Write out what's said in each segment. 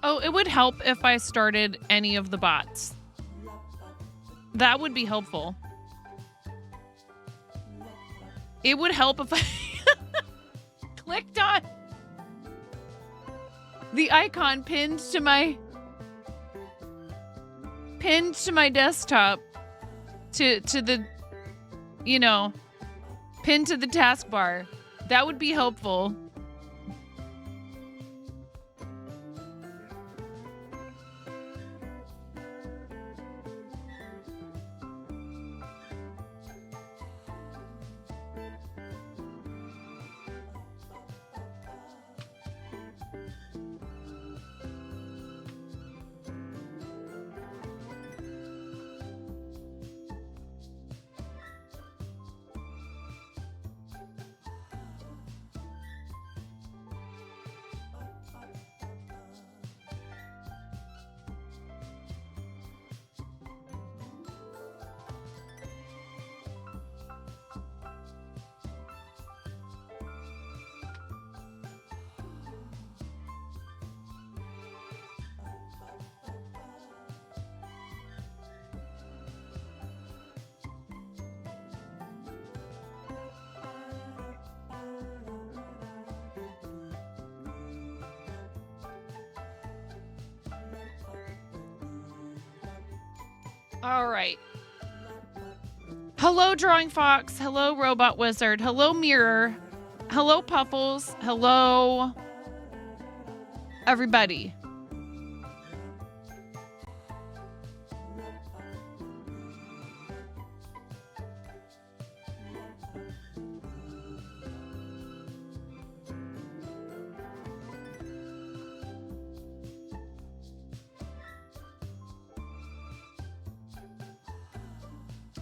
Oh, it would help if I started any of the bots. That would be helpful. It would help if I clicked on the icon pinned to my desktop to the, you know, pinned to the taskbar. That would be helpful. All right. Hello, Drawing Fox. Hello, Robot Wizard. Hello, Mirror. Hello, Puffles. Hello, everybody.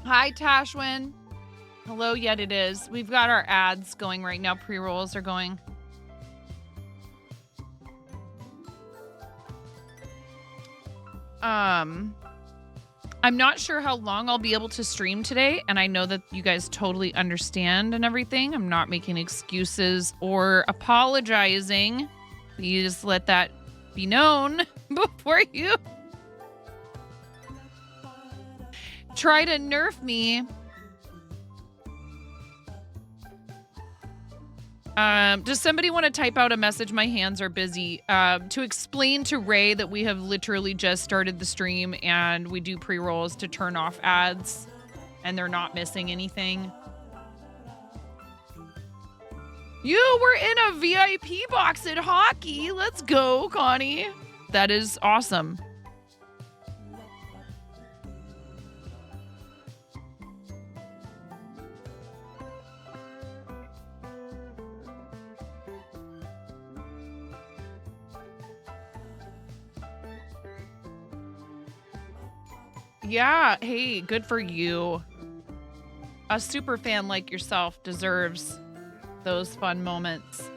Hi, Tashwin. Hello, yet it is. We've got our ads going right now. Pre-rolls are going. I'm not sure how long I'll be able to stream today, and I know that you guys totally understand and everything. I'm not making excuses or apologizing. Please let that be known before you try to nerf me. Does somebody want to type out a message? My hands are busy. To explain to Ray that we have literally just started the stream and we do pre-rolls to turn off ads and they're not missing anything. You were in a VIP box at hockey. Let's go, Connie. That is awesome. Yeah, hey, good for you. A super fan like yourself deserves those fun moments.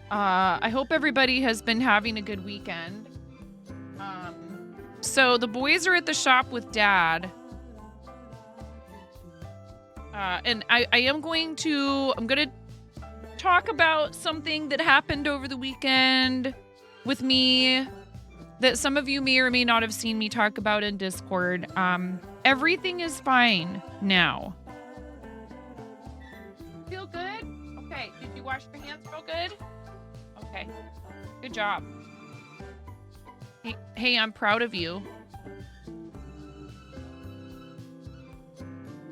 I hope everybody has been having a good weekend. So the boys are at the shop with Dad. And I'm going to talk about something that happened over the weekend with me that some of you may or may not have seen me talk about in Discord. Everything is fine now. Feel good? Okay. Did you wash your hands real good? Okay. Good job. Hey, I'm proud of you.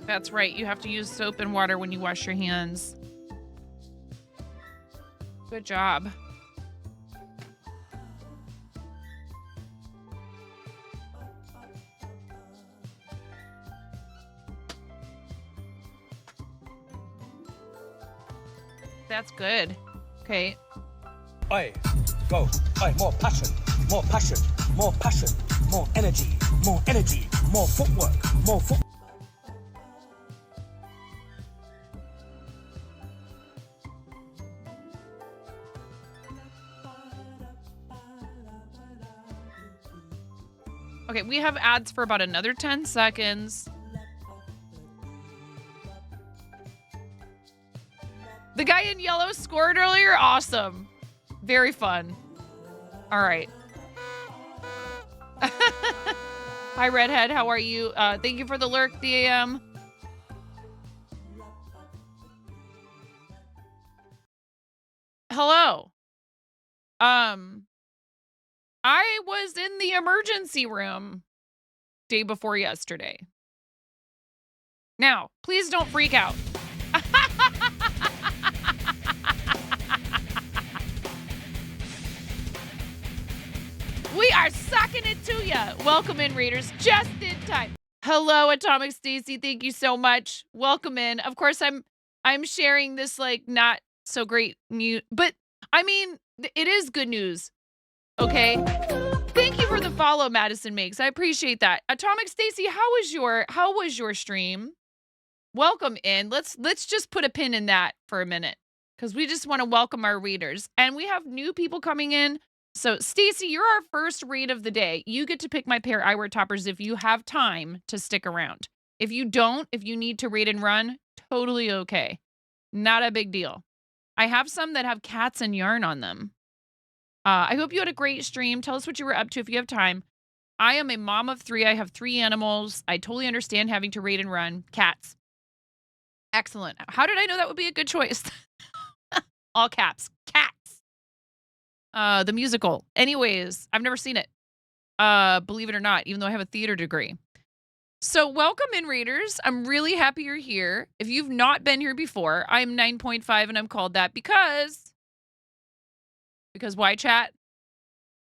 That's right. You have to use soap and water when you wash your hands. Good job. That's good. Okay. Oi, go. Oi, more passion, more passion, more passion, more energy, more energy, more footwork, more footwork. Okay, we have ads for about another 10 seconds. The guy in yellow scored earlier? Awesome. Very fun. All right. Hi, Redhead. How are you? Thank you for the lurk, DAM. Hello. I was in the emergency room day before yesterday. Now, please don't freak out. We are sucking it to ya. Welcome in, readers, just in time. Hello, Atomic Stacy. Thank you so much. Welcome in. Of course, I'm sharing this like not so great news, but I mean, it is good news. Okay. Thank you for the follow, Madison Makes. I appreciate that. Atomic Stacy, how was your stream? Welcome in. Let's just put a pin in that for a minute because we just want to welcome our readers, and we have new people coming in. So, Stacy, you're our first read of the day. You get to pick my pair eyewear toppers if you have time to stick around. If you don't, if you need to read and run, totally okay. Not a big deal. I have some that have cats and yarn on them. I hope you had a great stream. Tell us what you were up to if you have time. I am a mom of 3. I have 3 animals. I totally understand having to read and run. Cats. Excellent. How did I know that would be a good choice? All caps. Cats. The musical. Anyways, I've never seen it. Believe it or not, even though I have a theater degree. So welcome in, readers. I'm really happy you're here. If you've not been here before, I'm 9.5 and I'm called that because why, chat?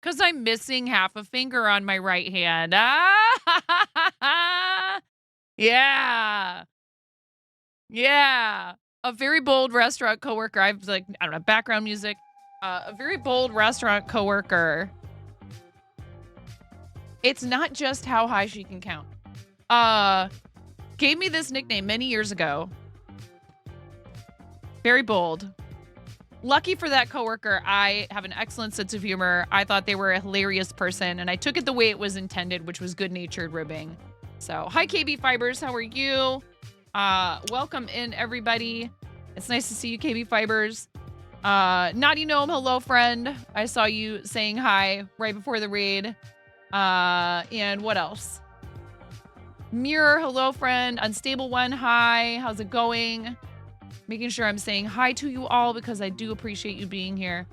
Because I'm missing half a finger on my right hand. Yeah. Yeah. A very bold restaurant coworker. I've I don't know, background music. A very bold restaurant coworker. It's not just how high she can count. Gave me this nickname many years ago. Very bold. Lucky for that coworker, I have an excellent sense of humor. I thought they were a hilarious person, and I took it the way it was intended, which was good-natured ribbing. So, hi, KB Fibers. How are you? Welcome in, everybody. It's nice to see you, KB Fibers. Naughty Gnome, hello, friend. I saw you saying hi right before the raid. And what else? Mirror, hello, friend. Unstable One, hi. How's it going? Making sure I'm saying hi to you all because I do appreciate you being here.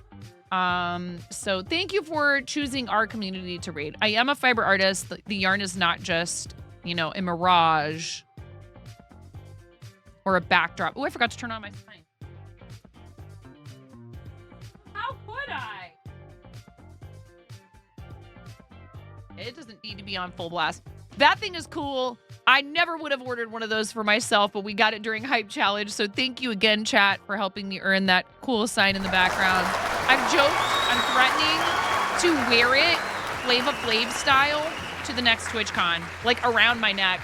So thank you for choosing our community to raid. I am a fiber artist. The yarn is not just, you know, a mirage or a backdrop. Oh, I forgot to turn on my sign. How could I? It doesn't need to be on full blast. That thing is cool. I never would have ordered one of those for myself, but we got it during Hype Challenge. So thank you again, chat, for helping me earn that cool sign in the background. I've joked, I'm threatening to wear it Flava Flav style to the next TwitchCon, like around my neck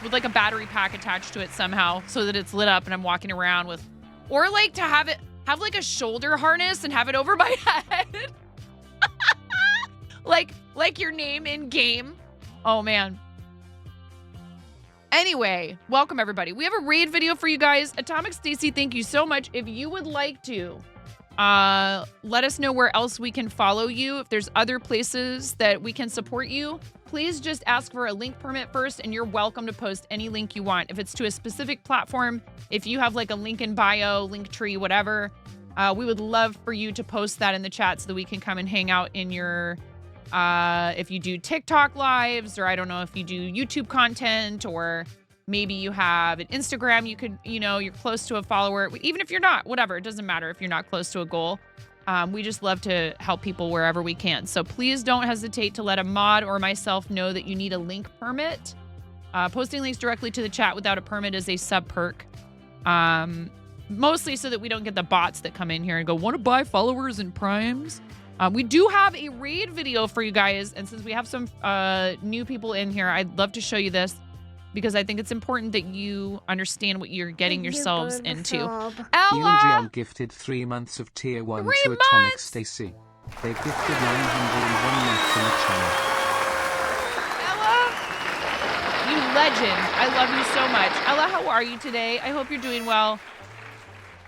with like a battery pack attached to it somehow so that it's lit up and I'm walking around with, or like to have like a shoulder harness and have it over my head. like your name in game. Oh man. Anyway, welcome everybody. We have a raid video for you guys. Atomic Stacy, thank you so much. If you would like to, let us know where else we can follow you. If there's other places that we can support you, please just ask for a link permit first and you're welcome to post any link you want. If it's to a specific platform, if you have like a link in bio, link tree, whatever, we would love for you to post that in the chat so that we can come and hang out in your if you do TikTok lives, or I don't know if you do YouTube content, or maybe you have an Instagram, you could, you know, you're close to a follower, even if you're not, whatever, it doesn't matter if you're not close to a goal. We just love to help people wherever we can. So please don't hesitate to let a mod or myself know that you need a link permit. Posting links directly to the chat without a permit is a sub perk. Mostly so that we don't get the bots that come in here and go, want to buy followers and primes? We do have a raid video for you guys, and since we have some new people in here, I'd love to show you this because I think it's important that you understand what you're getting yourselves into. Ella! Gifted 3 months of tier 1 to Atomic Stacy. They gifted 901 months in the channel. legend. I love you so much. Ella, how are you today? I hope you're doing well.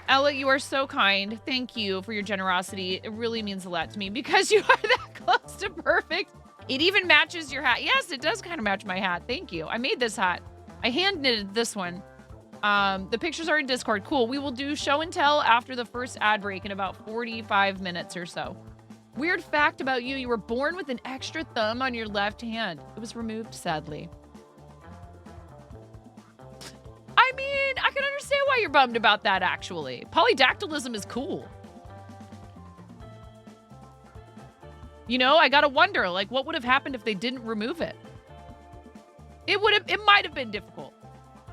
Ella, you are so kind. Thank you for your generosity. It really means a lot to me because you are that close to perfect. It even matches your hat. Yes, it does kind of match my hat. Thank you. I made this hat. I hand knitted this one. The pictures are in Discord. Cool. We will do show and tell after the first ad break in about 45 minutes or so. Weird fact about you. You were born with an extra thumb on your left hand. It was removed, sadly. I mean, I can understand why you're bummed about that, actually. Polydactylism is cool. You know, I gotta wonder, like, what would have happened if they didn't remove it? It might have been difficult.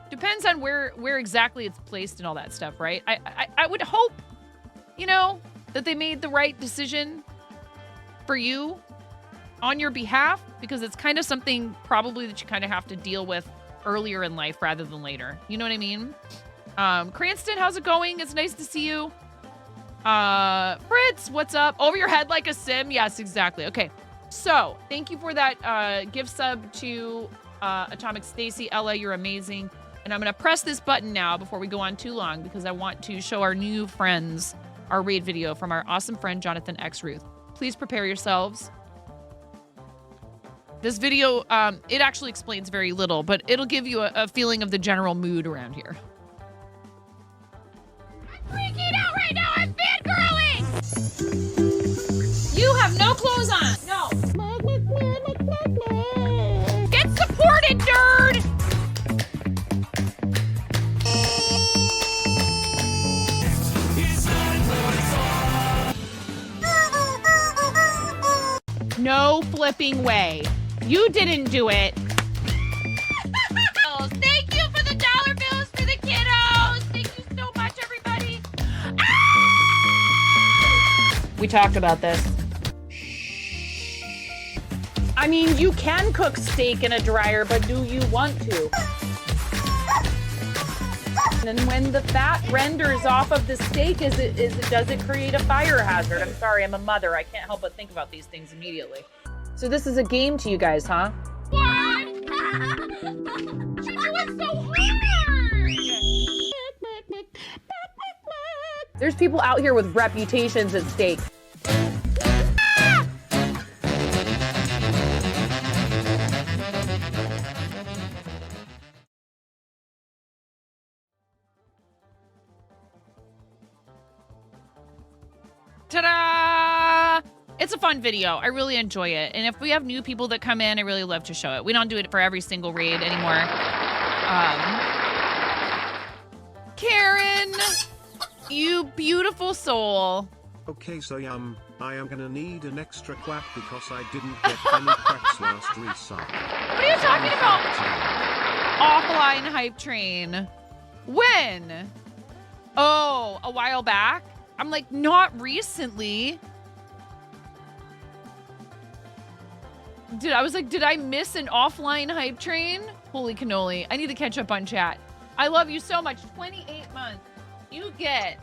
Depends on where exactly it's placed and all that stuff, right? I would hope, you know, that they made the right decision for you on your behalf, because it's kind of something probably that you kind of have to deal with earlier in life rather than later. You know what I mean? Cranston, how's it going? It's nice to see you. Fritz, what's up? Over your head like a sim? Yes, exactly. Okay. So, thank you for that gift sub to Atomic Stacy. Ella, you're amazing. And I'm going to press this button now before we go on too long because I want to show our new friends our raid video from our awesome friend Jonathan X Ruth. Please prepare yourselves. This video, it actually explains very little, but it'll give you a feeling of the general mood around here. I'm freaking out right now. I'm fangirling. You have no clothes on. No. Get supported, nerd. No flipping way. You didn't do it. Thank you for the dollar bills for the kiddos. Thank you so much, everybody. Ah! We talked about this. I mean, you can cook steak in a dryer, but do you want to? And when the fat renders off of the steak, does it create a fire hazard? I'm sorry, I'm a mother. I can't help but think about these things immediately. So this is a game to you guys, huh? What? You're doing so hard! There's people out here with reputations at stake. Ta-da! It's a fun video. I really enjoy it. And if we have new people that come in, I really love to show it. We don't do it for every single raid anymore. Karen, you beautiful soul. Okay, so I am gonna need an extra clap because I didn't get any claps last reset. What are you talking about? Offline hype train. When? Oh, a while back? I'm like, not recently. Did I miss an offline hype train? Holy cannoli. I need to catch up on chat. I love you so much. 28 months. You get.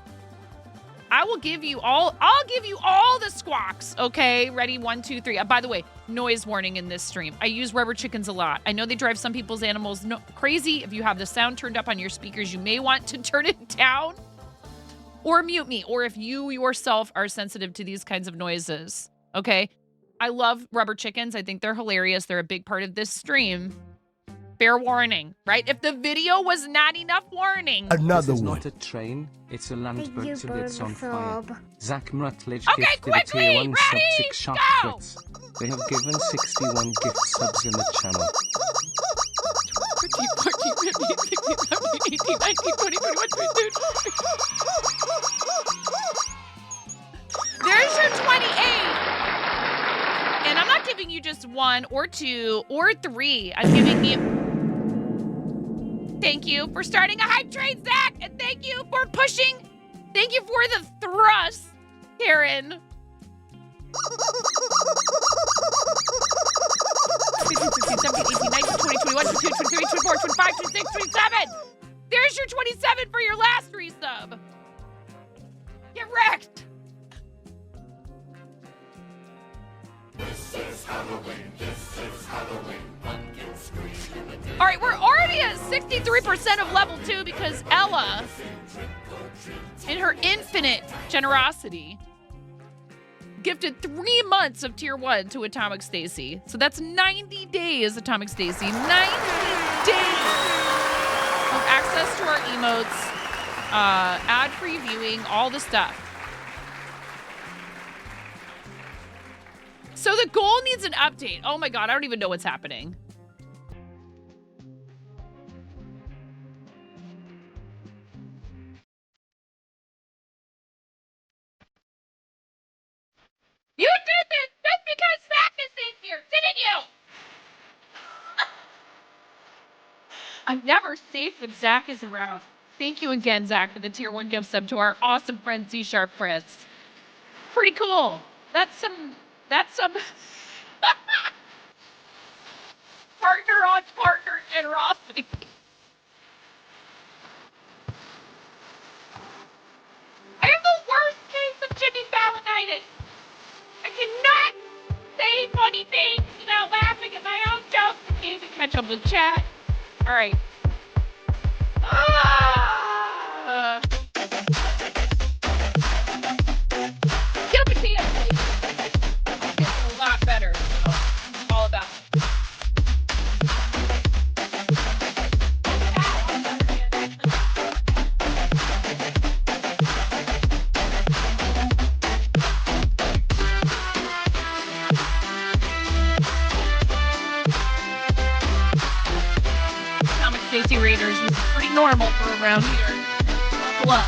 I'll give you all the squawks. Okay, ready? 1, 2, 3. By the way, noise warning in this stream. I use rubber chickens a lot. I know they drive some people's animals crazy. If you have the sound turned up on your speakers, you may want to turn it down. Or mute me, or if you yourself are sensitive to these kinds of noises, okay? I love rubber chickens. I think they're hilarious. They're a big part of this stream. Fair warning, right? If the video was not enough warning. Another one. It's not a train, it's a land boat and it's on fire. Zach Rutledge gifted quickly, a tier 1 sub ready, 6 shop go! Fritz. They have given 61 gift subs in the channel. 13, 14, 15, 16, 17, 18, 19, 20, 21, 22. There's your 28. And I'm not giving you just 1 or 2 or 3. I'm giving you... Thank you for starting a hype train, Zach. And thank you for pushing. Thank you for the thrust, Karen. 16, 17, 18, 19, 20, 21, 22, 23, 24, 25, 26, 27. There's your 27 for your last resub. Get wrecked. This is Halloween, this is Halloween. Pumpkin All right, we're already at 63% of level 2 because Ella, in her infinite generosity, gifted 3 months of tier 1 to Atomic Stacy. So that's 90 days, Atomic Stacy. 90 days of access to our emotes, ad-free viewing, all the stuff. So the goal needs an update. Oh my God, I don't even know what's happening. You did this just because Zach is in here, didn't you? I'm never safe when Zach is around. Thank you again, Zach, for the tier 1 gift sub to our awesome friend C-Sharp Fritz. Pretty cool. That's some partner on partner generosity. I have the worst case of Jimmy Fallonitis. I cannot say funny things without laughing at my own jokes. Can't even catch up with chat. All right. Get up a tea, please. It's a lot better. So it's all about it. Atomic Stacy Raiders is pretty normal for around here. Buckle up.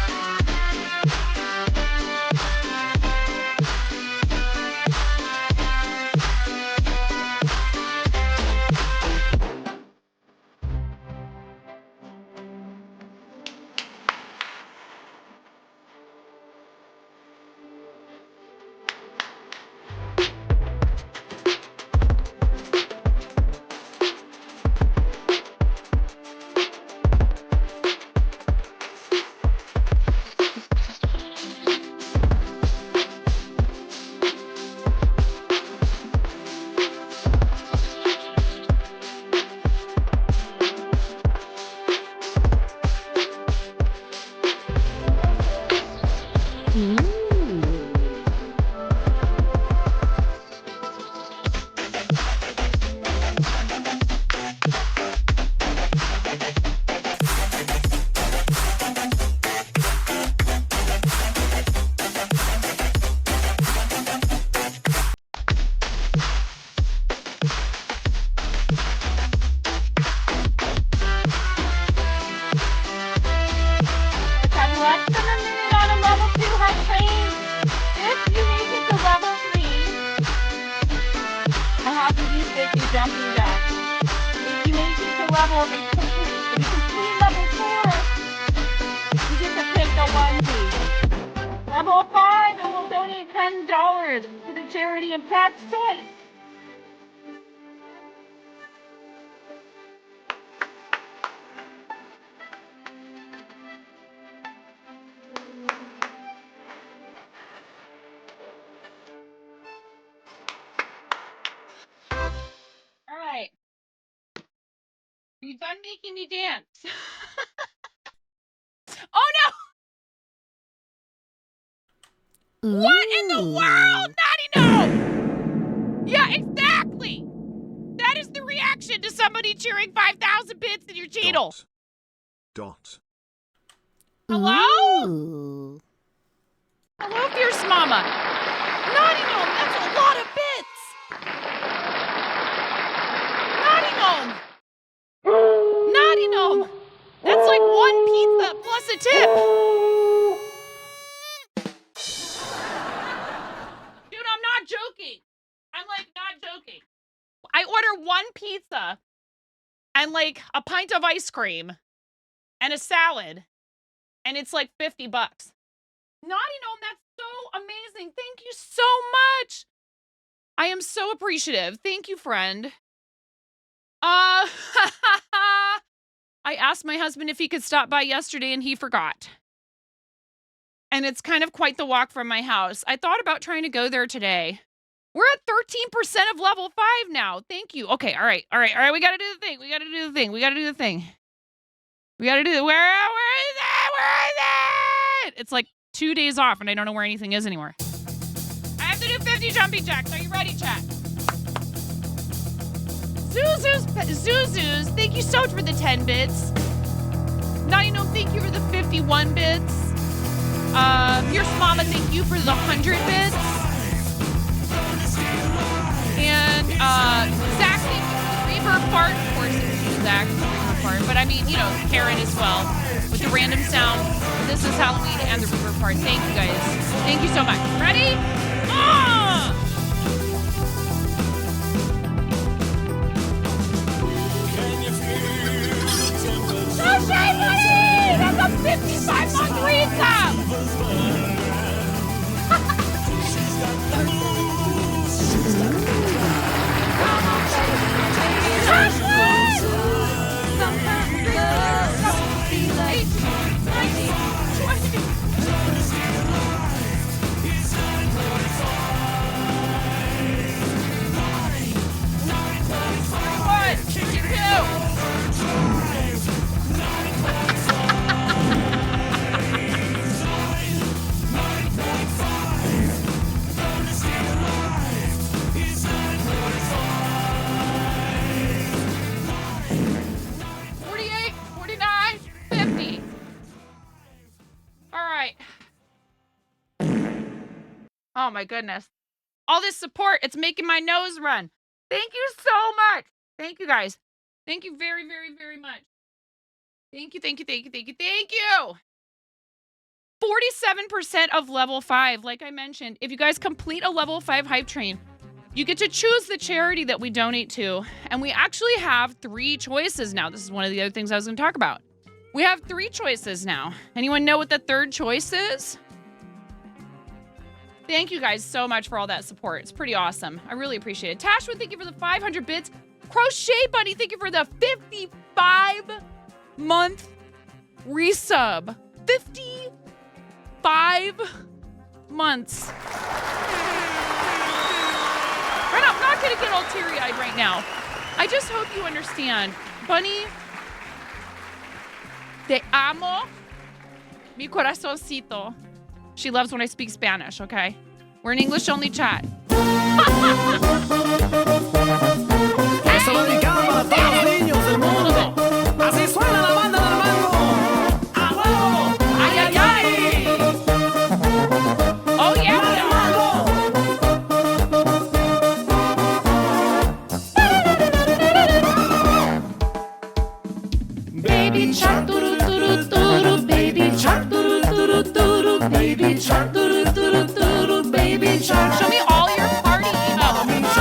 Are you done making me dance? Oh no! Ooh. What in the world? Naughty no! Yeah, exactly! That is the reaction to somebody cheering 5,000 bits in your channel. Dot. Hello? Ooh. Hello, Fierce Mama. Naughty gnome, that's a lot of bits. Naughty gnome. Naughty gnome. That's like 1 pizza plus a tip. Dude, I'm not joking. I'm like not joking. I order 1 pizza and like a pint of ice cream and a salad, and it's like $50. Naughty gnome, that's so amazing. Thank you so much. I am so appreciative. Thank you, friend. I asked my husband if he could stop by yesterday and he forgot. And it's kind of quite the walk from my house. I thought about trying to go there today. We're at 13% of level 5 now. Thank you. Okay, all right. We gotta do the thing. We gotta do the thing. We gotta do it. Where is it? It's like 2 days off and I don't know where anything is anymore. I have to do 50 jumping jacks. Are you ready, chat? Zuzus, thank you so much for the 10 bits. Nino, thank you for the 51 bits. Fierce Mama, thank you for the 100 bits. And Zach, thank you for the reverb part. Of course, it was you, Zach, the reverb part. But I mean, you know, Karen as well with the random sound. This is Halloween and the reverb part. Thank you guys. Thank you so much. Ready? Crochet Buddy! That's a 55-month resub! Oh my goodness. All this support, it's making my nose run. Thank you so much. Thank you guys. Thank you very, very, very much. Thank you. 47% of level 5. Like I mentioned, if you guys complete a level 5 hype train, you get to choose the charity that we donate to. And we actually have 3 choices now. This is one of the other things I was going to talk about. We have 3 choices now. Anyone know what the third choice is? Thank you guys so much for all that support. It's pretty awesome. I really appreciate it. Tashwood, thank you for the 500 bits. Crochet Buddy, thank you for the 55-month resub. 55 months. I'm not going to get all teary-eyed right now. I just hope you understand. Bunny, te amo, mi corazoncito. She loves when I speak Spanish, okay? We're an English-only chat. Oh, yeah. Baby shark, doo-doo-doo-doo-doo, baby shark, doo-doo-doo-doo-doo, baby shark, doo-doo-doo-doo-doo, baby shark. Show me all your party emotes.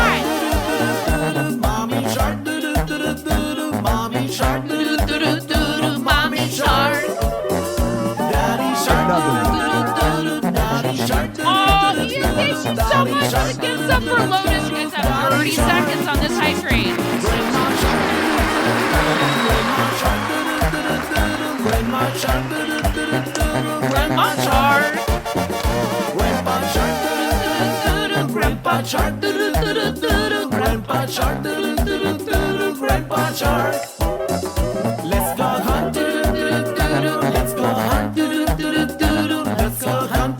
Mommy shark, doo-doo-doo-doo-doo, mommy shark, doo-doo-doo-doo-doo, mommy shark. Daddy shark, doo-doo-doo-doo-doo, daddy shark. Oh, Ian, thank you so much for the gift sub for Lotus. You guys have 30 seconds on this hype train. Grandma shark, Grandma shark, Grandpa shark, Grandpa shark, Grandpa shark, Grandpa shark. Let's go hunt, let's go hunt, let's go hunt,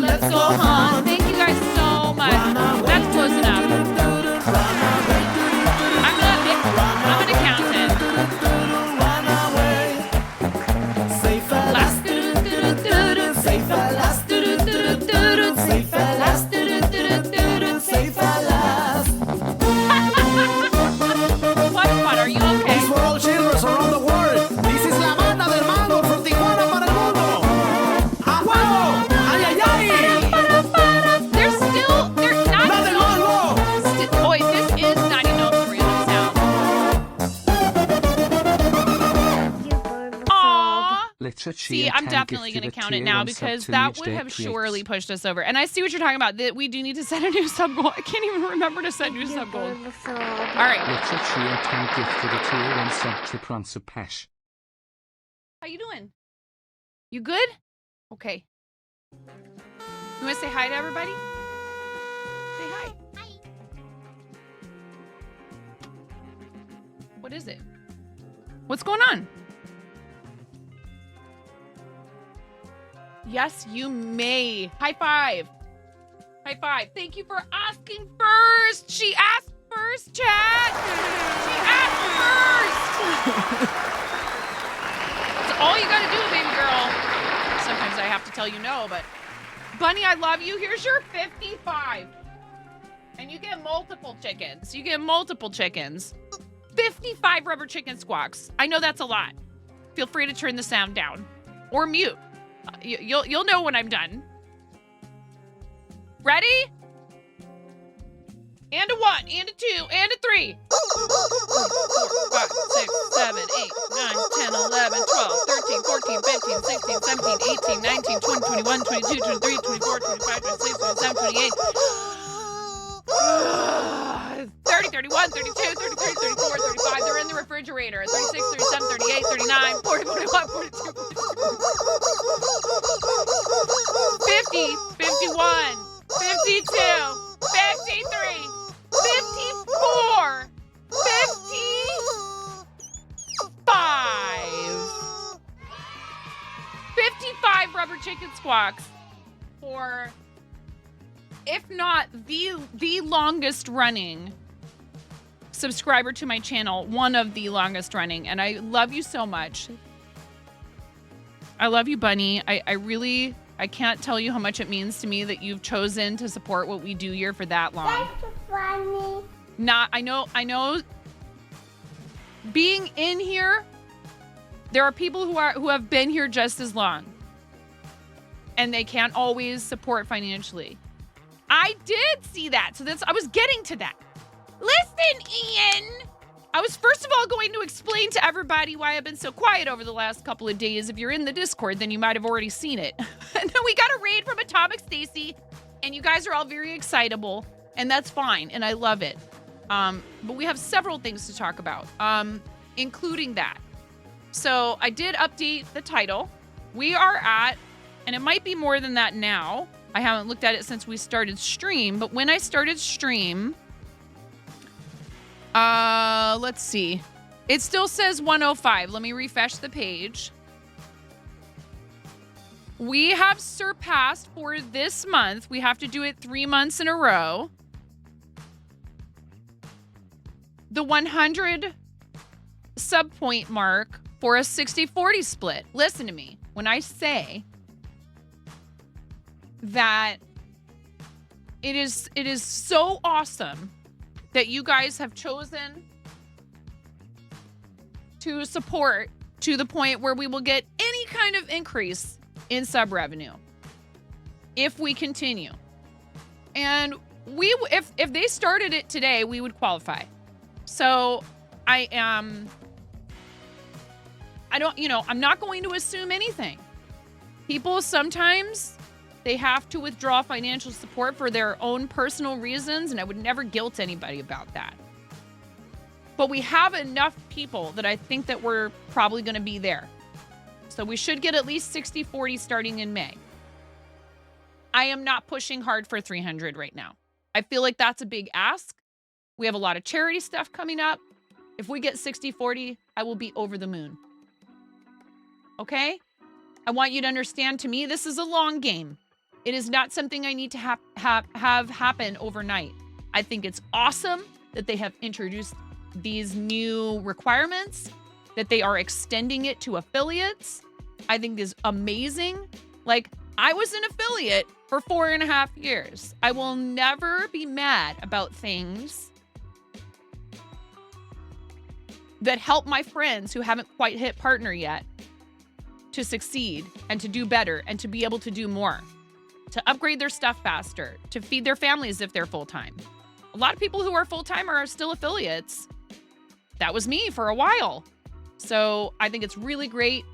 let's go hunt. Thank you guys so much. That's close enough. I'm gonna count it. See, I'm definitely going to count it now because that would have surely pushed us over. And I see what you're talking about. That we do need to set a new sub goal. I can't even remember to set new sub goals. All right. How you doing? You good? Okay. You want to say hi to everybody? Say hi. What is it? What's going on? Yes, you may. High five. High five. Thank you for asking first. She asked first, chat. She asked first. That's all you gotta do, baby girl. Sometimes I have to tell you no, but Bunny, I love you. Here's your 55. And you get multiple chickens. You get multiple chickens. 55 rubber chicken squawks. I know that's a lot. Feel free to turn the sound down or mute. You'll know when I'm done. Ready? And a 1, and a 2, and a 3. 4, 5, 6, 7, 8, 9, 10, 11, 12, 13, 14, 15, 16, 17, 18, 19, 20, 21, 22, 23, 24, 25, 26, 27, 28. 30, 31, 32, 33, 34, 35. They're in the refrigerator. 36, 37, 38, 39, 40, 41, 42, 50, 51, 52, 53, 54, 55. 55 rubber chicken squawks for, if not the longest running subscriber to my channel, one of the longest running, and I love you so much. I love you, Bunny. I can't tell you how much it means to me that you've chosen to support what we do here for that long. That's funny. I know being in here, there are people who have been here just as long, and they can't always support financially. I did see that, so I was getting to that. Listen, Ian. I was first of all going to explain to everybody why I've been so quiet over the last couple of days. If you're in the Discord, then you might have already seen it. And then we got a raid from Atomic Stacy, and you guys are all very excitable, and that's fine, and I love it. But we have several things to talk about, including that. So I did update the title. We are at, and it might be more than that now. I haven't looked at it since we started stream, but when I started stream, let's see. It still says 105. Let me refresh the page. We have surpassed for this month. We have to do it 3 months in a row. The 100 sub point mark for a 60-40 split. Listen to me. When I say that it is so awesome that you guys have chosen to support to the point where we will get any kind of increase in sub revenue if we continue. And if they started it today, we would qualify. So I'm not going to assume anything. People sometimes, they have to withdraw financial support for their own personal reasons, and I would never guilt anybody about that. But we have enough people that I think that we're probably going to be there. So we should get at least 60-40 starting in May. I am not pushing hard for 300 right now. I feel like that's a big ask. We have a lot of charity stuff coming up. If we get 60-40, I will be over the moon. Okay? I want you to understand, to me, this is a long game. It is not something I need to have happen overnight. I think it's awesome that they have introduced these new requirements, that they are extending it to affiliates. I think is amazing. Like, I was an affiliate for 4.5 years. I will never be mad about things that help my friends who haven't quite hit partner yet to succeed and to do better and to be able to do more, to upgrade their stuff faster, to feed their families if they're full-time. A lot of people who are full-time are still affiliates. That was me for a while. So I think it's really great.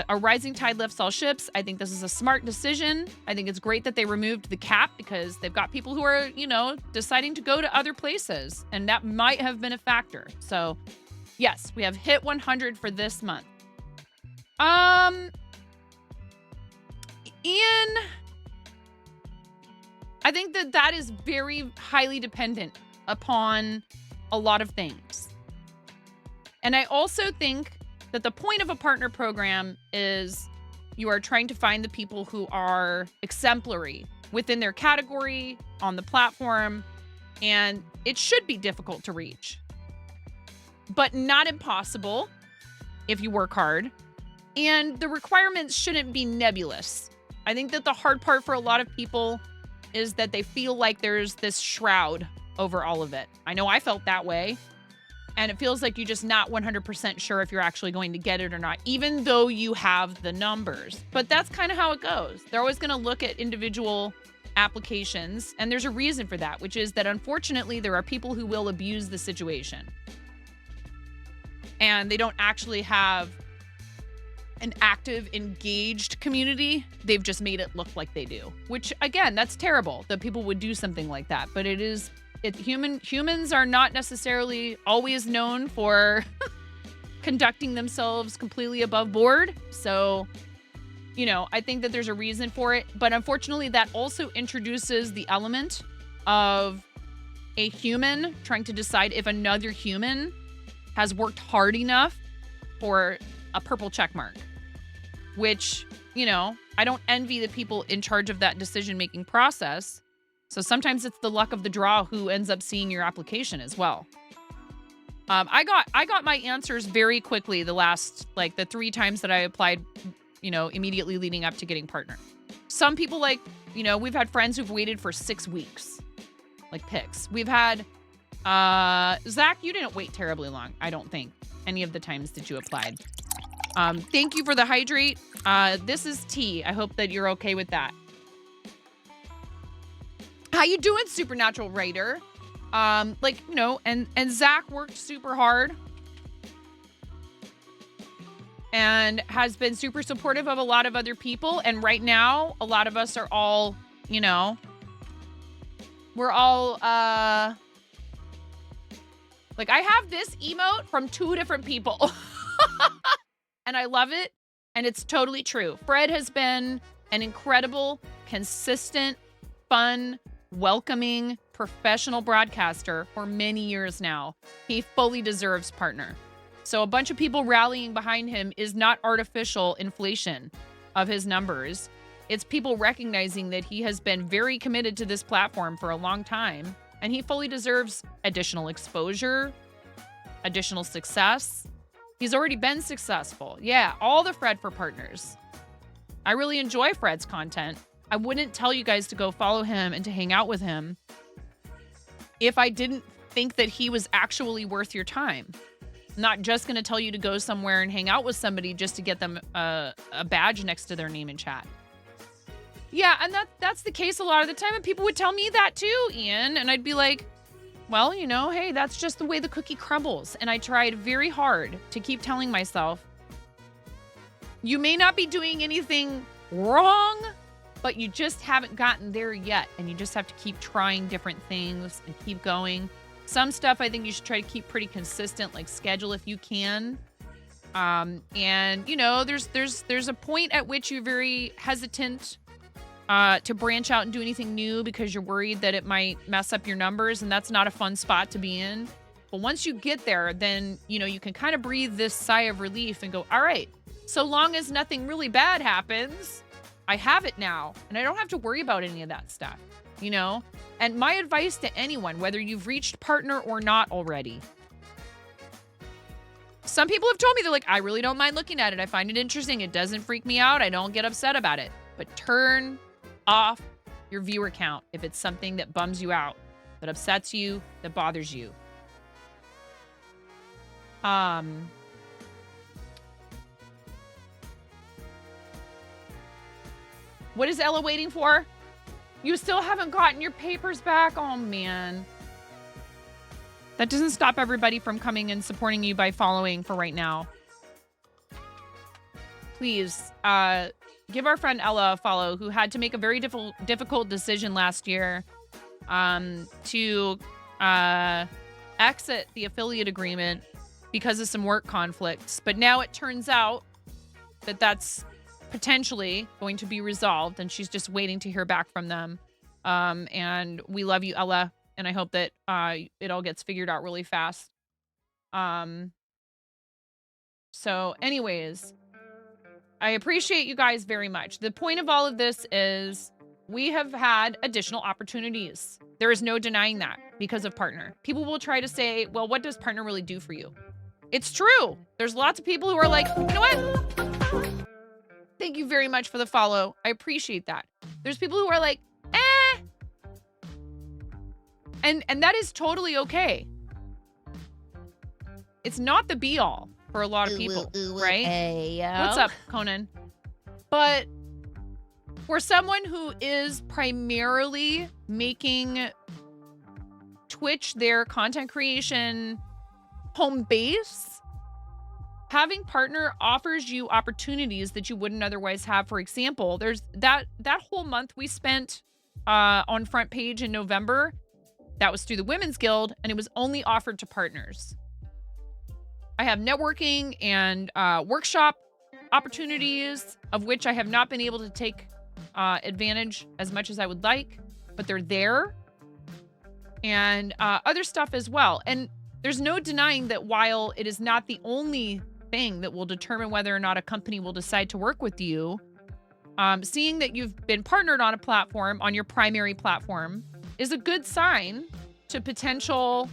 A rising tide lifts all ships. I think this is a smart decision. I think it's great that they removed the cap because they've got people who are, deciding to go to other places. And that might have been a factor. So yes, we have hit 100 for this month. Ian, I think that that is very highly dependent upon a lot of things. And I also think that the point of a partner program is you are trying to find the people who are exemplary within their category on the platform, and it should be difficult to reach, but not impossible if you work hard. And the requirements shouldn't be nebulous. I think that the hard part for a lot of people is that they feel like there's this shroud over all of it. I know I felt that way. And it feels like you're just not 100% sure if you're actually going to get it or not, even though you have the numbers. But that's kind of how it goes. They're always going to look at individual applications, and there's a reason for that, which is that unfortunately there are people who will abuse the situation. And they don't actually have an active, engaged community. They've just made it look like they do, which again, that's terrible that people would do something like that. But humans are not necessarily always known for conducting themselves completely above board. So, I think that there's a reason for it. But unfortunately, that also introduces the element of a human trying to decide if another human has worked hard enough for a purple check mark, which, I don't envy the people in charge of that decision-making process. So sometimes it's the luck of the draw who ends up seeing your application as well. I got my answers very quickly the 3 times that I applied, immediately leading up to getting partner. Some people we've had friends who've waited for 6 weeks, picks. We've had, Zach, you didn't wait terribly long, I don't think, any of the times that you applied. Thank you for the hydrate. This is tea. I hope that you're okay with that. How you doing, Supernatural Writer? And Zach worked super hard and has been super supportive of a lot of other people. And right now, a lot of us are all, we're all, I have this emote from 2 different people and I love it. And it's totally true. Fred has been an incredible, consistent, fun, welcoming, professional broadcaster for many years now. He fully deserves partner. So a bunch of people rallying behind him is not artificial inflation of his numbers. It's people recognizing that he has been very committed to this platform for a long time, and he fully deserves additional exposure, additional success. He's already been successful. Yeah, all the Fred for partners. I really enjoy Fred's content. I wouldn't tell you guys to go follow him and to hang out with him if I didn't think that he was actually worth your time. I'm not just going to tell you to go somewhere and hang out with somebody just to get them a badge next to their name in chat. Yeah, and that's the case a lot of the time. And people would tell me that too, Ian. And I'd be like, well, hey, that's just the way the cookie crumbles. And I tried very hard to keep telling myself, you may not be doing anything wrong, but you just haven't gotten there yet. And you just have to keep trying different things and keep going. Some stuff I think you should try to keep pretty consistent, like schedule if you can. And there's a point at which you're very hesitant to branch out and do anything new because you're worried that it might mess up your numbers, and that's not a fun spot to be in. But once you get there, then, you can kind of breathe this sigh of relief and go, all right, so long as nothing really bad happens, I have it now, and I don't have to worry about any of that stuff, And my advice to anyone, whether you've reached partner or not already, some people have told me, they're like, I really don't mind looking at it. I find it interesting. It doesn't freak me out. I don't get upset about it. But turn off your viewer count if it's something that bums you out, that upsets you, that bothers you. What is Ella waiting for? You still haven't gotten your papers back? Oh, man. That doesn't stop everybody from coming and supporting you by following for right now. Please, give our friend Ella a follow, who had to make a very difficult decision last year to exit the affiliate agreement because of some work conflicts. But now it turns out that that's potentially going to be resolved, and she's just waiting to hear back from them And we love you, Ella. And I hope that it all gets figured out really fast. So anyways, I appreciate you guys very much. The point of all of this is we have had additional opportunities. There is no denying that because of Partner. People will try to say, well, what does Partner really do for you? It's true. There's lots of people who are like, you know what? Thank you very much for the follow. I appreciate that. There's people who are like, eh. And that is totally okay. It's not the be all for a lot of people, right? Hey, What's up, Conan? But for someone who is primarily making Twitch their content creation home base, having Partner offers you opportunities that you wouldn't otherwise have. For example, there's that whole month we spent on Front Page in November. That was through the Women's Guild, and it was only offered to partners. I have networking and workshop opportunities, of which I have not been able to take advantage as much as I would like, but they're there. And other stuff as well. And there's no denying that while it is not the only thing that will determine whether or not a company will decide to work with you, seeing that you've been partnered on a platform, on your primary platform, is a good sign to potential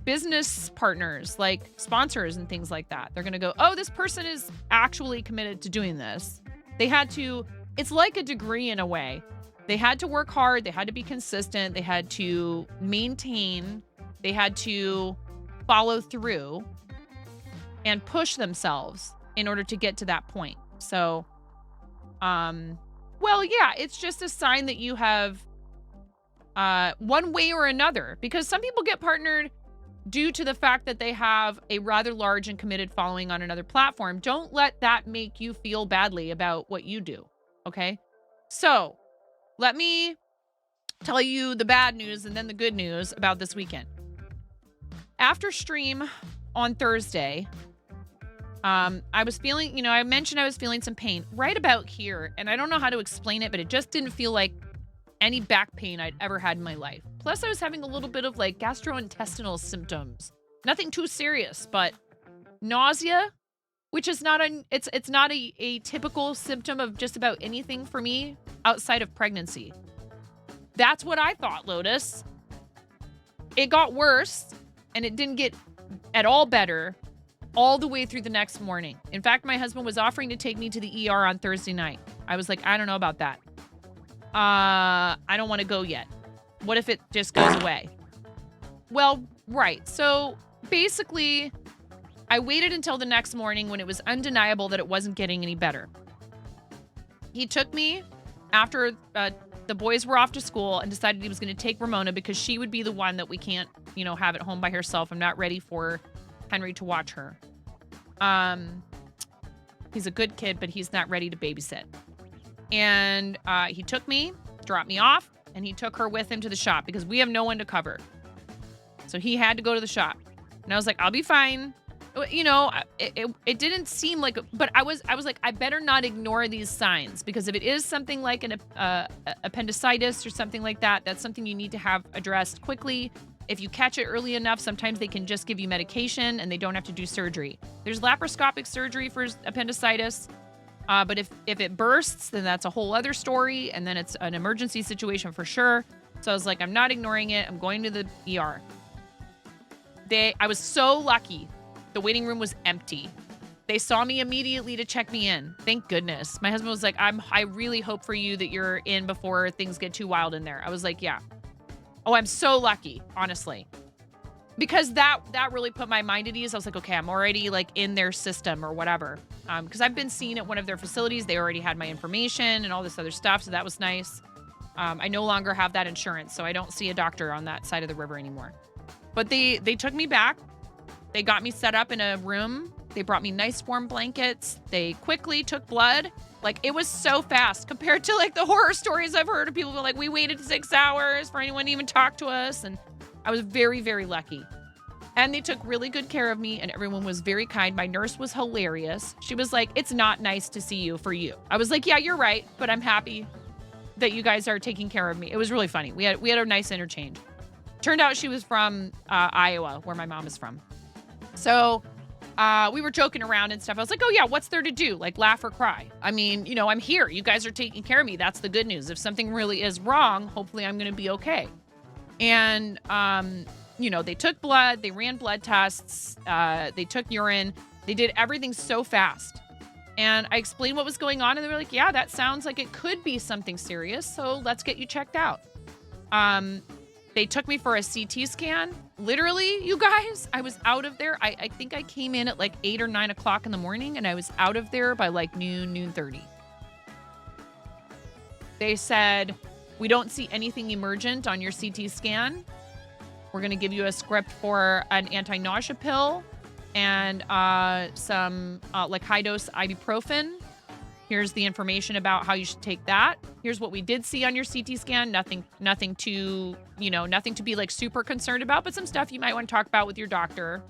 business partners, like sponsors and things like that. They're going to go, oh, this person is actually committed to doing this. They had to, it's like a degree in a way. They had to work hard. They had to be consistent. They had to maintain. They had to follow through and push themselves in order to get to that point. So, well, yeah, it's just a sign that you have one way or another, because some people get partnered due to the fact that they have a rather large and committed following on another platform. Don't let that make you feel badly about what you do, okay? So let me tell you the bad news and then the good news about this weekend. After stream on Thursday, I was feeling, I mentioned I was feeling some pain right about here, and I don't know how to explain it, but it just didn't feel like any back pain I'd ever had in my life. Plus, I was having a little bit of like gastrointestinal symptoms. Nothing too serious, but nausea, which is not it's not a typical symptom of just about anything for me outside of pregnancy. That's what I thought, Lotus. It got worse, and it didn't get at all better all the way through the next morning. In fact, my husband was offering to take me to the ER on Thursday night. I was like, I don't know about that. I don't want to go yet. What if it just goes away? Well, right. So basically, I waited until the next morning when it was undeniable that it wasn't getting any better. He took me after the boys were off to school and decided he was going to take Ramona because she would be the one that we can't, have at home by herself. I'm not ready for Henry to watch her. He's a good kid, but he's not ready to babysit. And he took me, dropped me off, and he took her with him to the shop because we have no one to cover. So he had to go to the shop. And I was like, I'll be fine. It didn't seem like, but I was like, I better not ignore these signs, because if it is something like an appendicitis or something like that, that's something you need to have addressed quickly. If you catch it early enough, sometimes they can just give you medication and they don't have to do surgery. There's laparoscopic surgery for appendicitis. But if it bursts, then that's a whole other story, and then it's an emergency situation for sure. So I was like, I'm not ignoring it. I'm going to the ER. I was so lucky. The waiting room was empty. They saw me immediately to check me in. Thank goodness. My husband was like, I really hope for you that you're in before things get too wild in there. I was like, yeah. Oh, I'm so lucky, honestly. Because that really put my mind at ease. I was like, okay, I'm already like in their system or whatever. Because I've been seen at one of their facilities. They already had my information and all this other stuff. So that was nice. I no longer have that insurance, so I don't see a doctor on that side of the river anymore. But they took me back. They got me set up in a room. They brought me nice warm blankets. They quickly took blood. Like, it was so fast compared to like the horror stories I've heard of people go like, we waited 6 hours for anyone to even talk to us. And I was very, very lucky. And they took really good care of me, and everyone was very kind. My nurse was hilarious. She was like, it's not nice to see you for you. I was like, yeah, you're right, but I'm happy that you guys are taking care of me. It was really funny. We had a nice interchange. Turned out she was from Iowa, where my mom is from. So we were joking around and stuff. I was like, oh yeah, what's there to do? Like laugh or cry? I mean, you know, I'm here. You guys are taking care of me. That's the good news. If something really is wrong, hopefully I'm going to be okay. And, you know, they took blood, they ran blood tests, they took urine, they did everything so fast. And I explained what was going on and they were like, yeah, that sounds like it could be something serious. So let's get you checked out. They took me for a CT scan. Literally, you guys, I was out of there. I think I came in at like 8 or 9 o'clock in the morning and I was out of there by like noon 30. They said, we don't see anything emergent on your CT scan. We're going to give you a script for an anti-nausea pill and some like high-dose ibuprofen. Here's the information about how you should take that. Here's what we did see on your CT scan. Nothing to, you know, nothing to be like super concerned about, but some stuff you might want to talk about with your doctor.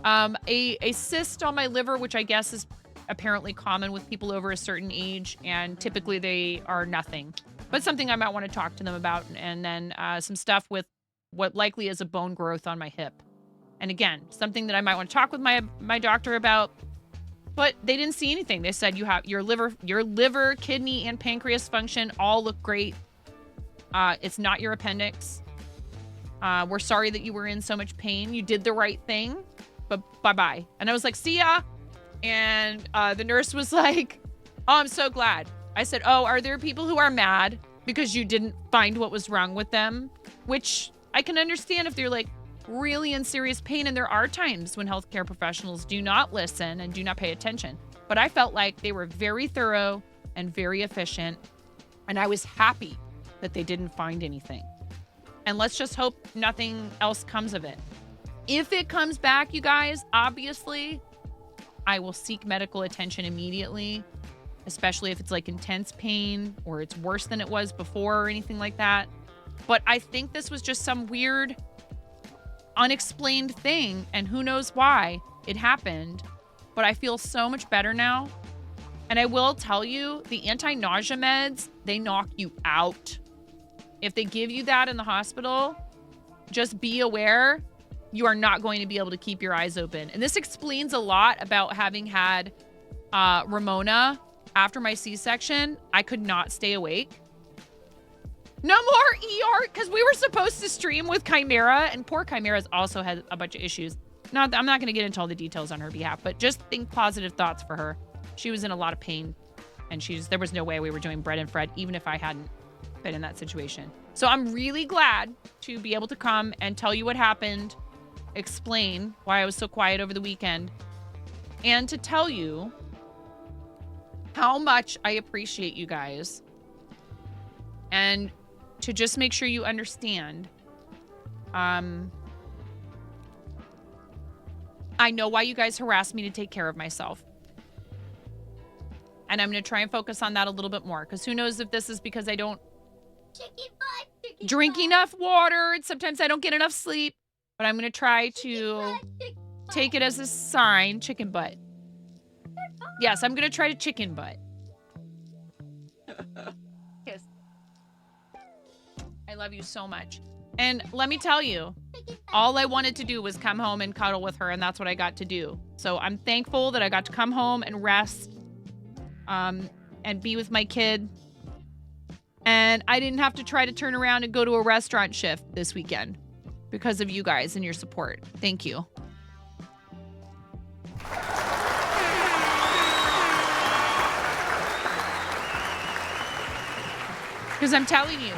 A cyst on my liver, which I guess is apparently common with people over a certain age, and typically they are nothing, but something I might want to talk to them about. And then some stuff with what likely is a bone growth on my hip. And again, something that I might want to talk with my doctor about. But they didn't see anything. They said you have your liver, kidney, and pancreas function all look great. It's not your appendix. We're sorry that you were in so much pain. You did the right thing, but bye-bye. And I was like, see ya. And the nurse was like, oh, I'm so glad. I said, oh, are there people who are mad because you didn't find what was wrong with them? Which I can understand if they're like, really in serious pain, and there are times when healthcare professionals do not listen and do not pay attention. But I felt like they were very thorough and very efficient, and I was happy that they didn't find anything. And let's just hope nothing else comes of it. If it comes back, you guys, obviously, I will seek medical attention immediately, especially if it's like intense pain or it's worse than it was before or anything like that. But I think this was just some weird unexplained thing, and who knows why it happened, but I feel so much better now. And I will tell you, the anti-nausea meds, they knock you out. If they give you that in the hospital, just be aware you are not going to be able to keep your eyes open. And this explains a lot about having had Ramona after my C-section. I could not stay awake. No more ER, because we were supposed to stream with Chimera, and poor Chimera's also had a bunch of issues. I'm not going to get into all the details on her behalf, but just think positive thoughts for her. She was in a lot of pain, and there was no way we were doing Bread and Fred, even if I hadn't been in that situation. So I'm really glad to be able to come and tell you what happened, explain why I was so quiet over the weekend, and to tell you how much I appreciate you guys. And to just make sure you understand, I know why you guys harass me to take care of myself. And I'm going to try and focus on that a little bit more, because who knows if this is because I don't drink enough water, and sometimes I don't get enough sleep, but I'm going to try to take it as a sign. Chicken butt. Yes, I'm going to try to chicken butt. Kiss. I love you so much. And let me tell you, all I wanted to do was come home and cuddle with her, and that's what I got to do. So I'm thankful that I got to come home and rest, and be with my kid. And I didn't have to try to turn around and go to a restaurant shift this weekend because of you guys and your support. Thank you. Because I'm telling you,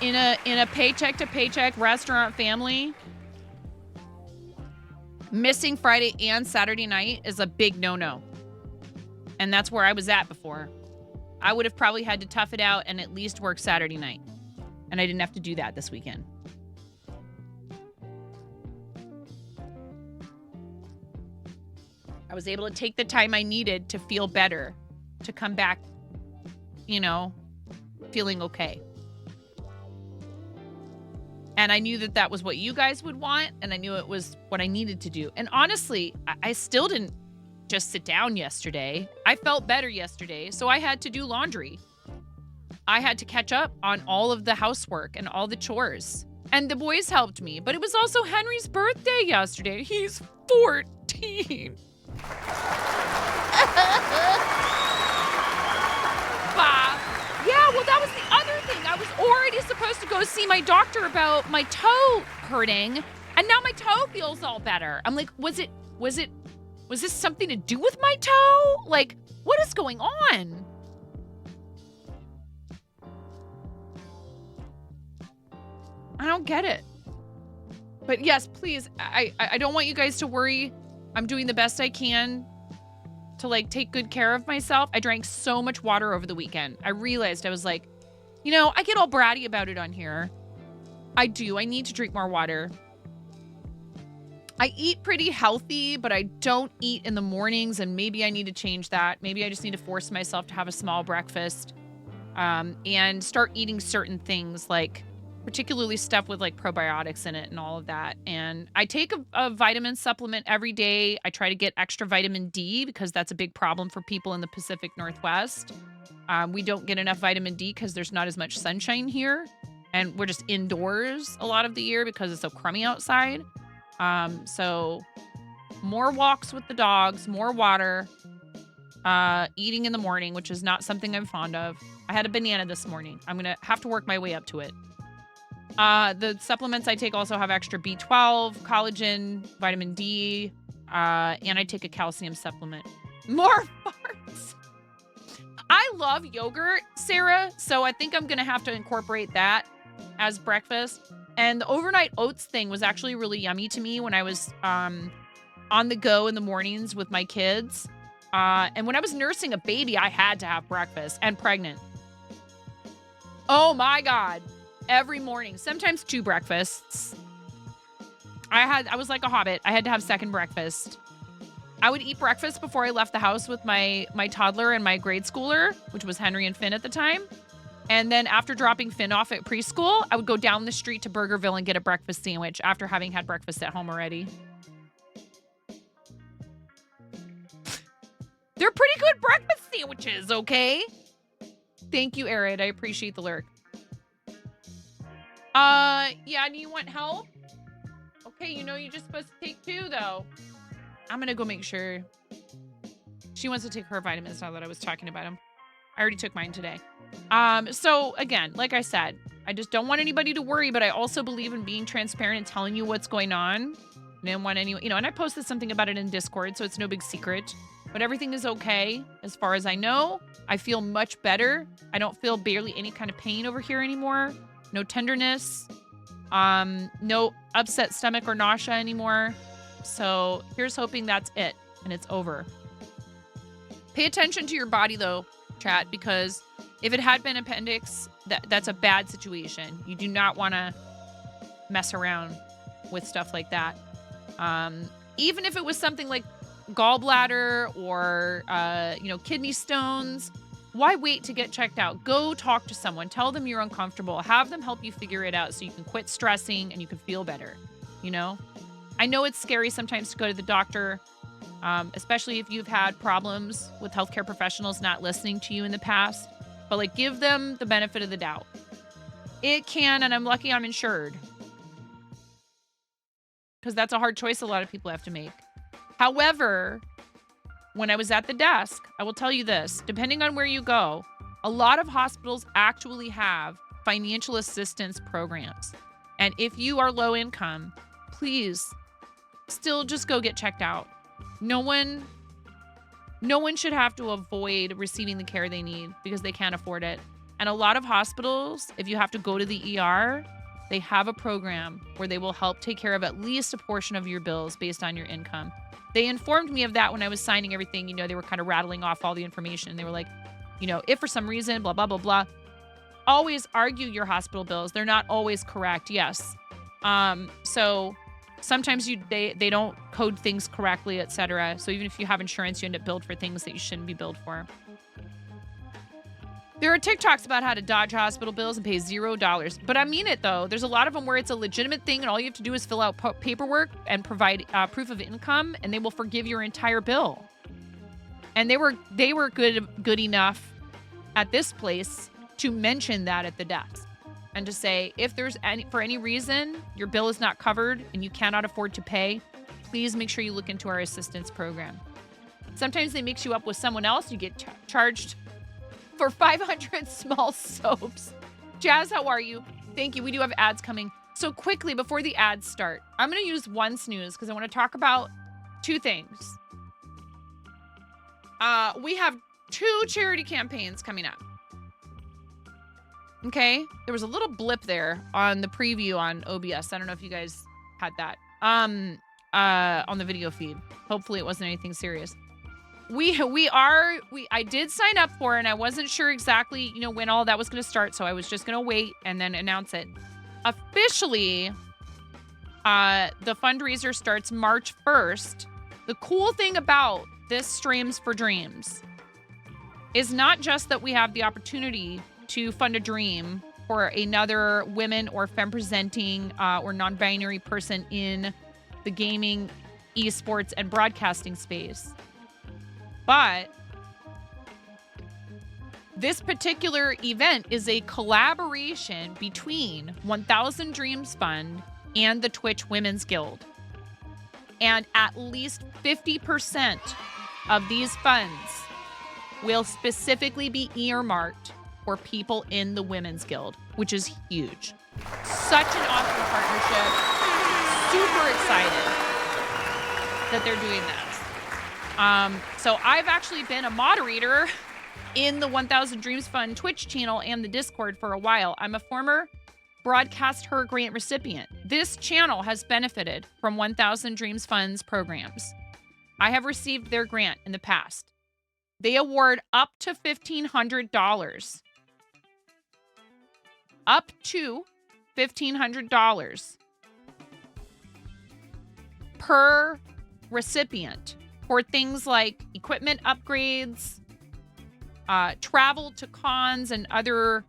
in a paycheck to paycheck restaurant family, missing Friday and Saturday night is a big no-no. And that's where I was at before. I would have probably had to tough it out and at least work Saturday night. And I didn't have to do that this weekend. I was able to take the time I needed to feel better, to come back, you know, feeling okay. And I knew that that was what you guys would want, and I knew it was what I needed to do. And honestly, I still didn't just sit down yesterday. I felt better yesterday, so I had to do laundry. I had to catch up on all of the housework and all the chores. And the boys helped me, but it was also Henry's birthday yesterday. He's 14. Yeah, well, that was the other thing. I was already supposed to go see my doctor about my toe hurting, and now my toe feels all better. I'm like, was this something to do with my toe? Like, what is going on? I don't get it. But yes, please, I don't want you guys to worry. I'm doing the best I can to like take good care of myself. I drank so much water over the weekend. I realized I was like, you know, I get all bratty about it on here. I do. I need to drink more water. I eat pretty healthy, but I don't eat in the mornings, and maybe I need to change that. Maybe I just need to force myself to have a small breakfast and start eating certain things, like particularly stuff with like probiotics in it and all of that. And I take a vitamin supplement every day. I try to get extra vitamin D because that's a big problem for people in the Pacific Northwest. We don't get enough vitamin D because there's not as much sunshine here. And we're just indoors a lot of the year because it's so crummy outside. So more walks with the dogs, more water, eating in the morning, which is not something I'm fond of. I had a banana this morning. I'm going to have to work my way up to it. The supplements I take also have extra B12, collagen, vitamin D, and I take a calcium supplement. More farts. I love yogurt, Sarah, so I think I'm going to have to incorporate that as breakfast. And the overnight oats thing was actually really yummy to me when I was on the go in the mornings with my kids. And when I was nursing a baby, I had to have breakfast, and pregnant. Oh my God. Every morning, sometimes 2 breakfasts. I was like a hobbit. I had to have second breakfast. I would eat breakfast before I left the house with my toddler and my grade schooler, which was Henry and Finn at the time. And then after dropping Finn off at preschool, I would go down the street to Burgerville and get a breakfast sandwich after having had breakfast at home already. They're pretty good breakfast sandwiches, okay? Thank you, Arid. I appreciate the lurk. Yeah, do you want help? Okay, you know you're just supposed to take 2, though. I'm gonna go make sure. She wants to take her vitamins now that I was talking about them. I already took mine today. So again, like I said, I just don't want anybody to worry, but I also believe in being transparent and telling you what's going on. I didn't want any, and I posted something about it in Discord, so it's no big secret. But everything is okay as far as I know. I feel much better. I don't feel barely any kind of pain over here anymore. No tenderness. No upset stomach or nausea anymore. So here's hoping that's it and it's over. Pay attention to your body though, chat, because if it had been appendix, that's a bad situation. You do not want to mess around with stuff like that. Even if it was something like gallbladder or, kidney stones, why wait to get checked out? Go talk to someone. Tell them you're uncomfortable. Have them help you figure it out so you can quit stressing and you can feel better, I know it's scary sometimes to go to the doctor, especially if you've had problems with healthcare professionals not listening to you in the past. But, give them the benefit of the doubt. It can, and I'm lucky I'm insured. Because that's a hard choice a lot of people have to make. However, when I was at the desk, I will tell you this, depending on where you go, a lot of hospitals actually have financial assistance programs. And if you are low income, please still just go get checked out. No one should have to avoid receiving the care they need because they can't afford it. And a lot of hospitals, if you have to go to the ER, they have a program where they will help take care of at least a portion of your bills based on your income. They informed me of that when I was signing everything. They were kind of rattling off all the information. They were like, if for some reason, blah, blah, blah, blah. Always argue your hospital bills. They're not always correct, yes. So sometimes they don't code things correctly, etc. So even if you have insurance, you end up billed for things that you shouldn't be billed for. There are TikToks about how to dodge hospital bills and pay $0. But I mean it, though. There's a lot of them where it's a legitimate thing, and all you have to do is fill out paperwork and provide proof of income, and they will forgive your entire bill. And they were good enough at this place to mention that at the desk and to say, if there's for any reason your bill is not covered and you cannot afford to pay, please make sure you look into our assistance program. Sometimes they mix you up with someone else. You get charged for 500 small soaps. Jazz, how are you? Thank you. We do have ads coming. So quickly, before the ads start, I'm going to use one snooze because I want to talk about two things. We have 2 charity campaigns coming up. Okay? There was a little blip there on the preview on OBS. I don't know if you guys had that. On the video feed. Hopefully it wasn't anything serious. I did sign up for it, and I wasn't sure exactly, when all that was going to start, so I was just going to wait and then announce it. Officially, the fundraiser starts March 1st. The cool thing about this Streams for Dreams is not just that we have the opportunity to fund a dream for another women or femme-presenting or non-binary person in the gaming, esports, and broadcasting space. But this particular event is a collaboration between 1000 Dreams Fund and the Twitch Women's Guild. And at least 50% of these funds will specifically be earmarked for people in the Women's Guild, which is huge. Such an awesome partnership. Super excited that they're doing this. So I've actually been a moderator in the 1000 Dreams Fund Twitch channel and the Discord for a while. I'm a former Broadcast Her grant recipient. This channel has benefited from 1000 Dreams Fund's programs. I have received their grant in the past. They award up to $1,500. Up to $1,500 per recipient for things like equipment upgrades, travel to cons and other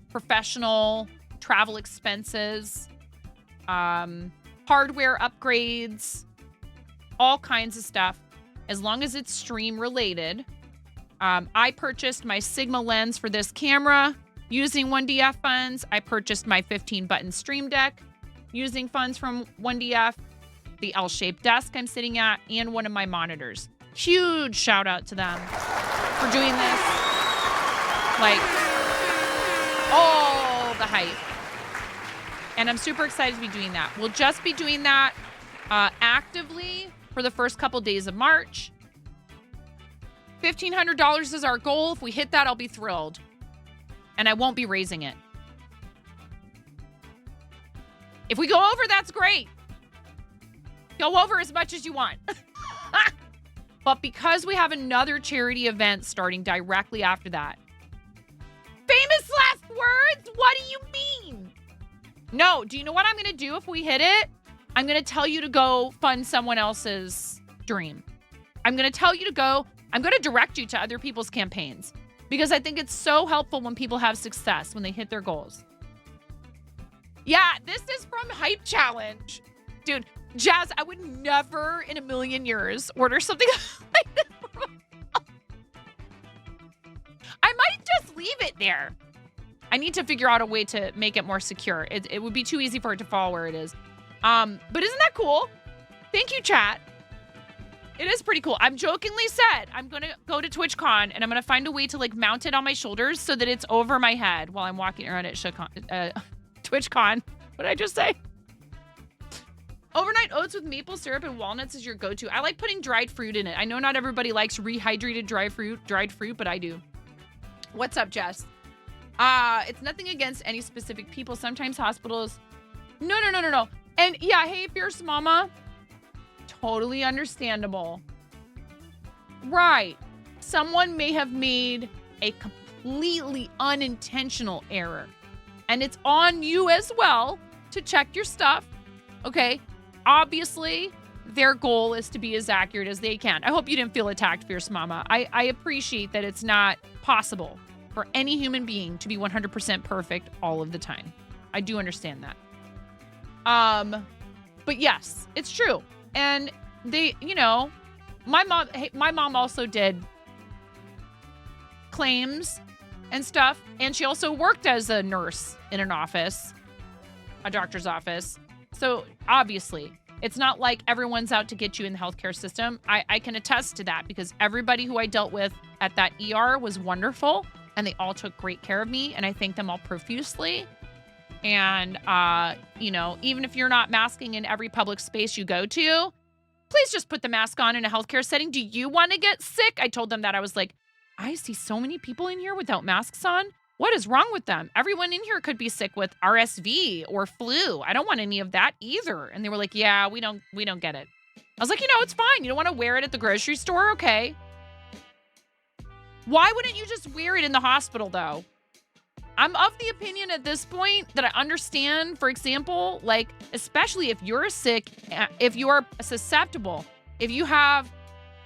professional travel expenses, hardware upgrades, all kinds of stuff, as long as it's stream related. I purchased my Sigma lens for this camera using 1DF funds. I purchased my 15-button stream deck using funds from 1DF, the L-shaped desk I'm sitting at, and one of my monitors. Huge shout out to them for doing this. Like, all the hype. And I'm super excited to be doing that. We'll just be doing that actively for the first couple days of March. $1,500 is our goal. If we hit that, I'll be thrilled. And I won't be raising it. If we go over, that's great. Go over as much as you want. But because we have another charity event starting directly after that. Famous last words? What do you mean? No, do you know what I'm going to do if we hit it? I'm going to tell you to go fund someone else's dream. I'm going to tell you to go. I'm going to direct you to other people's campaigns because I think it's so helpful when people have success, when they hit their goals. Yeah, this is from Hype Challenge. Dude, Jazz, I would never in a million years order something like this. I might just leave it there. I need to figure out a way to make it more secure. It would be too easy for it to fall where it is. But isn't that cool? Thank you, chat. It is pretty cool. I'm jokingly said I'm going to go to TwitchCon and I'm going to find a way to like mount it on my shoulders so that it's over my head while I'm walking around at TwitchCon. What did I just say? Overnight oats with maple syrup and walnuts is your go-to. I like putting dried fruit in it. I know not everybody likes rehydrated dried fruit, but I do. What's up, Jess? It's nothing against any specific people. Sometimes hospitals... No. And yeah, hey, Fierce Mama. Totally understandable. Right. Someone may have made a completely unintentional error. And it's on you as well to check your stuff. Okay? Obviously, their goal is to be as accurate as they can. I hope you didn't feel attacked, Fierce Mama. I appreciate that it's not possible for any human being to be 100% perfect all of the time. I do understand that. But yes, it's true. And they, my mom also did claims and stuff. And she also worked as a nurse in an office, a doctor's office. So obviously, it's not like everyone's out to get you in the healthcare system. I can attest to that because everybody who I dealt with at that ER was wonderful and they all took great care of me. And I thank them all profusely. And, you know, even if you're not masking in every public space you go to, please just put the mask on in a healthcare setting. Do you want to get sick? I told them that. I was like, I see so many people in here without masks on. What is wrong with them? Everyone in here could be sick with RSV or flu. I don't want any of that either. And they were like, yeah, we don't get it. I was like, you know, it's fine. You don't want to wear it at the grocery store? Okay. Why wouldn't you just wear it in the hospital though? I'm of the opinion at this point that I understand, for example, like, especially if you're sick, if you're susceptible, if you have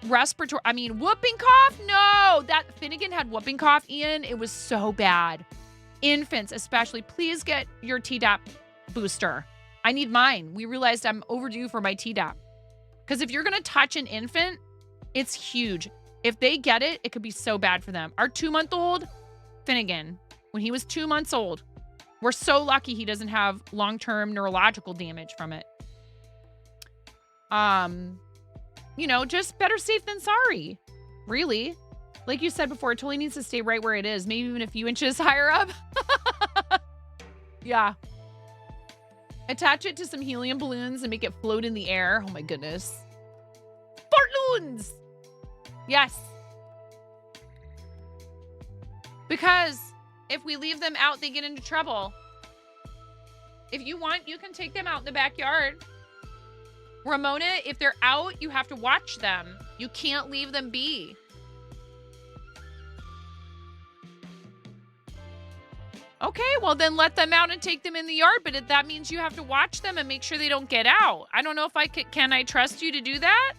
respiratory, whooping cough? No, that Finnegan had whooping cough, Ian. It was so bad. Infants, especially, please get your Tdap booster. I need mine. We realized I'm overdue for my Tdap. Because if you're going to touch an infant, it's huge. If they get it, it could be so bad for them. Our 2-month-old, Finnegan, when he was 2 months old, we're so lucky he doesn't have long-term neurological damage from it. You know, just better safe than sorry. Really. Like you said before, it totally needs to stay right where it is. Maybe even a few inches higher up. Yeah. Attach it to some helium balloons and make it float in the air. Oh my goodness. Balloons! Yes. Because if we leave them out, they get into trouble. If you want, you can take them out in the backyard. Ramona, if they're out, you have to watch them. You can't leave them be. Okay, well then let them out and take them in the yard, but that means you have to watch them and make sure they don't get out. I don't know if can I trust you to do that?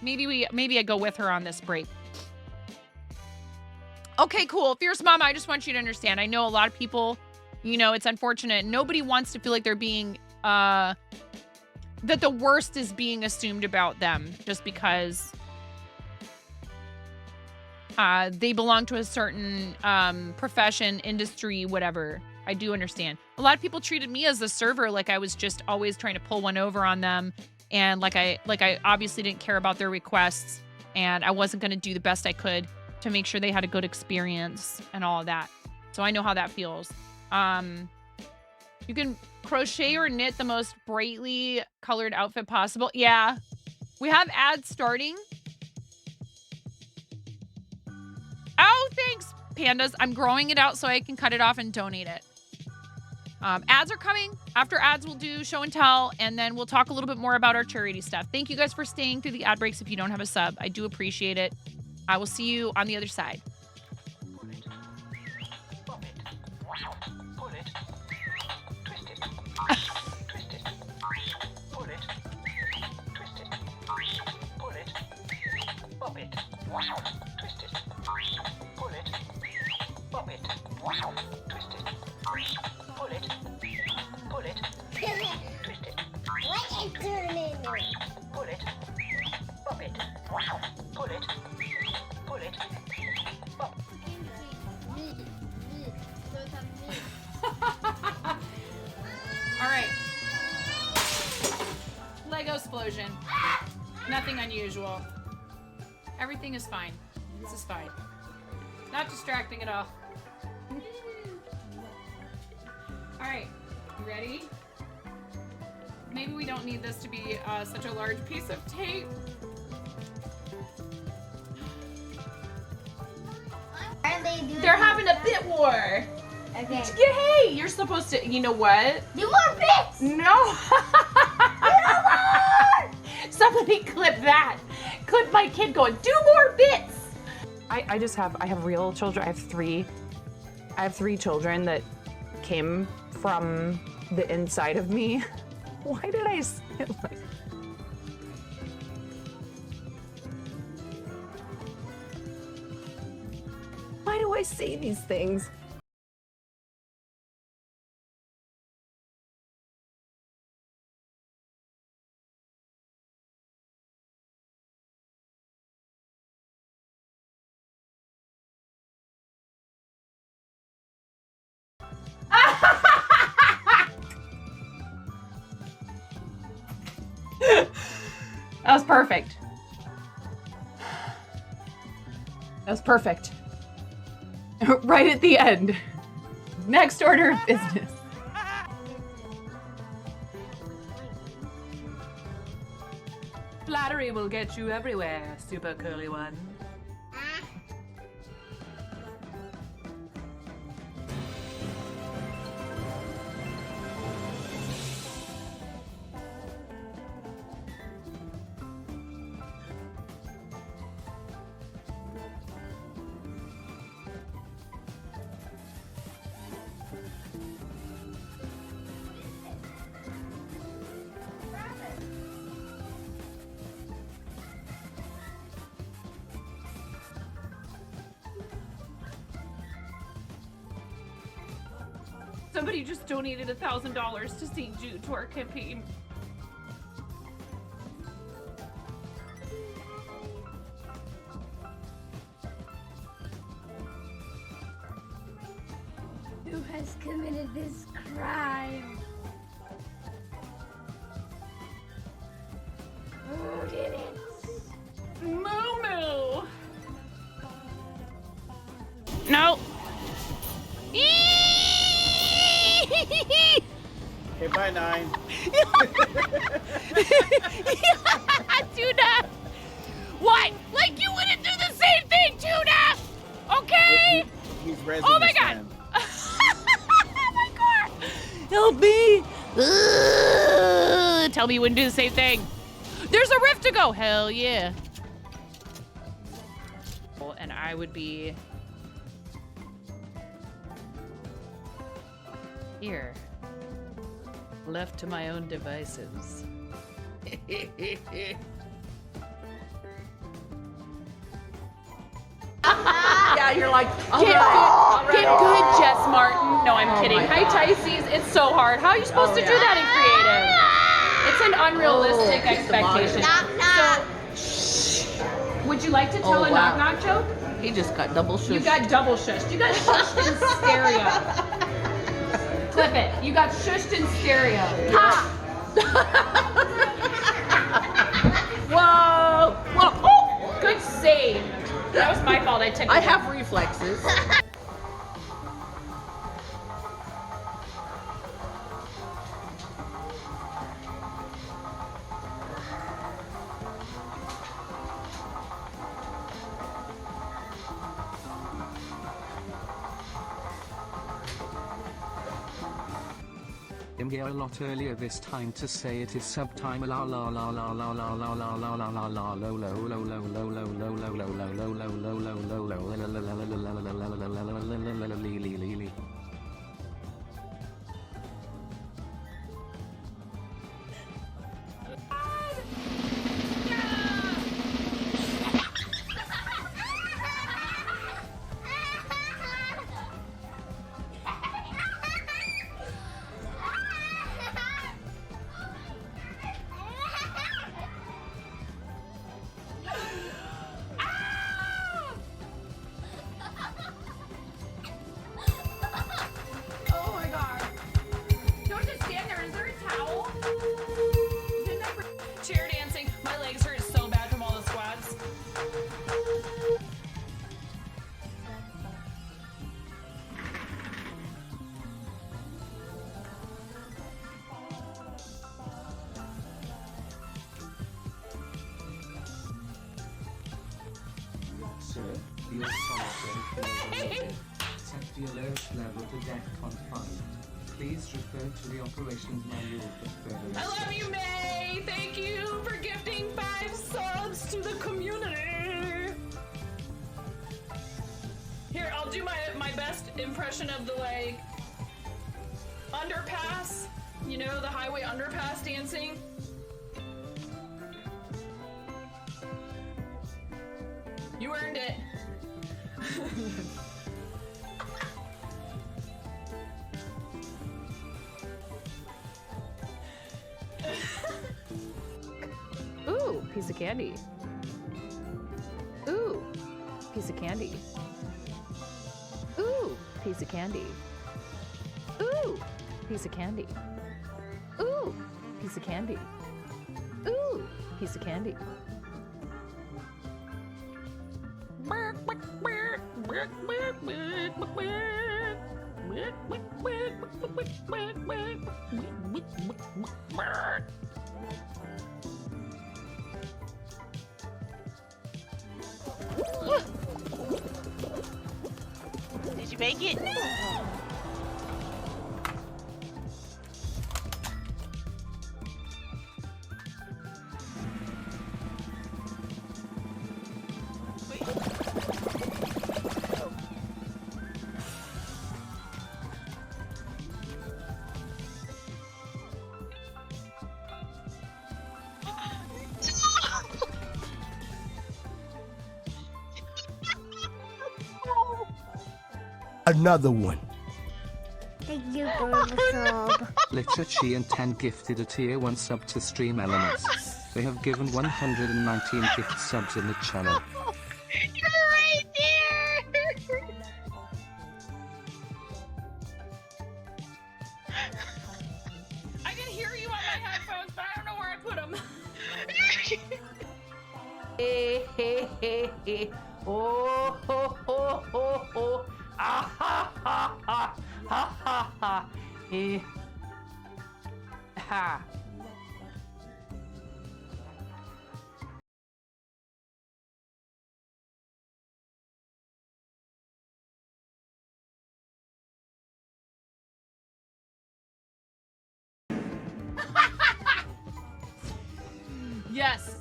Maybe I go with her on this break. Okay, cool. Fierce Mama, I just want you to understand. I know a lot of people, you know, it's unfortunate. Nobody wants to feel like they're being, that the worst is being assumed about them just because they belong to a certain profession, industry, whatever. I do understand. A lot of people treated me as a server like I was just always trying to pull one over on them. And like I obviously didn't care about their requests and I wasn't going to do the best I could to make sure they had a good experience and all of that. So I know how that feels. You can crochet or knit the most brightly colored outfit possible. Yeah. We have ads starting. Oh, thanks, pandas. I'm growing it out so I can cut it off and donate it. Ads are coming. After ads, we'll do show and tell, and then we'll talk a little bit more about our charity stuff. Thank you guys for staying through the ad breaks if you don't have a sub. I do appreciate it. I will see you on the other side. All right. Lego explosion. Nothing unusual. Everything is fine. This is fine. Not distracting at all. All right, you ready? Maybe we don't need this to be such a large piece of tape. They're having a bit war. Okay. Hey, you're supposed to, you know what? Do more bits! No. Somebody clip that. Clip my kid going, do more bits. I have real children. I have three children that came from the inside of me. Why did I say it like? Why do I say these things? That was perfect. That was perfect. Right at the end. Next order of business. Flattery will get you everywhere, super curly one. Somebody just donated $1,000 to St. Jude to our campaign. Who has committed this crime? Who did it? Moo. No. Okay, bye, 9. Tuna! What? Like you wouldn't do the same thing, Tuna! Okay? He's resin Oh my this god! time. Oh my god! Help me! Tell me you wouldn't do the same thing. There's a rift to go! Hell yeah. And I would be... here. Left to my own devices. Yeah, you're like, Get good, Jess Martin. No, I'm kidding. Hi, Tysees. It's so hard. How are you supposed to do that in creative? It's an unrealistic expectation. So, would you like to tell a knock-knock joke? he just got double shushed. You got double shushed. You got shushed in stereo. Clip it. You got shushed in stereo. Ha! Whoa! Whoa! Oh! Good save. That was my fault. I took it. I have reflexes. I'm here a lot earlier this time to say it is subtime la la la la la la la la la la la la lo lo lo lo lo lo lo lo lo lo lo lo lo lo lo. Sir, the assault set the alert level to DEFCON 5. Please refer to the operations manual for further I love you, May. Thank you for gifting 5 subs to the community. Here, I'll do my best impression of the like underpass. You know, the highway underpass dancing. You earned it. Ooh, piece of candy. Ooh, piece of candy. Ooh, piece of candy. Ooh, piece of candy. Ooh, piece of candy. Ooh, piece of candy. Did you make it? Another one. Thank you for the sub. Literature and 10 gifted a tier 1 sub to Stream Elements. They have given 119 gift subs in the channel. You're right there! I can hear you on my headphones, but I don't know where I put them. Hey, hey, hey, hey. Oh, ho, ho, ho, ho. Ah, ha, ha, ha. Ha, ha, ha. Eh. Ha. Yes.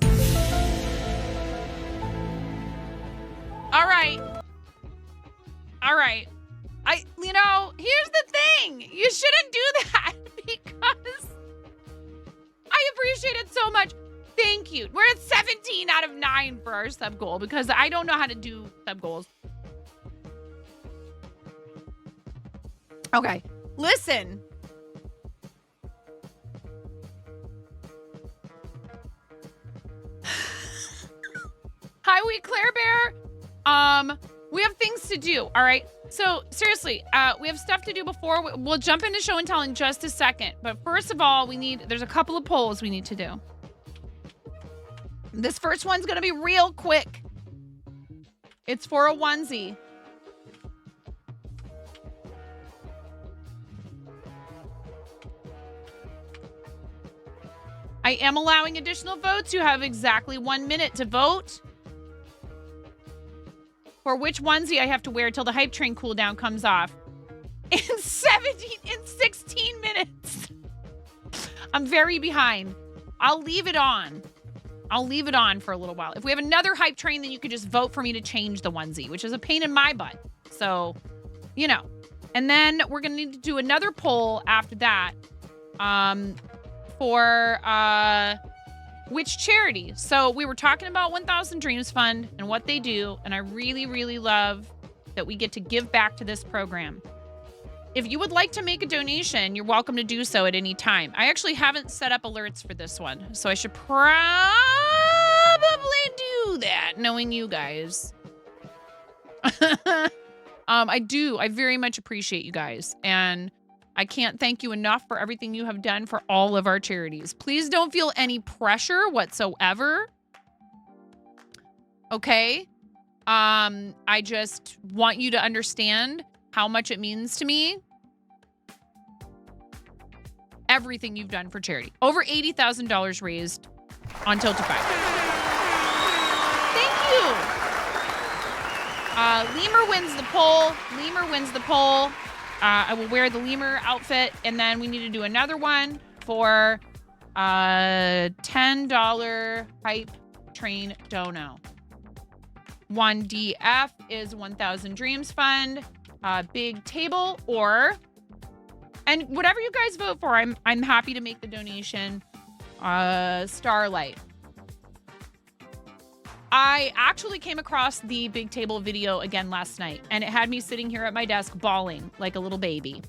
All right. All right. Here's the thing. You shouldn't do that because I appreciate it so much. Thank you. We're at 17 out of 9 for our sub goal because I don't know how to do sub goals. Okay. Listen. Hi, Wee Claire Bear. We have things to do, all right? So, seriously, we have stuff to do before. We'll jump into show and tell in just a second. But first of all, there's a couple of polls we need to do. This first one's going to be real quick. It's for a onesie. I am allowing additional votes. You have exactly 1 minute to vote for which onesie I have to wear till the hype train cooldown comes off. In 16 minutes. I'm very behind. I'll leave it on. I'll leave it on for a little while. If we have another hype train, then you could just vote for me to change the onesie, which is a pain in my butt. So, you know. And then we're going to need to do another poll after that for which charity. So we were talking about 1000 Dreams Fund and what they do, and I really, really love that we get to give back to this program. If you would like to make a donation, you're welcome to do so at any time. I actually haven't set up alerts for this one, so I should probably do that, knowing you guys. I very much appreciate you guys, and I can't thank you enough for everything you have done for all of our charities. Please don't feel any pressure whatsoever. Okay? I just want you to understand how much it means to me. Everything you've done for charity. Over $80,000 raised on Tiltify. Thank you. Lemur wins the poll. Lemur wins the poll. I will wear the lemur outfit, and then we need to do another one for $10 hype train dono. 1DF is 1000 Dreams Fund, big table, and whatever you guys vote for, I'm happy to make the donation. Starlight. I actually came across the big table video again last night, and it had me sitting here at my desk bawling like a little baby.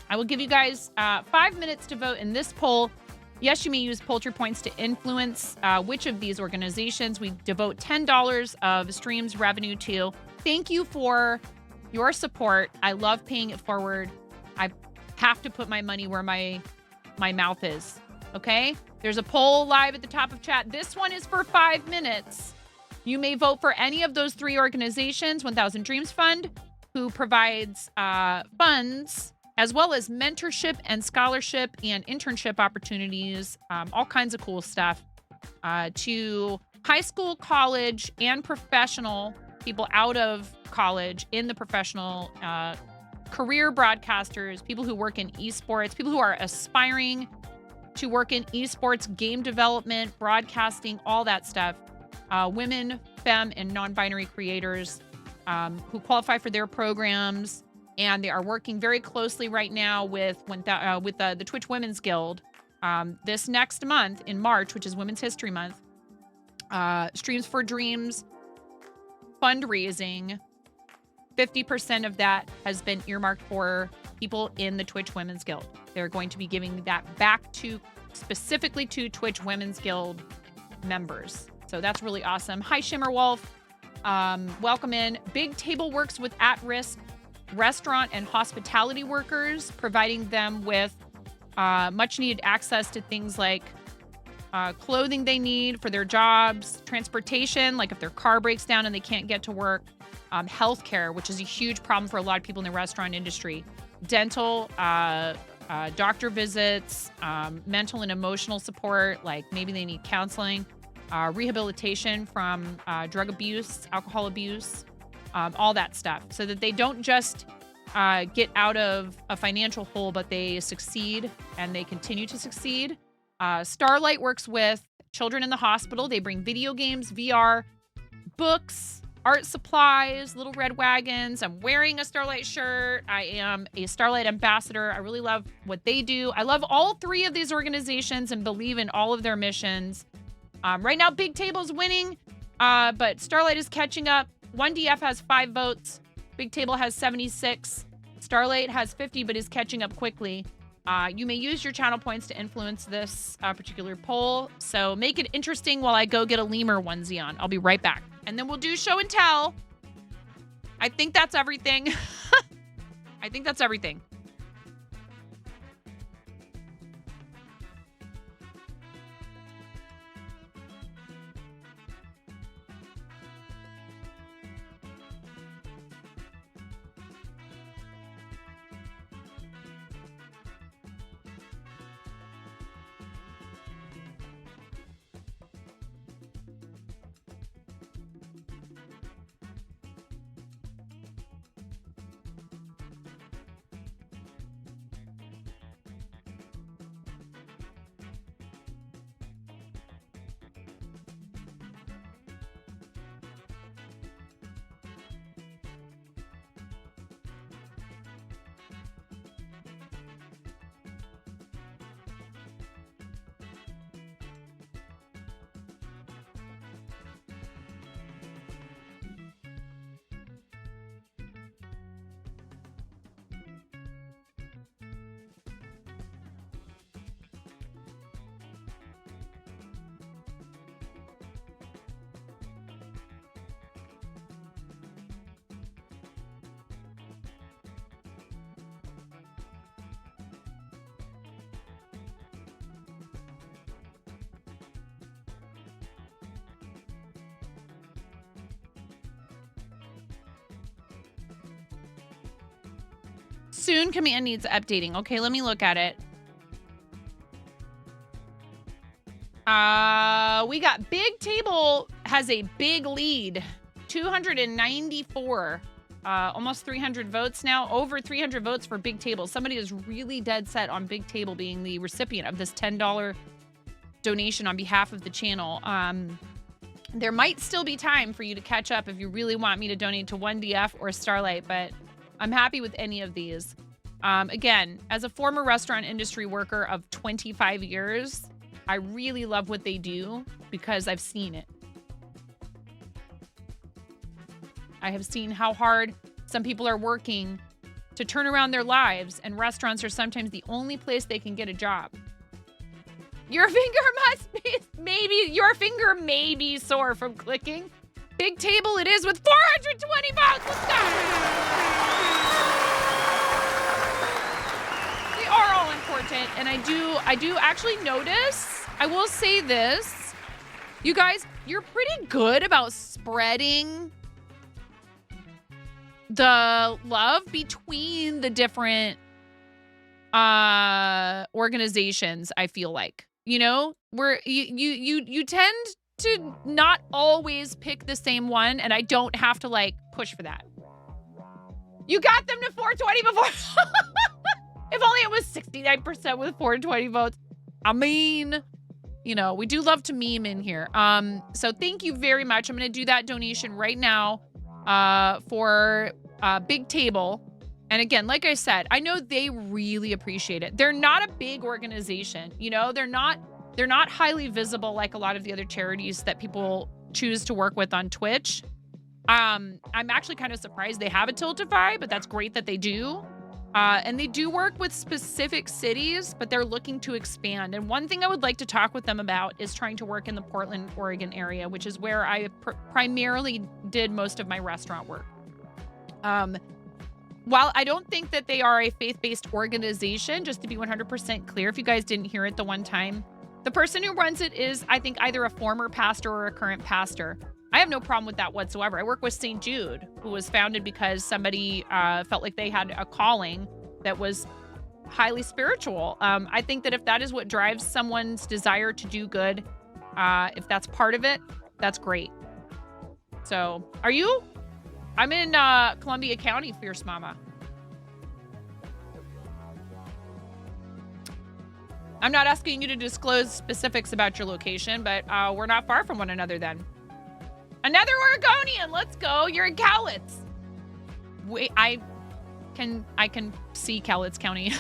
I will give you guys 5 minutes to vote in this poll. Yes, you may use poultry points to influence which of these organizations we devote $10 of streams revenue to. Thank you for your support. I love paying it forward. I have to put my money where my mouth is. Okay? There's a poll live at the top of chat. This one is for 5 minutes. You may vote for any of those 3 organizations. 1000 Dreams Fund, who provides funds as well as mentorship and scholarship and internship opportunities, all kinds of cool stuff to high school, college, and professional people out of college in the professional career broadcasters, people who work in esports, people who are aspiring to work in esports, game development, broadcasting, all that stuff. Women, femme, and non-binary creators who qualify for their programs. And they are working very closely right now with the Twitch Women's Guild. This next month in March, which is Women's History Month, Streams for Dreams fundraising, 50% of that has been earmarked for people in the Twitch Women's Guild. They're going to be giving that back specifically to Twitch Women's Guild members. So that's really awesome. Hi, Shimmerwolf. Welcome in. Big Table works with at-risk restaurant and hospitality workers, providing them with much needed access to things like clothing they need for their jobs, transportation, like if their car breaks down and they can't get to work, healthcare, which is a huge problem for a lot of people in the restaurant industry, dental, doctor visits, mental and emotional support, like maybe they need counseling, rehabilitation from drug abuse, alcohol abuse, all that stuff, so that they don't just get out of a financial hole, but they succeed and they continue to succeed. Starlight works with children in the hospital. They bring video games, VR, books, art supplies, little red wagons. I'm wearing a Starlight shirt. I am a Starlight ambassador. I really love what they do. I love all 3 of these organizations and believe in all of their missions. Right now, Big Table's winning, but Starlight is catching up. 1DF has 5 votes. Big Table has 76. Starlight has 50, but is catching up quickly. You may use your channel points to influence this particular poll. So make it interesting while I go get a lemur onesie on. I'll be right back. And then we'll do show and tell. I think that's everything. I think that's everything. Soon command needs updating. Okay, let me look at it. We got Big Table has a big lead. 294. Almost 300 votes now. Over 300 votes for Big Table. Somebody is really dead set on Big Table being the recipient of this $10 donation on behalf of the channel. There might still be time for you to catch up if you really want me to donate to 1DF or Starlight, but I'm happy with any of these. Again, as a former restaurant industry worker of 25 years, I really love what they do because I've seen it. I have seen how hard some people are working to turn around their lives, and restaurants are sometimes the only place they can get a job. Your finger your finger may be sore from clicking. Big Table it is with 420 votes. Let's go. They are all important. important, and I do actually notice, I will say this, you guys, you're pretty good about spreading the love between the different organizations, I feel like. You know, where you tend to not always pick the same one, and I don't have to like push for that. You got them to 420 before. If only it was 69% with 420 votes. I mean, you know, we do love to meme in here. So thank you very much. I'm going to do that donation right now for Big Table. And again, like I said, I know they really appreciate it. They're not a big organization. You know, they're not highly visible like a lot of the other charities that people choose to work with on Twitch. I'm actually kind of surprised they have a Tiltify, but that's great that they do. And they do work with specific cities, but they're looking to expand. And one thing I would like to talk with them about is trying to work in the Portland, Oregon area, which is where I primarily did most of my restaurant work. While I don't think that they are a faith-based organization, just to be 100% clear, if you guys didn't hear it the one time, the person who runs it is, I think, either a former pastor or a current pastor. I have no problem with that whatsoever. I work with St. Jude, who was founded because somebody felt like they had a calling that was highly spiritual. I think that if that is what drives someone's desire to do good, if that's part of it, that's great. So, are you? I'm in Columbia County, Fierce Mama. I'm not asking you to disclose specifics about your location, but we're not far from one another then. Another Oregonian, let's go. You're in Cowlitz. Wait, I can see Cowlitz County.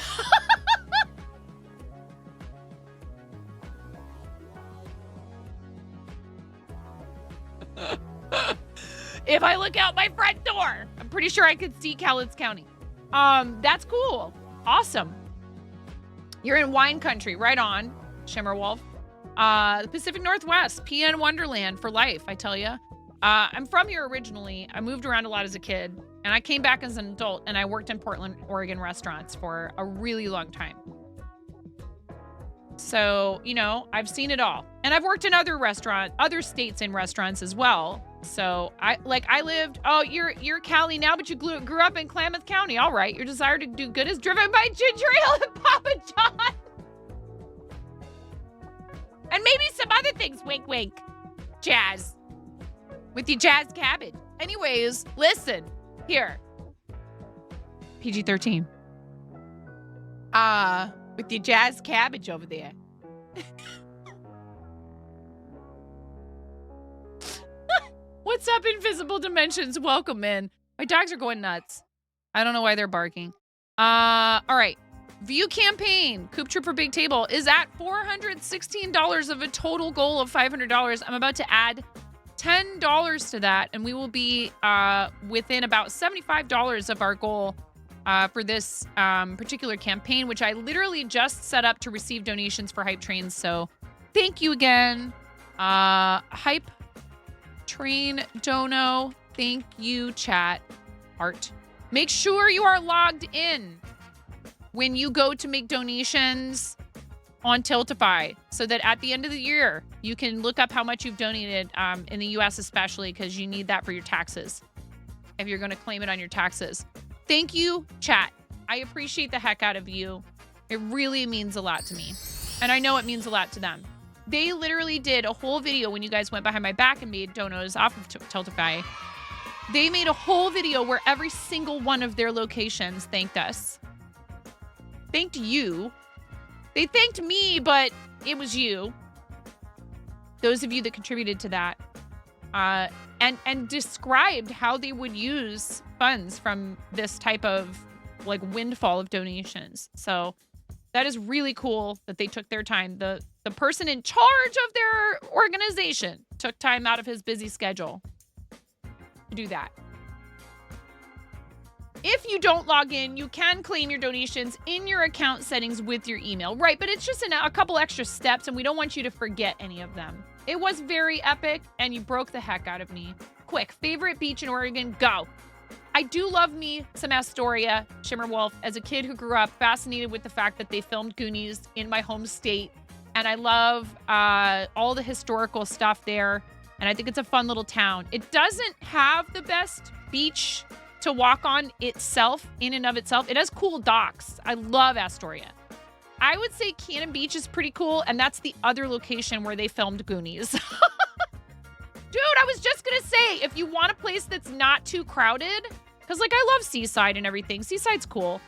If I look out my front door, I'm pretty sure I could see Cowlitz County. That's cool. Awesome. You're in wine country, right on, Shimmerwolf. The Pacific Northwest, PN Wonderland for life, I tell you. I'm from here originally. I moved around a lot as a kid, and I came back as an adult, and I worked in Portland, Oregon restaurants for a really long time. So, you know, I've seen it all. And I've worked in other states in restaurants as well. So, you're Cali now, but you grew up in Klamath County. All right, your desire to do good is driven by ginger ale and Papa John. And maybe some other things, wink, wink. Jazz. With your jazz cabbage. Anyways, listen. Here. PG-13. With your jazz cabbage over there. What's up, Invisible Dimensions? Welcome in. My dogs are going nuts. I don't know why they're barking. All right. View campaign. Coop Trooper Big Table is at $416 of a total goal of $500. I'm about to add $10 to that, and we will be within about $75 of our goal for this particular campaign, which I literally just set up to receive donations for Hype Trains. So thank you again. Hype Train Dono. Thank you, chat. Art. Make sure you are logged in when you go to make donations on Tiltify, so that at the end of the year, you can look up how much you've donated in the US especially, because you need that for your taxes if you're going to claim it on your taxes. Thank you, chat. I appreciate the heck out of you. It really means a lot to me. And I know it means a lot to them. They literally did a whole video when you guys went behind my back and made donos off of Tiltify. They made a whole video where every single one of their locations thanked us. Thanked you. They thanked me, but it was you. Those of you that contributed to that. And described how they would use funds from this type of like windfall of donations. So that is really cool that they took their time. The person in charge of their organization took time out of his busy schedule to do that. If you don't log in, you can claim your donations in your account settings with your email. Right, but it's just a couple extra steps, and we don't want you to forget any of them. It was very epic, and you broke the heck out of me. Quick, favorite beach in Oregon, go. I do love me some Astoria, Shimmer Wolf, as a kid who grew up fascinated with the fact that they filmed Goonies in my home state. And I love all the historical stuff there. And I think it's a fun little town. It doesn't have the best beach to walk on itself, in and of itself. It has cool docks. I love Astoria. I would say Cannon Beach is pretty cool. And that's the other location where they filmed Goonies. Dude, I was just going to say, if you want a place that's not too crowded, because, like, I love Seaside and everything. Seaside's cool,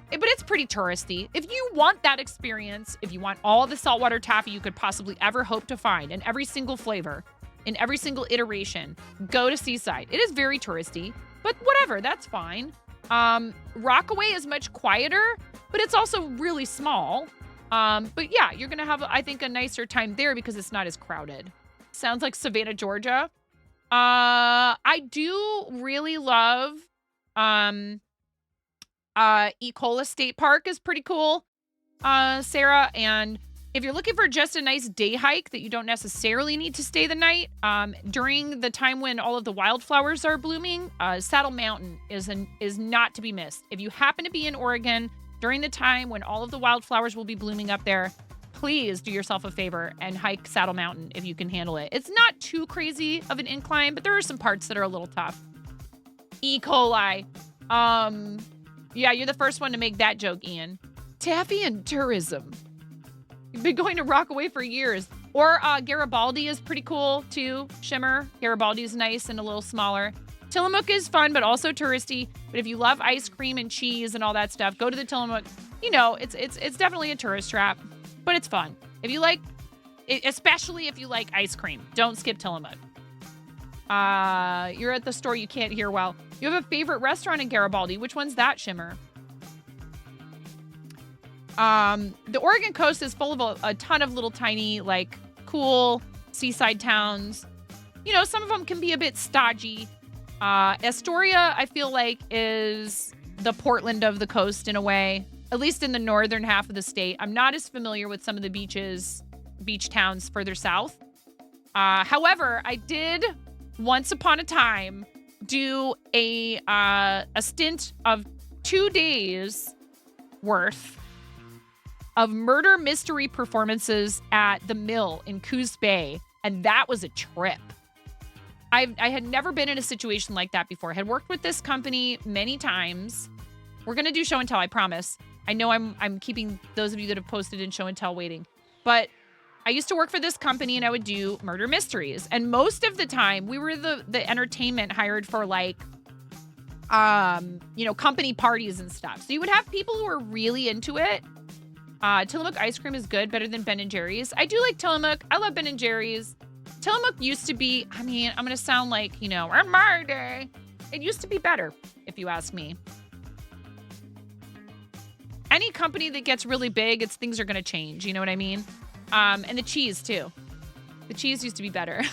but it's pretty touristy. If you want that experience, if you want all the saltwater taffy you could possibly ever hope to find in every single flavor, in every single iteration, go to Seaside. It is very touristy, but whatever, that's fine. Rockaway is much quieter, but it's also really small. But yeah, you're going to have, I think, a nicer time there because it's not as crowded. Sounds like Savannah, Georgia. I do really love Ecola State Park is pretty cool, Sarah. And if you're looking for just a nice day hike that you don't necessarily need to stay the night, during the time when all of the wildflowers are blooming, Saddle Mountain is not to be missed. If you happen to be in Oregon during the time when all of the wildflowers will be blooming up there, please do yourself a favor and hike Saddle Mountain if you can handle it. It's not too crazy of an incline, but there are some parts that are a little tough. E. coli. Yeah, you're the first one to make that joke, Ian. Taffy and tourism. You've been going to Rockaway for years. Or Garibaldi is pretty cool too, Shimmer. Garibaldi is nice and a little smaller. Tillamook is fun, but also touristy. But if you love ice cream and cheese and all that stuff, go to the Tillamook. You know, it's definitely a tourist trap. But it's fun. If you like, especially if you like ice cream, don't skip Tillamook. You're at the store, you can't hear well. You have a favorite restaurant in Garibaldi. Which one's that, Shimmer? The Oregon coast is full of a ton of little tiny, like, cool seaside towns. You know, some of them can be a bit stodgy. Astoria, I feel like, is the Portland of the coast in a way. At least in the northern half of the state. I'm not as familiar with some of the beach towns further south. However, I did once upon a time do a stint of 2 days worth of murder mystery performances at the Mill in Coos Bay, and that was a trip. I had never been in a situation like that before. I had worked with this company many times. We're gonna do show and tell, I promise. I know I'm keeping those of you that have posted in show and tell waiting, but I used to work for this company and I would do murder mysteries. And most of the time we were the entertainment hired for, like, you know, company parties and stuff. So you would have people who were really into it. Tillamook ice cream is good, better than Ben & Jerry's. I do like Tillamook. I love Ben & Jerry's. Tillamook used to be, I mean, I'm going to sound like, you know, in my day, it used to be better, if you ask me. Any company that gets really big, things are going to change. You know what I mean? And the cheese, too. The cheese used to be better.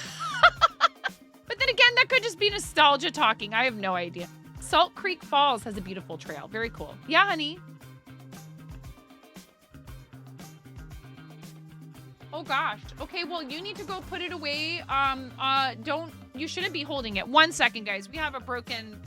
But then again, that could just be nostalgia talking. I have no idea. Salt Creek Falls has a beautiful trail. Very cool. Yeah, honey. Oh, gosh. Okay, well, you need to go put it away. You shouldn't be holding it. 1 second, guys. We have broken...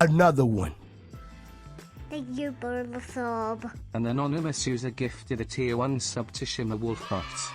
Another one. Thank you for the sub. An anonymous user gifted a tier 1 sub to Shimmer Wolfbots.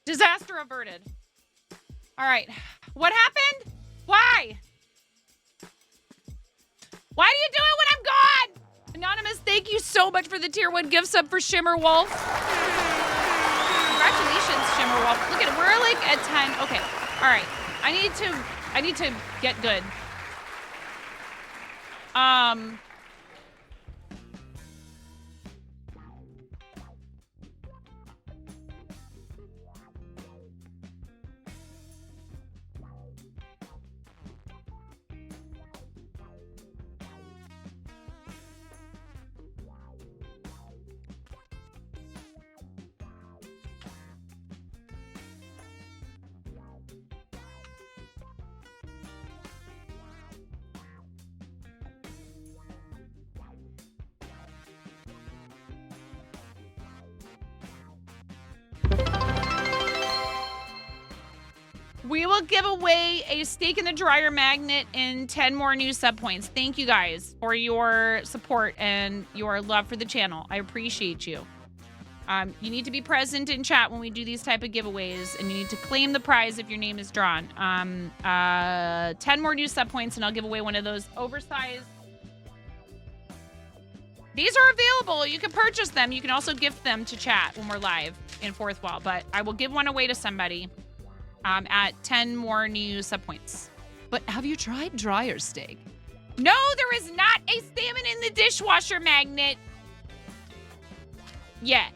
Disaster averted. All right. What happened? Why? Why do you do it when I'm gone? Anonymous, thank you so much for the tier 1 gift sub for Shimmer Wolf. Congratulations, Shimmer Wolf. Look at it. We're like at 10. Okay. All right. I need to get good. We will give away a stake in the dryer magnet in 10 more new sub points. Thank you guys for your support and your love for the channel. I appreciate you. You need to be present in chat when we do these type of giveaways, and you need to claim the prize if your name is drawn. 10 more new sub points, and I'll give away one of those oversized. These are available. You can purchase them. You can also gift them to chat when we're live in Fourth Wall, but I will give one away to somebody. At 10 more new sub points. But have you tried dryer steak? No, there is not a salmon in the dishwasher magnet yet.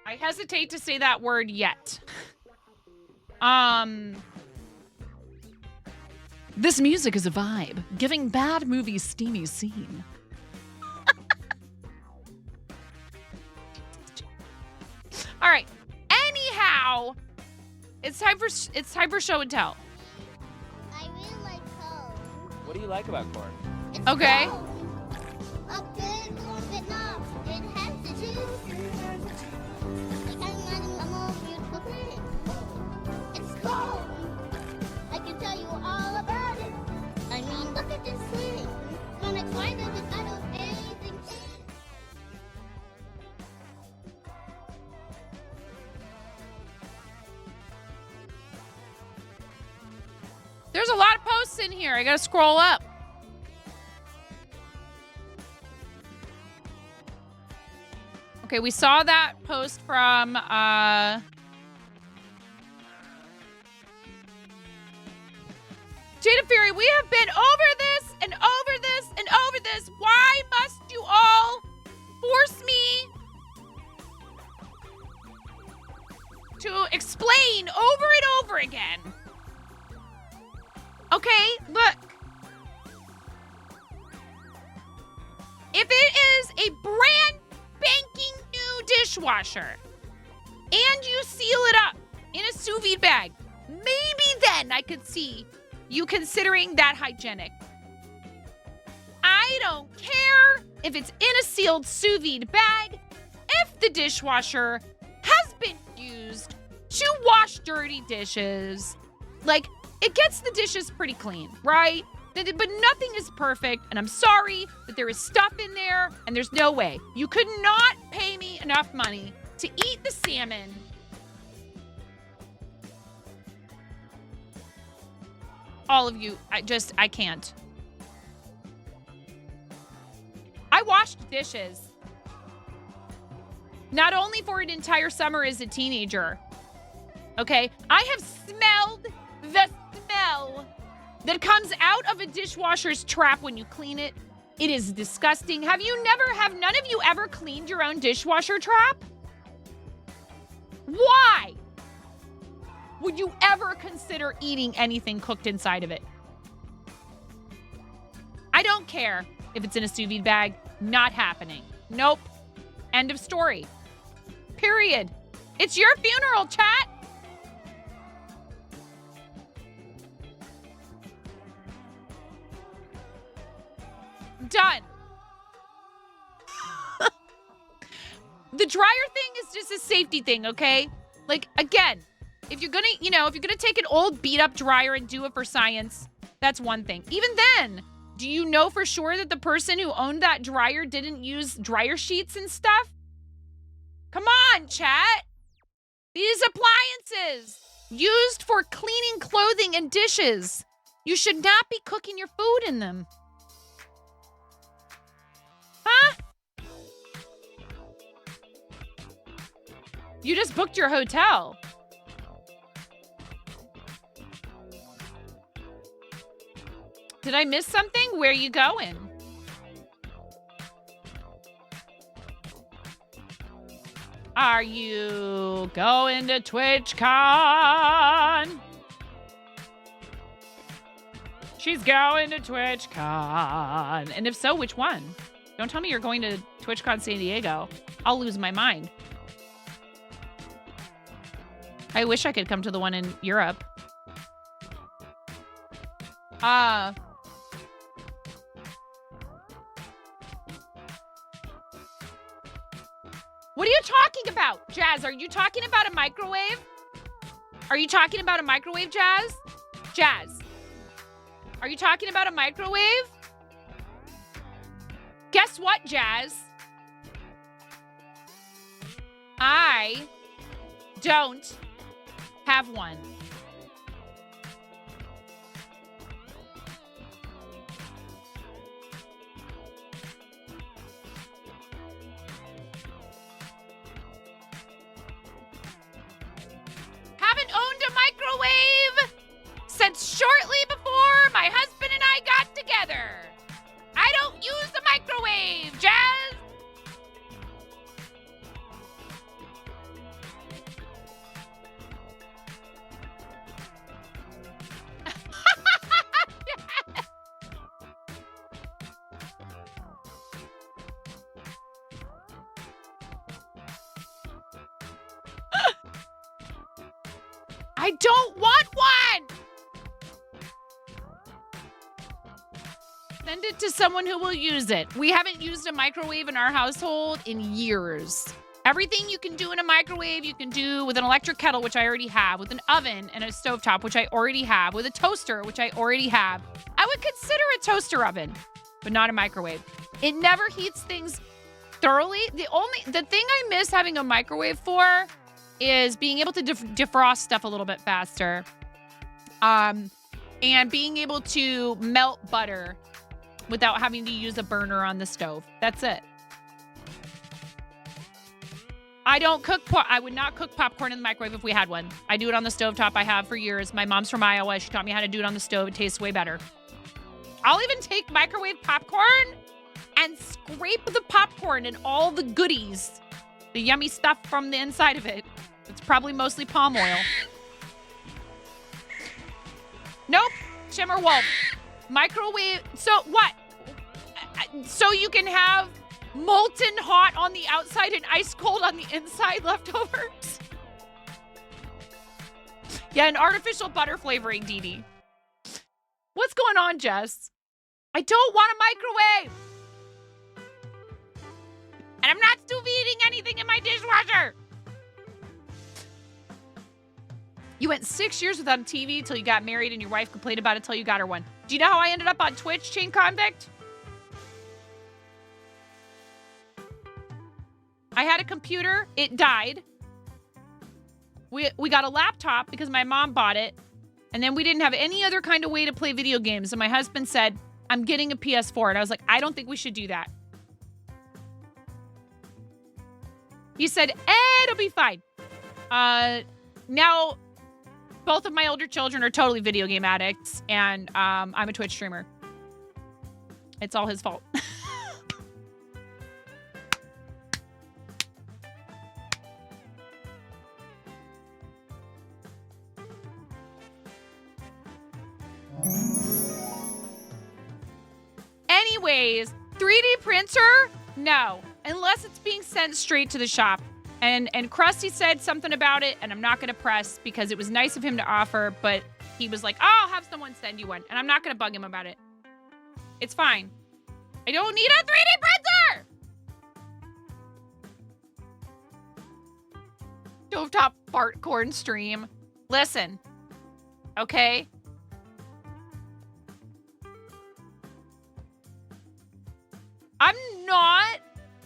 I hesitate to say that word yet. This music is a vibe, giving bad movie steamy scene. All right. Anyhow, it's time for show and tell. I really like corn. What do you like about corn? It's Okay. cold. A big corn, but not. It has the juice. I can imagine a more beautiful thing. It's cold. I can tell you all about it. I mean, look at this thing. When I find it, I don't anything. There's a lot of posts in here. I gotta scroll up. Okay, we saw that post from Jada Fury. We have been over this and over this and over this. Why must you all force me to explain over and over again? Okay, look. If it is a brand spanking new dishwasher and you seal it up in a sous vide bag, maybe then I could see you considering that hygienic. I don't care if it's in a sealed sous vide bag if the dishwasher has been used to wash dirty dishes. Like, it gets the dishes pretty clean, right? But nothing is perfect, and I'm sorry that there is stuff in there, and there's no way. You could not pay me enough money to eat the salmon. All of you, I can't. I washed dishes. Not only for an entire summer as a teenager, okay? I have smelled the smell that comes out of a dishwasher's trap when you clean it. It is disgusting. Have none of you ever cleaned your own dishwasher trap? Why would you ever consider eating anything cooked inside of it? I don't care if it's in a sous vide bag. Not happening. Nope. End of story. Period. It's your funeral, chat. Done. The dryer thing is just a safety thing, okay? Like, again, if you're gonna take an old beat up dryer and do it for science, that's one thing. Even then, Do you know for sure that the person who owned that dryer didn't use dryer sheets and stuff? Come on, chat. These appliances used for cleaning clothing and dishes. You should not be cooking your food in them. Huh? You just booked your hotel. Did I miss something? Where are you going? Are you going to TwitchCon? She's going to TwitchCon. And if so, which one? Don't tell me you're going to TwitchCon San Diego. I'll lose my mind. I wish I could come to the one in Europe. What are you talking about? Jazz, are you talking about a microwave? Are you talking about a microwave, Jazz? Jazz, are you talking about a microwave? Guess what, Jazz? I don't have one. Haven't owned a microwave since shortly before my husband and I got together. I don't use the microwave, Jazz. I don't want one! Send it to someone who will use it. We haven't used a microwave in our household in years. Everything you can do in a microwave, you can do with an electric kettle, which I already have, with an oven and a stovetop, which I already have, with a toaster, which I already have. I would consider a toaster oven, but not a microwave. It never heats things thoroughly. The thing I miss having a microwave for is being able to defrost stuff a little bit faster. And being able to melt butter without having to use a burner on the stove. That's it. I don't cook, I would not cook popcorn in the microwave if we had one. I do it on the stovetop. I have for years. My mom's from Iowa. She taught me how to do it on the stove. It tastes way better. I'll even take microwave popcorn and scrape the popcorn and all the goodies, the yummy stuff from the inside of it. It's probably mostly palm oil. Nope. Shimmer Wolf. Microwave. So what? So you can have molten hot on the outside and ice cold on the inside leftovers? Yeah, an artificial butter flavoring, Dee Dee. What's going on, Jess? I don't want a microwave. And I'm not sous videing anything in my dishwasher. You went 6 years without a TV till you got married and your wife complained about it till you got her one. Do you know how I ended up on Twitch, Chain Convict? I had a computer. It died. We got a laptop because my mom bought it. And then we didn't have any other kind of way to play video games. And my husband said, I'm getting a PS4. And I was like, I don't think we should do that. He said, it'll be fine. Now, both of my older children are totally video game addicts. And I'm a Twitch streamer. It's all his fault. Anyways, 3D printer? No, unless it's being sent straight to the shop. And Krusty said something about it, and I'm not going to press because it was nice of him to offer, but he was like, oh, I'll have someone send you one. And I'm not going to bug him about it. It's fine. I don't need a 3D printer! Stovetop fart corn stream. Listen, okay?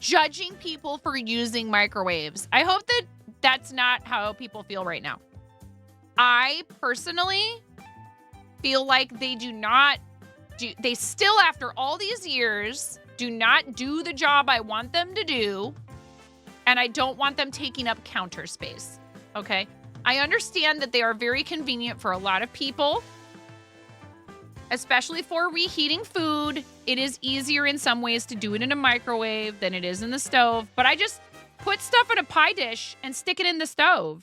judging people for using microwaves. I hope that that's not how people feel right now. I personally feel like they they still, after all these years, do not do the job I want them to do. And I don't want them taking up counter space. Okay? I understand that they are very convenient for a lot of people, especially for reheating food. It is easier in some ways to do it in a microwave than it is in the stove. But I just put stuff in a pie dish and stick it in the stove.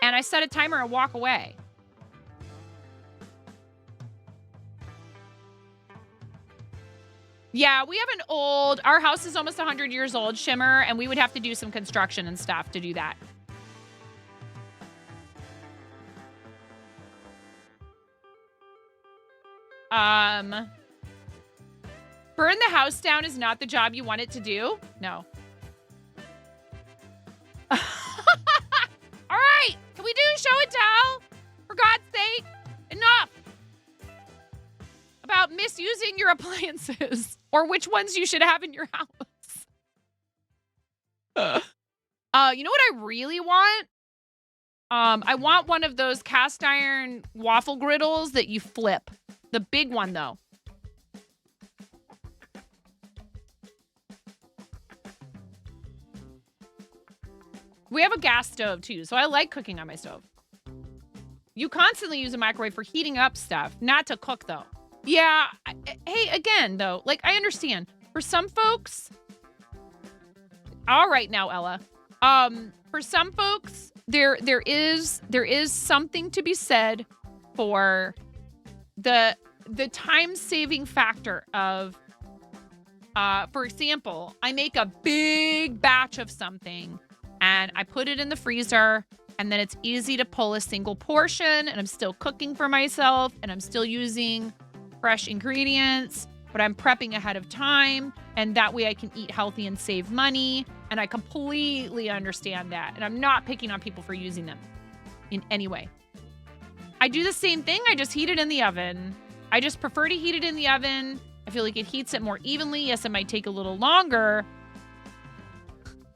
And I set a timer and walk away. Yeah, we have our house is almost 100 years old, Shimmer, and we would have to do some construction and stuff to do that. Burn the house down is not the job you want it to do? No. All right, can we do show and tell? For God's sake, enough about misusing your appliances or which ones you should have in your house. You know what I really want? I want one of those cast iron waffle griddles that you flip. The big one, though. We have a gas stove, too, so I like cooking on my stove. You constantly use a microwave for heating up stuff, not to cook, though. Yeah, hey, again, though, like, I understand. For some folks... All right now, Ella. For some folks, there is something to be said for the time-saving factor of, for example, I make a big batch of something, and I put it in the freezer, and then it's easy to pull a single portion, and I'm still cooking for myself, and I'm still using fresh ingredients, but I'm prepping ahead of time, and that way I can eat healthy and save money, and I completely understand that, and I'm not picking on people for using them in any way. I do the same thing, I just heat it in the oven. I just prefer to heat it in the oven. I feel like it heats it more evenly. Yes, it might take a little longer,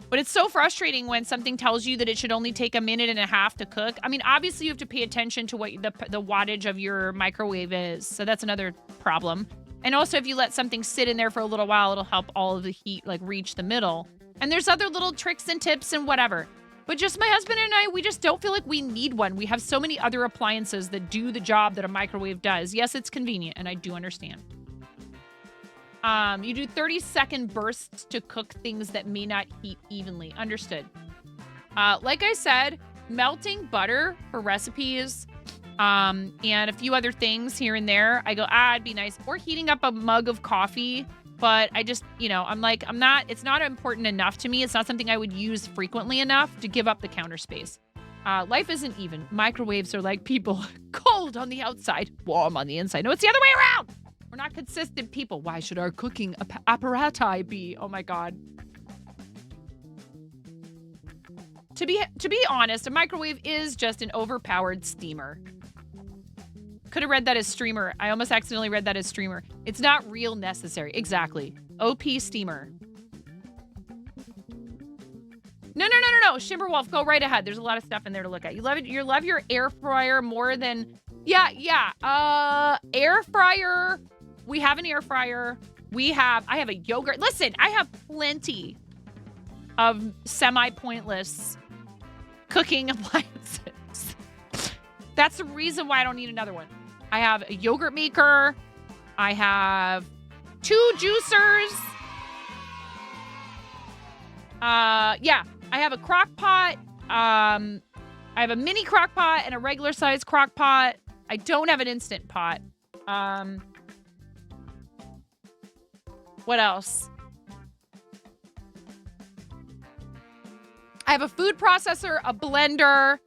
but it's so frustrating when something tells you that it should only take a minute and a half to cook. I mean, obviously you have to pay attention to what the wattage of your microwave is. So that's another problem. And also if you let something sit in there for a little while, it'll help all of the heat like reach the middle. And there's other little tricks and tips and whatever. But just my husband and I, we just don't feel like we need one. We have so many other appliances that do the job that a microwave does. Yes, it's convenient, and I do understand. You do 30-second bursts to cook things that may not heat evenly. Understood. Like I said, melting butter for recipes and a few other things here and there. I go, it'd be nice. Or heating up a mug of coffee. But I just, it's not important enough to me. It's not something I would use frequently enough to give up the counter space. Life isn't even. Microwaves are like people. Cold on the outside, warm on the inside. No, it's the other way around. We're not consistent people. Why should our cooking apparati be? Oh my God. To be honest, a microwave is just an overpowered steamer. Could have read that as streamer. I almost accidentally read that as streamer. It's not real necessary. Exactly. OP steamer. No. Shimmerwolf, go right ahead. There's a lot of stuff in there to look at. You love it. You love your air fryer more than... Yeah. Air fryer. We have an air fryer. I have a yogurt. Listen, I have plenty of semi-pointless cooking appliances. That's the reason why I don't need another one. I have a yogurt maker. I have 2 juicers. I have a crock pot. I have a mini crock pot and a regular size crock pot. I don't have an instant pot. What else? I have a food processor, a blender,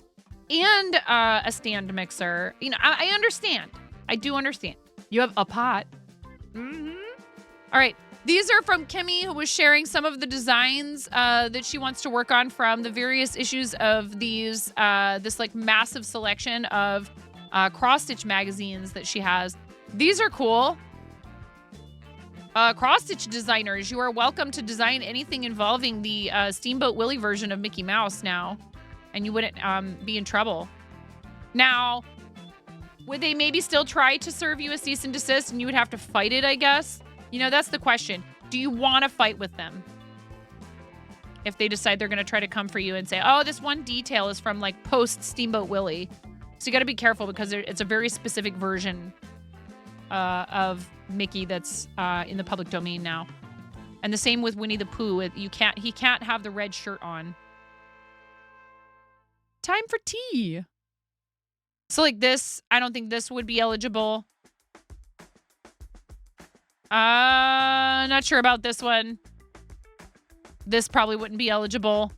and a stand mixer. I understand. I do understand. You have a pot. Mm-hmm. All right. These are from Kimmy, who was sharing some of the designs that she wants to work on from the various issues of these, this like massive selection of cross-stitch magazines that she has. These are cool. Cross-stitch designers, you are welcome to design anything involving the Steamboat Willie version of Mickey Mouse now, and you wouldn't be in trouble. Now, would they maybe still try to serve you a cease and desist and you would have to fight it, I guess? You know, that's the question. Do you want to fight with them? If they decide they're going to try to come for you and say, oh, this one detail is from like post Steamboat Willie. So you got to be careful because it's a very specific version of Mickey that's in the public domain now. And the same with Winnie the Pooh. He can't have the red shirt on. Time for tea. So like this, I don't think this would be eligible. Not sure about this one. This probably wouldn't be eligible.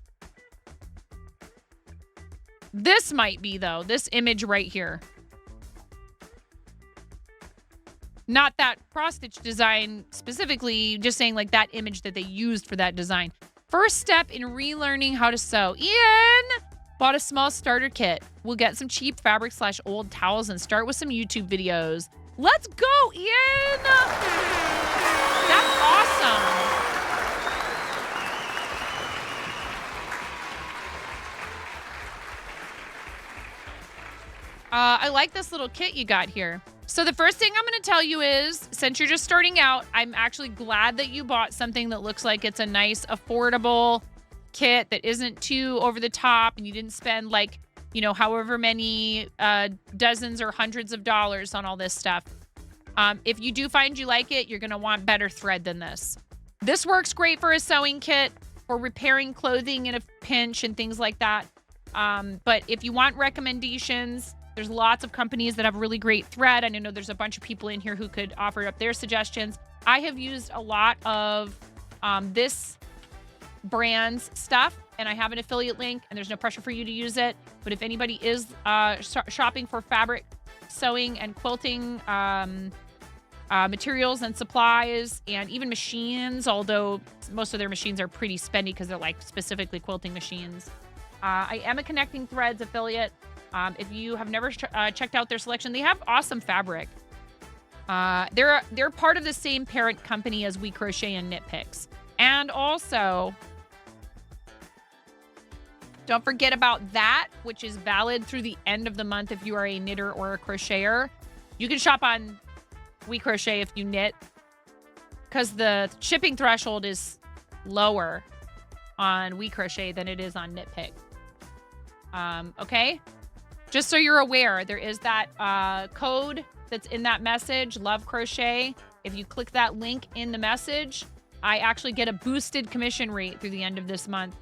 This might be, though. This image right here. Not that cross-stitch design specifically, just saying like that image that they used for that design. First step in relearning how to sew. Ian bought a small starter kit. We'll get some cheap fabric / old towels and start with some YouTube videos. Let's go, Ian! That's awesome. I like this little kit you got here. So the first thing I'm going to tell you is, since you're just starting out, I'm actually glad that you bought something that looks like it's a nice, affordable kit that isn't too over the top, and you didn't spend like, you know, however many dozens or hundreds of dollars on all this stuff. If you do find you like it, you're going to want better thread than this. This works great for a sewing kit, for repairing clothing in a pinch and things like that. But if you want recommendations, there's lots of companies that have really great thread. I know there's a bunch of people in here who could offer up their suggestions. I have used a lot of this brand's stuff, and I have an affiliate link, and there's no pressure for you to use it. But if anybody is shopping for fabric, sewing, and quilting materials and supplies, and even machines, although most of their machines are pretty spendy because they're like specifically quilting machines. I am a Connecting Threads affiliate. If you have never checked out their selection, they have awesome fabric. They're part of the same parent company as We Crochet and Knit Picks. And also, don't forget about that, which is valid through the end of the month if you are a knitter or a crocheter. You can shop on We Crochet if you knit, because the shipping threshold is lower on We Crochet than it is on Knit Pick. Okay? Just so you're aware, there is that code that's in that message, Love Crochet. If you click that link in the message, I actually get a boosted commission rate through the end of this month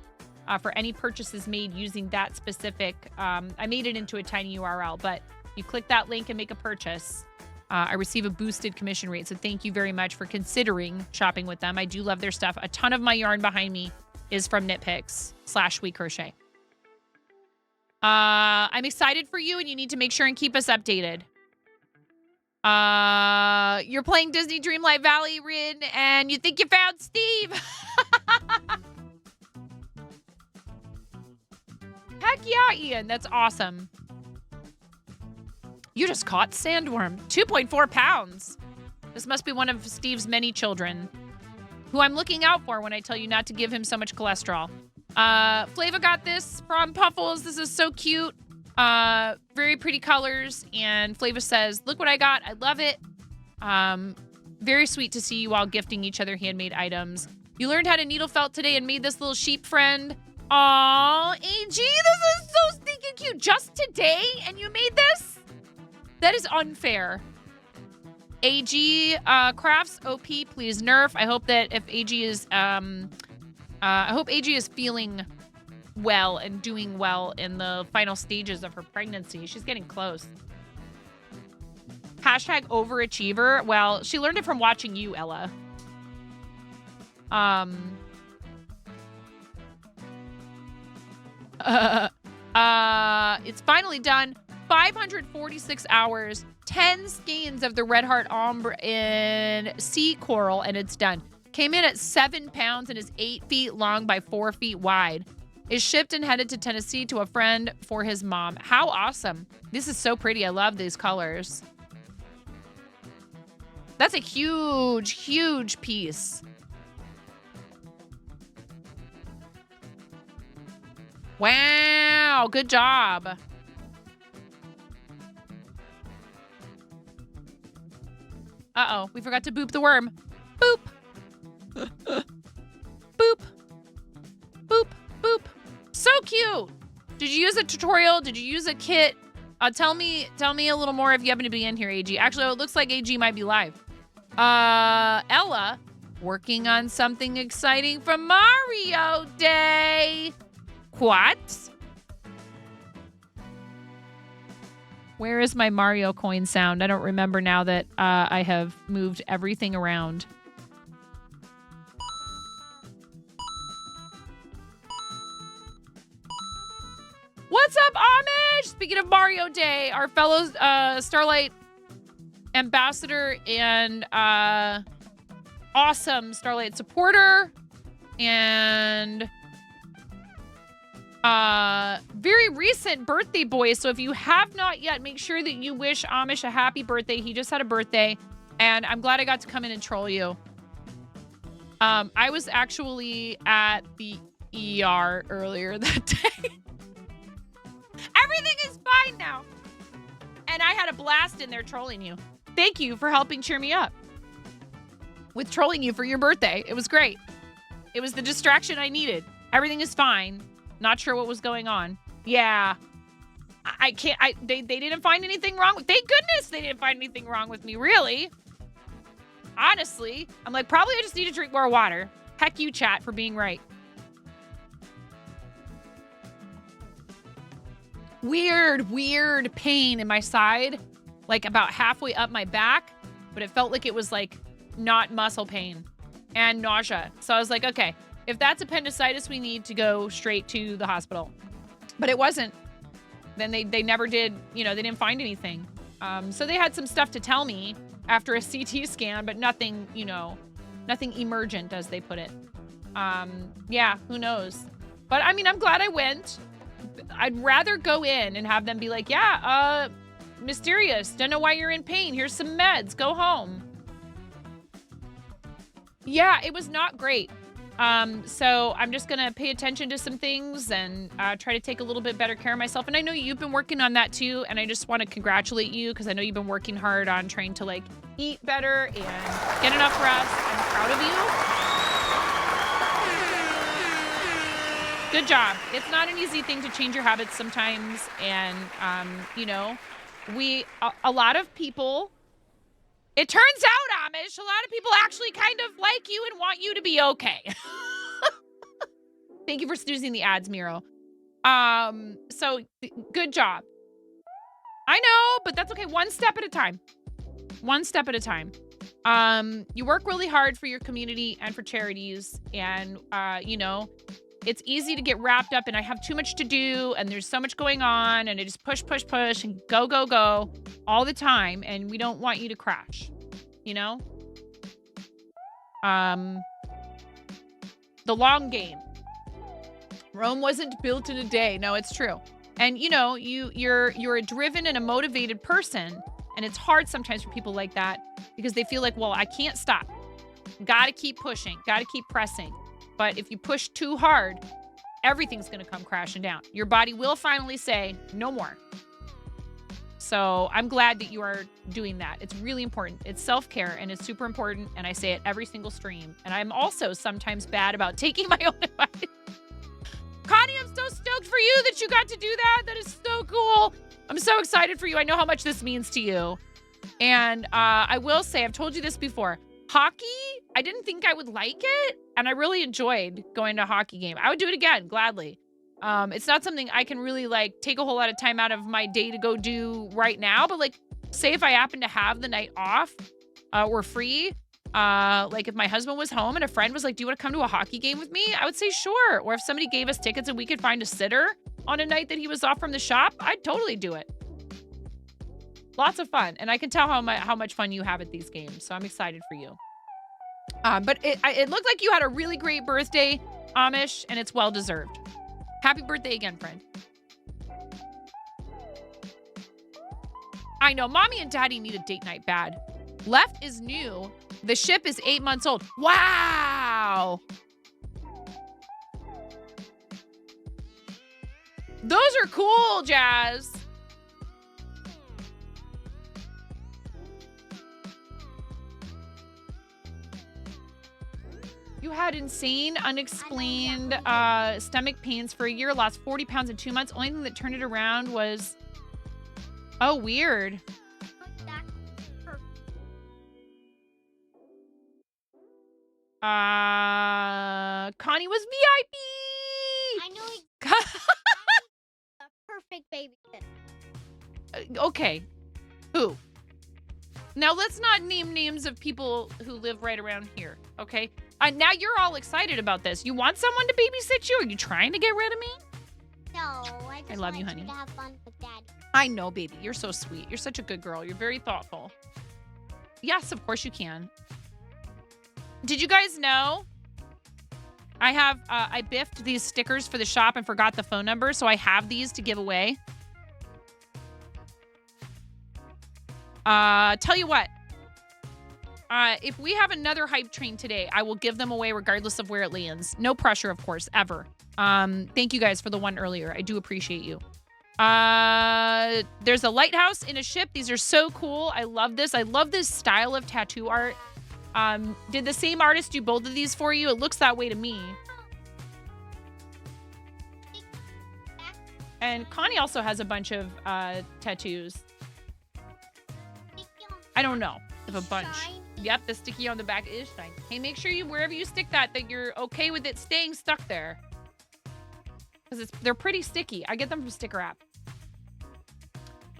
for any purchases made using that specific. I made it into a tiny URL, but you click that link and make a purchase. I receive a boosted commission rate. So thank you very much for considering shopping with them. I do love their stuff. A ton of my yarn behind me is from Knit Picks / We Crochet. I'm excited for you, and you need to make sure and keep us updated. You're playing Disney Dreamlight Valley, Rin, and you think you found Steve. Heck yeah, Ian. That's awesome. You just caught sandworm. 2.4 pounds. This must be one of Steve's many children, who I'm looking out for when I tell you not to give him so much cholesterol. Flava got this from Puffles. This is so cute. Very pretty colors. And Flava says, look what I got. I love it. Very sweet to see you all gifting each other handmade items. You learned how to needle felt today and made this little sheep friend. Aw, AG, this is so stinking cute. Just today, and you made this? That is unfair. AG Crafts OP, please nerf. I hope that if AG is I hope AG is feeling well and doing well in the final stages of her pregnancy. She's getting close. Hashtag overachiever. Well, she learned it from watching you, Ella. It's finally done. 546 hours, 10 skeins of the Red Heart Ombre in sea coral, and it's done. Came in at 7 pounds and is 8 feet long by 4 feet wide. Is shipped and headed to Tennessee to a friend for his mom. How awesome. This is so pretty. I love these colors. That's a huge, huge piece. Wow, good job. Uh-oh, we forgot to boop the worm. Boop. Boop. Boop, boop. So cute. Did you use a tutorial? Did you use a kit? Tell me a little more if you happen to be in here, AG. Actually, it looks like AG might be live. Ella, working on something exciting for Mario Day. What? Where is my Mario coin sound? I don't remember now that I have moved everything around. What's up, Amish? Speaking of Mario Day, our fellow Starlight ambassador and awesome Starlight supporter and very recent birthday boy. So if you have not yet, make sure that you wish Amish a happy birthday. He just had a birthday, and I'm glad I got to come in and troll you. I was actually at the ER earlier that day. Everything is fine now. And I had a blast in there trolling you. Thank you for helping cheer me up with trolling you for your birthday. It was great. It was the distraction I needed. Everything is fine. Not sure what was going on. Yeah. They didn't find anything wrong with, thank goodness they didn't find anything wrong with me, really. Honestly, I'm like, probably I just need to drink more water. Heck you, chat, for being right. Weird pain in my side, like about halfway up my back, but it felt like it was like not muscle pain and nausea. So I was like, okay, if that's appendicitis, we need to go straight to the hospital. But it wasn't. Then they never did, they didn't find anything. So they had some stuff to tell me after a CT scan, but nothing, nothing emergent, as they put it. Yeah, who knows? But I mean, I'm glad I went. I'd rather go in and have them be like, yeah, mysterious, don't know why you're in pain. Here's some meds, go home. Yeah, it was not great. So I'm just gonna pay attention to some things and try to take a little bit better care of myself. And I know you've been working on that too, and I just want to congratulate you because I know you've been working hard on trying to like eat better and get enough rest. I'm proud of you. Good job. It's not an easy thing to change your habits sometimes. And, a lot of people, it turns out, Amish, a lot of people actually kind of like you and want you to be okay. Thank you for snoozing the ads, Miro. So good job. I know, but that's okay. One step at a time. One step at a time. You work really hard for your community and for charities. And, it's easy to get wrapped up and I have too much to do and there's so much going on and I just push and go all the time. And we don't want you to crash, The long game. Rome wasn't built in a day. No, it's true. And you're a driven and a motivated person. And it's hard sometimes for people like that because they feel like, well, I can't stop. Got to keep pushing, got to keep pressing. But if you push too hard, everything's going to come crashing down. Your body will finally say, no more. So I'm glad that you are doing that. It's really important. It's self-care and it's super important. And I say it every single stream. And I'm also sometimes bad about taking my own advice. Connie, I'm so stoked for you that you got to do that. That is so cool. I'm so excited for you. I know how much this means to you. And I will say, I've told you this before. Hockey, I didn't think I would like it, and I really enjoyed going to a hockey game. I would do it again, gladly. It's not something I can really, take a whole lot of time out of my day to go do right now, but, say if I happen to have the night off or free, if my husband was home and a friend was like, do you want to come to a hockey game with me? I would say sure. Or if somebody gave us tickets and we could find a sitter on a night that he was off from the shop, I'd totally do it. Lots of fun. And I can tell how much fun you have at these games. So I'm excited for you. But it looked like you had a really great birthday, Amish, and it's well-deserved. Happy birthday again, friend. I know. Mommy and Daddy need a date night bad. Left is new. The ship is 8 months old. Wow. Those are cool, Jazz. You had insane, unexplained stomach pains for a year, lost 40 pounds in 2 months. Only thing that turned it around was... Oh, weird. Connie was VIP. I know a perfect babysitter. Okay. Who? Now let's not name names of people who live right around here, okay? Now you're all excited about this. You want someone to babysit you? Are you trying to get rid of me? No, I just love you, want honey. to have fun with Daddy. I know, baby. You're so sweet. You're such a good girl. You're very thoughtful. Yes, of course you can. Did you guys know I biffed these stickers for the shop and forgot the phone number, so I have these to give away. Tell you what. If we have another hype train today, I will give them away regardless of where it lands. No pressure, of course, ever. Thank you guys for the one earlier. I do appreciate you. There's a lighthouse in a ship. These are so cool. I love this. I love this style of tattoo art. Did the same artist do both of these for you? It looks that way to me. And Connie also has a bunch of tattoos. I don't know if a bunch. Yep, the sticky on the back is shiny. Hey, make sure you, wherever you stick that you're okay with it staying stuck there. Because they're pretty sticky. I get them from Sticker App.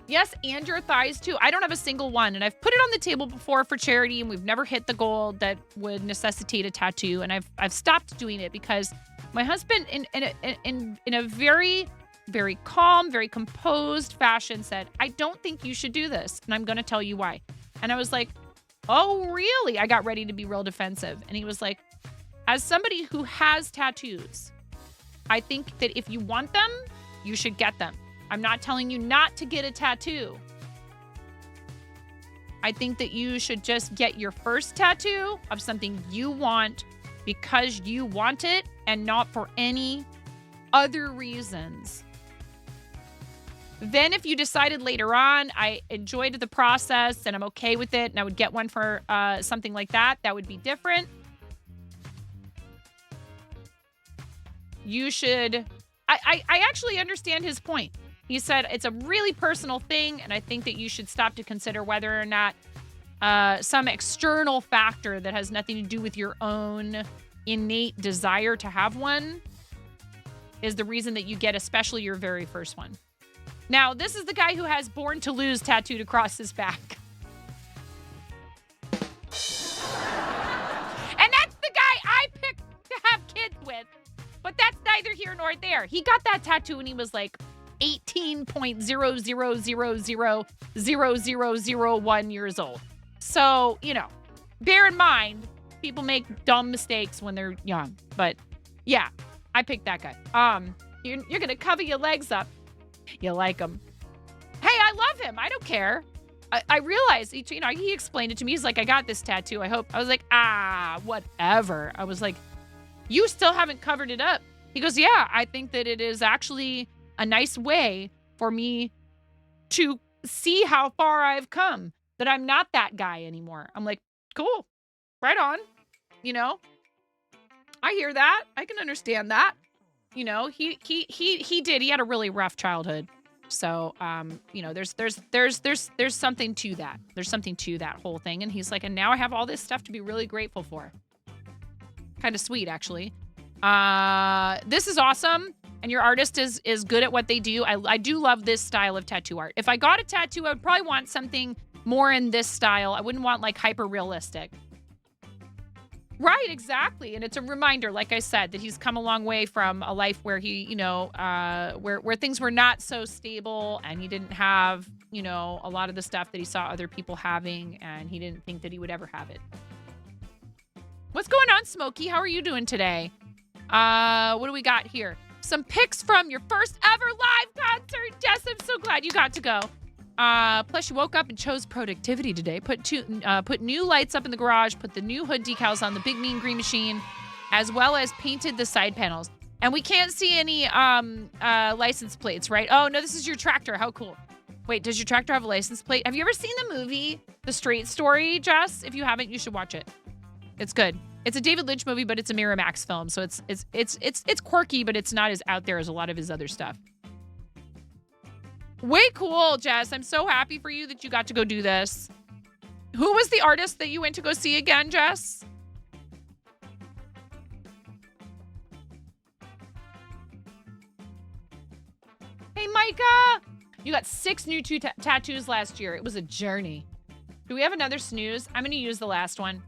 Yes, and your thighs too. I don't have a single one, and I've put it on the table before for charity, and we've never hit the goal that would necessitate a tattoo. And I've stopped doing it because my husband, in a very, very calm, very composed fashion, said, "I don't think you should do this, and I'm going to tell you why." And I was like, "Oh, really?" I got ready to be real defensive, and he was like, "As somebody who has tattoos, I think that if you want them, you should get them. I'm not telling you not to get a tattoo. I think that you should just get your first tattoo of something you want because you want it and not for any other reasons. Then if you decided later on, I enjoyed the process and I'm okay with it and I would get one for something like that, that would be different. You should... I actually understand his point. He said it's a really personal thing, and I think that you should stop to consider whether or not some external factor that has nothing to do with your own innate desire to have one is the reason that you get especially your very first one. Now, this is the guy who has Born to Lose tattooed across his back. And that's the guy I picked to have kids with. But that's neither here nor there. He got that tattoo when he was like 18.000000001 years old. So, you know, bear in mind, people make dumb mistakes when they're young. But yeah, I picked that guy. You're going to cover your legs up. You like him. Hey, I love him. I don't care. I realized, you know, he explained it to me. He's like, I got this tattoo. I hope. I was like, whatever. I was like, you still haven't covered it up. He goes, yeah, I think that it is actually a nice way for me to see how far I've come, that I'm not that guy anymore. I'm like, cool, right on. You know, I hear that. I can understand that. You know, he had a really rough childhood. So, you know, there's something to that. There's something to that whole thing. And he's like, and now I have all this stuff to be really grateful for. Kind of sweet, actually. This is awesome. And your artist is good at what they do. I do love this style of tattoo art. If I got a tattoo, I would probably want something more in this style. I wouldn't want like hyper realistic. Right, exactly. And it's a reminder, like I said, that he's come a long way from a life where he, you know, where things were not so stable and he didn't have, you know, a lot of the stuff that he saw other people having, and he didn't think that he would ever have it. What's going on, Smokey? How are you doing today? What do we got here? Some pics from your first ever live concert. Jess, I'm so glad you got to go. Plus, you woke up and chose productivity today. Put new lights up in the garage. Put the new hood decals on the big mean green machine, as well as painted the side panels. And we can't see any license plates, right? Oh no, this is your tractor. How cool! Wait, does your tractor have a license plate? Have you ever seen the movie The Straight Story, Jess? If you haven't, you should watch it. It's good. It's a David Lynch movie, but it's a Miramax film, so it's quirky, but it's not as out there as a lot of his other stuff. Way cool, Jess. I'm so happy for you that you got to go do this. Who was the artist that you went to go see again, Jess? Hey, Micah. You got 6 new tattoos last year. It was a journey. Do we have another snooze? I'm going to use the last one.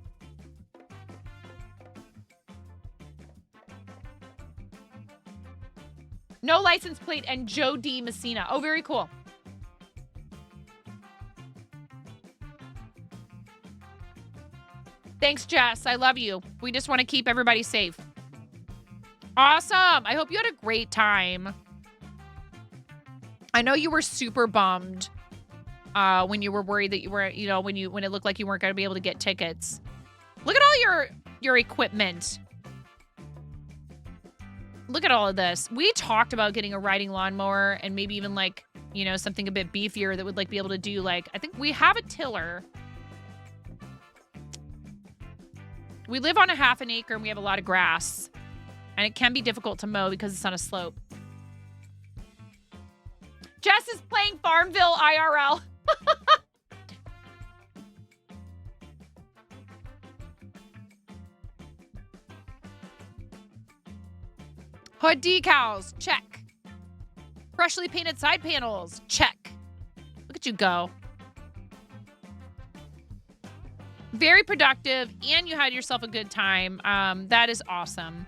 No license plate and Joe D. Messina. Oh, very cool. Thanks, Jess. I love you. We just want to keep everybody safe. Awesome. I hope you had a great time. I know you were super bummed when you were worried that you were, you know, when it looked like you weren't going to be able to get tickets. Look at all your equipment. Look at all of this. We talked about getting a riding lawnmower and maybe even like, you know, something a bit beefier that would like be able to do like, I think we have a tiller. We live on a half an acre and we have a lot of grass and it can be difficult to mow because it's on a slope. Jess is playing Farmville IRL. Hood decals, check. Freshly painted side panels, check. Look at you go. Very productive, and you had yourself a good time. That is awesome.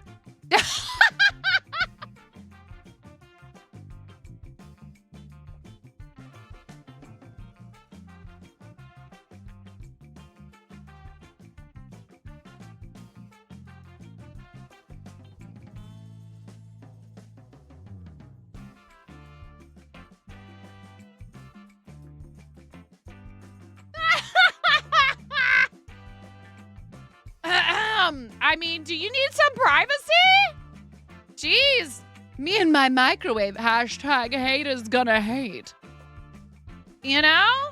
I mean, do you need some privacy? Jeez. Me and my microwave hashtag haters gonna hate. You know?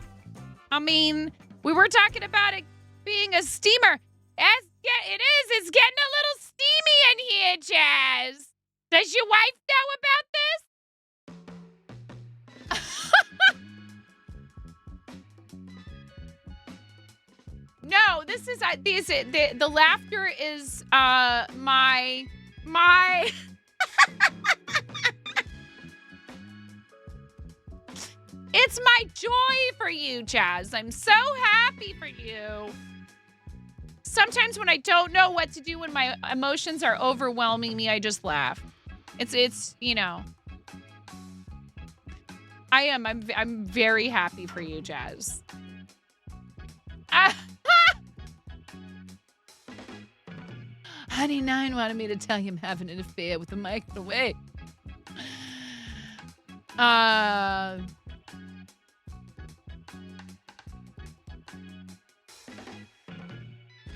I mean, we were talking about it being a steamer. It is. It's getting a little steamy in here, Jazz. Does your wife know about this? No, this is the laughter is my It's my joy for you, Jazz. I'm so happy for you. Sometimes when I don't know what to do when my emotions are overwhelming me, I just laugh. It's you know. I'm very happy for you, Jazz. Honey Nine wanted me to tell you I'm having an affair with the microwave.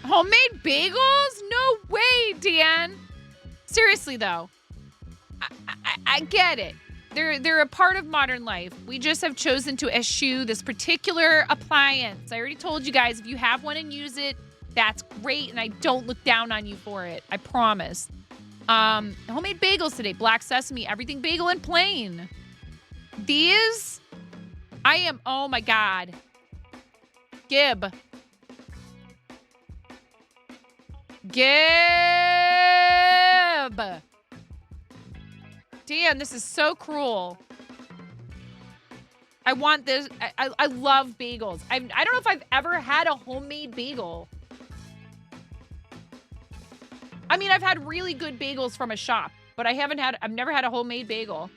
Homemade bagels? No way, Dan. Seriously, though. I get it. They're a part of modern life. We just have chosen to eschew this particular appliance. I already told you guys, if you have one and use it, that's great, and I don't look down on you for it. I promise. Homemade bagels today. Black sesame, everything bagel and plain. These, oh my God. Gib. Damn, this is so cruel. I want this. I love bagels. I don't know if I've ever had a homemade bagel. I mean, I've had really good bagels from a shop, but I've never had a homemade bagel.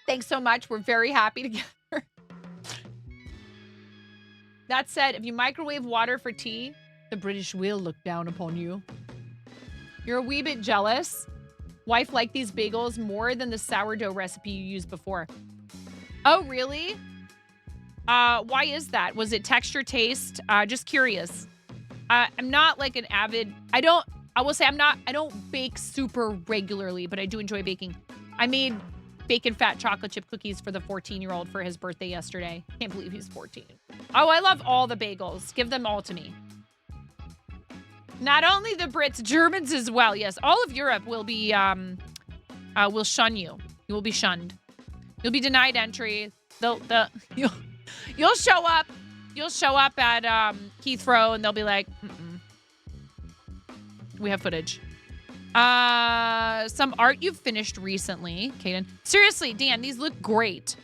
Thanks so much. We're very happy together. That said, if you microwave water for tea, the British will look down upon you. You're a wee bit jealous. Wife liked these bagels more than the sourdough recipe you used before. Oh, really? Why is that? Was it texture, taste? Just curious. I'm not like an avid, I will say I don't bake super regularly, but I do enjoy baking. I made bacon fat chocolate chip cookies for the 14-year-old for his birthday yesterday. Can't believe he's 14. Oh, I love all the bagels. Give them all to me. Not only the Brits, Germans as well. Yes, all of Europe will be, will shun you. You will be shunned. You'll be denied entry. You'll show up. You'll show up at Heathrow and they'll be like, we have footage. Some art you've finished recently, Kaden. Seriously, Dan, these look great.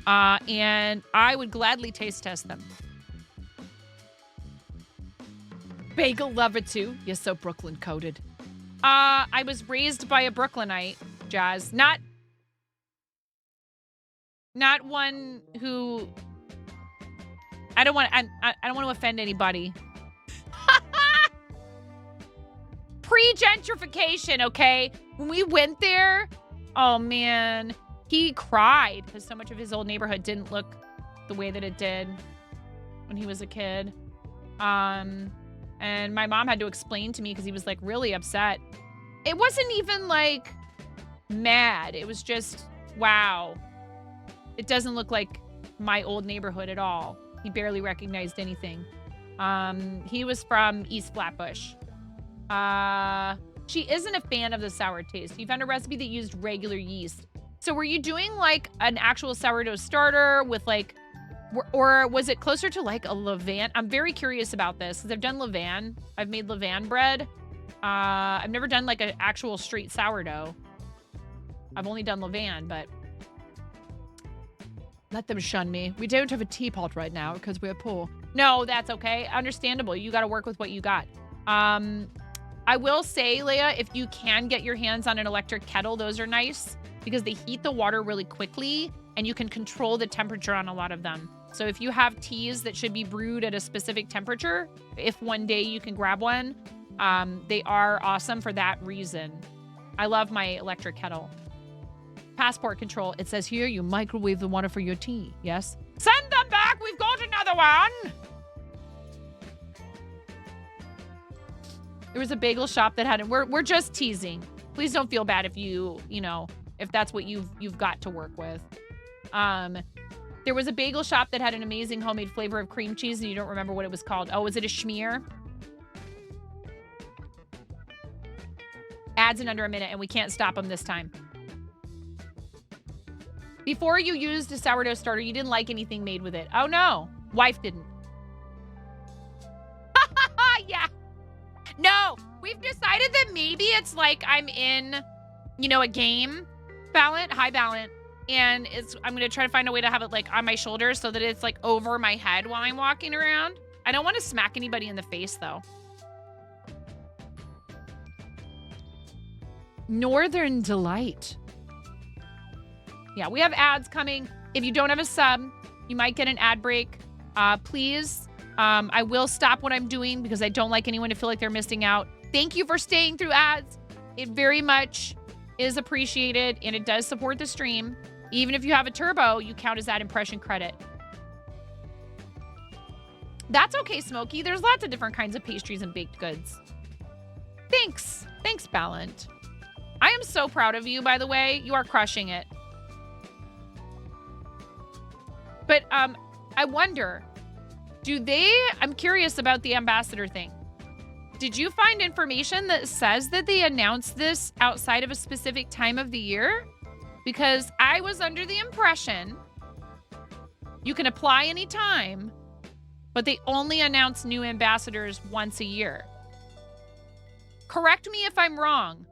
And I would gladly taste test them. Bagel lover too. You're so Brooklyn coded. I was raised by a Brooklynite, Jazz. Not one who I don't want to offend anybody. Pre-gentrification, okay? When we went there, oh man, he cried because so much of his old neighborhood didn't look the way that it did when he was a kid. And my mom had to explain to me because he was like really upset. It wasn't even like mad. It was just, wow. It doesn't look like my old neighborhood at all. He barely recognized anything. He was from East Flatbush. She isn't a fan of the sour taste. You found a recipe that used regular yeast. So were you doing like an actual sourdough starter with like, or was it closer to like a levain? I'm very curious about this because I've done levain. I've made levain bread. I've never done like an actual straight sourdough. I've only done levain, but let them shun me. We don't have a teapot right now because we're poor. No, that's okay. Understandable. You got to work with what you got. I will say, Leia, if you can get your hands on an electric kettle, those are nice because they heat the water really quickly and you can control the temperature on a lot of them. So if you have teas that should be brewed at a specific temperature, if one day you can grab one, they are awesome for that reason. I love my electric kettle. Passport control. It says here you microwave the water for your tea. Yes. Send them back. We've got another one. There was a bagel shop that had it. We're just teasing. Please don't feel bad if if that's what you've got to work with. There was a bagel shop that had an amazing homemade flavor of cream cheese and you don't remember what it was called. Oh, was it a schmear? Ads in under a minute and we can't stop them this time. Before you used a sourdough starter, you didn't like anything made with it. Oh no, wife didn't. Yeah. No, we've decided that maybe it's like I'm in, a game. Ballant, hi Ballant. And I'm going to try to find a way to have it like on my shoulders so that it's like over my head while I'm walking around. I don't want to smack anybody in the face though. Northern Delight. Yeah, we have ads coming. If you don't have a sub, you might get an ad break. Please, I will stop what I'm doing because I don't like anyone to feel like they're missing out. Thank you for staying through ads. It very much is appreciated and it does support the stream. Even if you have a turbo, you count as ad impression credit. That's okay, Smokey. There's lots of different kinds of pastries and baked goods. Thanks. Thanks, Ballant. I am so proud of you, by the way. You are crushing it. But I wonder, I'm curious about the ambassador thing. Did you find information that says that they announced this outside of a specific time of the year? Because I was under the impression you can apply anytime, but they only announce new ambassadors once a year. Correct me if I'm wrong,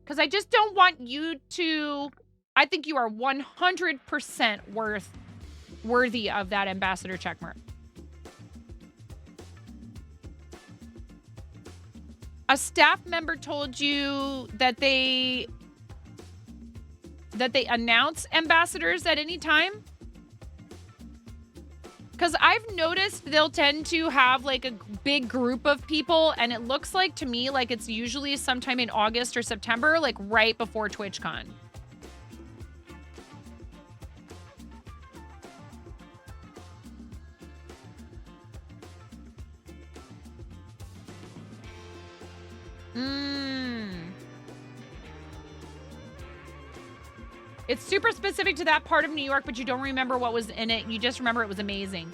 because I just don't want you to... I think you are 100% worthy of that ambassador checkmark. A staff member told you that they announce ambassadors at any time? Because I've noticed they'll tend to have like a big group of people, and it looks like to me like it's usually sometime in August or September, like right before TwitchCon. It's super specific to that part of New York, but you don't remember what was in it. You just remember it was amazing.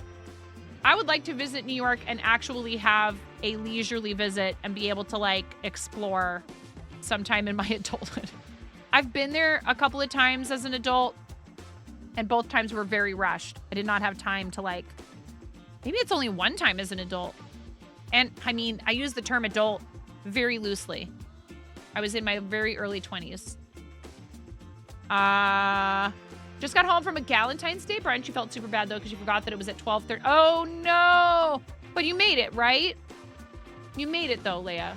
I would like to visit New York and actually have a leisurely visit and be able to like explore sometime in my adulthood. I've been there a couple of times as an adult, and both times were very rushed. I did not have time to like, maybe it's only one time as an adult. And I mean, I use the term adult very loosely. I was in my very early 20s. Just got home from a Galentine's Day brunch. You felt super bad though because you forgot that it was at 12:30. Oh no! But you made it, right? You made it though, Leia.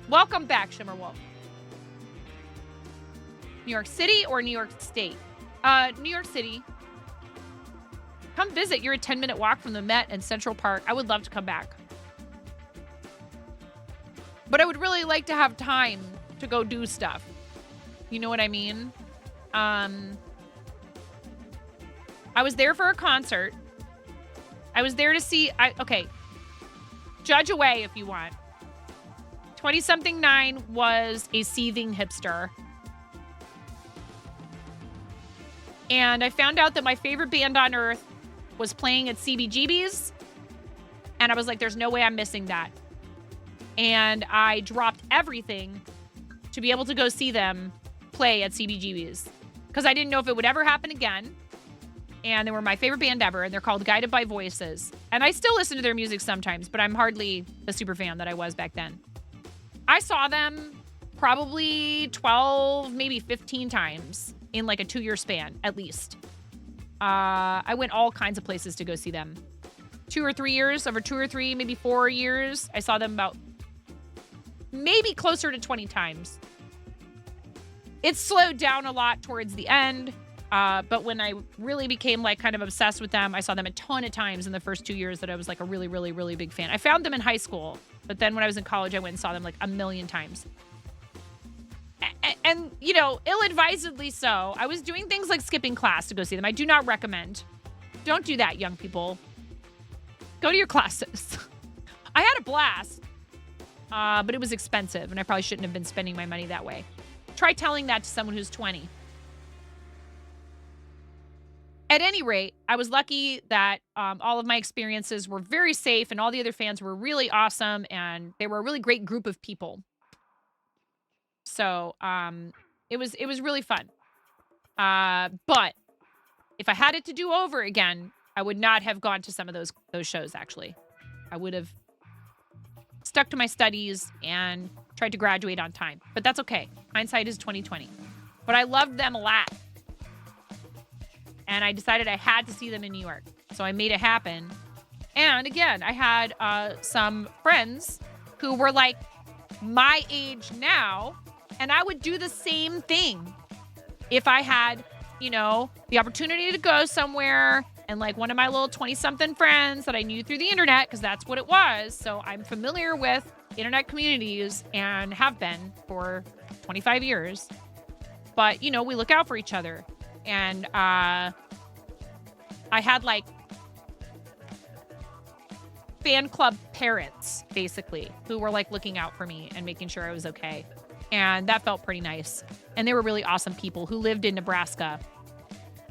Welcome back, Shimmerwolf. New York City or New York State? New York City. Come visit. You're a 10-minute walk from the Met and Central Park. I would love to come back. But I would really like to have time to go do stuff. You know what I mean? I was there for a concert. I was there to see, okay. Judge away if you want. 20-something 9 was a seething hipster. And I found out that my favorite band on earth was playing at CBGB's. And I was like, there's no way I'm missing that. And I dropped everything to be able to go see them play at CBGB's. Because I didn't know if it would ever happen again. And they were my favorite band ever. And they're called Guided by Voices. And I still listen to their music sometimes, but I'm hardly the super fan that I was back then. I saw them probably 12, maybe 15 times in like a 2-year span, at least. I went all kinds of places to go see them. 2 or 3 years, over 2 or 3, maybe 4 years. I saw them about maybe closer to 20 times. It slowed down a lot towards the end. But when I really became like kind of obsessed with them, I saw them a ton of times in the first 2 years that I was like a really, really, really big fan. I found them in high school, but then when I was in college, I went and saw them like a million times. And you know, ill-advisedly so. I was doing things like skipping class to go see them. I do not recommend. Don't do that, young people. Go to your classes. I had a blast, but it was expensive, and I probably shouldn't have been spending my money that way. Try telling that to someone who's 20. At any rate, I was lucky that all of my experiences were very safe, and all the other fans were really awesome, and they were a really great group of people. So it was really fun. But if I had it to do over again, I would not have gone to some of those shows. Actually, I would have stuck to my studies and tried to graduate on time. But that's okay. Hindsight is 20/20. But I loved them a lot. And I decided I had to see them in New York. So I made it happen. And again, I had some friends who were like my age now. And I would do the same thing if I had, you know, the opportunity to go somewhere. And like one of my little 20-something friends that I knew through the internet, because that's what it was. So I'm familiar with internet communities and have been for 25 years. But, you know, we look out for each other. And I had like fan club parents, basically, who were like looking out for me and making sure I was okay. And that felt pretty nice. And they were really awesome people who lived in Nebraska.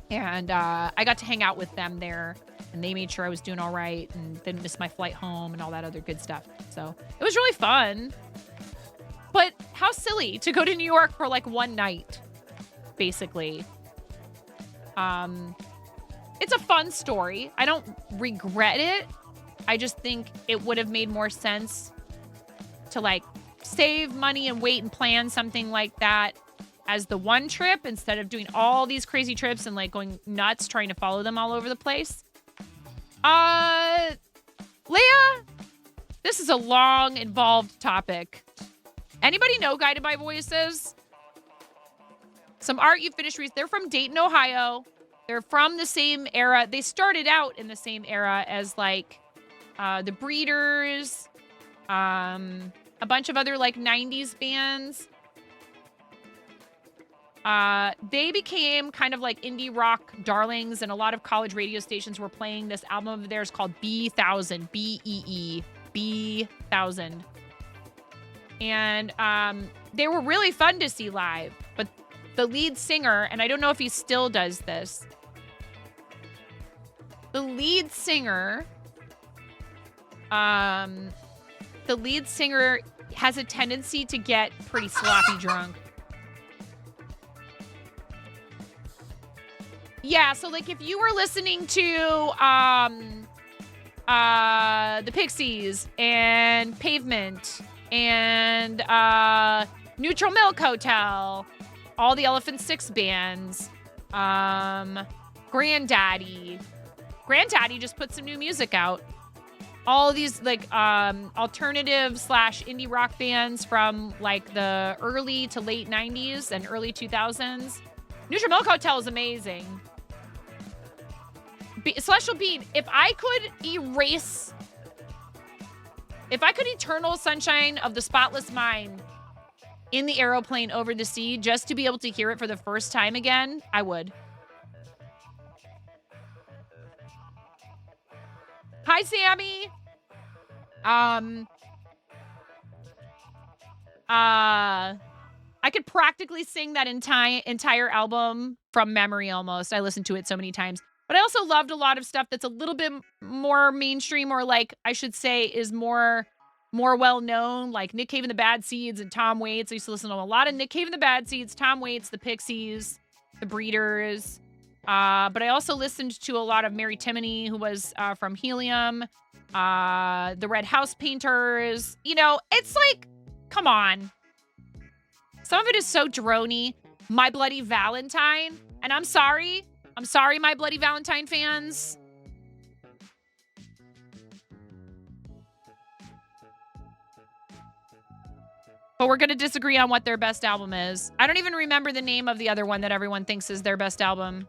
And I got to hang out with them there. And they made sure I was doing all right and didn't miss my flight home and all that other good stuff. So it was really fun. But how silly to go to New York for like one night, basically. It's a fun story. I don't regret it. I just think it would have made more sense to like save money and wait and plan something like that as the one trip instead of doing all these crazy trips and like going nuts trying to follow them all over the place. Leia, this is a long, involved topic. Anybody know Guided by Voices? Some art you finished. They're from Dayton, Ohio. They're from the same era. They started out in the same era as like the Breeders, a bunch of other like 90s bands. They became kind of like indie rock darlings, and a lot of college radio stations were playing this album of theirs called B1000, B-E-E, B1000. And they were really fun to see live, but the lead singer, and I don't know if he still does this. The lead singer has a tendency to get pretty sloppy drunk. Yeah, so like if you were listening to the Pixies and Pavement and Neutral Milk Hotel, all the Elephant Six bands, Granddaddy just put some new music out. All these like alternative / indie rock bands from like the early to late 90s and early 2000s. Neutral Milk Hotel is amazing. Celestial Bean, if I could eternal sunshine of the spotless mind in the aeroplane over the sea just to be able to hear it for the first time again, I would. Hi, Sammy. I could practically sing that entire album from memory almost. I listened to it so many times. But I also loved a lot of stuff that's a little bit more mainstream, or like I should say is more well known, like Nick Cave and the Bad Seeds and Tom Waits. I used to listen to a lot of Nick Cave and the Bad Seeds, Tom Waits, the Pixies, the Breeders. But I also listened to a lot of Mary Timony, who was from Helium, the Red House Painters. You know, it's like, come on. Some of it is so droney. My Bloody Valentine. And I'm sorry, My Bloody Valentine fans. But we're going to disagree on what their best album is. I don't even remember the name of the other one that everyone thinks is their best album.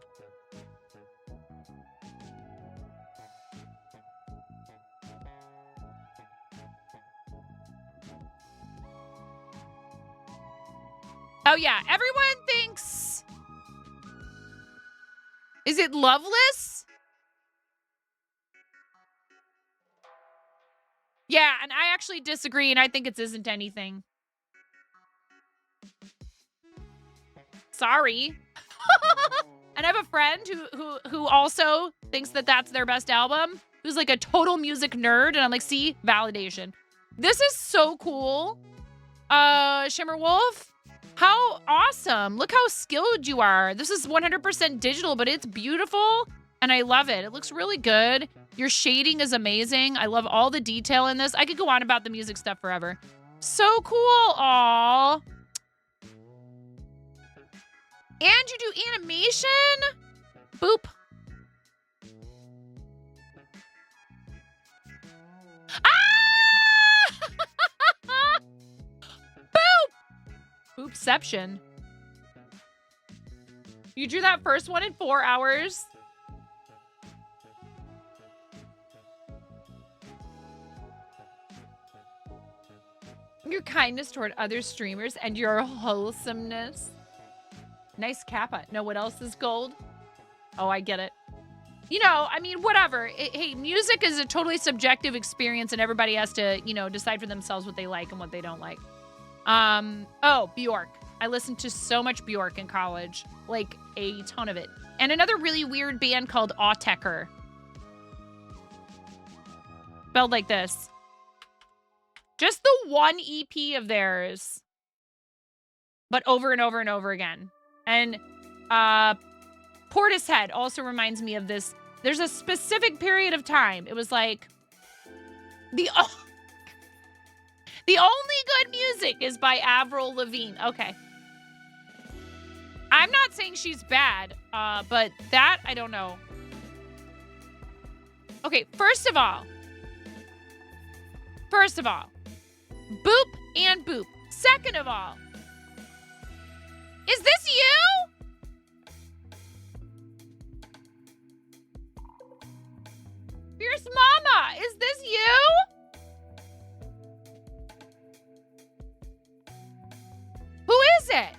Oh, yeah. Everyone thinks... Is it Loveless? Yeah, and I actually disagree, and I think it isn't anything. Sorry. And I have a friend who also thinks that that's their best album, who's like a total music nerd, and I'm like, see, validation. This is so cool. Shimmer Wolf, how awesome. Look how skilled you are. This is 100% digital, but it's beautiful, and I love it. It looks really good. Your shading is amazing. I love all the detail in this. I could go on about the music stuff forever. So cool. Aw. And you do animation? Boop. Ah! Boop! Boopception. You drew that first one in 4 hours? Your kindness toward other streamers and your wholesomeness. Nice kappa. Know what else is gold? Oh, I get it. You know, I mean, whatever. Hey, music is a totally subjective experience, and everybody has to, you know, decide for themselves what they like and what they don't like. Oh, Bjork. I listened to so much Bjork in college. Like, a ton of it. And another really weird band called Autecker. Spelled like this. Just the one EP of theirs. But over and over and over again. And Portishead also reminds me of this. There's a specific period of time. It was like the only good music is by Avril Lavigne. Okay. I'm not saying she's bad, but that I don't know. Okay, first of all, boop and boop. Second of all, is this you? Fierce Mama, is this you? Who is it?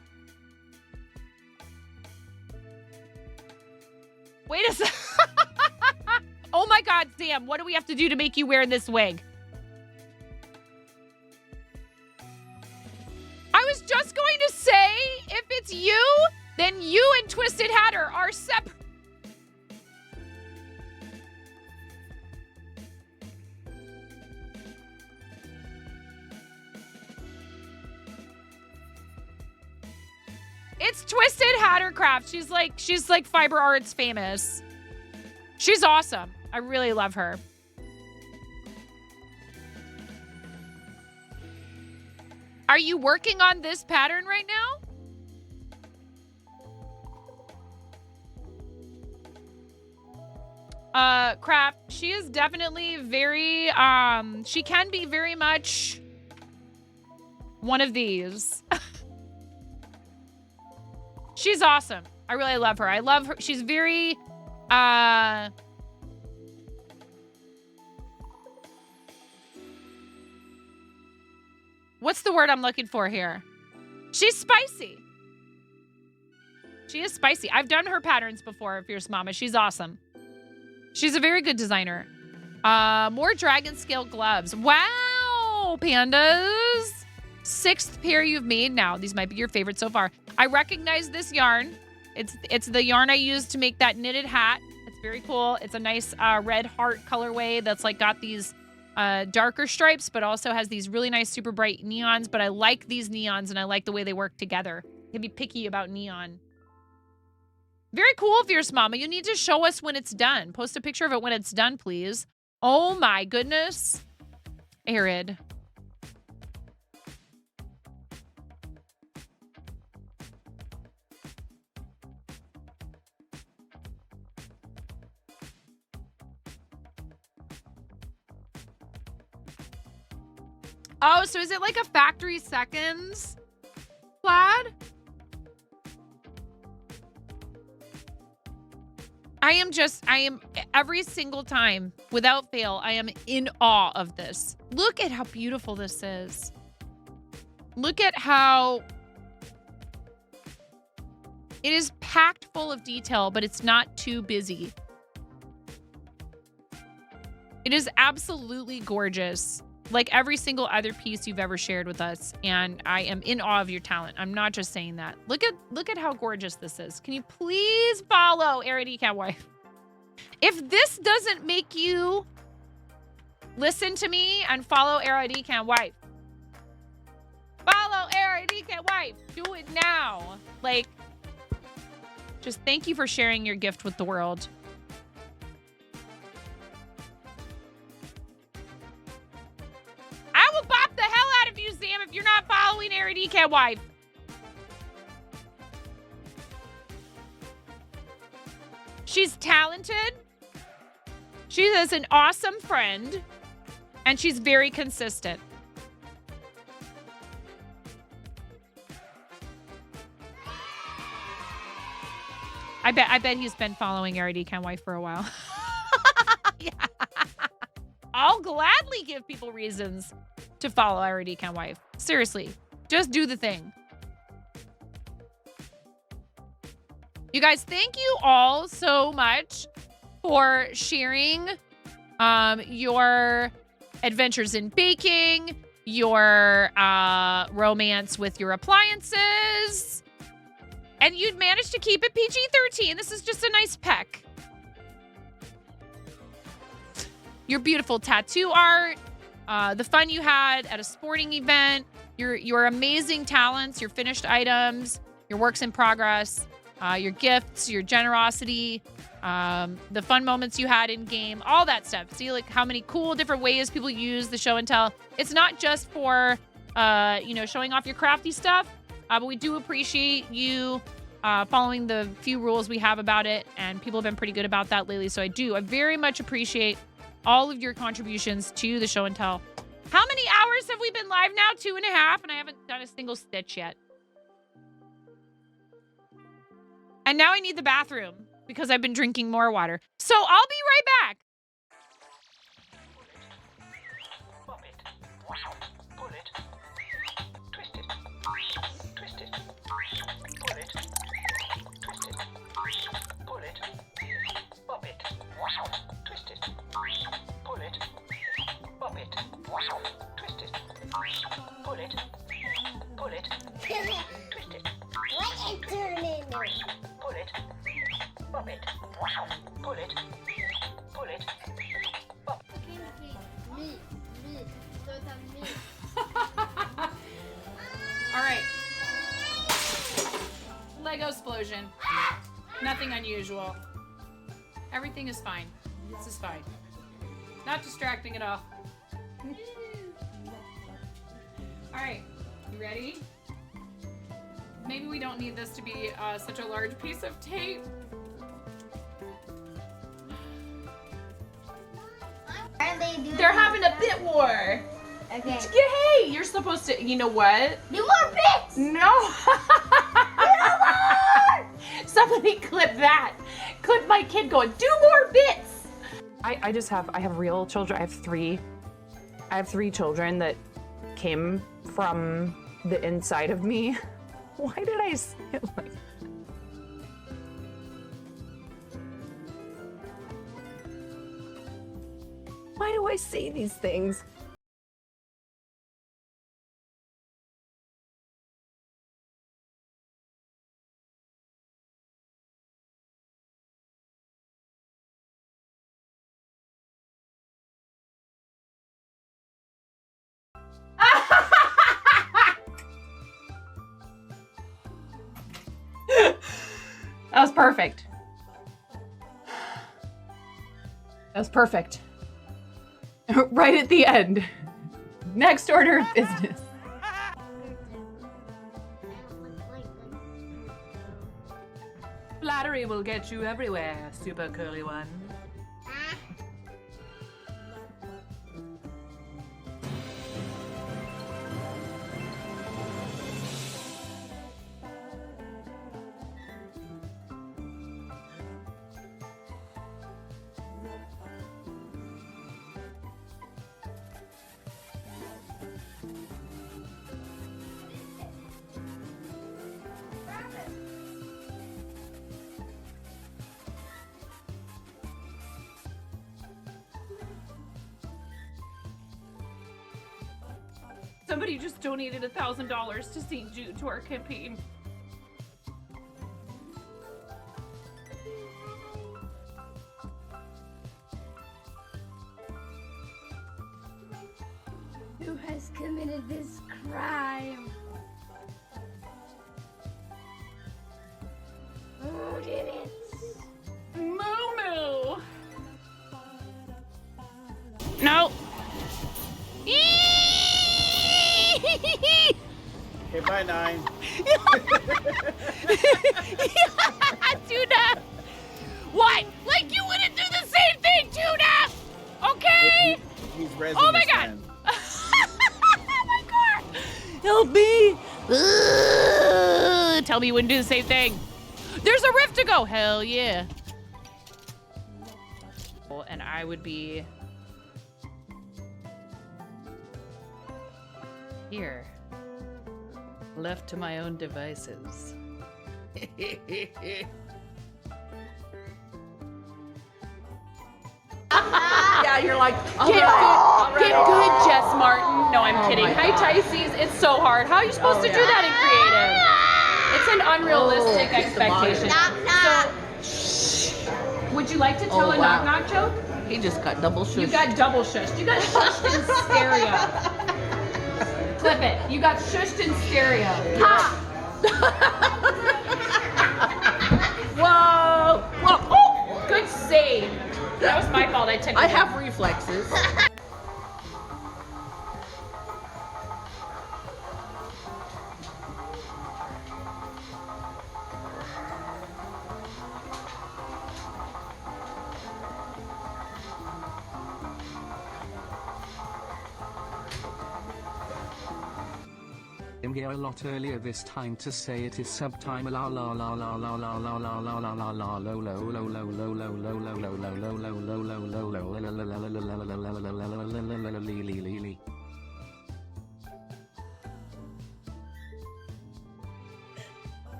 Wait a second. Oh my God, Sam, what do we have to do to make you wear this wig? I was just going to say, if it's you, then you and Twisted Hatter are separate. It's Twisted Hattercraft. She's like Fiber Arts famous. She's awesome. I really love her. Are you working on this pattern right now? Craft, she is definitely very, she can be very much one of these. She's awesome. I really love her. I love her. She's very, what's the word I'm looking for here? She's spicy. She is spicy. I've done her patterns before, Fierce Mama. She's awesome. She's a very good designer. More dragon scale gloves. Wow, pandas. 6th pair you've made now. These might be your favorite so far. I recognize this yarn. It's the yarn I used to make that knitted hat. It's very cool. It's a nice red heart colorway that's like got these darker stripes, but also has these really nice super bright neons. But I like these neons and I like the way they work together. You can be picky about neon. Very cool, Fierce Mama. You need to show us when it's done. Post a picture of it when it's done, please. Oh my goodness. Arid. Oh, so is it like a factory seconds plaid? I am every single time, without fail, I am in awe of this. Look at how beautiful this is. Look at how it is packed full of detail, but it's not too busy. It is absolutely gorgeous. Like every single other piece you've ever shared with us, and I am in awe of your talent. I'm not just saying that. Look at how gorgeous this is. Can you please follow Arity Cat Wife? If this doesn't make you listen to me and follow Arity Cat Wife, follow Arity Cat Wife. Do it now. Like, just thank you for sharing your gift with the world. I will bop the hell out of you, Sam, if you're not following Arity Cat Wife. She's talented. She is an awesome friend. And she's very consistent. I bet he's been following Arity Cat Wife for a while. Yeah. I'll gladly give people reasons to follow Arity Cat Wife. Seriously, just do the thing. You guys, thank you all so much for sharing your adventures in baking, your romance with your appliances, and you'd managed to keep it PG-13. This is just a nice peck. Your beautiful tattoo art, the fun you had at a sporting event, your amazing talents, your finished items, your works in progress, your gifts, your generosity, the fun moments you had in game, all that stuff. See like how many cool different ways people use the show and tell. It's not just for, showing off your crafty stuff, but we do appreciate you following the few rules we have about it, and people have been pretty good about that lately. So I very much appreciate all of your contributions to the show and tell. How many hours have we been live now? 2.5, and I haven't done a single stitch yet. And now I need the bathroom because I've been drinking more water. So I'll be right back. Pop it. Pull it. Twist it. Twist it. Pull it. Twist it. Pull it. Pop it. Twist it. Pull it. Pop it. Twist it. Pull it. Pull it. Twist it. What is turning? Pull it. Pop it. Pull it. Pull it. Me. So it's on me. All right. Lego explosion. Nothing unusual. Everything is fine. This is fine. Not distracting at all. All right, you ready? Maybe we don't need this to be such a large piece of tape. Are they doing They're having a bit war. Okay. Hey, you're supposed to, you know what? Do more bits! No. Somebody clip that. Clip my kid going, do more bits. I have real children. I have three children that came from the inside of me. Why did I say it like that? Why do I say these things? That was perfect. That was perfect. Right at the end. Next order of business. Flattery will get you everywhere, super curly one. Somebody just donated $1,000 to St. Jude to our campaign. Who has committed this crime? Who did it? Moo. No. Okay, bye, 9. Tuna! What? Like you wouldn't do the same thing, Tuna! Okay? He's resin Oh my this god! time. Oh my god! Help me! Tell me you wouldn't do the same thing. There's a rift to go! Hell yeah. And I would be here. Left to my own devices. Yeah, you're like, Get good, Jess Martin. No, I'm kidding. Hi, Tysees. It's so hard. How are you supposed to do that in creative? It's an unrealistic expectation. So, would you like to tell a knock-knock joke? He just got double shushed. You got double shushed. You got shushed in stereo. Clip it. You got shushed in stereo. Ha! Whoa! Whoa! Oh! Good save. That was my fault. I took it. I have reflexes. I'm here a lot earlier this time to say it is subtime la la la la la la la la la la la la lo lo lo lo lo lo lo lo lo lo lo lo lo lo lo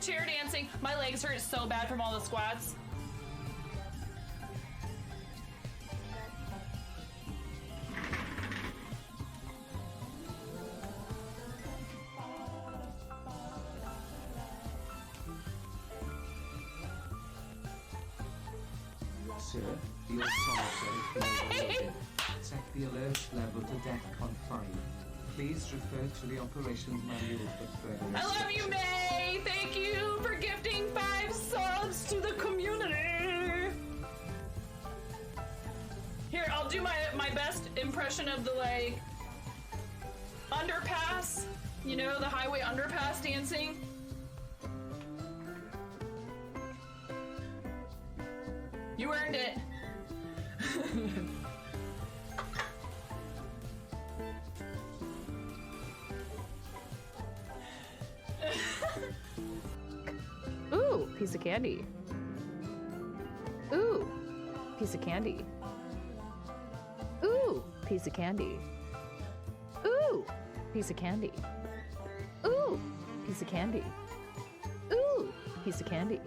chair dancing. My legs hurt so bad from all the squats. Sir, the automata set the alert level to DEFCON 5. Please refer to the operations manual for further I love you, May! Thank you for gifting 5 subs to the community! Here, I'll do my best impression of the, like, underpass. You know, the highway underpass dancing. You earned it. Ooh, piece of candy. Ooh, piece of candy. Ooh, piece of candy. Ooh, piece of candy. Ooh, piece of candy. Ooh, piece of candy.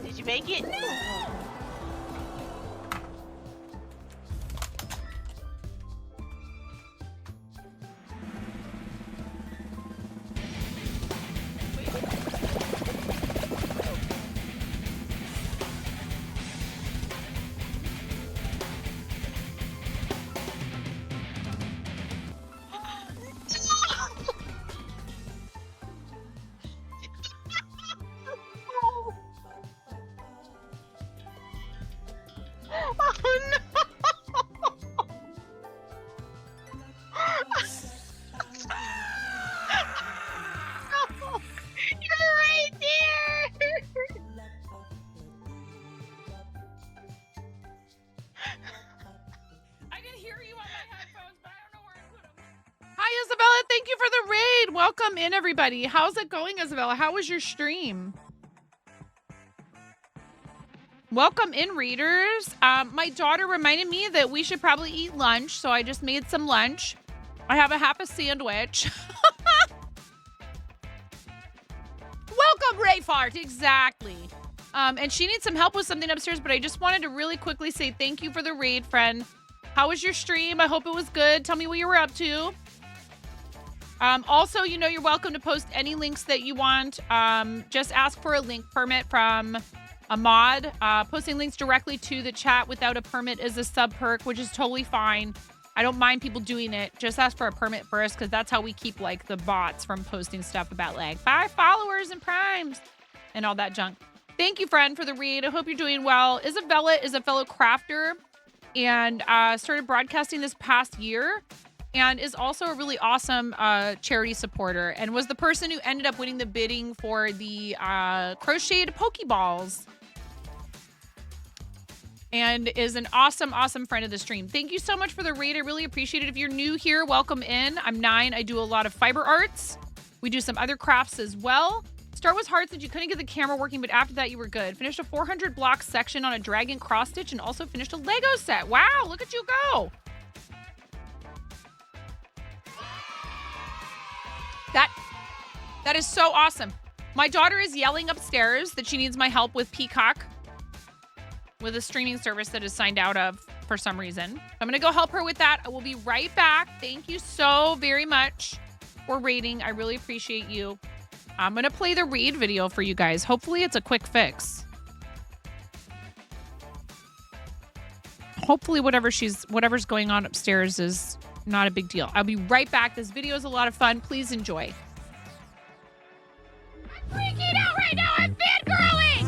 Did you make it? Oh no! You're right there! I can hear you on my headphones, but I don't know where to put them. Hi, Isabella. Thank you for the raid. Welcome in, everybody. How's it going, Isabella? How was your stream? Welcome in, readers. My daughter reminded me that we should probably eat lunch, so I just made some lunch. I have a half a sandwich. Welcome, Rayfart. Exactly. And she needs some help with something upstairs, but I just wanted to really quickly say thank you for the raid, friend. How was your stream? I hope it was good. Tell me what you were up to. Also, you know, you're welcome to post any links that you want. Just ask for a link permit from a mod. Posting links directly to the chat without a permit is a sub perk, which is totally fine. I don't mind people doing it. Just ask for a permit first, because that's how we keep, like, the bots from posting stuff about, like, 5 followers and primes and all that junk. Thank you, friend, for the read. I hope you're doing well. Isabella is a fellow crafter and started broadcasting this past year and is also a really awesome charity supporter and was the person who ended up winning the bidding for the crocheted Pokeballs. And is an awesome, awesome friend of the stream. Thank you so much for the raid. I really appreciate it. If you're new here, welcome in. I'm 9. I do a lot of fiber arts. We do some other crafts as well. Start was hard since you couldn't get the camera working, but after that, you were good. Finished a 400 block section on a dragon cross stitch and also finished a Lego set. Wow, look at you go. That is so awesome. My daughter is yelling upstairs that she needs my help with Peacock, with a streaming service that is signed out of for some reason. I'm gonna go help her with that. I will be right back. Thank you so very much for raiding. I really appreciate you. I'm gonna play the raid video for you guys. Hopefully it's a quick fix. Hopefully whatever's going on upstairs is not a big deal. I'll be right back. This video is a lot of fun. Please enjoy. I'm freaking out right now. I'm fangirling.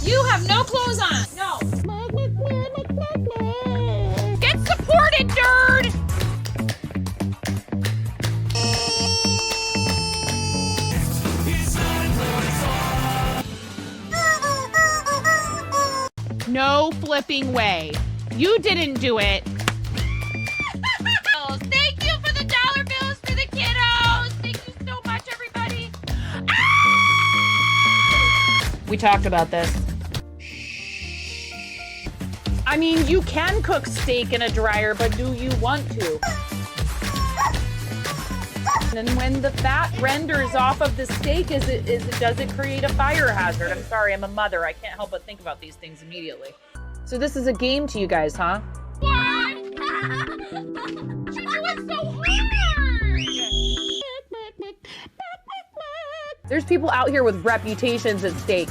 You have no clothes on. No. Get supported, nerd. No flipping way. You didn't do it. We talked about this. I mean, you can cook steak in a dryer, but do you want to? And when the fat renders off of the steak, does it create a fire hazard? I'm sorry, I'm a mother. I can't help but think about these things immediately. So this is a game to you guys, huh? What? She do it so hard! There's people out here with reputations at stake.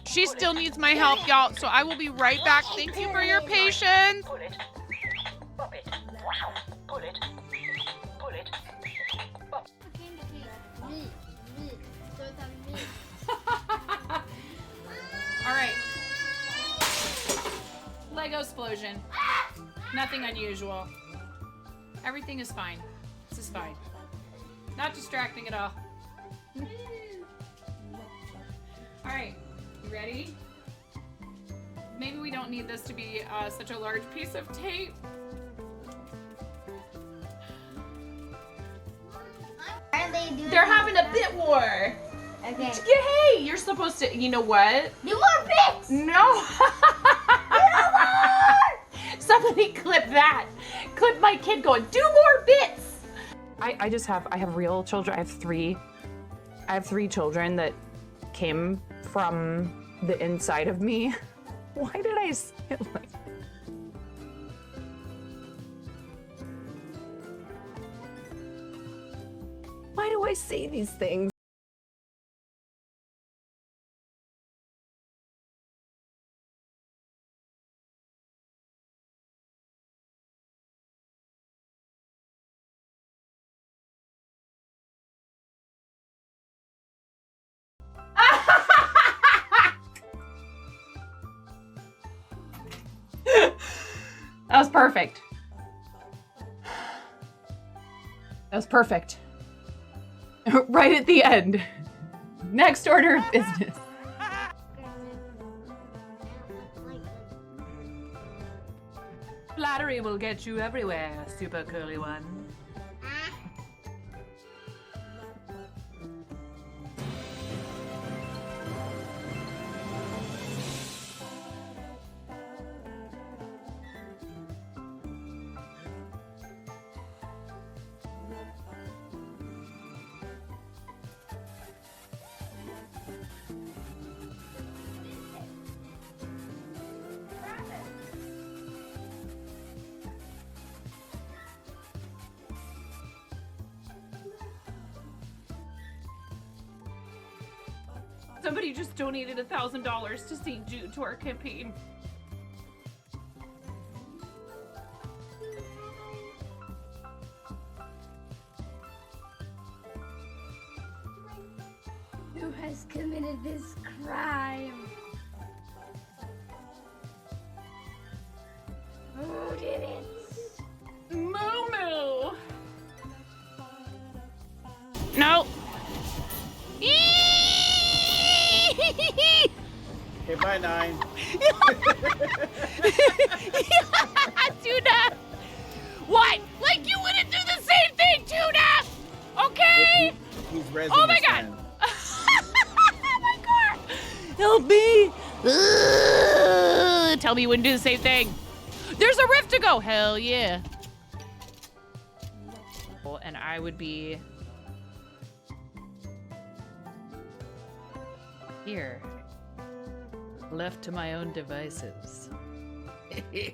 She still needs my help, y'all, so I will be right back. Thank you for your patience. All right. Lego explosion. Nothing unusual. Everything is fine. This is fine. Not distracting at all. All right. You ready? Maybe we don't need this to be such a large piece of tape. They're having a bit war. Okay. Hey, you're supposed to, you know what? Do more bits! No. Somebody clip that. Clip my kid going, do more bits. I have real children. I have three children that came from the inside of me. Why did I say it like? Why do I say these things? That was perfect. That was perfect. Right at the end. Next order of business. Flattery will get you everywhere, super curly one. Somebody just donated $1,000 to St. Jude to our campaign. Who has committed this crime? Who did it? Moo Moo! No! Okay, bye, 9. Tuna! What? Like you wouldn't do the same thing, Tuna! Okay? He's resin Oh my his god! hand. Oh my god! Help me! Tell me you wouldn't do the same thing. There's a rift to go! Hell yeah. And I would be here, left to my own devices. Yeah,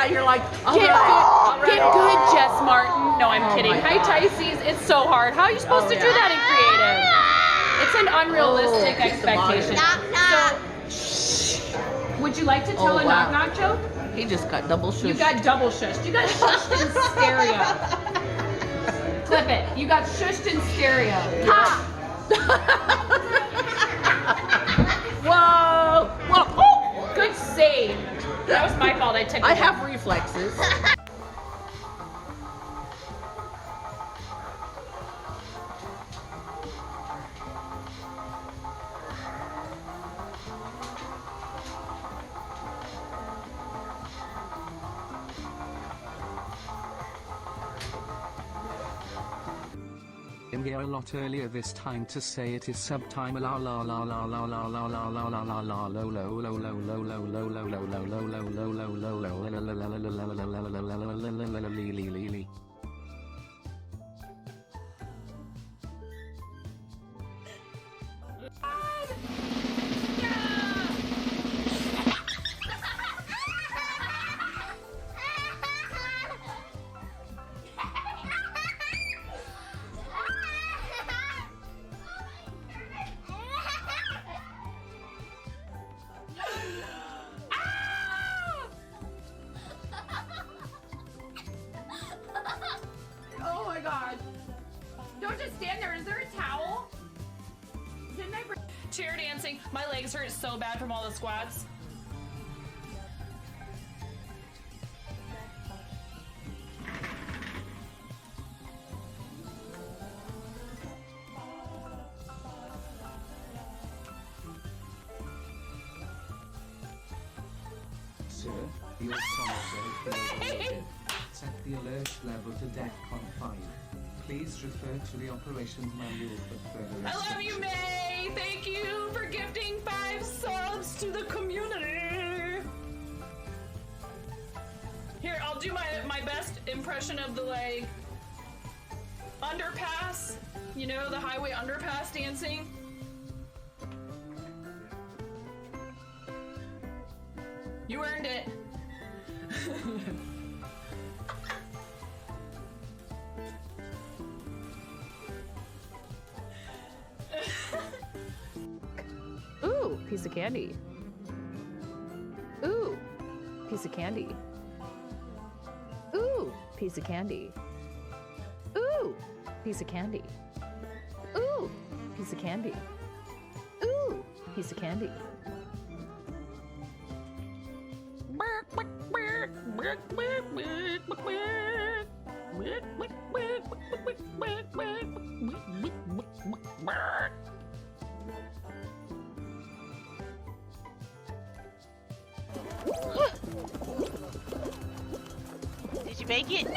you're like, Get good, Jess Martin. No, I'm kidding. Hi, Tysees. It's so hard. How are you supposed to do that in creative? It's an unrealistic expectation. So, would you like to tell a knock-knock joke? He just got double shushed. You got double shushed. You got shushed in stereo. clip it. You got shushed in stereo. Ha! Whoa! Whoa! Oh! Good save. That was my fault. I took it. I have reflexes. I'm here a lot earlier this time to say it is subtime la la la la la la la la la la la la lo lo lo lo lo lo lo lo lo lo lo lo lo lo lo. Oh my god. Don't just stand there. Is there a towel? Didn't I bring... Chair dancing. My legs hurt so bad from all the squats. Sir, your song set the alert level to DEFCON 5. Please refer to the operations manual for further I love you, instructions. May. Thank you for gifting 5 subs to the community. Here, I'll do my best impression of the like underpass. You know, the highway underpass dancing. You earned it. Ooh, piece of candy. Ooh, piece of candy. Ooh, piece of candy. Ooh, piece of candy. Ooh, piece of candy. Ooh, piece of candy. Did you make it?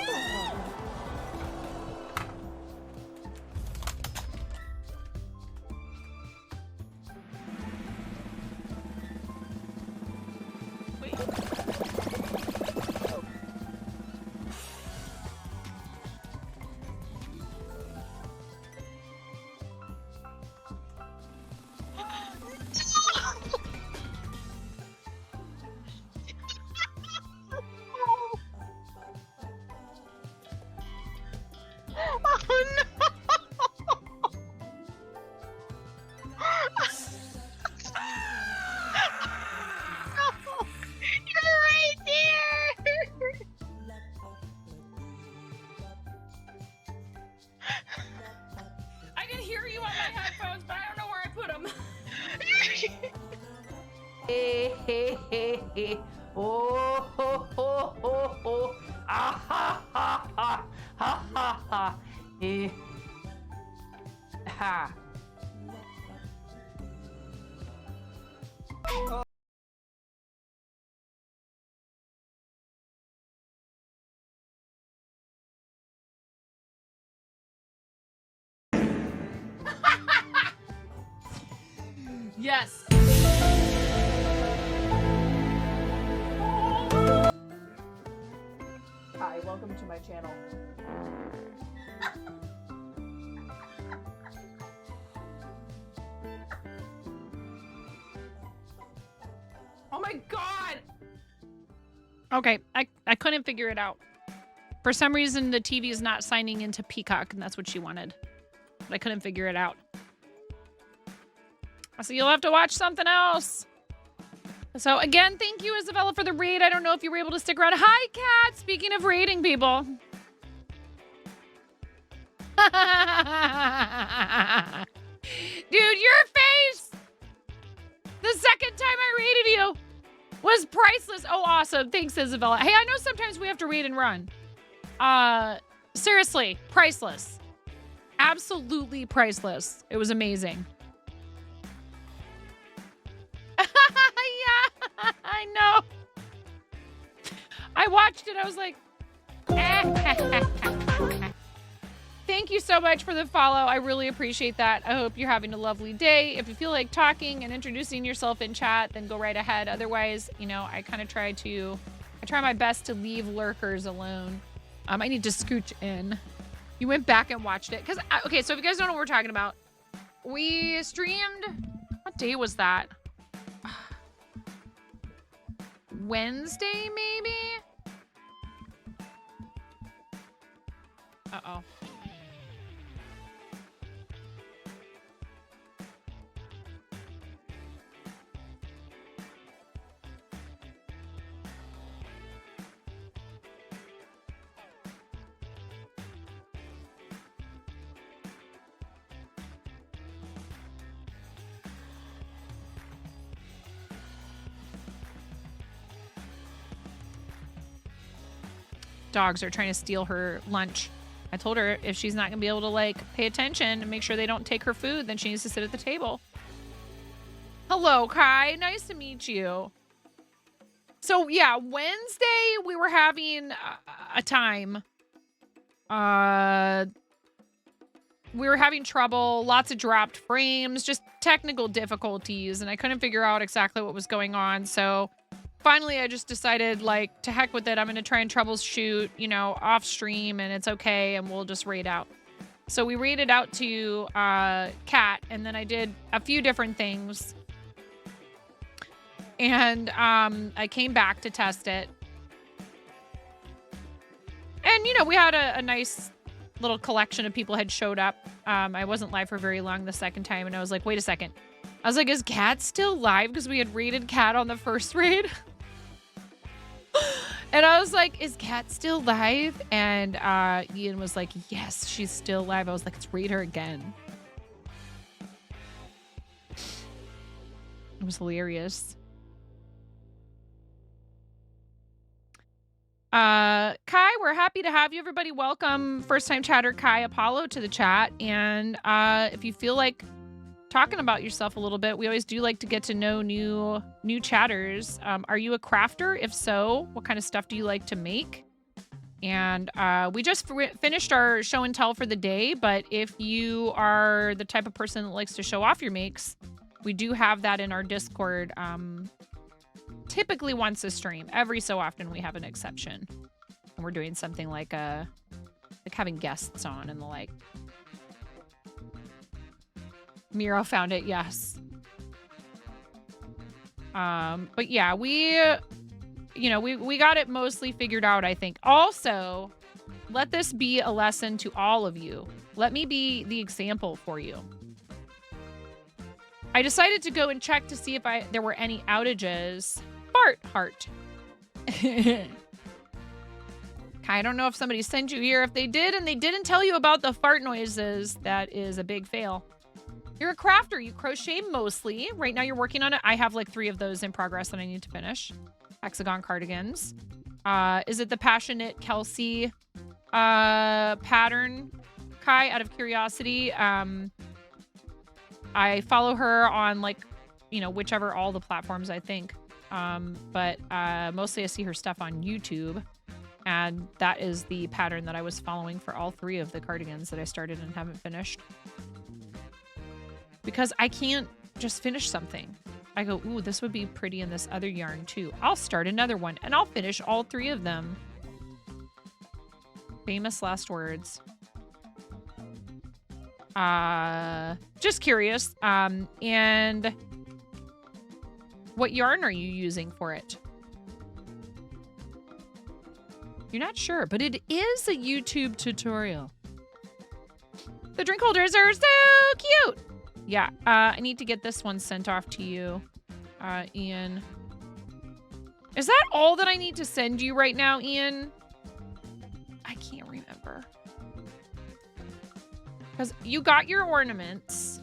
Wait. Oh no! You're right there! I can hear you on my headphones, but I don't know where I put them. Hey, hey, hey, hey. Oh, ho, ho, ho, ho. Ah, ha, ha, ha. Ha, ha, ha. Eh. Ha. Yes. Hi, welcome to my channel. Oh my god! Okay, I couldn't figure it out. For some reason, the TV is not signing into Peacock, and that's what she wanted. But I couldn't figure it out. So you'll have to watch something else. So again, thank you, Isabella, for the raid. I don't know if you were able to stick around. Hi, Kat! Speaking of raiding people. Dude, your face the second time I raided you was priceless. Oh, awesome. Thanks, Isabella. Hey, I know sometimes we have to raid and run. Seriously, priceless. Absolutely priceless. It was amazing. Yeah, I know. I watched it. I was like, thank you so much for the follow. I really appreciate that. I hope you're having a lovely day. If you feel like talking and introducing yourself in chat, then go right ahead. Otherwise, you know, I kind of try my best to leave lurkers alone. I need to scooch in. You went back and watched it. Okay, so if you guys don't know what we're talking about, we streamed, what day was that? Wednesday, maybe? Uh-oh. Dogs are trying to steal her lunch. I told her if she's not gonna be able to like pay attention and make sure they don't take her food, then she needs to sit at the table. Hello, Kai. Nice to meet you. So yeah, Wednesday we were having a time. We were having trouble, lots of dropped frames, just technical difficulties, and I couldn't figure out exactly what was going on. So finally, I just decided, like, to heck with it. I'm going to try and troubleshoot, you know, off stream, and it's okay, and we'll just raid out. So we raided out to Cat, and then I did a few different things. And I came back to test it. And, you know, we had a nice little collection of people had showed up. I wasn't live for very long the second time, and I was like, wait a second. I was like, is Cat still live? Because we had raided Cat on the first raid. And I was like, is Cat still live? And Ian was like, yes, she's still live. I was like, let's raid her again. It was hilarious. Kai, we're happy to have you. Everybody, welcome first time chatter Kai Apollo to the chat. And if you feel like talking about yourself a little bit, we always do like to get to know new chatters. Are you a crafter? If so, what kind of stuff do you like to make? And we just finished our show and tell for the day, but if you are the type of person that likes to show off your makes, we do have that in our Discord. Typically once a stream. Every so often we have an exception, and we're doing something like having guests on and the like. Miro found it, yes. But yeah, we got it mostly figured out, I think. Also, let this be a lesson to all of you. Let me be the example for you. I decided to go and check to see if there were any outages. Fart heart. I don't know if somebody sent you here. If they did and they didn't tell you about the fart noises, that is a big fail. You're a crafter. You crochet mostly. Right now you're working on it. I have like 3 of those in progress that I need to finish. Hexagon cardigans. Is it the Passionate Kelsey pattern, Kai, out of curiosity? I follow her on like, you know, whichever all the platforms, I think. But mostly I see her stuff on YouTube. And that is the pattern that I was following for all 3 of the cardigans that I started and haven't finished. Because I can't just finish something. I go, ooh, this would be pretty in this other yarn too. I'll start another one and I'll finish all 3 of them. Famous last words. Just curious. And what yarn are you using for it? You're not sure, but it is a YouTube tutorial. The drink holders are so cute. Yeah, I need to get this one sent off to you, Ian. Is that all that I need to send you right now, Ian? I can't remember. Because you got your ornaments.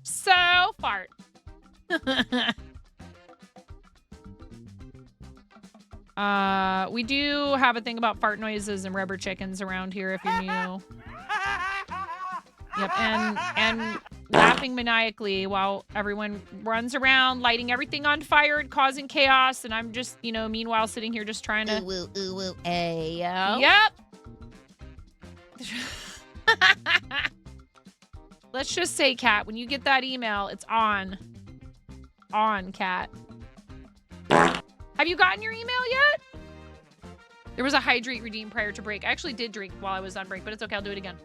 So fart. We do have a thing about fart noises and rubber chickens around here if you're new. Yep, and laughing maniacally while everyone runs around, lighting everything on fire and causing chaos, and I'm just, you know, meanwhile sitting here just trying to... Ooh, ooh, ooh, ayo. Yep. Let's just say, Kat, when you get that email, it's on. On, Kat. Have you gotten your email yet? There was a hydrate redeem prior to break. I actually did drink while I was on break, but it's okay. I'll do it again.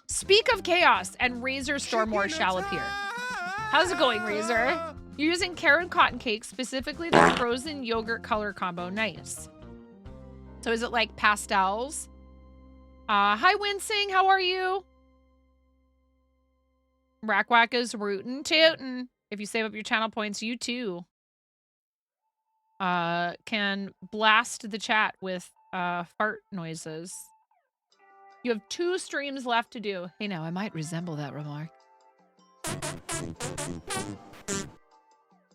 Speak of chaos, and Razor Stormore shall appear. How's it going, Razor? You're using carrot cotton cake, specifically the frozen yogurt color combo. Nice. So is it like pastels? Hi, Wincing. How are you? Rackwack is rootin' tootin'. If you save up your channel points, you too can blast the chat with fart noises. You have 2 streams left to do. Hey, now I might resemble that remark.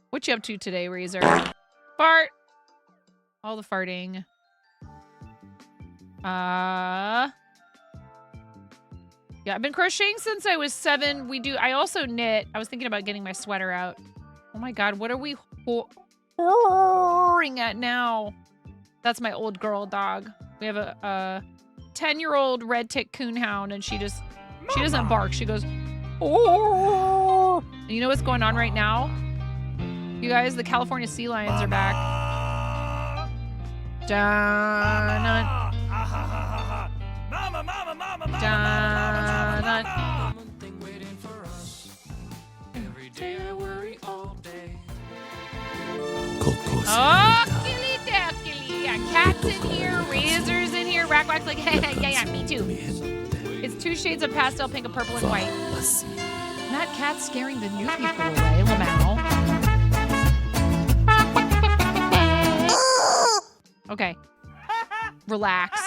What you up to today, Razor? Fart. All the farting. Yeah, I've been crocheting since I was 7. I also knit. I was thinking about getting my sweater out. Oh my God, what are we roaring at now? That's my old girl dog. We have a 10-year-old red tick coonhound, and she doesn't bark. She goes, oh. And you know what's going on right now? You guys, the California sea lions are back. Dun-dun. Oh, killy duckily. Yeah, Cat's in here, Razor's in here, Rackwack's like, yeah, me too. It's 2 shades of pastel, pink, and purple, and white. That cat's scaring the new people away, Lamau. Okay. Relax.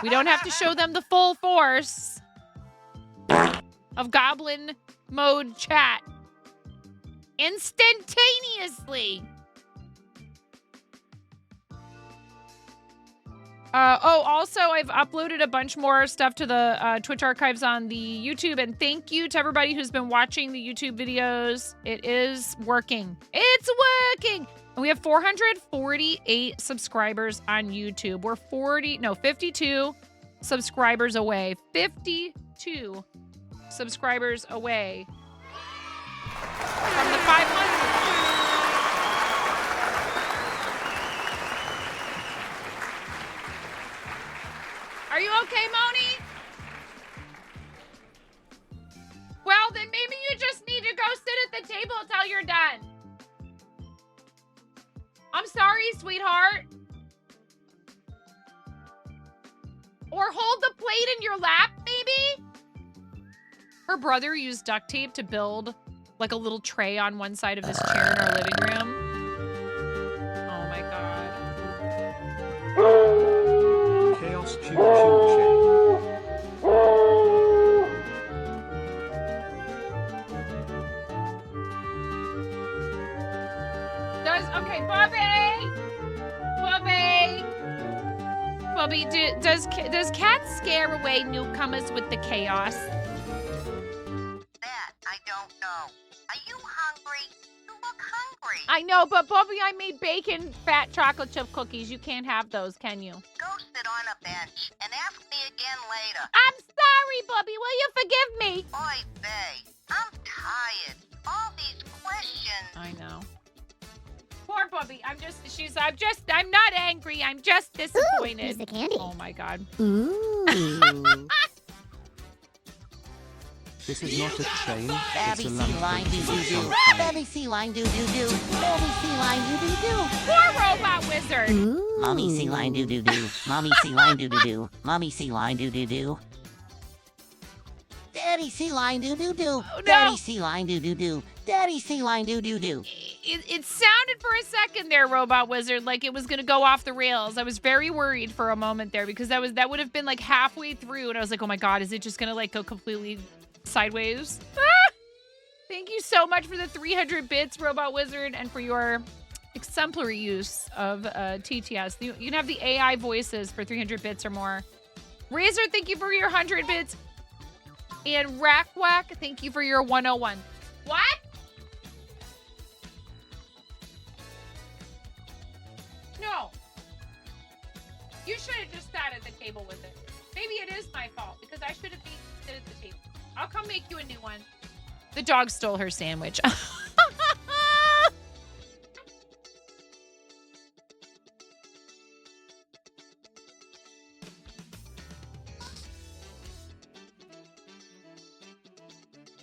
We don't have to show them the full force of goblin mode chat. Instantaneously. Also, I've uploaded a bunch more stuff to the Twitch archives on the YouTube, and thank you to everybody who's been watching the YouTube videos. It is working. It's working. And we have 448 subscribers on YouTube. We're 52 subscribers away. 52 subscribers away from the 500. Are you okay, Moni? Well, then maybe you just need to go sit at the table until you're done. I'm sorry, sweetheart. Or hold the plate in your lap, maybe? Her brother used duct tape to build like a little tray on one side of this chair in our living room. Oh my God. Chaos choo choo chain. Okay, Bobby, does Cat scare away newcomers with the chaos? That I don't know. Are you hungry? You look hungry. I know, but Bobby, I made bacon fat chocolate chip cookies. You can't have those, can you? Go sit on a bench and ask me again later. I'm sorry, Bobby. Will you forgive me? Oy vey, I'm tired. All these questions. I know. Poor Bobby. I'm not angry. I'm just disappointed. Ooh, here's the candy. Oh my God. Ooh. This is not a chain, it's a Babby lump see line of do cheese do. on fire. Babby sea lion doo doo doo. Daddy sea lion doo doo doo. Poor robot wizard. Mommy sea lion doo doo doo. Mommy sea lion doo doo doo. Mommy sea lion doo doo doo. Daddy sea lion doo doo doo. no. Daddy sea lion doo doo doo. Daddy sea lion doo doo doo. It sounded for a second there, robot wizard, like it was gonna go off the rails. I was very worried for a moment there because that would have been like halfway through, and I was like, oh my god, is it just gonna like go completely sideways? Ah! Thank you so much for the 300 bits, robot wizard, and for your exemplary use of TTS. You can have the AI voices for 300 bits or more. Razor, thank you for your 100 bits. And Rackwack, thank you for your 101. What? No. You should have just sat at the table with it. Maybe it is my fault because I should have sit at the table. I'll come make you a new one. The dog stole her sandwich.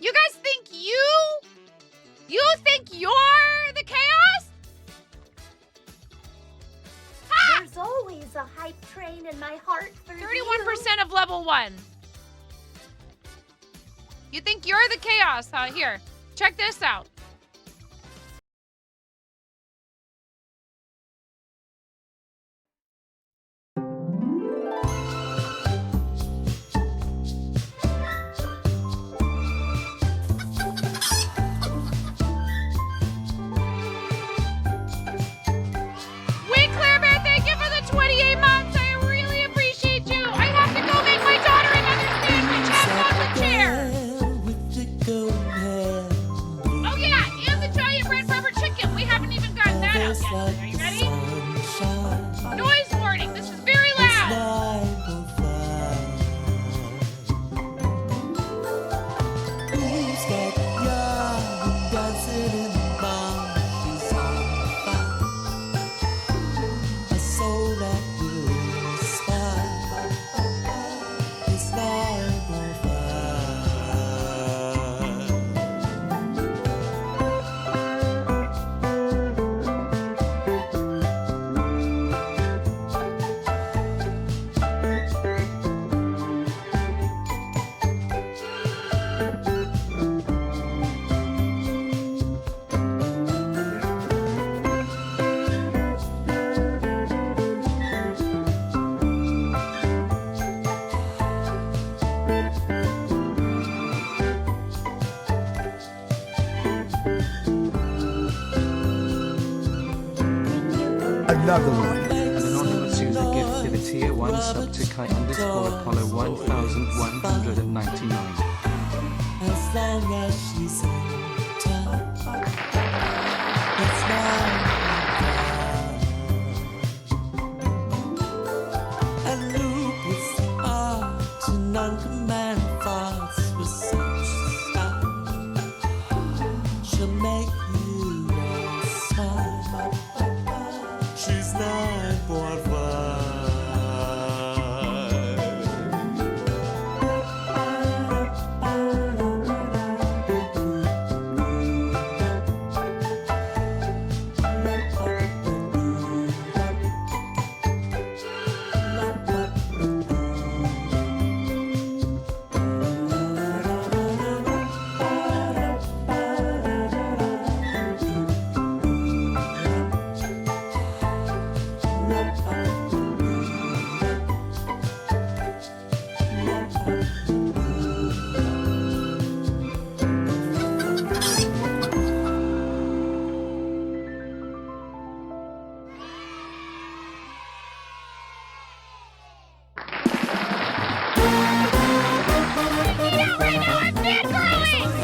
You guys think you think you're the chaos? Ha! There's always a hype train in my heart for 31% of level 1. You think you're the chaos, huh? Here, check this out. Wait, Claire Bear, thank you for the 28 months. I really appreciate you. I have to go make my daughter another sandwich. Have fun with chair. Oh yeah, and the giant red rubber chicken. We haven't even gotten that out yet. Are you ready? Noise warning. This is very loud. Another one. An anonymous user gifted a tier 1 sub to Kai _ Apollo 1199. As long as she's in town, it's not and lupus art and non-command thoughts with such style. She'll make you all smile. She's 9.5.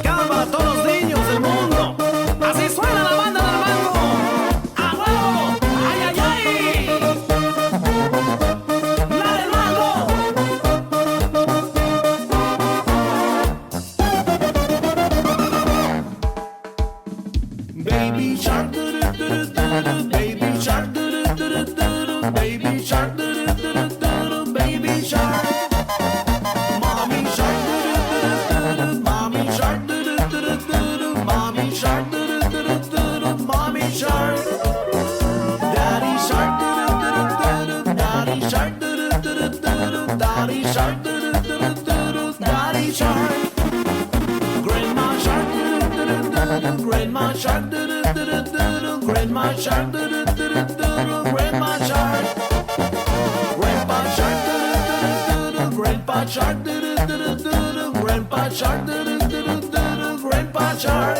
Cada para todos los niños del mundo. Así suena la banda del mango. ¡A huevo! ¡Ay, ay, ay! ¡La del mango! Baby shark, do do do do, baby shark, do do do do, baby shark, do do do do, baby shark. Mommy shark, do do do do, mommy shark, do do do do, mommy shark, do do do do. Grandma Shark, do do do do do do. Grandma Shark, do do do do do. Grandma Shark. Grandpa Shark, do do do do do. Grandpa Shark, do do do do do. Grandpa Shark, do do do do do. Grandpa Shark.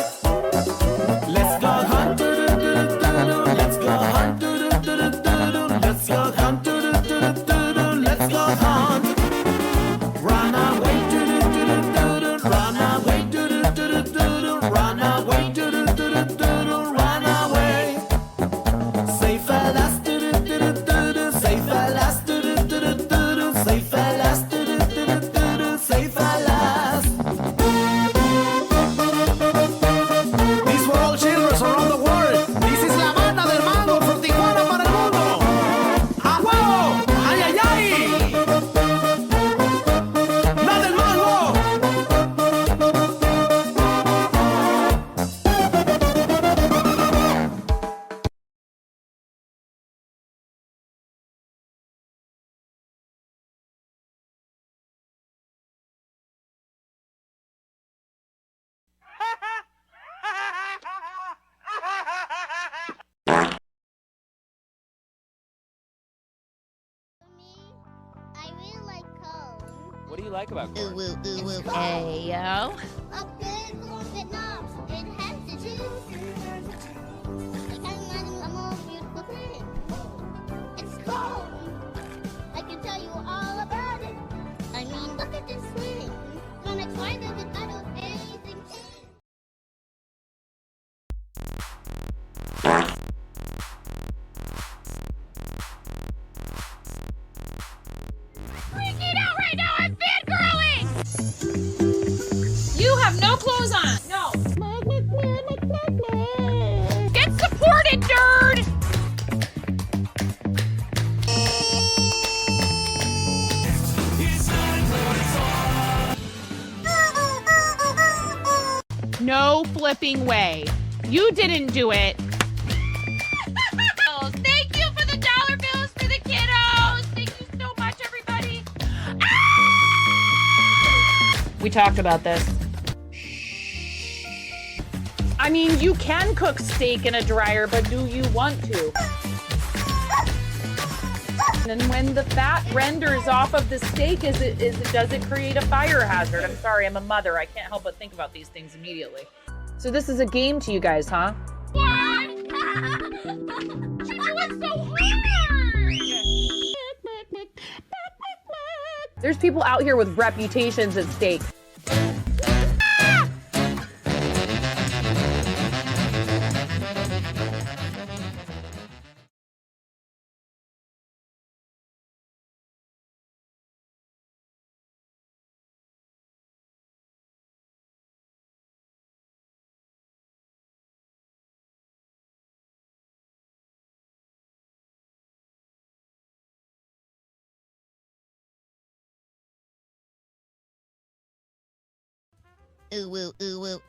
Let's go hunt, do do do do do. Let's go hunt, do do do do do. Let's go hunt, do do do do do. Let's go hunt. Run away, do do do do do. Run away, do do do do do. Run away, do do do do do. Run away. Safe at last, do do do do do. Safe at last, do do do do do. Safe at last, do do do do do. Safe at last. These were all children around the world. This is La Banda del Mango from Tijuana para el mundo. ¡A huevo! ¡Ay, ay, ay! ¡La del mango! I really like cone. What do you like about corn? Hey, yo. A good corn Vietnam. It has to choose. I can't imagine a more beautiful thing. It's corn. I can tell you all about it. I mean, look at this thing. Gonna explain it without anything. Freaking out right now. I'm fangirling. You have no clothes on. No. Get supported, nerd. No flipping way. You didn't do it. Thank you for the dollar bills for the kiddos. Thank you so much, everybody. We talked about this. I mean, you can cook steak in a dryer, but do you want to? And when the fat renders off of the steak, does it create a fire hazard? I'm sorry, I'm a mother. I can't help but think about these things immediately. So this is a game to you guys, huh? What? She doing so hard. There's people out here with reputations at stake.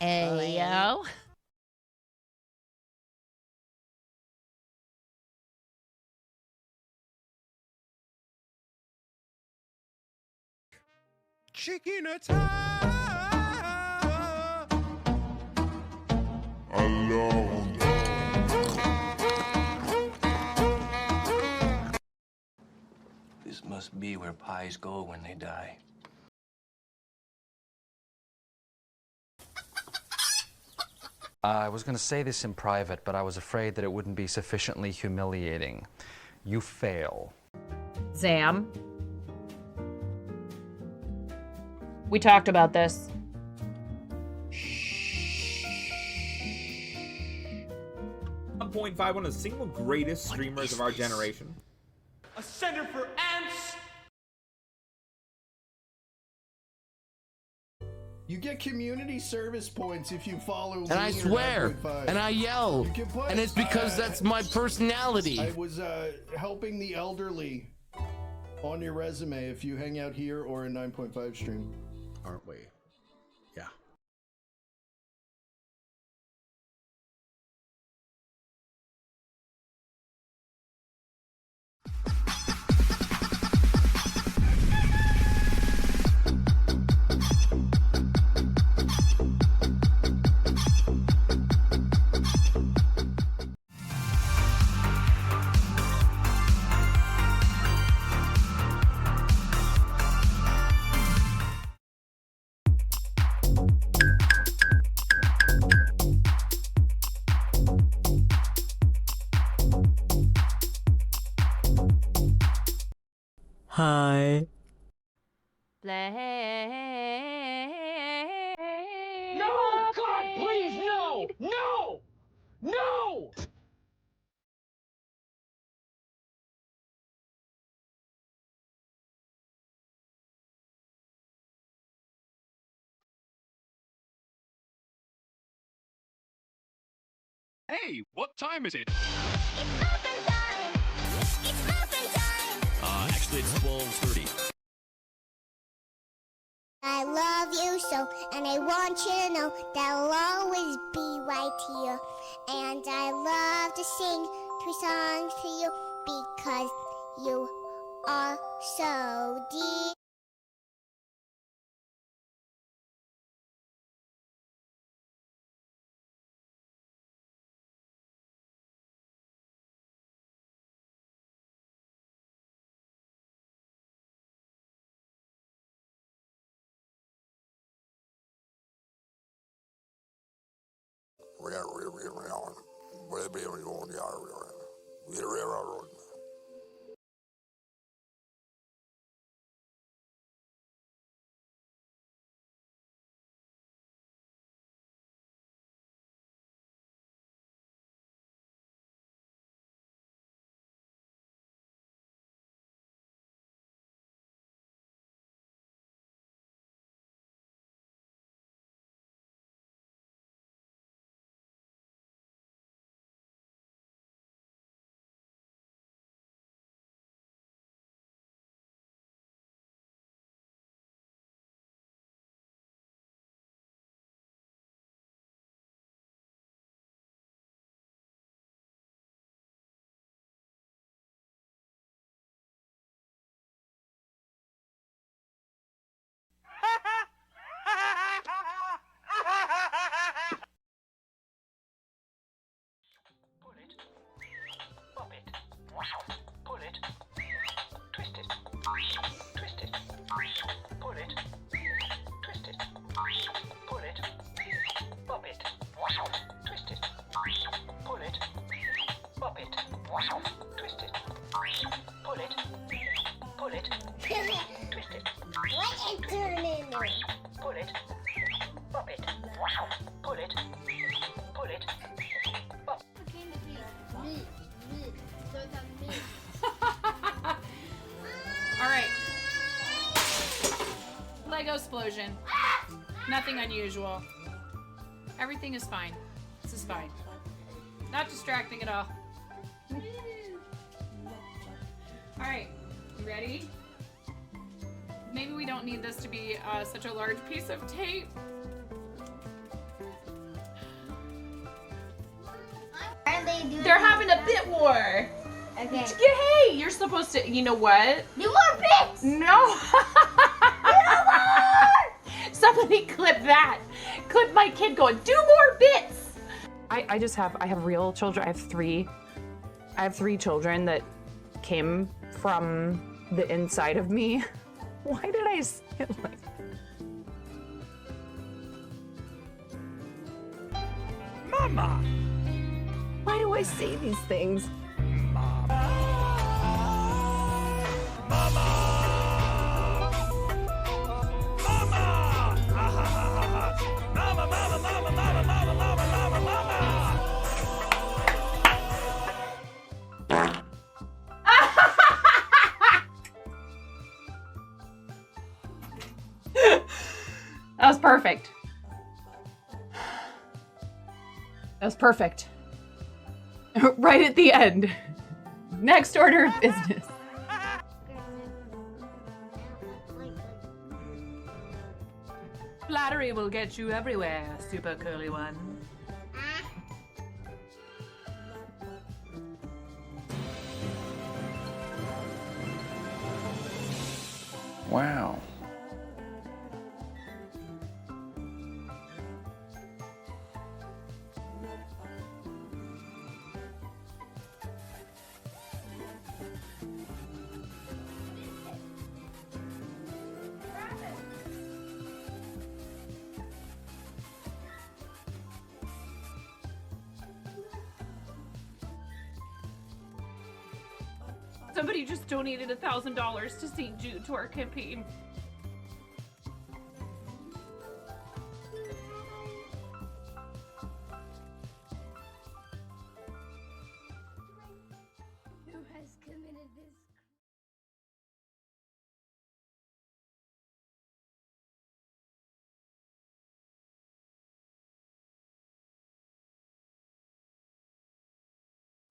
Hey, yo. Chicken attack. Alone. This must be where pies go when they die. I was going to say this in private, but I was afraid that it wouldn't be sufficiently humiliating. You fail. Zam. We talked about this. 1.5, one of the single greatest streamers of our generation. A center for ants. You get community service points if you follow me. And I swear, and I yell, and it's because that's my personality. I was helping the elderly on your resume if you hang out here or in 9.5 stream. Aren't we? Yeah. Hi. No, God, please, no! No! No! Hey, what time is it? Actually, it's 12:30. I love you so, and I want you to know that I'll always be right here. And I love to sing 2 songs to you because you are so dear. All right. Lego explosion. Nothing unusual. Everything is fine. This is fine. Not distracting at all. All right, you ready? Maybe we don't need this to be such a large piece of tape. They're having a bit war. Okay. Hey, you're supposed to. You know what? Do more bits. No. Somebody clip that. Clip my kid going, do more bits. I have real children. I have three children that came from the inside of me. Why did I say it like Mama! Why do I say these things? That was perfect. That was perfect. Right at the end. Next order of business. Flattery will get you everywhere, super curly one. Wow. Somebody just donated $1,000 to St. Jude to our campaign. Who has committed this?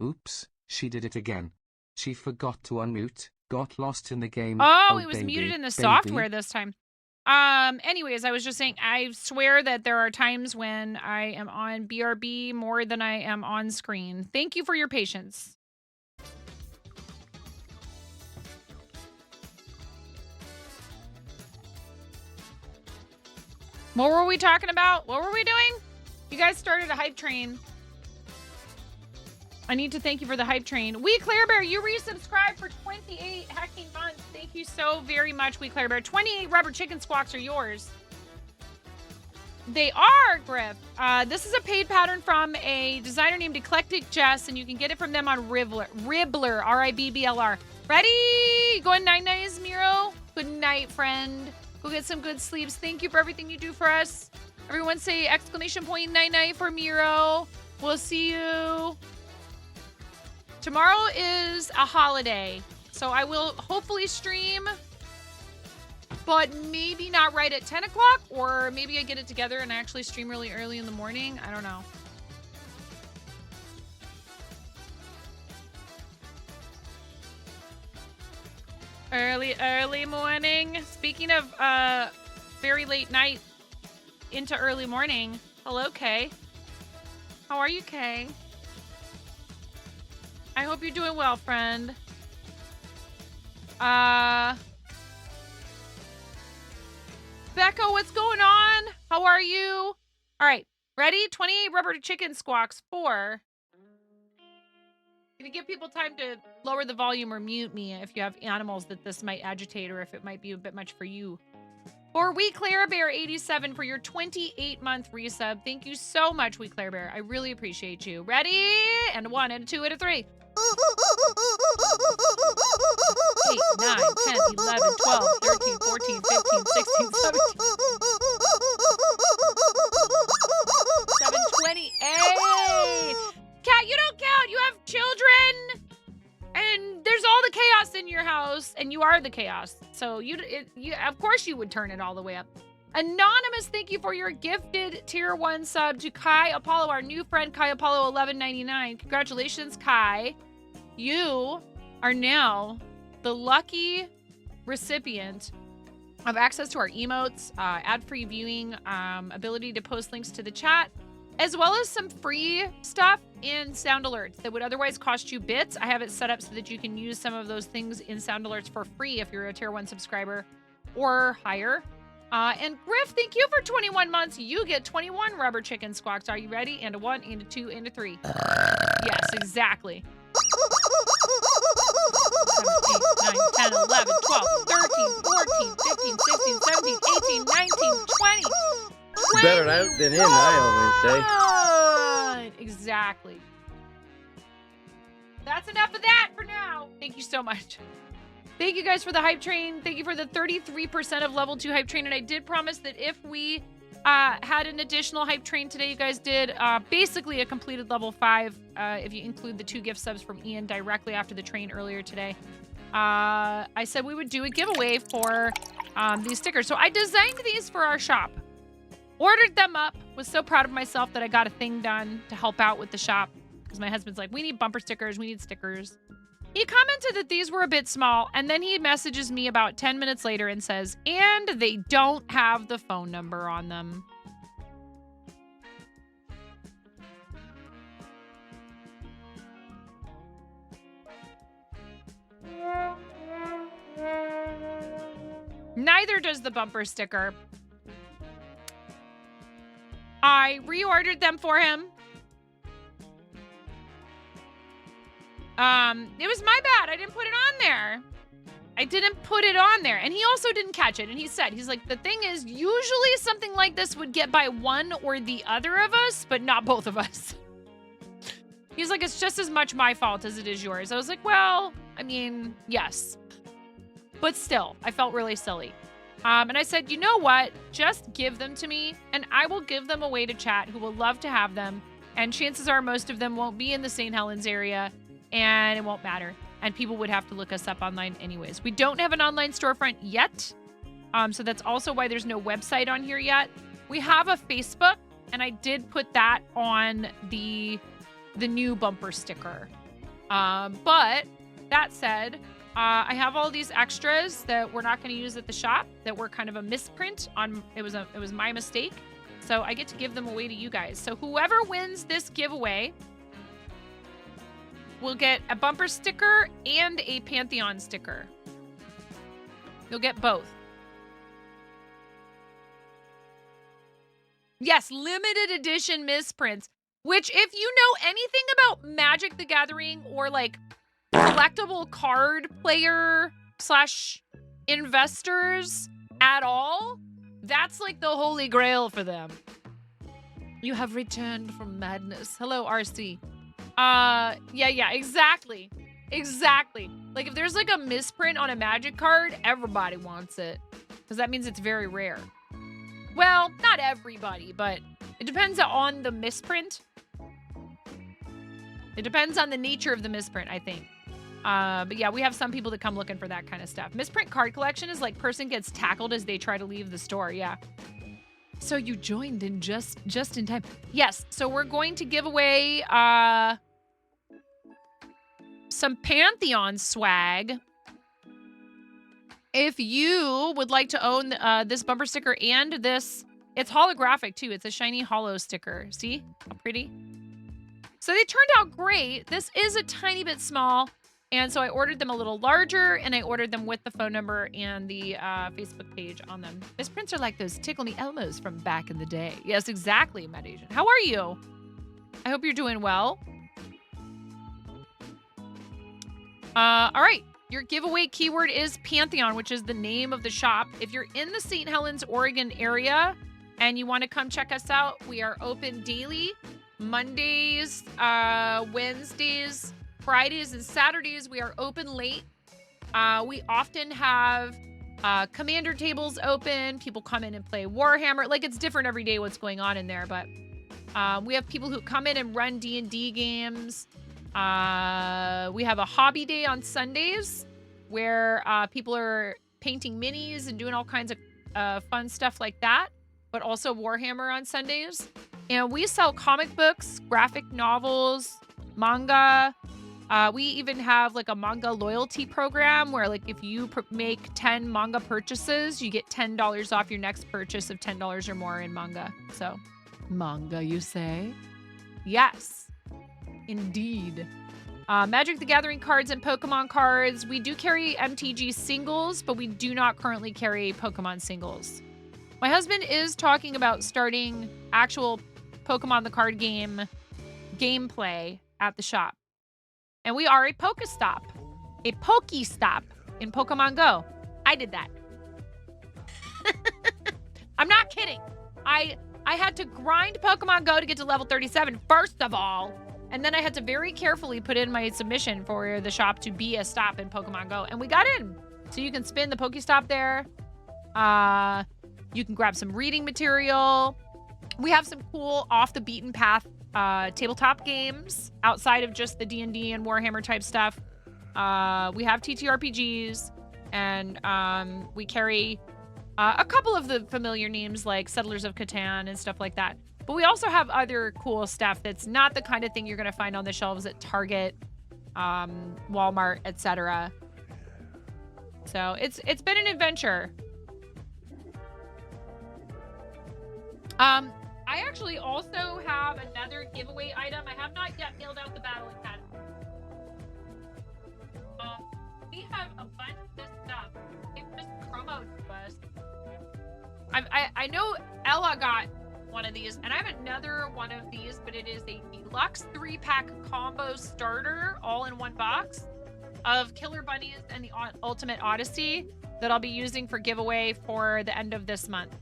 Oops, she did it again. She forgot to unmute, got lost in the game. Oh, it was baby, muted in the baby. software this time. Anyways, I was just saying, I swear that there are times when I am on BRB more than I am on screen. Thank you for your patience. What were we talking about? What were we doing? You guys started a hype train. I need to thank you for the hype train. We Claire Bear, you resubscribed for 28 hacking months. Thank you so very much, We Claire Bear. 28 rubber chicken squawks are yours. They are, Griff. This is a paid pattern from a designer named Eclectic Jess, and you can get it from them on Ribbler, R-I-B-B-L-R. Ready? Going night-nights, Miro? Good night, friend. Go get some good sleeps. Thank you for everything you do for us. Everyone say exclamation point night-night for Miro. We'll see you. Tomorrow is a holiday, so I will hopefully stream, but maybe not right at 10 o'clock, or maybe I get it together and actually stream really early in the morning. I don't know. Early morning. Speaking of very late night into early morning. Hello, Kay. How are you, Kay? I hope you're doing well, friend. Becca, what's going on? How are you? All right, ready? 28 rubber chicken squawks. 4. Gonna give people time to lower the volume or mute me if you have animals that this might agitate or if it might be a bit much for you. For We Claire Bear 87 for your 28-month resub. Thank you so much, We Claire Bear. I really appreciate you. Ready? And a 1, and a 2, and a 3. 8, 9, 10, 11, 12, 13, 14, 15, 16, 17. 728. Cat, you don't count. You have children. And there's all the chaos in your house, and you are the chaos. So you of course you would turn it all the way up. Anonymous, thank you for your gifted tier 1 sub to Kai Apollo, our new friend Kai Apollo 1199. Congratulations, Kai. You are now the lucky recipient of access to our emotes, ad-free viewing, ability to post links to the chat, as well as some free stuff in sound alerts that would otherwise cost you bits. I have it set up so that you can use some of those things in sound alerts for free if you're a tier 1 subscriber or higher. And Griff, thank you for 21 months. You get 21 rubber chicken squawks. Are you ready? And a 1, and a 2, and a 3. Yes, exactly. 7, 8, 9, 10, 11, 12, 13, 14, 15, 16, 17, 18, 19, 20. Better out than in, I always say. Exactly. That's enough of that for now. Thank you so much. Thank you guys for the hype train. Thank you for the 33% of level 2 hype train. And I did promise that if we had an additional hype train today, you guys did basically a completed level 5 if you include the 2 gift subs from Ian directly after the train earlier today. I said we would do a giveaway for these stickers. So I designed these for our shop. Ordered them up. Was so proud of myself that I got a thing done to help out with the shop. Because my husband's like, we need bumper stickers. We need stickers. He commented that these were a bit small. And then he messages me about 10 minutes later and says, and they don't have the phone number on them. Neither does the bumper sticker. I reordered them for him. It was my bad. I didn't put it on there. I didn't put it on there. And he also didn't catch it. And he's like, the thing is, usually something like this would get by one or the other of us, but not both of us. He's like, it's just as much my fault as it is yours. I was like, well, I mean, yes. But still, I felt really silly. And I said, you know what? Just give them to me, and I will give them away to chat who will love to have them. And chances are most of them won't be in the St. Helens area, and it won't matter. And people would have to look us up online anyways. We don't have an online storefront yet, so that's also why there's no website on here yet. We have a Facebook, and I did put that on the new bumper sticker. But that said, I have all these extras that we're not going to use at the shop that were kind of a misprint on. It was my mistake. So I get to give them away to you guys. So whoever wins this giveaway will get a bumper sticker and a Pantheon sticker. You'll get both. Yes, limited edition misprints, which if you know anything about Magic the Gathering or like collectible card player / investors at all, that's like the holy grail for them. You have returned from madness. Hello, RC. Yeah, exactly. Exactly. Like if there's like a misprint on a Magic card, everybody wants it. Because that means it's very rare. Well, not everybody, but it depends on the misprint. It depends on the nature of the misprint, I think. But yeah, we have some people that come looking for that kind of stuff. Misprint card collection is like person gets tackled as they try to leave the store. Yeah. So you joined in just in time. Yes. So we're going to give away some Pantheon swag. If you would like to own this bumper sticker and this, it's holographic too. It's a shiny hollow sticker. See how pretty? So they turned out great. This is a tiny bit small. And so I ordered them a little larger, and I ordered them with the phone number and the Facebook page on them. Misprints are like those Tickle Me Elmos from back in the day. Yes, exactly, Mad Asian. How are you? I hope you're doing well. All right. Your giveaway keyword is Pantheon, which is the name of the shop. If you're in the St. Helens, Oregon area and you want to come check us out, we are open daily. Mondays, Wednesdays, Fridays, and Saturdays, we are open late. We often have commander tables open. People come in and play Warhammer. Like, it's different every day what's going on in there, but we have people who come in and run D&D games. We have a hobby day on Sundays where people are painting minis and doing all kinds of fun stuff like that, but also Warhammer on Sundays. And we sell comic books, graphic novels, manga. We even have like a manga loyalty program where like if you make 10 manga purchases, you get $10 off your next purchase of $10 or more in manga. So, manga, you say? Yes, indeed. Magic the Gathering cards and Pokemon cards. We do carry MTG singles, but we do not currently carry Pokemon singles. My husband is talking about starting actual Pokemon the card game gameplay at the shop. And we are a Pokestop. A Pokestop in Pokemon Go. I did that. I'm not kidding. I had to grind Pokemon Go to get to level 37, first of all. And then I had to very carefully put in my submission for the shop to be a stop in Pokemon Go. And we got in. So you can spin the Pokestop there. You can grab some reading material. We have some cool off the beaten path tabletop games outside of just the D&D and Warhammer type stuff. We have TTRPGs, and we carry a couple of the familiar names like Settlers of Catan and stuff like that. But we also have other cool stuff that's not the kind of thing you're going to find on the shelves at Target, Walmart, etc. So it's been an adventure. I actually also have another giveaway item. I have not yet mailed out the Battle Academy. We have a bunch of this stuff. It just promoted to us. I know Ella got one of these, and I have another one of these, but it is a deluxe 3-pack combo starter, all in one box, of Killer Bunnies and the Ultimate Odyssey that I'll be using for giveaway for the end of this month.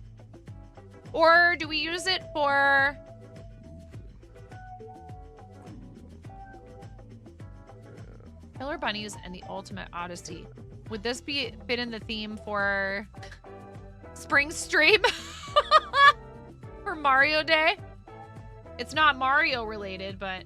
Or do we use it for... Killer Bunnies and the Ultimate Odyssey. Would this fit in the theme for spring stream? For Mario Day? It's not Mario related, but...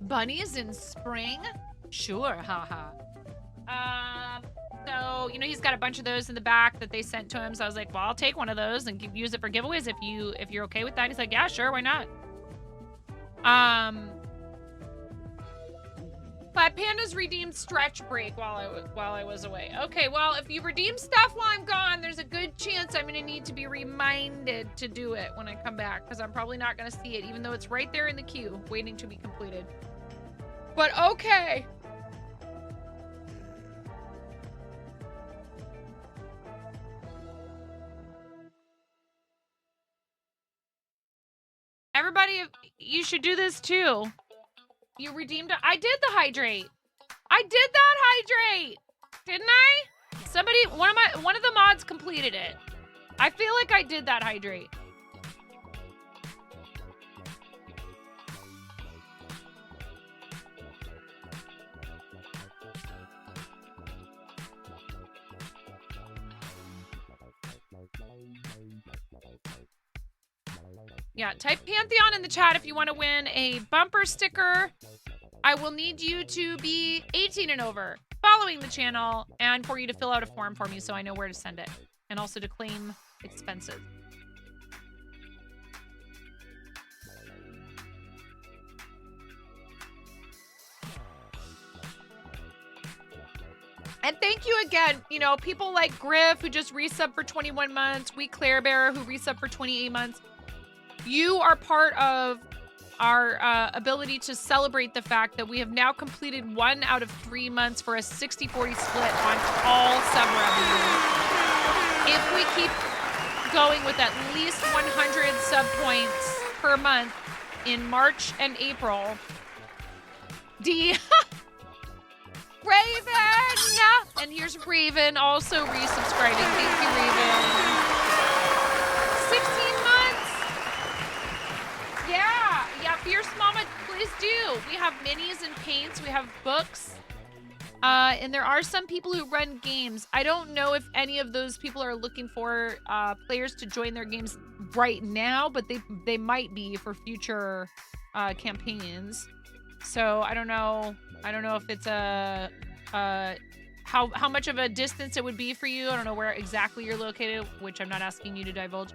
Bunnies in spring? Sure, haha. So, you know, he's got a bunch of those in the back that they sent to him. So I was like, well, I'll take one of those and use it for giveaways if you're okay with that. He's like, yeah, sure, why not? But Panda's redeemed stretch break while I was away. Okay, well, if you redeem stuff while I'm gone, there's a good chance I'm gonna need to be reminded to do it when I come back, because I'm probably not gonna see it, even though it's right there in the queue, waiting to be completed. But okay. Everybody, you should do this too. You redeemed it. I did the hydrate. I did that hydrate. Didn't I? Somebody, one of the mods completed it. I feel like I did that hydrate. Yeah, type Pantheon in the chat if you want to win a bumper sticker. I will need you to be 18 and over, following the channel, and for you to fill out a form for me so I know where to send it, and also to claim expenses. And thank you again, you know, people like Griff, who just resubbed for 21 months, We Claire Bear, who resubbed for 28 months. You are part of our ability to celebrate the fact that we have now completed 1 out of 3 months for a 60-40 split on all sub revenue. If we keep going with at least 100 sub points per month in March and April, Raven! And here's Raven also resubscribing. Thank you, Raven. 16 months! Yeah, Fierce Mama, please do. We have minis and paints. We have books. And there are some people who run games. I don't know if any of those people are looking for players to join their games right now, but they might be for future campaigns. So I don't know. I don't know if it's how much of a distance it would be for you. I don't know where exactly you're located, which I'm not asking you to divulge.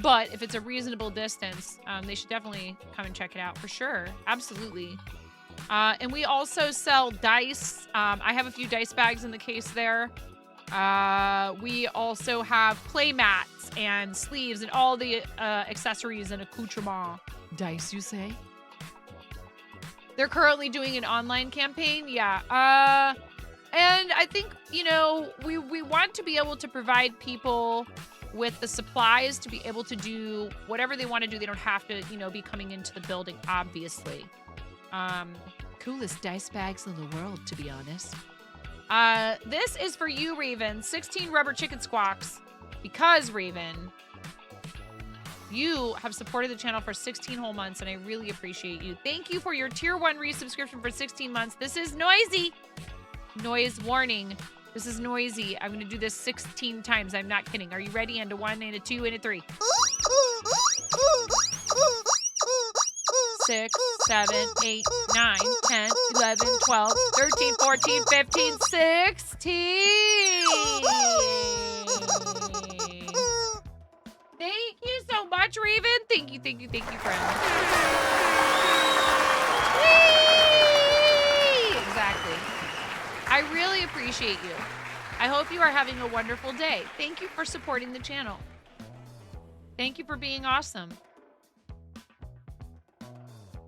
But if it's a reasonable distance, they should definitely come and check it out for sure. Absolutely. And we also sell dice. I have a few dice bags in the case there. We also have play mats and sleeves and all the accessories and accoutrements. Dice, you say? They're currently doing an online campaign. Yeah. And I think, you know, we want to be able to provide people with the supplies to be able to do whatever they want to do. They don't have to, you know, be coming into the building, obviously. Coolest dice bags in the world, to be honest. This is for you, Raven. 16 rubber chicken squawks. Because, Raven, you have supported the channel for 16 whole months, and I really appreciate you. Thank you for your tier 1 resubscription for 16 months. This is noisy. Noise warning. This is noisy. I'm going to do this 16 times. I'm not kidding. Are you ready? And a 1, and a 2, and a 3. 6, 7, 8, 9, 10, 11, 12, 13, 14, 15, 16. Thank you so much, Raven. Thank you, friend. Whee! Exactly. I really appreciate you. I hope you are having a wonderful day. Thank you for supporting the channel. Thank you for being awesome.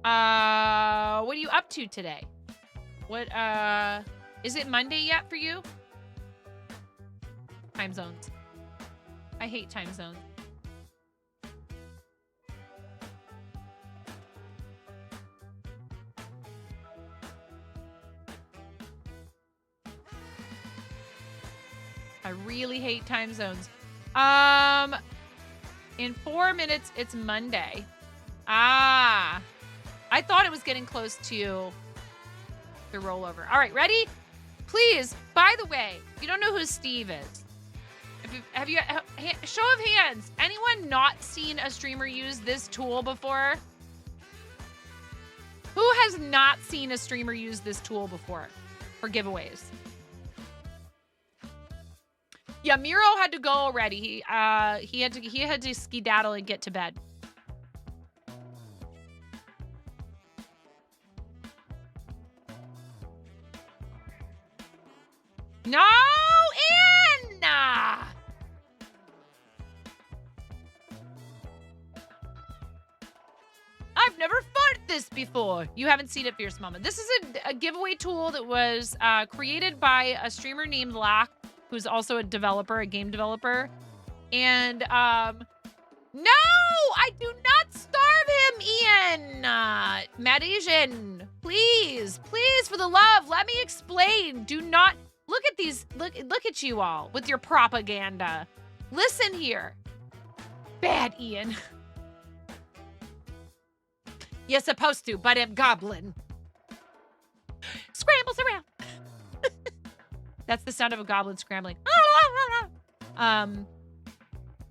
What are you up to today? What, is it Monday yet for you? Time zones. I hate time zones. I really hate time zones. In 4 minutes, it's Monday. I thought it was getting close to the rollover. All right, ready? Please, by the way, you don't know who Steve is. Have you, show of hands, anyone not seen a streamer use this tool before? Who has not seen a streamer use this tool before for giveaways? Yeah, Miro had to go already. He had to skedaddle and get to bed. No, Ian! I've never fought this before. You haven't seen it, Fierce Mama. This is a giveaway tool that was created by a streamer named Lack, who's also a developer, a game developer. And, no, I do not starve him, Ian. Mad Asian, please, for the love, let me explain. Do not, look at these, look at you all with your propaganda. Listen here. Bad Ian. You're supposed to, but I'm goblin. Scrambles around. That's the sound of a goblin scrambling.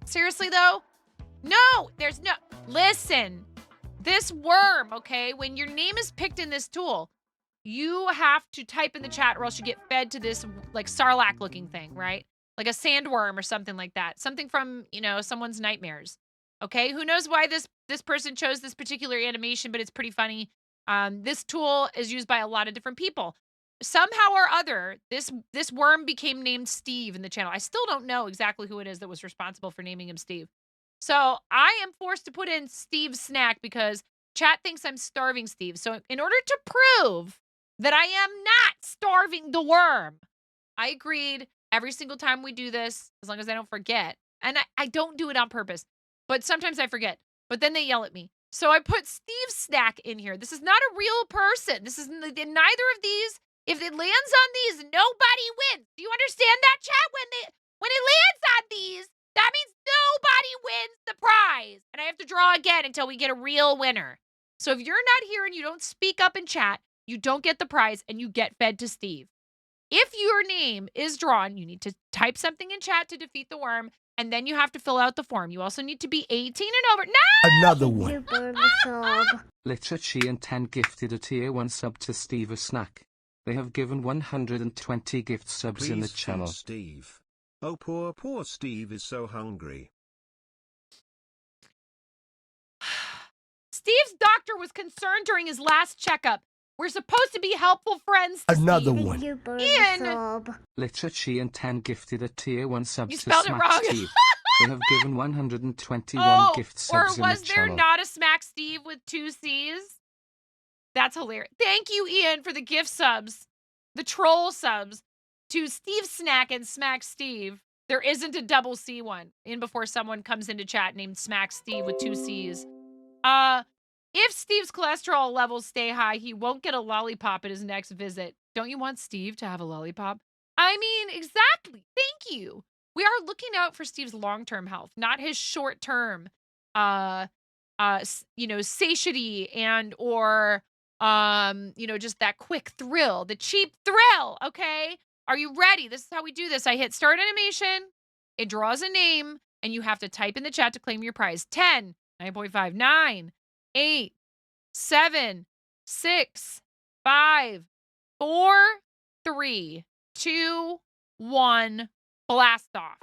Seriously though? No, there's no, listen, this worm, okay, when your name is picked in this tool, you have to type in the chat or else you get fed to this like sarlacc looking thing, right? Like a sandworm or something like that. Something from, you know, someone's nightmares. Okay, who knows why this person chose this particular animation, but it's pretty funny. This tool is used by a lot of different people. Somehow or other, this worm became named Steve in the channel. I still don't know exactly who it is that was responsible for naming him Steve. So I am forced to put in Steve's snack because chat thinks I'm starving Steve. So in order to prove that I am not starving the worm, I agreed every single time we do this, as long as I don't forget. And I don't do it on purpose, but sometimes I forget. But then they yell at me. So I put Steve's snack in here. This is not a real person. This is neither of these. If it lands on these, nobody wins. Do you understand that, chat? When it lands on these, that means nobody wins the prize. And I have to draw again until we get a real winner. So if you're not here and you don't speak up in chat, you don't get the prize and you get fed to Steve. If your name is drawn, you need to type something in chat to defeat the worm, and then you have to fill out the form. You also need to be 18 and over. No! Another one. Literature and 10 gifted a tier 1 sub to Steve a snack. They have given 120 gift subs in the Please channel. feed Steve. Oh, poor Steve is so hungry. Steve's doctor was concerned during his last checkup. We're supposed to be helpful friends to Another Steve. one. Ian! Literature and 10 gifted a tier 1 sub You to spelled it Smack wrong. Steve. They have given 121 gift subs in or was the there channel. not a Smack Steve with 2 C's? That's hilarious. Thank you, Ian, for the gift subs. The troll subs to Steve Snack and Smack Steve. There isn't a double C one in before someone comes into chat named Smack Steve with 2 C's. If Steve's cholesterol levels stay high, he won't get a lollipop at his next visit. Don't you want Steve to have a lollipop? I mean, exactly. Thank you. We are looking out for Steve's long-term health, not his short-term, satiety and or, just that quick thrill, the cheap thrill. Okay. Are you ready? This is how we do this. I hit start animation. It draws a name and you have to type in the chat to claim your prize. 10, 9.5, 9, 8, 7, 6, 5, 4, 3, 2, 1, blast off.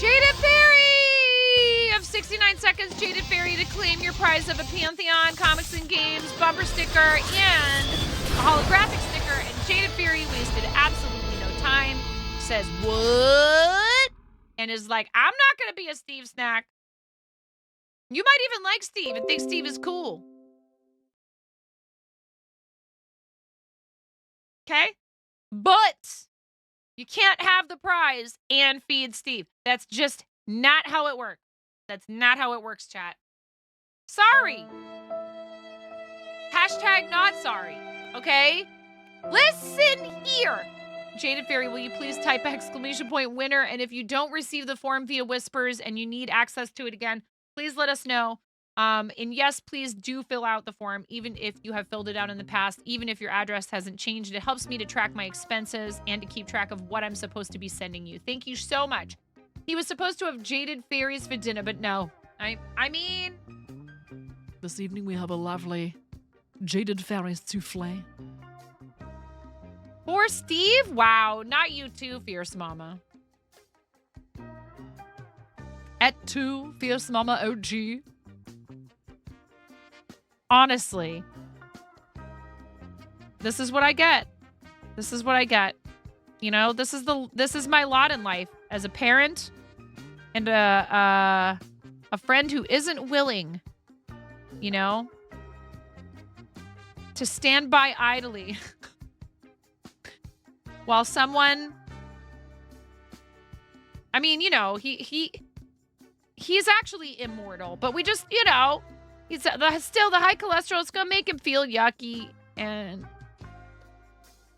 Jaded Fairy of 69 seconds. Jaded Fairy to claim your prize of a Pantheon Comics and Games bumper sticker and a holographic sticker. And Jaded Fairy wasted absolutely no time. says, what? And is like, I'm not going to be a Steve snack. You might even like Steve and think Steve is cool. Okay? But you can't have the prize and feed Steve. That's just not how it works. That's not how it works, chat. Sorry. Hashtag not sorry. Okay? Listen here. Jaded Fairy, will you please type !winner? And if you don't receive the form via Whispers and you need access to it again, please let us know. And yes, please do fill out the form, even if you have filled it out in the past, even if your address hasn't changed. It helps me to track my expenses and to keep track of what I'm supposed to be sending you. Thank you so much. He was supposed to have Jaded Fairies for dinner, but no. I mean... This evening we have a lovely Jaded Fairies souffle. For Steve? Wow, not you too, Fierce Mama. At 2, Fierce Mama OG. Honestly, this is what I get. This is what I get. You know, this is my lot in life as a parent and a friend who isn't willing, you know, to stand by idly while someone, I mean, you know, he's actually immortal, but we just, you know, he's still the high cholesterol is gonna make him feel yucky, and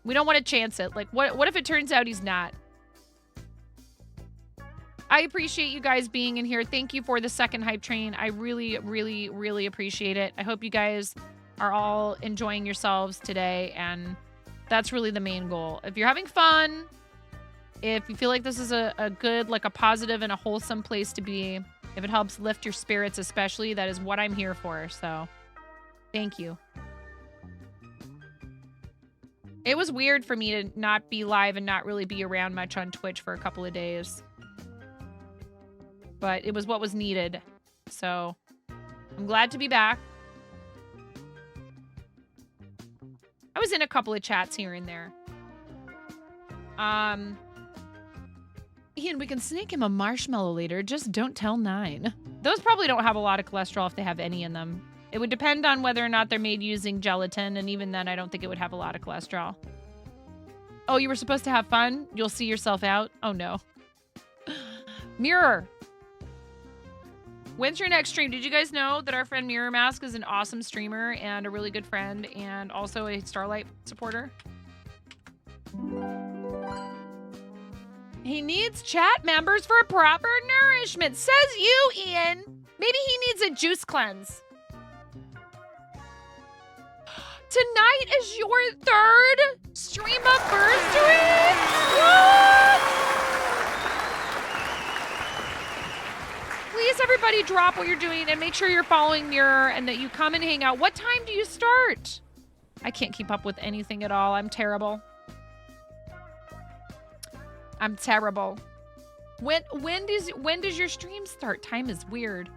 we don't want to chance it. Like, what if it turns out he's not? I appreciate you guys being in here. Thank you for the second hype train. I really, really, really appreciate it. I hope you guys are all enjoying yourselves today, and that's really the main goal. If you're having fun, if you feel like this is a good, like a positive and a wholesome place to be, if it helps lift your spirits especially, that is what I'm here for. So, thank you. It was weird for me to not be live and not really be around much on Twitch for a couple of days. But it was what was needed. So, I'm glad to be back. I was in a couple of chats here and there. Ian, we can sneak him a marshmallow later. Just don't tell 9. Those probably don't have a lot of cholesterol if they have any in them. It would depend on whether or not they're made using gelatin, and even then, I don't think it would have a lot of cholesterol. Oh, you were supposed to have fun? You'll see yourself out? Oh, no. Mirror. When's your next stream? Did you guys know that our friend Mirror Mask is an awesome streamer and a really good friend and also a Starlight supporter? He needs chat members for proper nourishment. Says you, Ian. Maybe he needs a juice cleanse. Tonight is your 3rd stream anniversary? What? Please, everybody, drop what you're doing and make sure you're following Mirror and that you come and hang out. What time do you start? I can't keep up with anything at all. I'm terrible. I'm terrible. When does your stream start? Time is weird.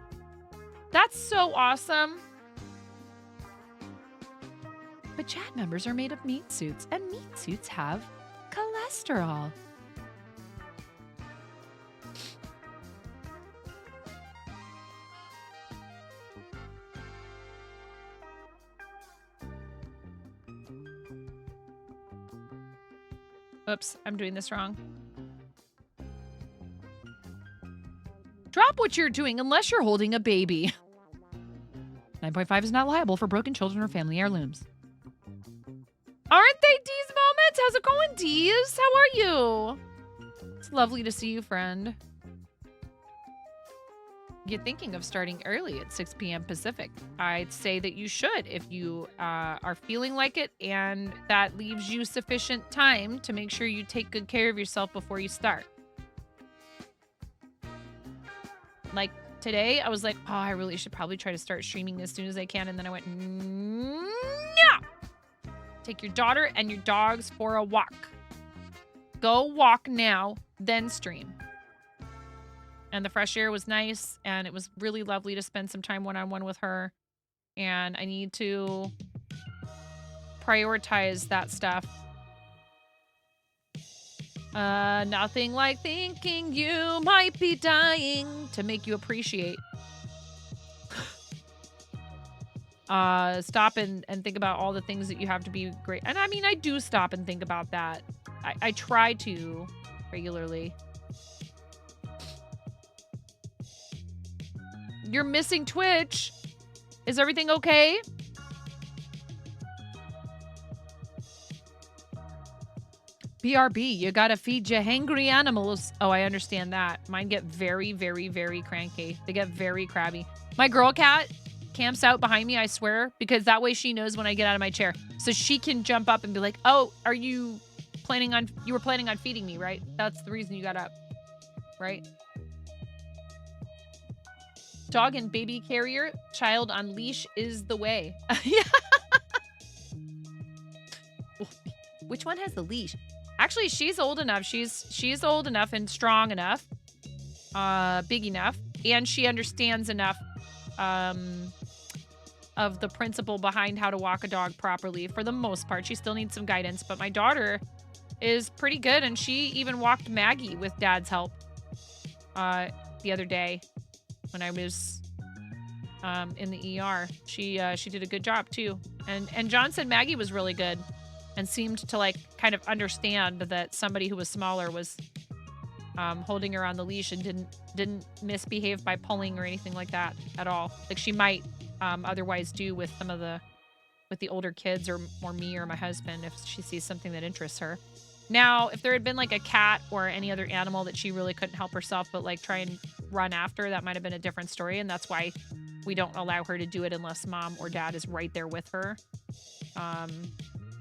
That's so awesome. But chat members are made of meat suits, and meat suits have cholesterol. Oops, I'm doing this wrong. Drop what you're doing unless you're holding a baby. 9.5 is not liable for broken children or family heirlooms. Aren't they Dee's moments? How's it going, Dee's? How are you? It's lovely to see you, friend. You're thinking of starting early at 6 p.m. Pacific. I'd say that you should if you are feeling like it, and that leaves you sufficient time to make sure you take good care of yourself before you start. Like today, I was like, oh, I really should probably try to start streaming as soon as I can. And then I went, no! Take your daughter and your dogs for a walk. Go walk now, then stream. And the fresh air was nice, and it was really lovely to spend some time one-on-one with her. And I need to prioritize that stuff Nothing like thinking you might be dying to make you appreciate. Stop and think about all the things that you have to be great. And I mean, I do stop and think about that. I try to regularly. You're missing Twitch. Is everything okay? BRB, you gotta feed your hangry animals. Oh, I understand that. Mine get very, very, very cranky. They get very crabby. My girl cat camps out behind me, I swear, because that way she knows when I get out of my chair. So she can jump up and be like, oh, you were planning on feeding me, right? That's the reason you got up, right? Dog and baby carrier, child on leash is the way. Yeah. Which one has the leash? Actually, she's old enough. She's old enough and strong enough, big enough, and she understands enough of the principle behind how to walk a dog properly. For the most part, she still needs some guidance, but my daughter is pretty good, and she even walked Maggie with Dad's help the other day when I was in the ER. She did a good job too, and John said Maggie was really good. And seemed to like kind of understand that somebody who was smaller was holding her on the leash and didn't misbehave by pulling or anything like that at all. Like she might otherwise do with some of the older kids or me or my husband if she sees something that interests her. Now, if there had been like a cat or any other animal that she really couldn't help herself but like try and run after, that might have been a different story, and that's why we don't allow her to do it unless mom or dad is right there with her.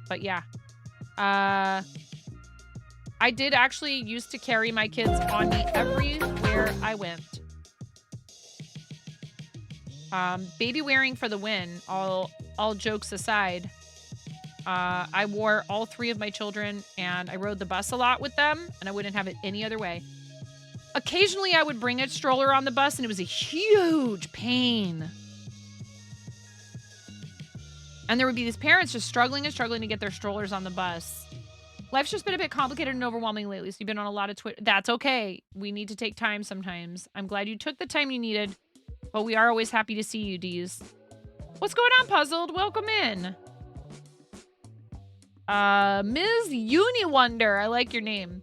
But yeah, I did actually used to carry my kids on me everywhere I went. Baby wearing for the win, all jokes aside. I wore all 3 of my children and I rode the bus a lot with them, and I wouldn't have it any other way. Occasionally I would bring a stroller on the bus and it was a huge pain. And there would be these parents just struggling to get their strollers on the bus. Life's just been a bit complicated and overwhelming lately, so you've been on a lot of Twitter. That's okay. We need to take time sometimes. I'm glad you took the time you needed, but we are always happy to see you, Deez. What's going on, Puzzled? Welcome in. Ms. Uniwonder, I like your name.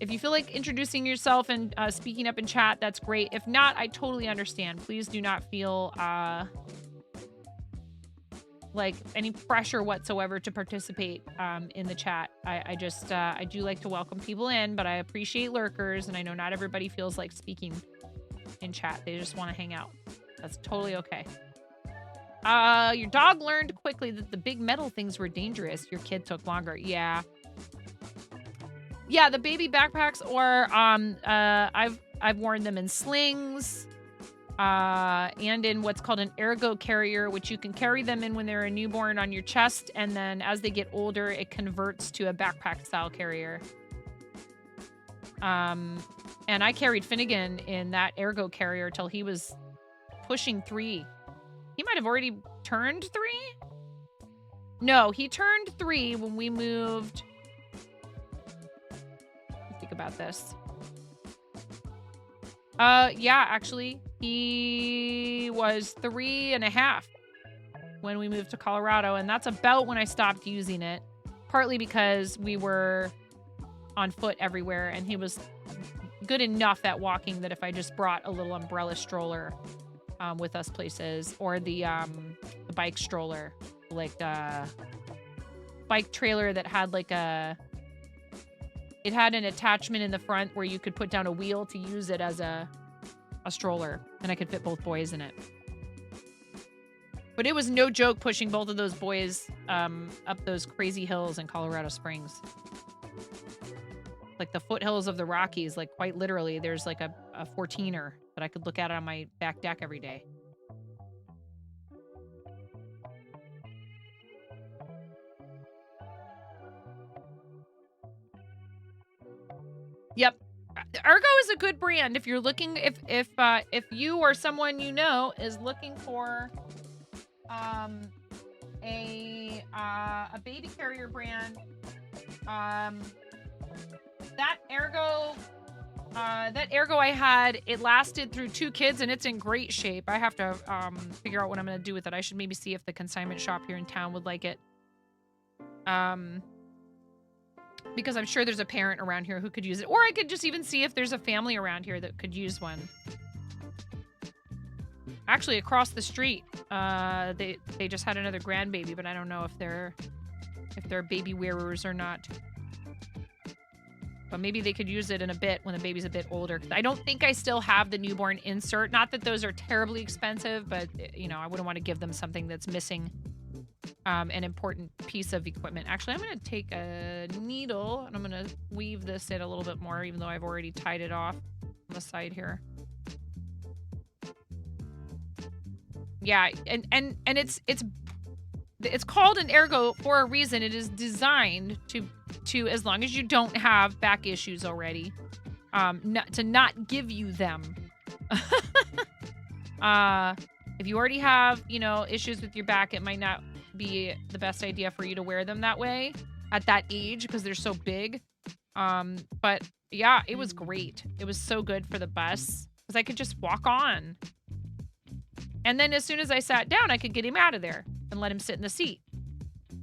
If you feel like introducing yourself and speaking up in chat, that's great. If not, I totally understand. Please do not feel like any pressure whatsoever to participate in the chat. I do like to welcome people in, but I appreciate lurkers, and I know not everybody feels like speaking in chat. They just want to hang out. That's totally okay. Your dog learned quickly that the big metal things were dangerous. Your kid took longer. Yeah, the baby backpacks, or I've worn them in slings. And in what's called an ergo carrier, which you can carry them in when they're a newborn on your chest, and then as they get older, it converts to a backpack style carrier. And I carried Finnegan in that ergo carrier till he was pushing 3. He might have already turned 3? No, he turned 3 when we moved. Think about this. Yeah, actually, he was 3.5 when we moved to Colorado, and that's about when I stopped using it, partly because we were on foot everywhere, and he was good enough at walking that if I just brought a little umbrella stroller with us places, or the bike stroller, like the bike trailer that had like it had an attachment in the front where you could put down a wheel to use it as a stroller, and I could fit both boys in it. But it was no joke pushing both of those boys up those crazy hills in Colorado Springs. Like the foothills of the Rockies, like quite literally, there's like a 14er that I could look at on my back deck every day. Yep. Ergo is a good brand if you're looking, if you or someone you know is looking for a baby carrier brand that ergo I had, it lasted through 2 kids and it's in great shape. I have to figure out what I'm going to do with it. I should maybe see if the consignment shop here in town would like it. Because I'm sure there's a parent around here who could use it. Or I could just even see if there's a family around here that could use one. Actually, across the street, they just had another grandbaby, but I don't know if they're baby wearers or not. But maybe they could use it in a bit when the baby's a bit older. I don't think I still have the newborn insert. Not that those are terribly expensive, but, you know, I wouldn't want to give them something that's missing an important piece of equipment. Actually, I'm going to take a needle and I'm going to weave this in a little bit more, even though I've already tied it off on the side here. Yeah, and it's called an ergo for a reason. It is designed to as long as you don't have back issues already, to not give you them. If you already have, you know, issues with your back, it might not be the best idea for you to wear them that way at that age because they're so big. But yeah, it was great. It was so good for the bus because I could just walk on. And then as soon as I sat down, I could get him out of there and let him sit in the seat.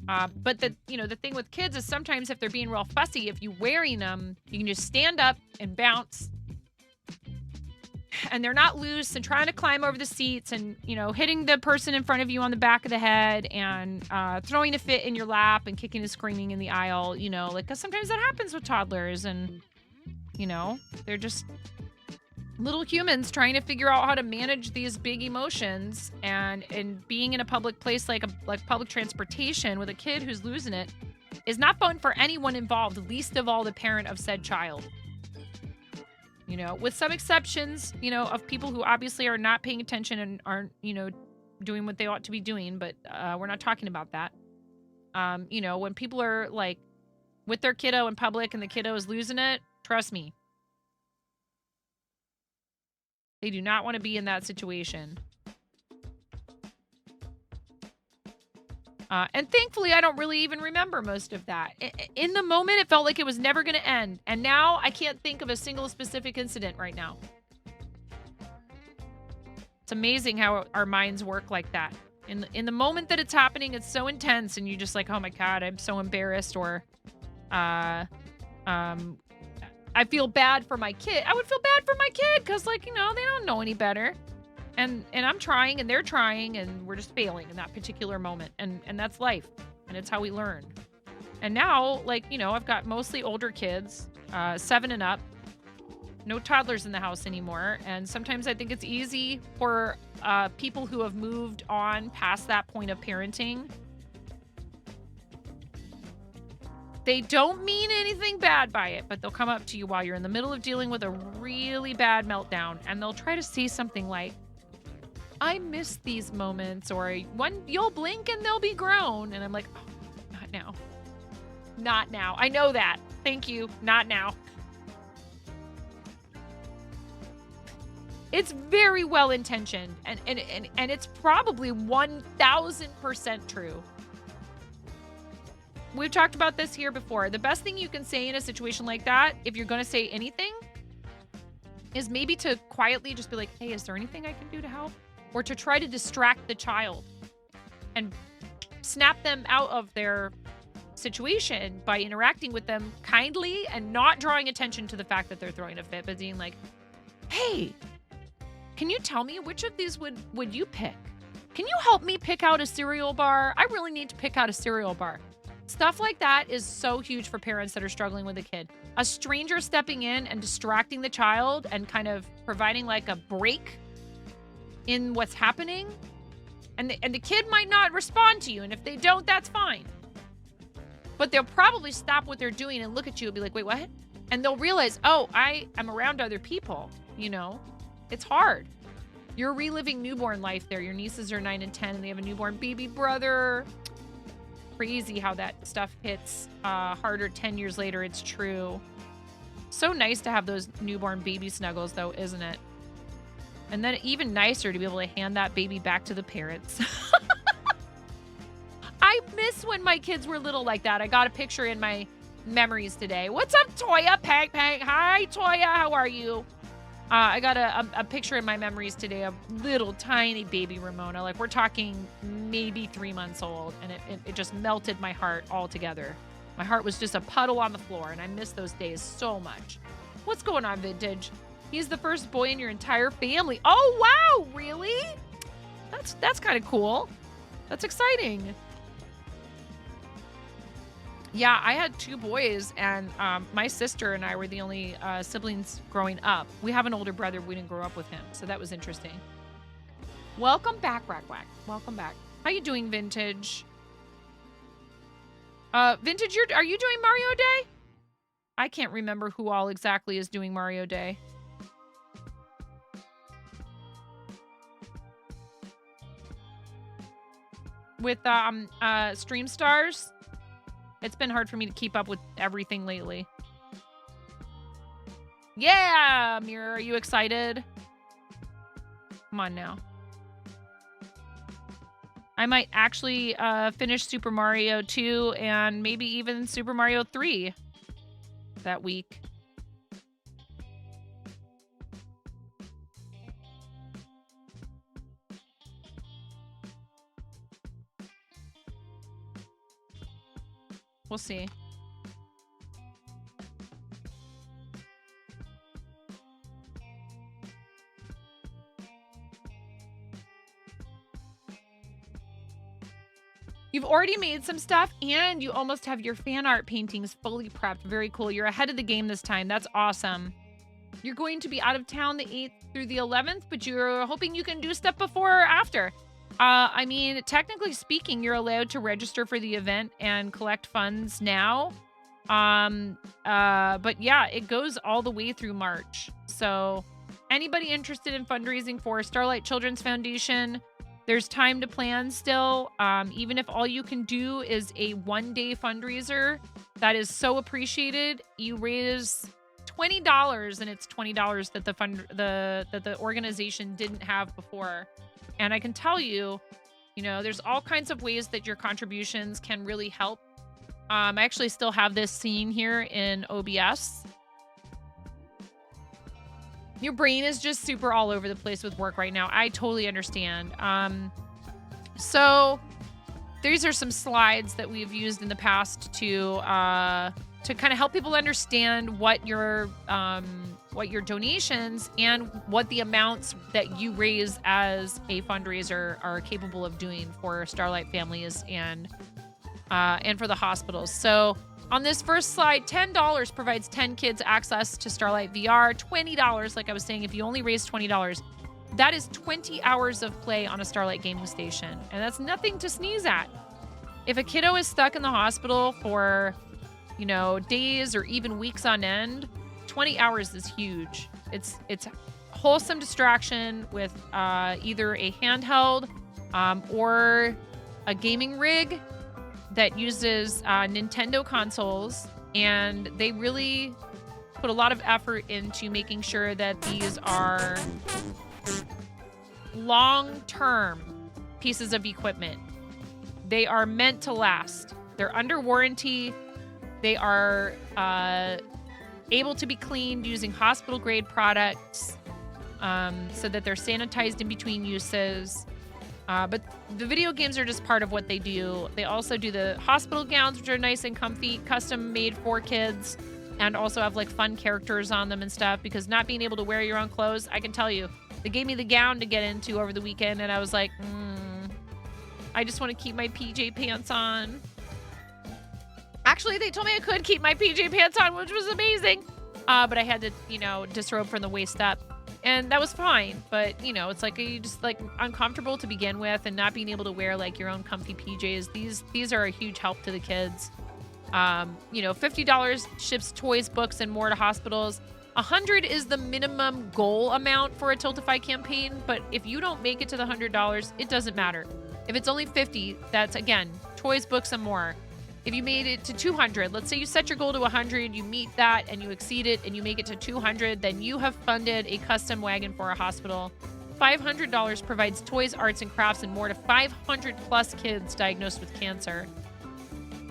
But the thing with kids is sometimes if they're being real fussy, if you're wearing them, you can just stand up and bounce. And they're not loose and trying to climb over the seats and, you know, hitting the person in front of you on the back of the head and throwing a fit in your lap and kicking and screaming in the aisle, you know, like, 'cause sometimes that happens with toddlers and, you know, they're just little humans trying to figure out how to manage these big emotions, and being in a public place like public transportation with a kid who's losing it is not fun for anyone involved, least of all the parent of said child. You know, with some exceptions, you know, of people who obviously are not paying attention and aren't, you know, doing what they ought to be doing, but we're not talking about that. You know, when people are like with their kiddo in public and the kiddo is losing it, trust me, they do not want to be in that situation. And thankfully, I don't really even remember most of that. In the moment, it felt like it was never going to end. And now I can't think of a single specific incident right now. It's amazing how our minds work like that. In the moment that it's happening, it's so intense and you're just like, oh my God, I'm so embarrassed, or I feel bad for my kid. I would feel bad for my kid because, like, you know, they don't know any better. And I'm trying and they're trying and we're just failing in that particular moment. And that's life. And it's how we learn. And now, like, you know, I've got mostly older kids, 7 and up. No toddlers in the house anymore. And sometimes I think it's easy for people who have moved on past that point of parenting. They don't mean anything bad by it, but they'll come up to you while you're in the middle of dealing with a really bad meltdown, and they'll try to say something like, I miss these moments, or you'll blink and they'll be grown. And I'm like, oh, not now. Not now. I know that. Thank you. Not now. It's very well intentioned, and it's probably 1000% true. We've talked about this here before. The best thing you can say in a situation like that, if you're going to say anything, is maybe to quietly just be like, hey, is there anything I can do to help? Or to try to distract the child and snap them out of their situation by interacting with them kindly and not drawing attention to the fact that they're throwing a fit, but being like, hey, can you tell me which of these would you pick? Can you help me pick out a cereal bar? I really need to pick out a cereal bar. Stuff like that is so huge for parents that are struggling with a kid. A stranger stepping in and distracting the child and kind of providing like a break in what's happening. And the kid might not respond to you. And if they don't, that's fine. But they'll probably stop what they're doing and look at you and be like, wait, what? And they'll realize, oh, I am around other people, you know? It's hard. You're reliving newborn life there. Your nieces are 9 and 10 and they have a newborn baby brother. Crazy how that stuff hits harder 10 years later. It's true. So nice to have those newborn baby snuggles, though, isn't it? And then even nicer to be able to hand that baby back to the parents. I miss when my kids were little like that. I got a picture in my memories today. What's up, Toya? Peg. Hi, Toya. How are you? I got a picture in my memories today of little tiny baby Ramona. Like, we're talking maybe 3 months old, and it just melted my heart altogether. My heart was just a puddle on the floor, and I miss those days so much. What's going on, Vintage? He's the first boy in your entire family. Oh, wow, really? That's kind of cool. That's exciting. Yeah, I had 2 boys, and my sister and I were the only siblings growing up. We have an older brother. We didn't grow up with him, so that was interesting. Welcome back, Rack Wack. Welcome back. How you doing, Vintage? Vintage, are you doing Mario Day? I can't remember who all exactly is doing Mario Day. With Stream Stars. It's been hard for me to keep up with everything lately. Yeah, Mirror, are you excited? Come on now. I might actually finish Super Mario 2 and maybe even Super Mario 3 that week. We'll see. You've already made some stuff and you almost have your fan art paintings fully prepped. Very cool. You're ahead of the game this time. That's awesome. You're going to be out of town the 8th through the 11th, but you're hoping you can do stuff before or after. I mean, technically speaking, you're allowed to register for the event and collect funds now. But yeah, it goes all the way through March. So anybody interested in fundraising for Starlight Children's Foundation, there's time to plan still. Even if all you can do is a 1-day fundraiser, that is so appreciated. You raise $20, and it's $20 that the organization didn't have before. And I can tell you, there's all kinds of ways that your contributions can really help. I actually still have this scene here in OBS. Your brain is just super all over the place with work right now. I totally understand. So these are some slides that we've used in the past to kind of help people understand what your donations and what the amounts that you raise as a fundraiser are capable of doing for Starlight families and for the hospitals. So on this first slide, $10 provides 10 kids access to Starlight VR. $20, like I was saying, if you only raise $20, that is 20 hours of play on a Starlight gaming station. And that's nothing to sneeze at. If a kiddo is stuck in the hospital for, days or even weeks on end, 20 hours is huge. It's wholesome distraction with either a handheld or a gaming rig that uses Nintendo consoles, and they really put a lot of effort into making sure that these are long-term pieces of equipment. They are meant to last. They're under warranty. They are able to be cleaned using hospital-grade products so that they're sanitized in between uses. But the video games are just part of what they do. They also do the hospital gowns, which are nice and comfy, custom made for kids, and also have like fun characters on them and stuff, because not being able to wear your own clothes, I can tell you, they gave me the gown to get into over the weekend, and I was like, I just want to keep my PJ pants on. Actually, they told me I could keep my PJ pants on, which was amazing. But I had to, disrobe from the waist up. And that was fine, but it's like you just like uncomfortable to begin with, and not being able to wear like your own comfy PJs. These are a huge help to the kids. $50 ships toys, books, and more to hospitals. $100 is the minimum goal amount for a Tiltify campaign, but if you don't make it to the $100, it doesn't matter. If it's only $50, that's again toys, books, and more. If you made it to 200, let's say you set your goal to 100, you meet that and you exceed it and you make it to 200, then you have funded a custom wagon for a hospital. $500 provides toys, arts, and crafts and more to 500 plus kids diagnosed with cancer.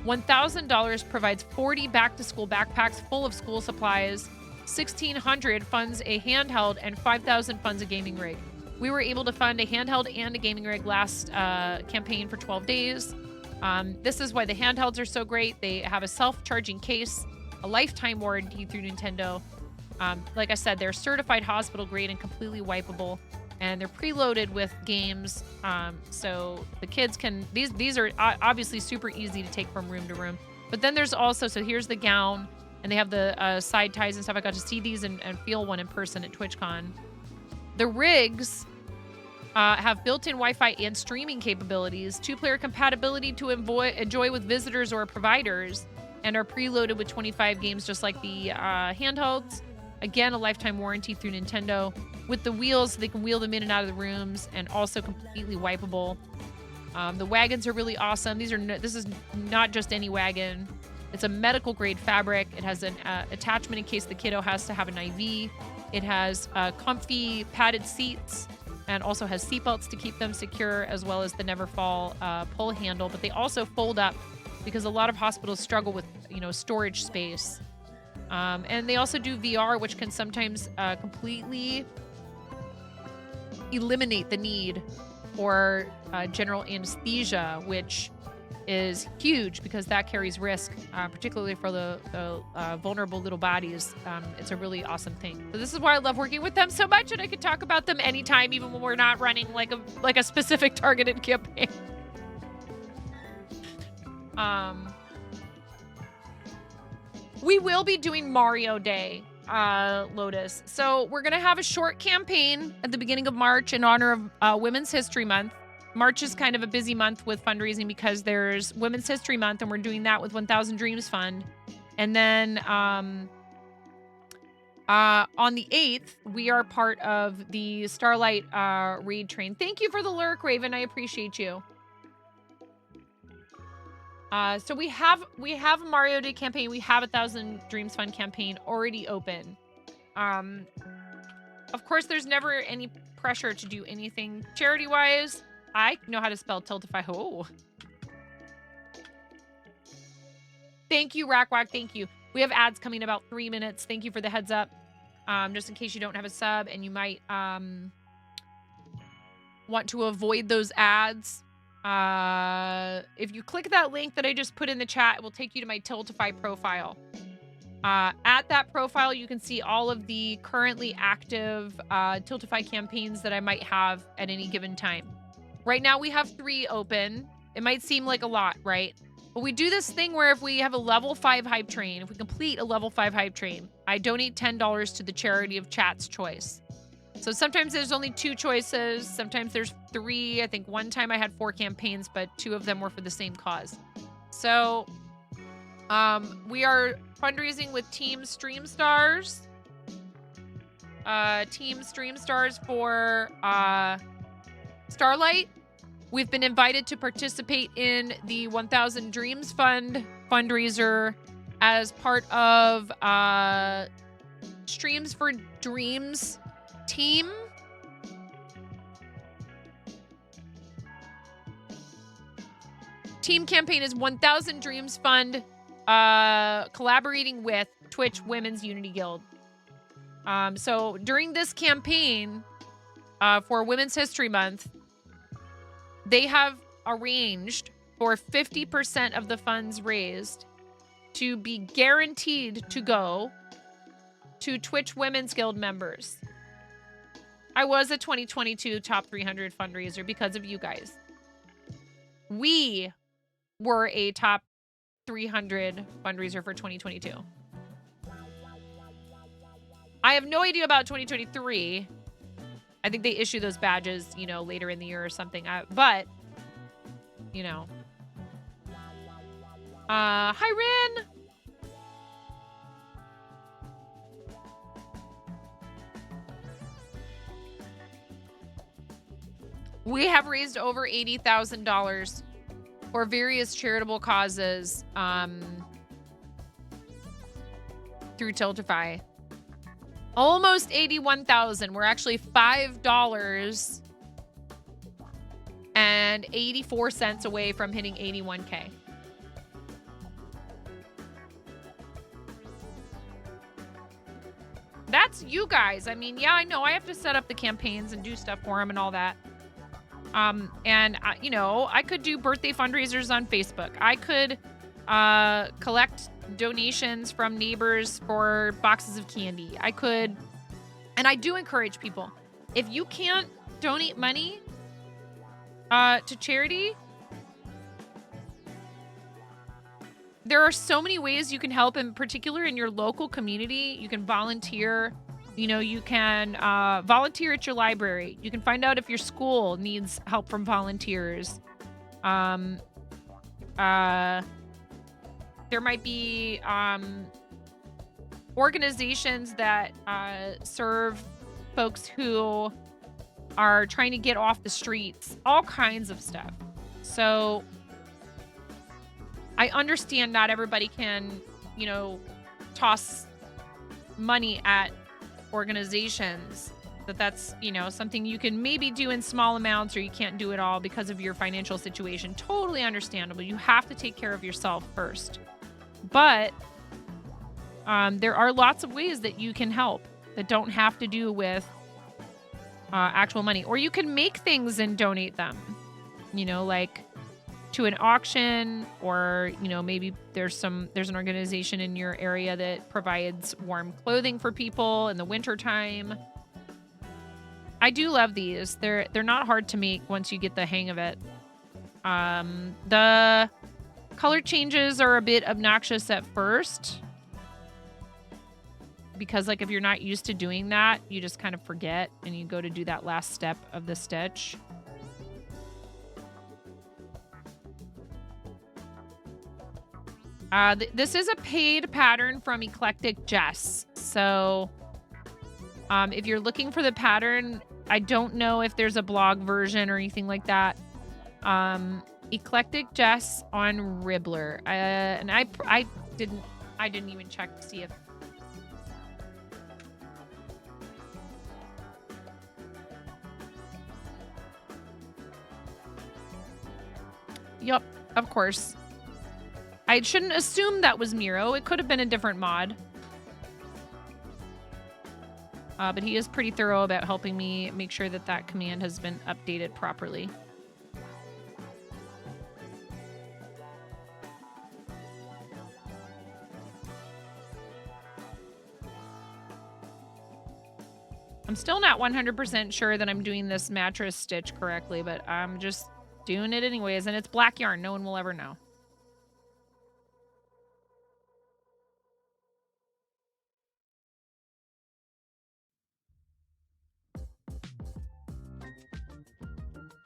$1,000 provides 40 back-to-school backpacks full of school supplies. $1,600 funds a handheld, and $5,000 funds a gaming rig. We were able to fund a handheld and a gaming rig last campaign for 12 days. This is why the handhelds are so great. They have a self-charging case, a lifetime warranty through Nintendo. Like I said, they're certified hospital grade and completely wipeable, and they're preloaded with games. So the kids can, these are obviously super easy to take from room to room. But then there's also, so here's the gown, and they have the side ties and stuff. I got to see these and feel one in person at TwitchCon. The rigs have built-in Wi-Fi and streaming capabilities, 2-player compatibility to enjoy with visitors or providers, and are preloaded with 25 games just like the handhelds. Again, a lifetime warranty through Nintendo. With the wheels, they can wheel them in and out of the rooms, and also completely wipeable. The wagons are really awesome. This is not just any wagon. It's a medical-grade fabric. It has an attachment in case the kiddo has to have an IV. It has comfy padded seats, and also has seatbelts to keep them secure, as well as the never fall pull handle. But they also fold up because a lot of hospitals struggle with, storage space. And they also do VR, which can sometimes completely eliminate the need for general anesthesia, which is huge because that carries risk, particularly for the vulnerable little bodies. It's a really awesome thing. So this is why I love working with them so much, and I can talk about them anytime, even when we're not running like a specific targeted campaign. We will be doing Mario Day, Lotus. So we're going to have a short campaign at the beginning of March in honor of Women's History Month. March is kind of a busy month with fundraising because there's Women's History Month, and we're doing that with 1000 Dreams Fund. And then on the 8th, we are part of the Starlight raid train. Thank you for the lurk, Raven. I appreciate you. So we have a Mario Day campaign. We have a 1000 Dreams Fund campaign already open. Of course, there's never any pressure to do anything charity-wise. I know how to spell Tiltify. Oh. Thank you, Rackwack. Thank you. We have ads coming in about 3 minutes. Thank you for the heads up. Just in case you don't have a sub and you might want to avoid those ads. If you click that link that I just put in the chat, it will take you to my Tiltify profile. At that profile, you can see all of the currently active Tiltify campaigns that I might have at any given time. Right now, we have 3 open. It might seem like a lot, right? But we do this thing where if we have a level 5 hype train, if we complete a level 5 hype train, I donate $10 to the charity of chat's choice. So sometimes there's only 2 choices. Sometimes there's 3. I think one time I had 4 campaigns, but 2 of them were for the same cause. So we are fundraising with Team Stream Stars. Team Stream Stars for Starlight. We've been invited to participate in the 1000 Dreams Fund fundraiser as part of Streams for Dreams team. Team campaign is 1000 Dreams Fund collaborating with Twitch Women's Unity Guild. So during this campaign for Women's History Month, they have arranged for 50% of the funds raised to be guaranteed to go to Twitch Women's Guild members. I was a 2022 top 300 fundraiser because of you guys. We were a top 300 fundraiser for 2022. I have no idea about 2023. I think they issue those badges, later in the year or something. But, hi, Rin. We have raised over $80,000 for various charitable causes through Tiltify. Almost 81,000. We're actually $5 and 84 cents away from hitting 81K. that's you guys. I mean, yeah, I know I have to set up the campaigns and do stuff for them and all that. And you know, I could do birthday fundraisers on Facebook. I could collect donations from neighbors for boxes of candy. I could, and I do encourage people, if you can't donate money to charity, there are so many ways you can help, in particular in your local community. You can volunteer. You know, you can volunteer at your library. You can find out if your school needs help from volunteers. There might be organizations that serve folks who are trying to get off the streets, all kinds of stuff. So I understand not everybody can, you know, toss money at organizations. That's, you know, something you can maybe do in small amounts, or you can't do it all because of your financial situation. Totally understandable. You have to take care of yourself first. But there are lots of ways that you can help that don't have to do with actual money. Or you can make things and donate them, you know, like to an auction, or, you know, maybe there's an organization in your area that provides warm clothing for people in the wintertime. I do love these. They're not hard to make once you get the hang of it. The color changes are a bit obnoxious at first, because like if you're not used to doing that, you just kind of forget and you go to do that last step of the stitch. This is a paid pattern from Eclectic Jess. So if you're looking for the pattern, I don't know if there's a blog version or anything like that. Eclectic Jess on Ribbler. And I didn't even check to see if Yup, of course. I shouldn't assume that was Miro. It could have been a different mod. But he is pretty thorough about helping me make sure that that command has been updated properly. I'm still not 100% sure that I'm doing this mattress stitch correctly, but I'm just doing it anyways. And it's black yarn. No one will ever know.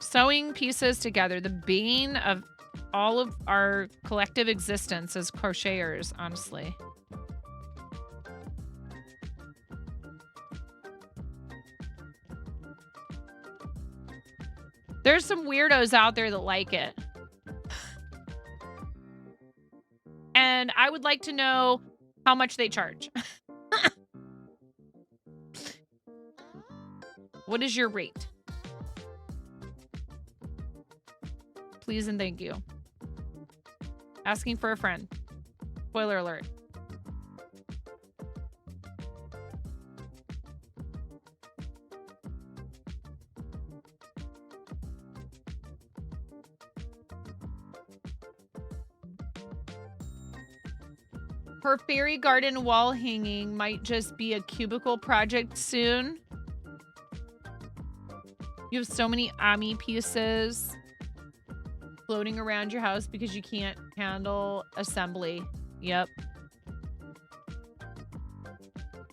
Sewing pieces together, the bane of all of our collective existence as crocheters, honestly. There's some weirdos out there that like it. And I would like to know how much they charge. What is your rate? Please and thank you. Asking for a friend. Spoiler alert. Her fairy garden wall hanging might just be a cubicle project soon. You have so many Ami pieces floating around your house because you can't handle assembly. Yep.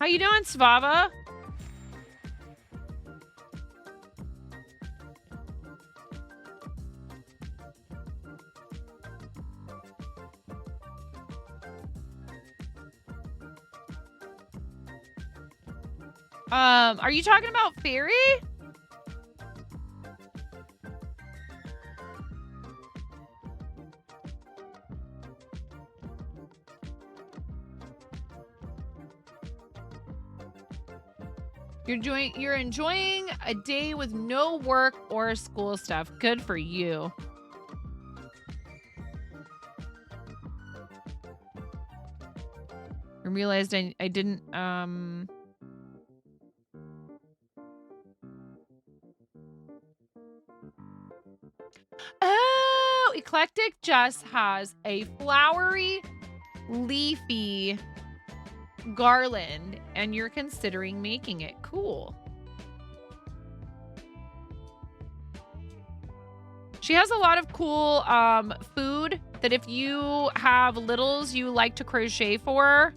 How you doing, Svava? Are you talking about fairy? You're enjoying a day with no work or school stuff. Good for you. I realized I didn't Oh, Eclectic just has a flowery, leafy garland, and you're considering making it. Cool. She has a lot of cool food that if you have littles you like to crochet for,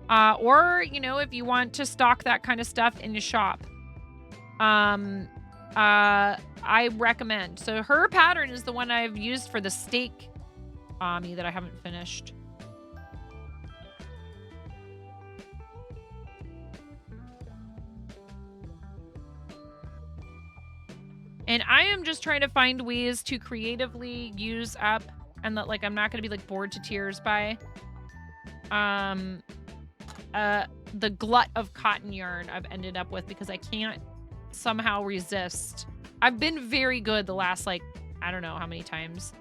or, you know, if you want to stock that kind of stuff in your shop, I recommend. So her pattern is the one I've used for the steak Ami that I haven't finished. And I am just trying to find ways to creatively use up, and that, like, I'm not going to be, like, bored to tears by the glut of cotton yarn I've ended up with, because I can't somehow resist. I've been very good the last, like, I don't know how many times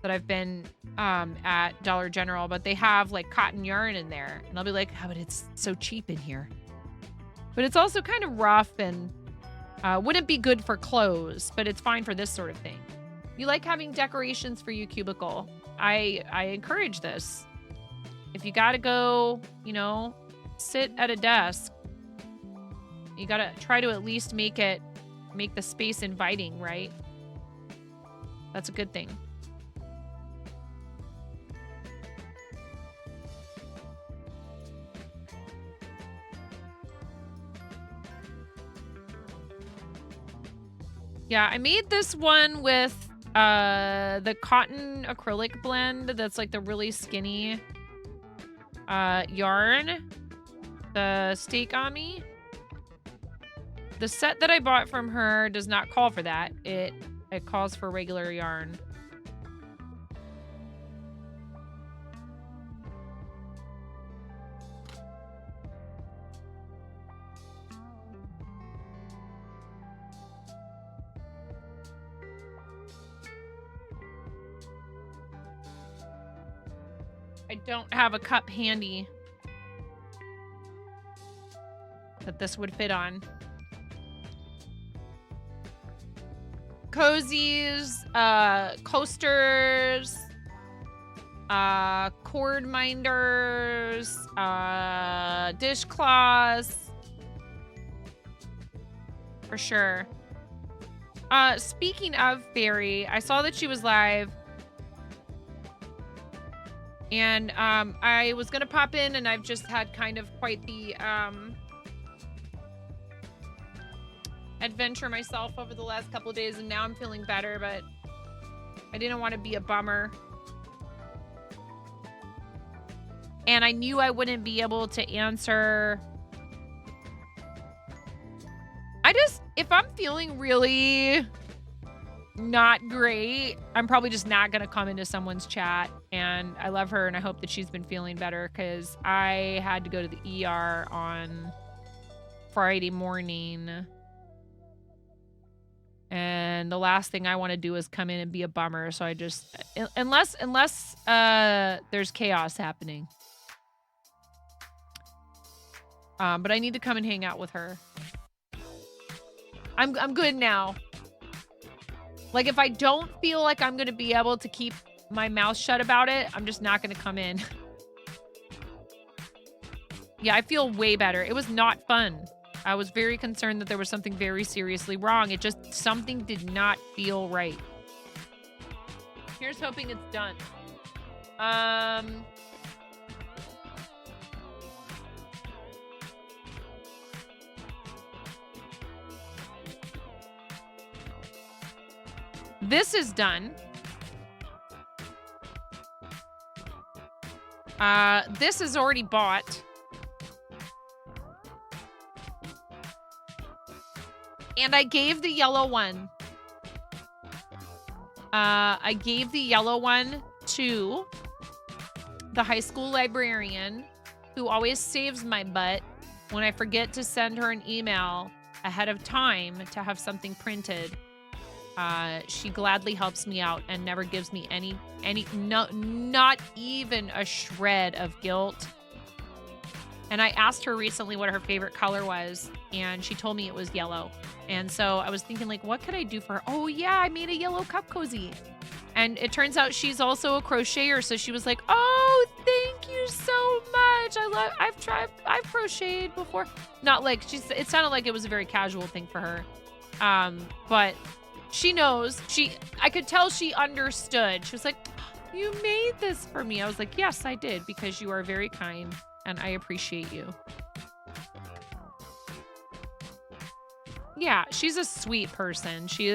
that I've been at Dollar General, but they have, like, cotton yarn in there, and I'll be like, oh, but it's so cheap in here. But it's also kind of rough and wouldn't be good for clothes, but it's fine for this sort of thing. You like having decorations for your cubicle. I encourage this. If you gotta go, you know, sit at a desk, you gotta try to at least make the space inviting, right? That's a good thing. Yeah, I made this one with the cotton acrylic blend that's like the really skinny yarn, the steak Ami. The set that I bought from her does not call for that. It calls for regular yarn. I don't have a cup handy that this would fit on. Cozies, coasters, cord minders, dishcloths, for sure. Speaking of Fairy, I saw that she was live. And I was gonna pop in, and I've just had kind of quite the adventure myself over the last couple of days, and now I'm feeling better, but I didn't want to be a bummer. And I knew I wouldn't be able to answer. If I'm feeling really not great, I'm probably just not gonna come into someone's chat. And I love her, and I hope that she's been feeling better, because I had to go to the ER on Friday morning, and the last thing I want to do is come in and be a bummer. So I just, unless there's chaos happening, but I need to come and hang out with her. I'm good now. Like, if I don't feel like I'm going to be able to keep my mouth shut about it, I'm just not going to come in. Yeah, I feel way better. It was not fun. I was very concerned that there was something very seriously wrong. It just, something did not feel right. Here's hoping it's done. This is done. This is already bought. And I gave the yellow one. I gave the yellow one to the high school librarian, who always saves my butt when I forget to send her an email ahead of time to have something printed. She gladly helps me out and never gives me not even a shred of guilt And I asked her recently what her favorite color was, and she told me it was yellow. And so I was thinking, like, what could I do for her? Oh, yeah, I made a yellow cup cozy. And it turns out she's also a crocheter, so she was like, oh, thank you so much. I've crocheted before. Not like, it sounded like it was a very casual thing for her. But she knows, I could tell she understood. She was like, you made this for me. I was like, yes, I did, because you are very kind. And I appreciate you. Yeah, she's a sweet person. She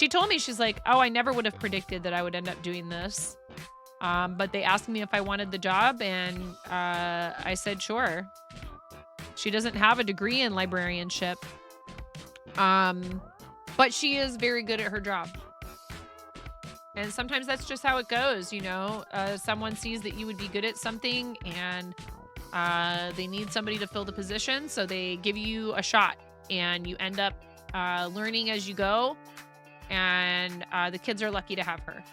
told me, she's like, oh, I never would have predicted that I would end up doing this. But they asked me if I wanted the job, and I said, sure. She doesn't have a degree in librarianship. But she is very good at her job. And sometimes that's just how it goes, you know. Someone sees that you would be good at something, and they need somebody to fill the position, so they give you a shot, and you end up learning as you go, and the kids are lucky to have her.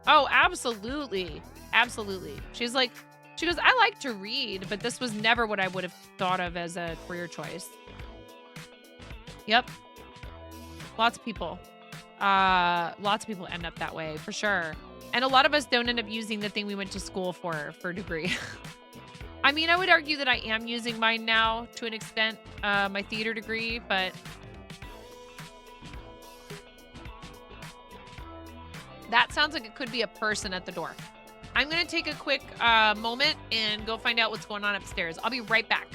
Oh, absolutely. Absolutely. She goes, I like to read, but this was never what I would have thought of as a career choice. Yep. Lots of people end up that way, for sure. And a lot of us don't end up using the thing we went to school for degree. I mean, I would argue that I am using mine now to an extent, my theater degree, but that sounds like it could be a person at the door. I'm going to take a quick moment and go find out what's going on upstairs. I'll be right back.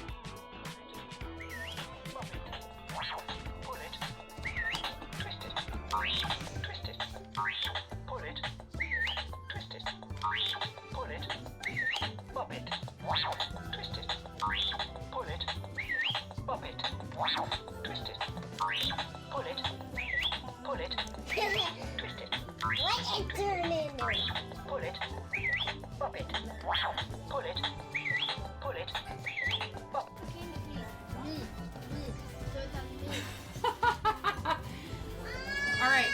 Alright.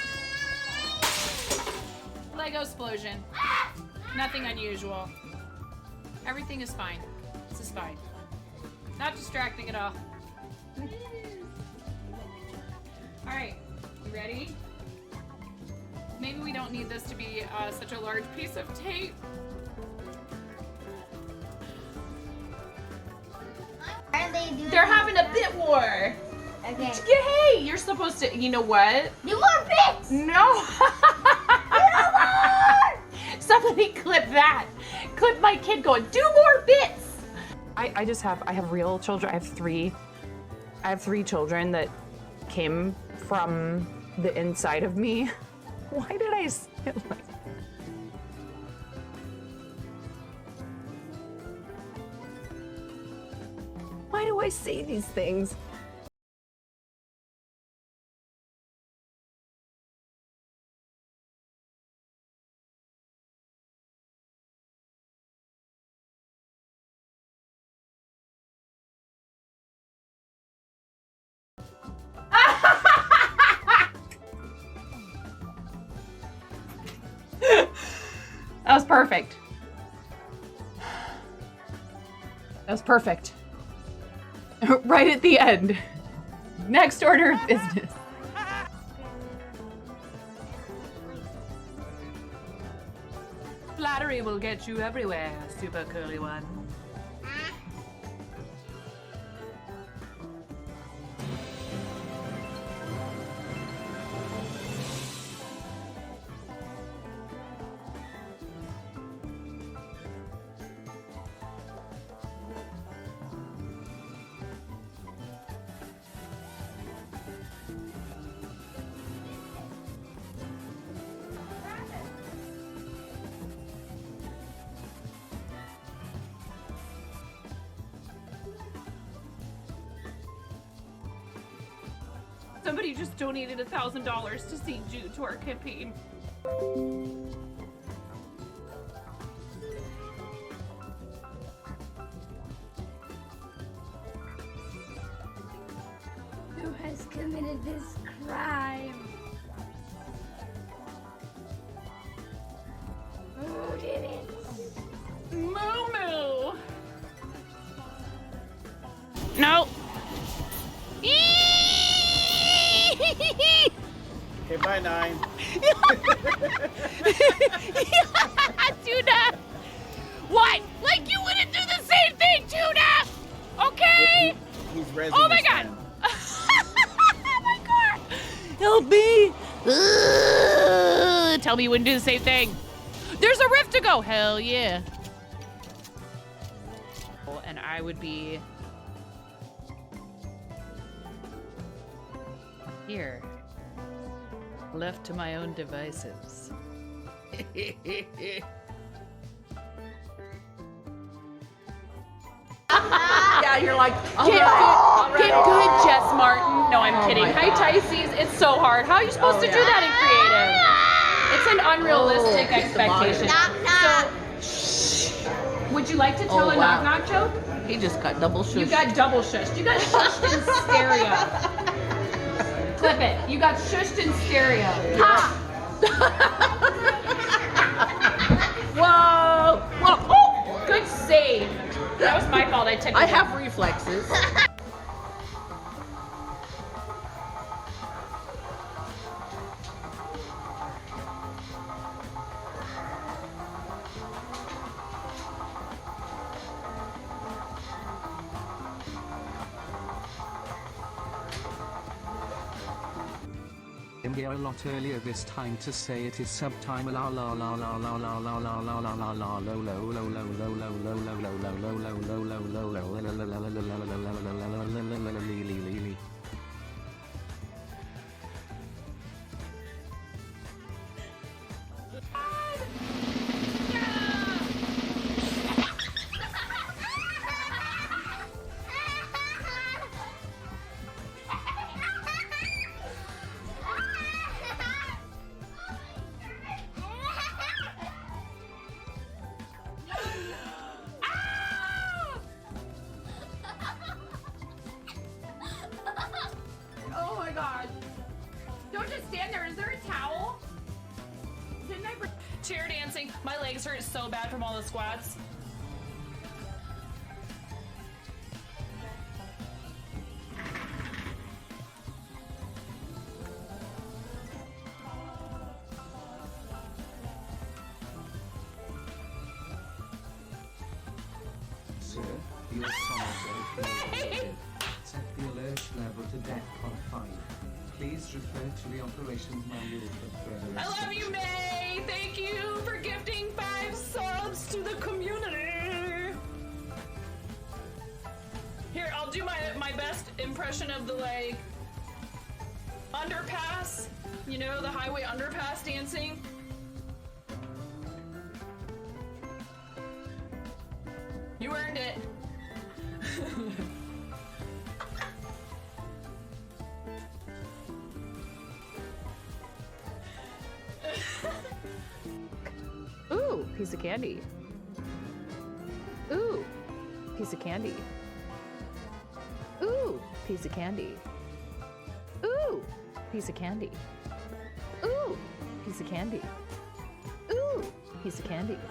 Lego explosion. Nothing unusual. Everything is fine. This is fine. Not distracting at all. Alright, you ready? Maybe we don't need this to be such a large piece of tape. They're having a bit war. Okay. Hey, you're supposed to, you know what? Do more bits! No. Somebody clip that. Clip my kid going, do more bits. I have real children. I have three children that came from the inside of me. Why did I say it like that? Why do I say these things? That was perfect. That was perfect. Right at the end. Next order of business. Flattery will get you everywhere, super curly one. Somebody just donated $1,000 to St. Jude to our campaign. Who has committed this crime? Oh, did it. Moo. No. Okay, bye, 9. Tuna! What? Like you wouldn't do the same thing, Tuna! Okay? He's rezzing Oh my his god! friend. Oh my god! Help me! Tell me you wouldn't do the same thing. There's a rift to go. Hell yeah. And I would be here, left to my own devices. Yeah, you're like, get good, Jess Martin. No, I'm kidding. Hi, Tysees. It's so hard. How are you supposed to do that in creative? It's an unrealistic expectation. So, would you like to tell a knock-knock joke? He just got double shushed. You got double shushed. You got shushed in stereo. Clip it. You got shushed in stereo. Ha! Whoa! Whoa! Oh, good save. That was my fault. I have reflexes. I'm here a lot earlier this time to say it is subtime la la la la la la la la la la la la lo lo lo lo lo lo lo lo lo lo lo lo lo lo. Oh my god. Don't just stand there. Is there a towel? Didn't I bring... Chair dancing. My legs hurt so bad from all the squats. Sir, your sonnet set the alert level to DEFCON 5. Please refer to the operations manual for further I love you, May. Thank you for gifting 5 subs to the community. Here, I'll do my best impression of the like underpass. You know, the highway underpass dancing. You earned it. Ooh, piece of candy. Ooh, piece of candy. Ooh, piece of candy. Ooh, piece of candy. Ooh, piece of candy. Ooh, piece of candy.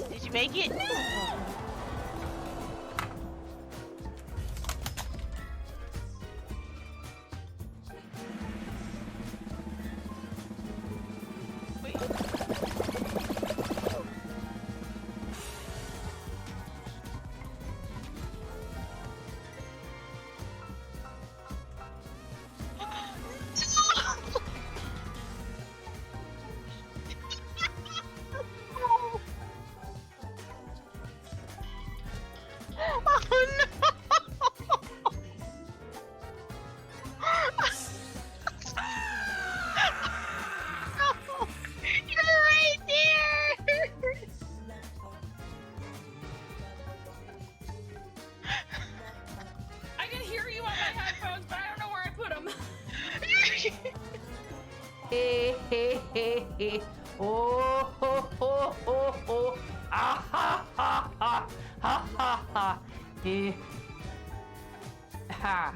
Did you make it? Hey, hey, hey, hey. Oh, ho, ho, ho, ho. Ah, ha, ha, ha. Ha, ha, ha. Hey. Ha.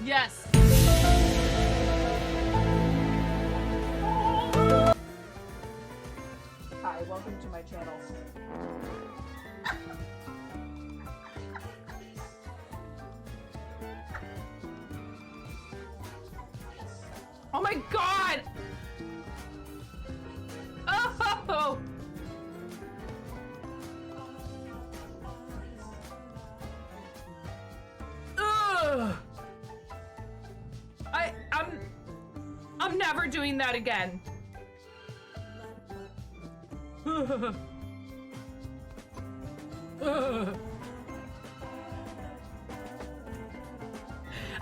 Yes. Hi, welcome to my channel. Oh my god! Oh! Ugh! I'm never doing that again.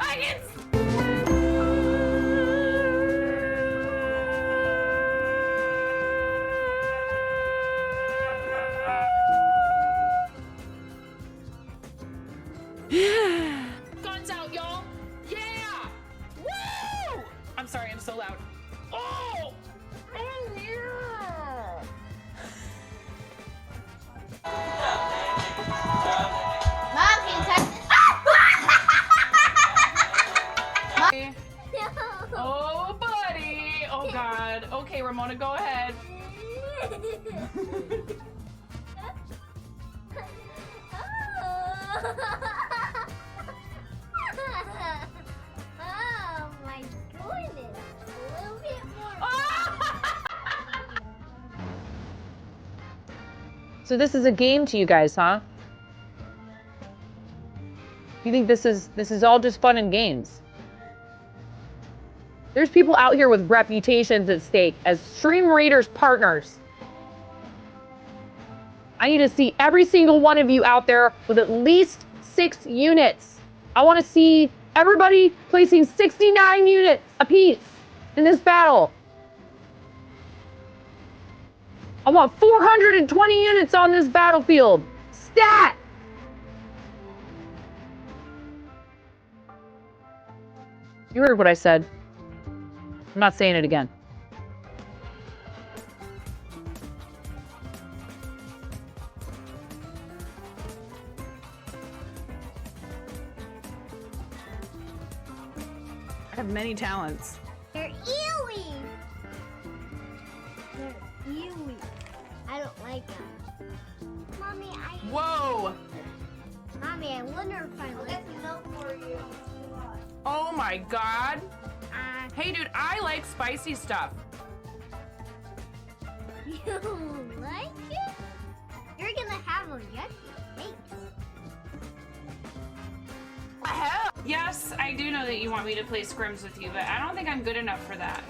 I can. Guns out, y'all! Yeah! Woo! I'm sorry, I'm so loud. Oh! Oh yeah! Mom, can you touch Oh, buddy! Oh, God. Okay, Ramona, go ahead. Oh my goodness. A little bit more. So this is a game to you guys, huh? You think this is all just fun and games? There's people out here with reputations at stake as Stream Raiders partners. I need to see every single one of you out there with at least 6 units. I want to see everybody placing 69 units apiece in this battle. I want 420 units on this battlefield. Stat! You heard what I said. I'm not saying it again. I have many talents. They're ewy. They're ewy. I don't like them. Mommy, Whoa! Mommy, I wonder if I like them. For you. Oh my god. Hey, dude, I like spicy stuff. You like it? You're gonna have a yucky face. Yes, I do know that you want me to play scrims with you, but I don't think I'm good enough for that.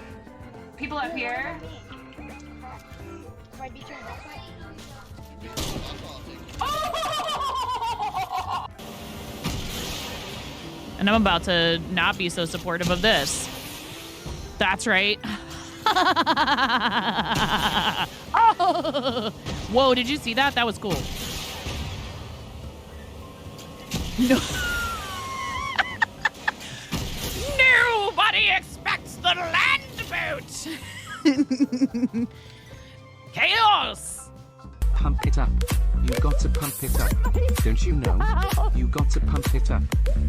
People up here. And I'm about to not be so supportive of this. That's right. Oh! Whoa, did you see that? That was cool. No. Nobody expects the land boat. Chaos. Pump it up. You got to pump it up. Don't you know? You got to pump it up.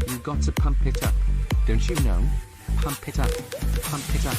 You got to pump it up. Don't you know? Pump it up. Pump it up.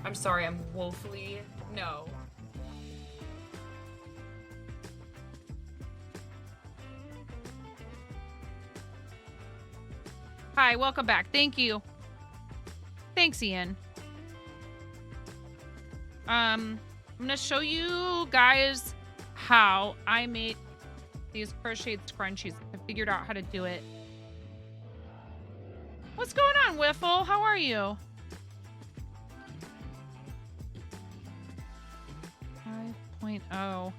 I'm sorry, I'm woefully no. Hi, welcome back. Thank you. Thanks, Ian. I'm gonna show you guys how I made these crocheted scrunchies. I figured out how to do it. What's going on, Wiffle? How are you? 5.0.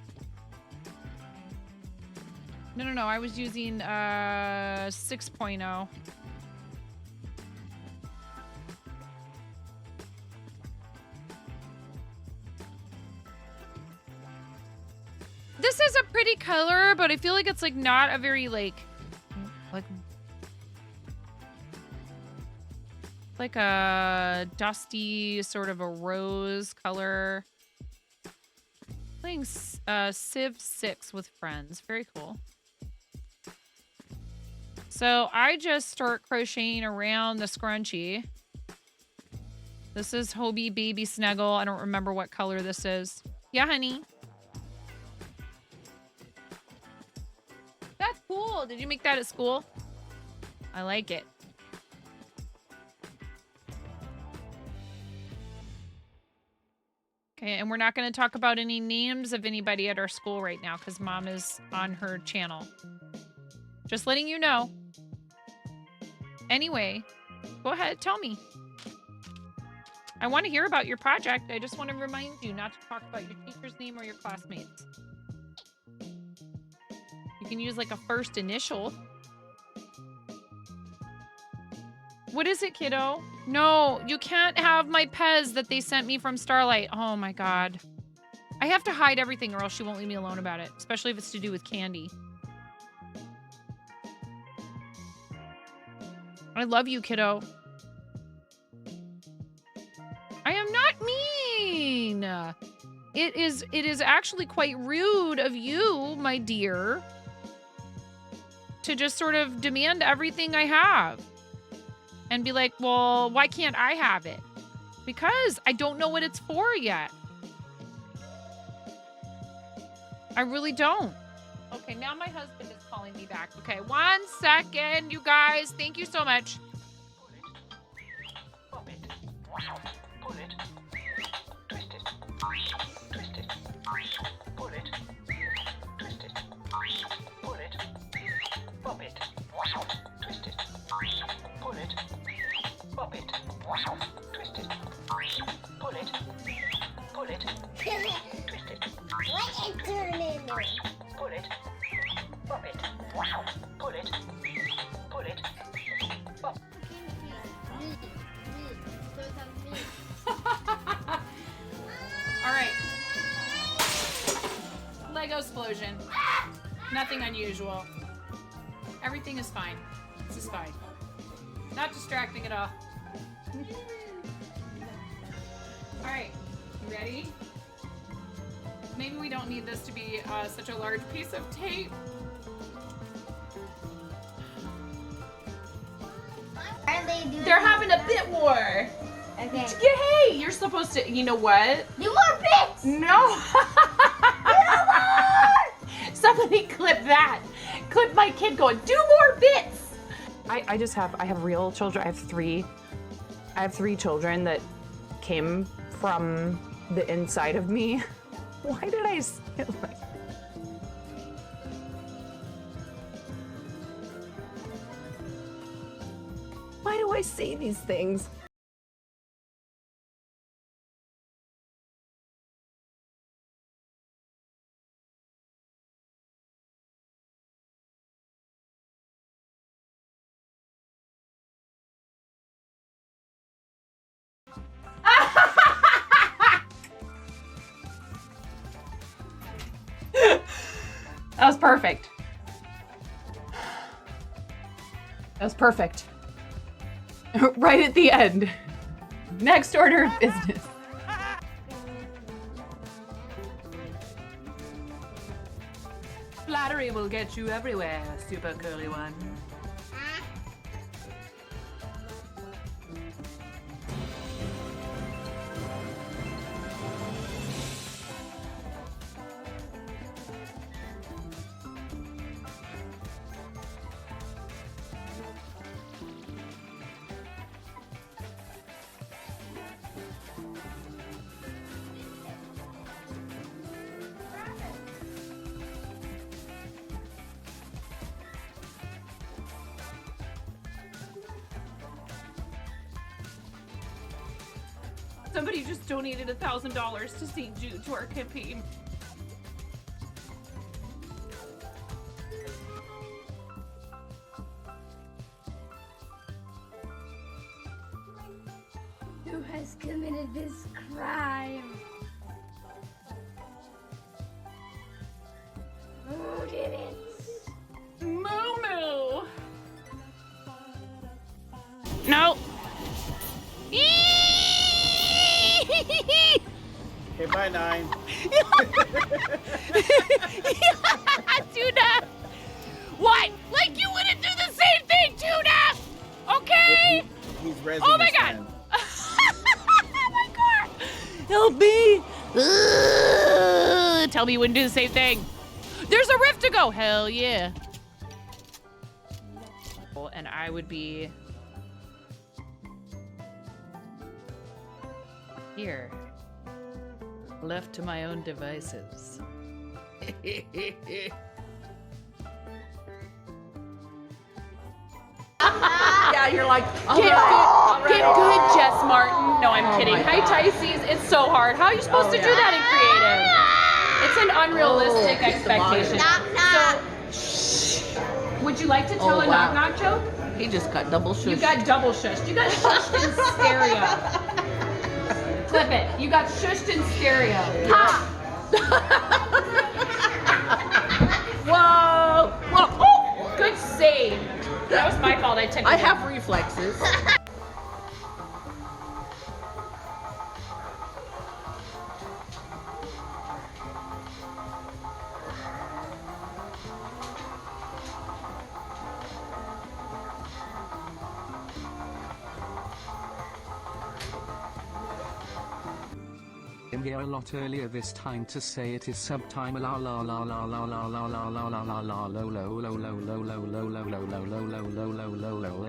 No. I was using 6.0. This is a pretty color, but I feel like it's like not a very like a dusty sort of a rose color. Playing Civ 6 with friends. Very cool. So I just start crocheting around the scrunchie. This is Hobie Baby Snuggle. I don't remember what color this is. Yeah, honey. That's cool. Did you make that at school? I like it. Okay, and we're not going to talk about any names of anybody at our school right now because Mom is on her channel. Just letting you know. Anyway, go ahead, tell me. I want to hear about your project. I just want to remind you not to talk about your teacher's name or your classmates. You can use like a first initial. What is it, kiddo? No, you can't have my Pez that they sent me from Starlight. Oh my God. I have to hide everything or else she won't leave me alone about it, especially if it's to do with candy. I love you, kiddo. I am not mean. It is actually quite rude of you, my dear, to just sort of demand everything I have. And be like, well, why can't I have it? Because I don't know what it's for yet. I really don't. Okay, now my husband is calling me back. Okay, 1 second, you guys. Thank you so much. Pull it, twist it, twist it, pull it, twist it, pull it, pop it, twist it, pull it, pop it, twist it, pull it, twist it, What is turning? pull it, pop it, pull it, pop. All right. Lego explosion. Nothing unusual. Everything is fine. This is fine. Not distracting at all. All right. You ready? Maybe we don't need this to be such a large piece of tape. They're having a bit war. Okay. Hey, you're supposed to. You know what? Do more bits. No. Somebody clip that. Clip my kid going, do more bits. I have real children. I have three children that came from the inside of me. Why did I say it like that? Why do I say these things? That was perfect. That was perfect. Right at the end. Next order of business. Flattery will get you everywhere, super curly one. Somebody just donated $1,000 to St. Jude to our campaign. Who has committed this crime? Who did it? Moo. No. Okay, bye, 9. Tuna! What? Like you wouldn't do the same thing, Tuna! Okay? He's rezzing Oh my his god! friend. Oh my god! Help me! Tell me you wouldn't do the same thing. There's a rift to go! Hell yeah. And I would be... here. Left to my own devices. Yeah, you're like, get good, Jess Martin. No, I'm kidding. Hi, Tysees. It's so hard. How are you supposed to do that in creative? It's an unrealistic expectation. So, would you like to tell a knock-knock joke? He just got double shushed. You got double shushed. You got shushed in stereo. Clip it. You got shushed in stereo. Ha! Whoa! Whoa! Oh! Good save. That was my fault. I have reflexes. I'm here a lot earlier this time to say it is subtime la la la la la la la la la la la la lo lo lo lo lo lo lo lo lo lo lo lo lo lo lo.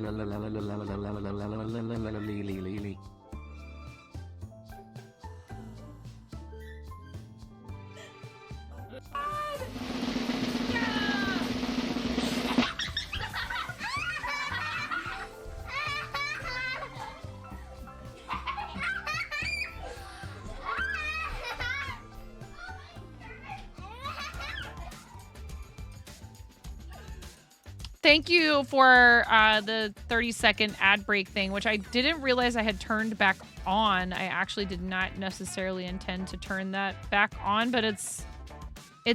Thank you for the 30-second ad break thing, which I didn't realize I had turned back on. I actually did not necessarily intend to turn that back on, but it's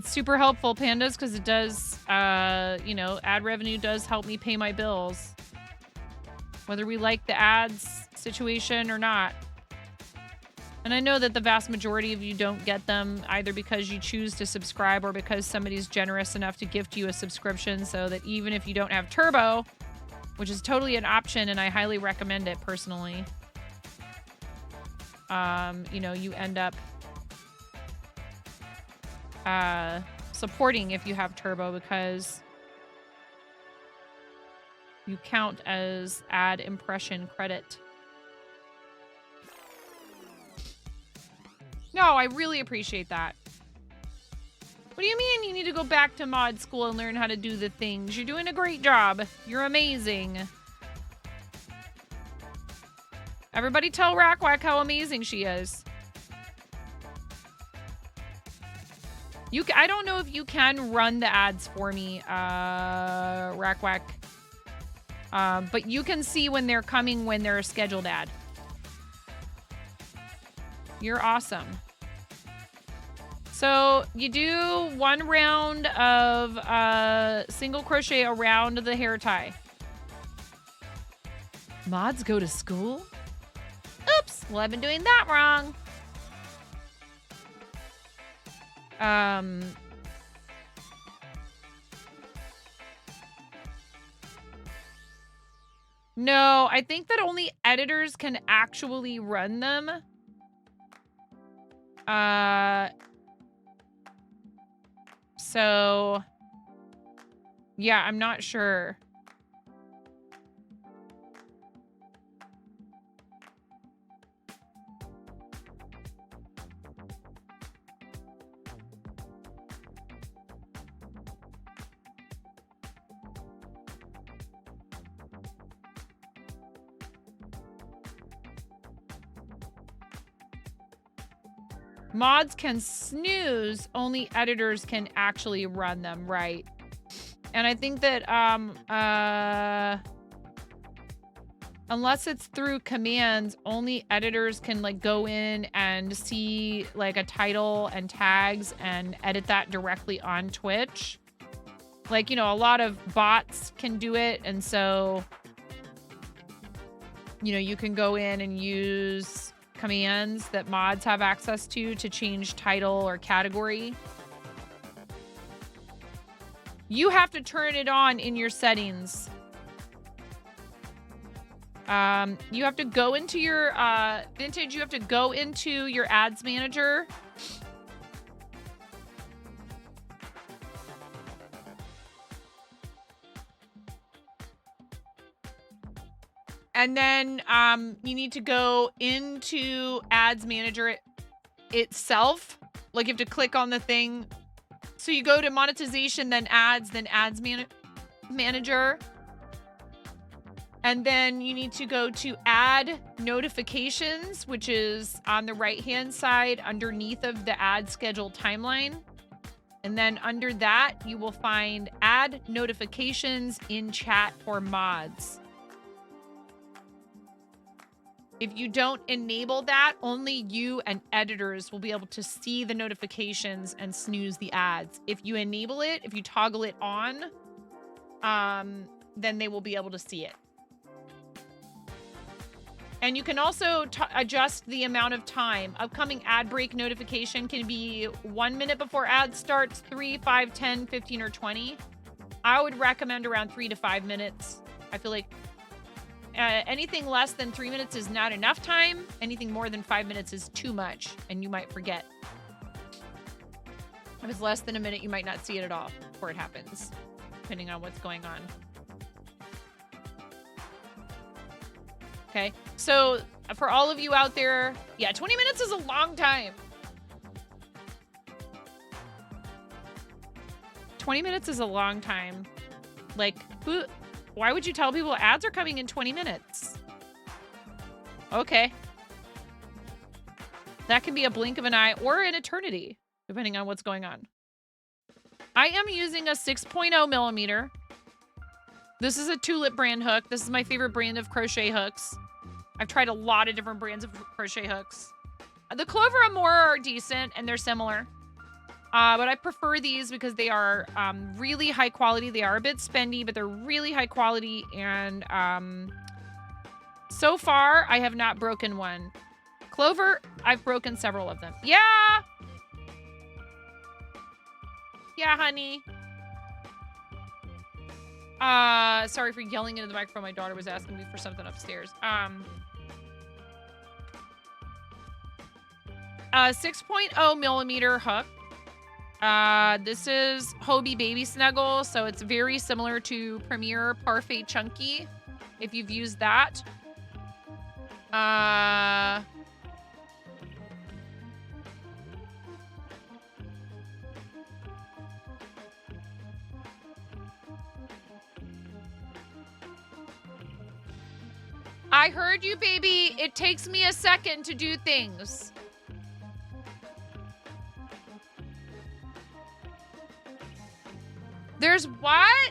super helpful, Pandas, because it does, ad revenue does help me pay my bills, whether we like the ads situation or not. And I know that the vast majority of you don't get them either because you choose to subscribe or because somebody's generous enough to gift you a subscription, so that even if you don't have Turbo, which is totally an option and I highly recommend it personally, you end up supporting if you have Turbo, because you count as ad impression credit. No, I really appreciate that. What do you mean you need to go back to mod school and learn how to do the things? You're doing a great job. You're amazing. Everybody tell Rackwack how amazing she is. I don't know if you can run the ads for me, Rackwack. But you can see when they're coming when they're a scheduled ad. You're awesome. So you do one round of single crochet around the hair tie. Mods go to school? Oops, well, I've been doing that wrong. No, I think that only editors can actually run them. So yeah, I'm not sure. Mods can snooze, only editors can actually run them, right? And I think that unless it's through commands, only editors can like go in and see like a title and tags and edit that directly on Twitch. Like, you know, a lot of bots can do it, and so you know, you can go in and use commands that mods have access to change title or category. You have to turn it on in your settings. You have to go into your Vintage, you have to go into your ads manager. And then you need to go into ads manager itself. Like you have to click on the thing. So you go to monetization, then ads manager. And then you need to go to add notifications, which is on the right-hand side underneath of the ad schedule timeline. And then under that, you will find add notifications in chat for mods. If you don't enable that, only you and editors will be able to see the notifications and snooze the ads. If you enable it, if you toggle it on, then they will be able to see it. And you can also adjust the amount of time. Upcoming ad break notification can be 1 minute before ad starts, 3, 5, 10, 15, or 20. I would recommend around 3 to 5 minutes. I feel like anything less than 3 minutes is not enough time. Anything more than 5 minutes is too much, and you might forget. If it's less than a minute, you might not see it at all before it happens, depending on what's going on. Okay, so for all of you out there, yeah, 20 minutes is a long time. 20 minutes is a long time. Like, why would you tell people ads are coming in 20 minutes? Okay. That can be a blink of an eye or an eternity, depending on what's going on. I am using a 6.0 millimeter. This is a Tulip brand hook. This is my favorite brand of crochet hooks. I've tried a lot of different brands of crochet hooks. The Clover Amore are decent and they're similar. But I prefer these because they are really high quality. They are a bit spendy, but they're really high quality. And so far, I have not broken one. Clover, I've broken several of them. Yeah! Yeah, honey. Sorry for yelling into the microphone. My daughter was asking me for something upstairs. 6.0 millimeter hook. This is Hobie Baby Snuggle, so it's very similar to Premier Parfait Chunky, if you've used that. I heard you, baby. It takes me a second to do things. There's what?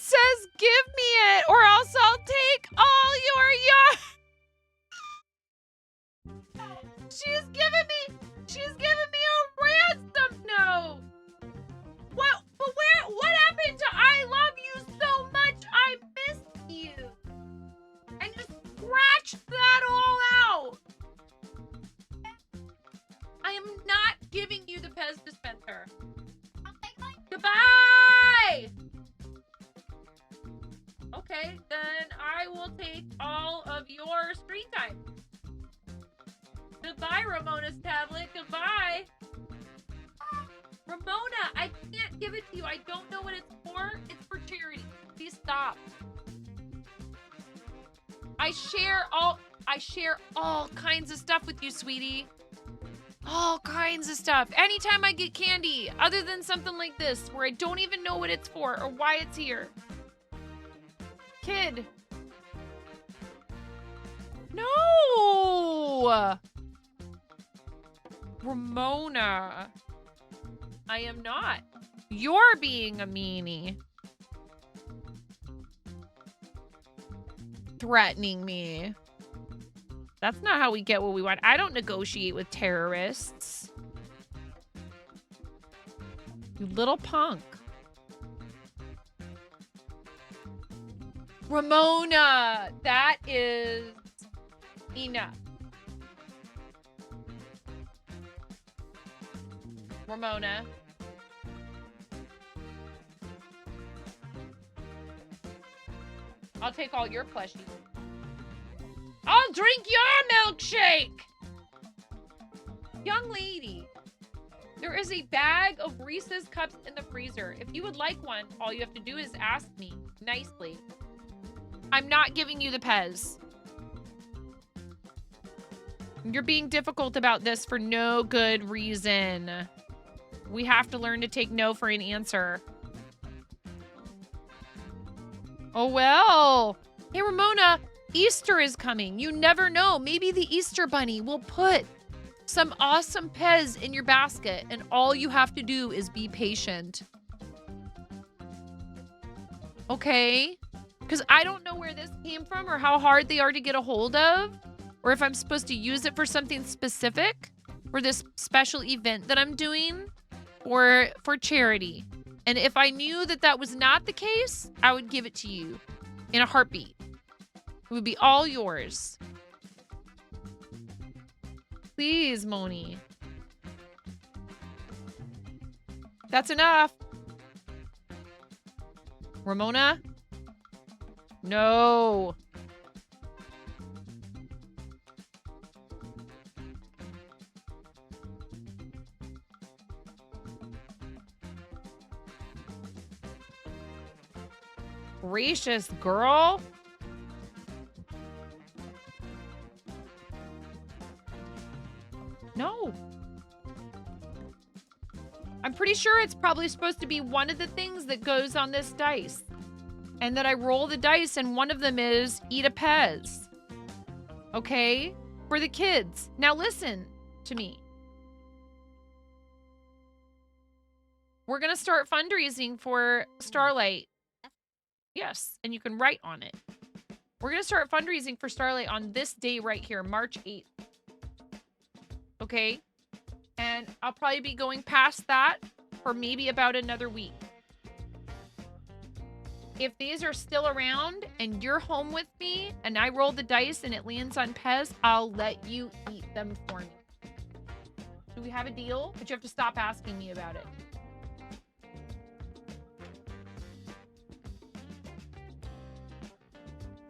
says give me it or else I'll take all your yarn. She's giving me a ransom note. What happened to I love you so much I miss you? And just scratch that all out. I am not giving you the Pez dispenser. Goodbye! Okay, then I will take all of your screen time. Goodbye, Ramona's tablet. Goodbye. Ramona, I can't give it to you. I don't know what it's for. It's for charity. Please stop. I share all kinds of stuff with you, sweetie. All kinds of stuff. Anytime I get candy, other than something like this, where I don't even know what it's for or why it's here. Kid. No! Ramona. I am not. You're being a meanie. Threatening me. That's not how we get what we want. I don't negotiate with terrorists. You little punk. Ramona, that is enough. Ramona. I'll take all your plushies. I'll drink your milkshake! Young lady, there is a bag of Reese's cups in the freezer. If you would like one, all you have to do is ask me nicely. I'm not giving you the Pez. You're being difficult about this for no good reason. We have to learn to take no for an answer. Oh, well. Hey, Ramona, Easter is coming. You never know. Maybe the Easter Bunny will put some awesome Pez in your basket, and all you have to do is be patient. Okay? Because I don't know where this came from or how hard they are to get a hold of, or if I'm supposed to use it for something specific, for this special event that I'm doing, or for charity. And if I knew that that was not the case, I would give it to you in a heartbeat. It would be all yours. Please, Moni. That's enough. Ramona? No. Gracious, girl. No. I'm pretty sure it's probably supposed to be one of the things that goes on this dice. And that I roll the dice and one of them is eat a Pez. Okay? For the kids. Now listen to me. We're going to start fundraising for Starlight. Yes, and you can write on it. We're going to start fundraising for Starlight on this day right here, March 8th. Okay? And I'll probably be going past that for maybe about another week. If these are still around and you're home with me and I roll the dice and it lands on Pez, I'll let you eat them for me. Do we have a deal? But you have to stop asking me about it.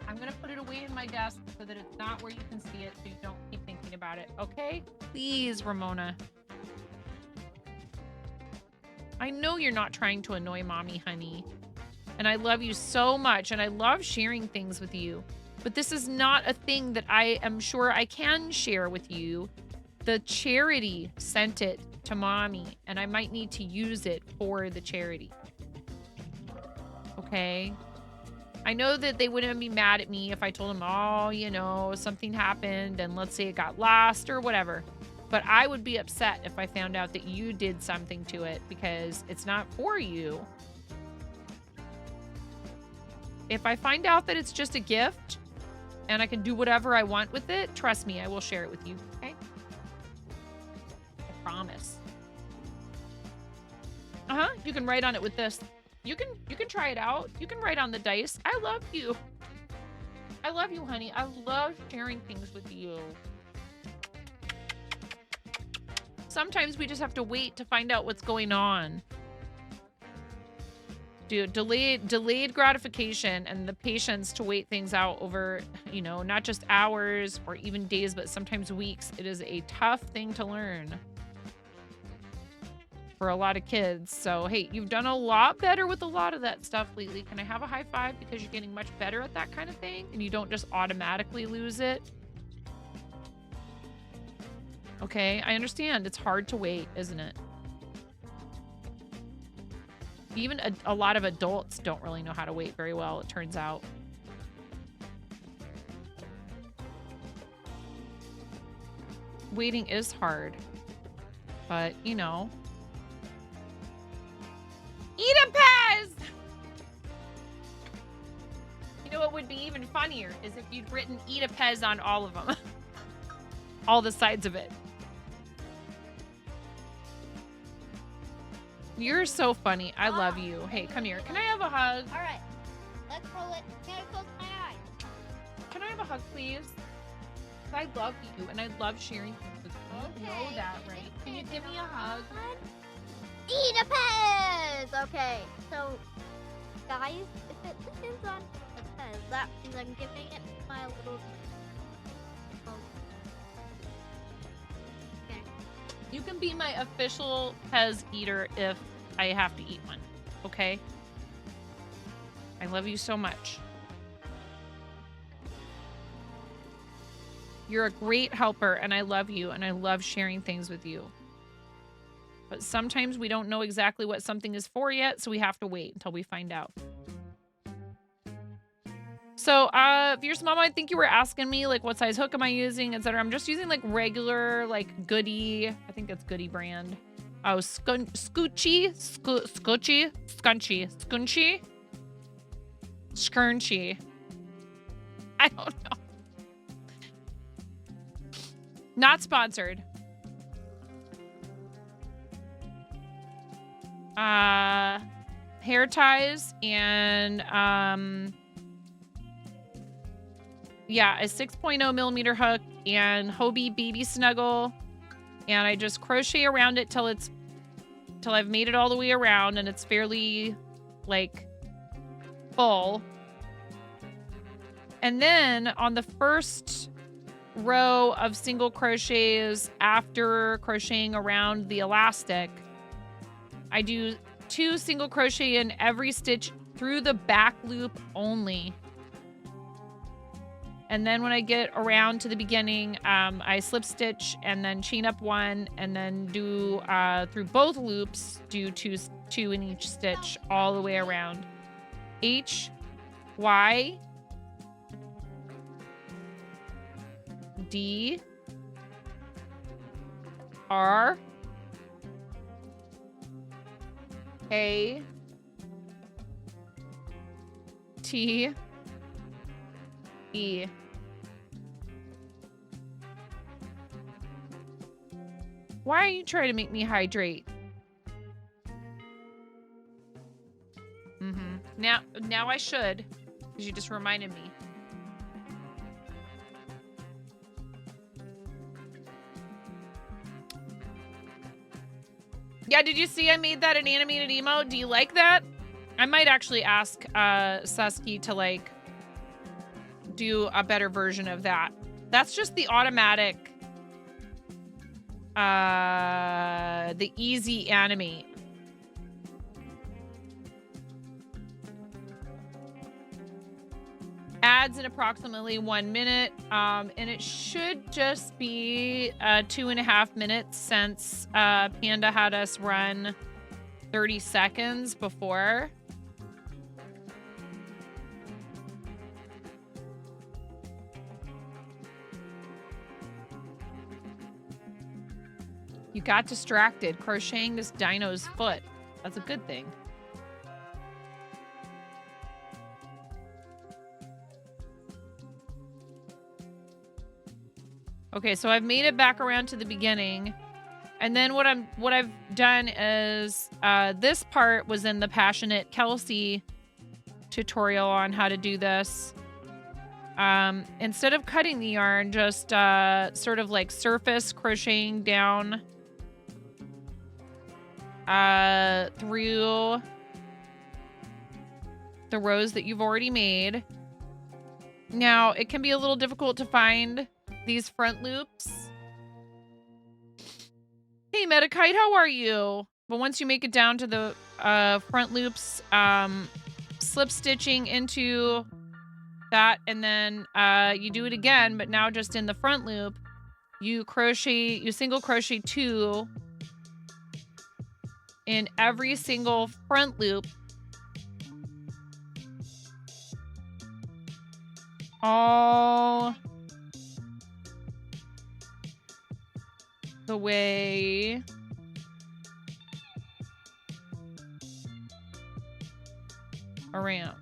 I'm going to put it away in my desk so that it's not where you can see it, so you don't keep thinking about it. Okay? Please, Ramona. I know you're not trying to annoy mommy, honey. And I love you so much, and I love sharing things with you. But this is not a thing that I am sure I can share with you. The charity sent it to mommy, and I might need to use it for the charity. Okay? I know that they wouldn't be mad at me if I told them, oh, you know, something happened, and let's say it got lost or whatever. But I would be upset if I found out that you did something to it because it's not for you. If I find out that it's just a gift and I can do whatever I want with it, trust me, I will share it with you, okay? I promise. Uh-huh, you can write on it with this. You can try it out. You can write on the dice. I love you. I love you, honey. I love sharing things with you. Sometimes we just have to wait to find out what's going on. Dude, delayed gratification and the patience to wait things out over, you know, not just hours or even days, but sometimes weeks. It is a tough thing to learn for a lot of kids. So, hey, you've done a lot better with a lot of that stuff lately. Can I have a high five because you're getting much better at that kind of thing and you don't just automatically lose it? Okay, I understand. It's hard to wait, isn't it? Even a lot of adults don't really know how to wait very well, it turns out. Waiting is hard, but, you know. Eat a Pez! You know what would be even funnier is if you'd written Eat a Pez on all of them. All the sides of it. You're so funny. I love you. Hey, come here. Can I have a hug? All right. Let's roll it. Can I close my eyes? Can I have a hug, please? I love you, and I love sharing things with you. You know that, right? Can you give me a hug? Eat a Pez! Okay, so, guys, if it lands on a Pez, that means I'm giving it my little... Okay. You can be my official Pez eater if I have to eat one, okay? I love you so much. You're a great helper, and I love you, and I love sharing things with you. But sometimes we don't know exactly what something is for yet, so we have to wait until we find out. So, Fierce Mama, I think you were asking me, like, what size hook am I using, etc. I'm just using, like, regular, like, Goody. I think it's Goody brand. Oh, Scrunchy. I don't know. Not sponsored. Hair ties and, yeah, a 6.0 millimeter hook and Hobie Baby Snuggle. And I just crochet around it till I've made it all the way around and it's fairly, like, full. And then on the first row of single crochets after crocheting around the elastic, I do 2 single crochet in every stitch through the back loop only. And then when I get around to the beginning, I slip stitch and then chain up 1 and then do through both loops, do two in each stitch all the way around. H, Y, D, R, A, T, E. Why are you trying to make me hydrate? Now I should, because you just reminded me. Yeah, did you see I made that an animated emote? Do you like that? I might actually ask Susky to, like, do a better version of that. That's just the automatic, the easy animate. Adds in approximately 1 minute, and it should just be 2.5 minutes since Panda had us run 30 seconds before. You got distracted crocheting this dino's foot. That's a good thing. Okay, so I've made it back around to the beginning. And then what I've done is this part was in the Passionate Kelsey tutorial on how to do this. Instead of cutting the yarn, just sort of like surface crocheting down through the rows that you've already made. Now, it can be a little difficult to find these front loops. Hey, Metakite, how are you? But once you make it down to the front loops, slip stitching into that, and then you do it again, but now just in the front loop, you single crochet 2 in every single front loop, all the way around.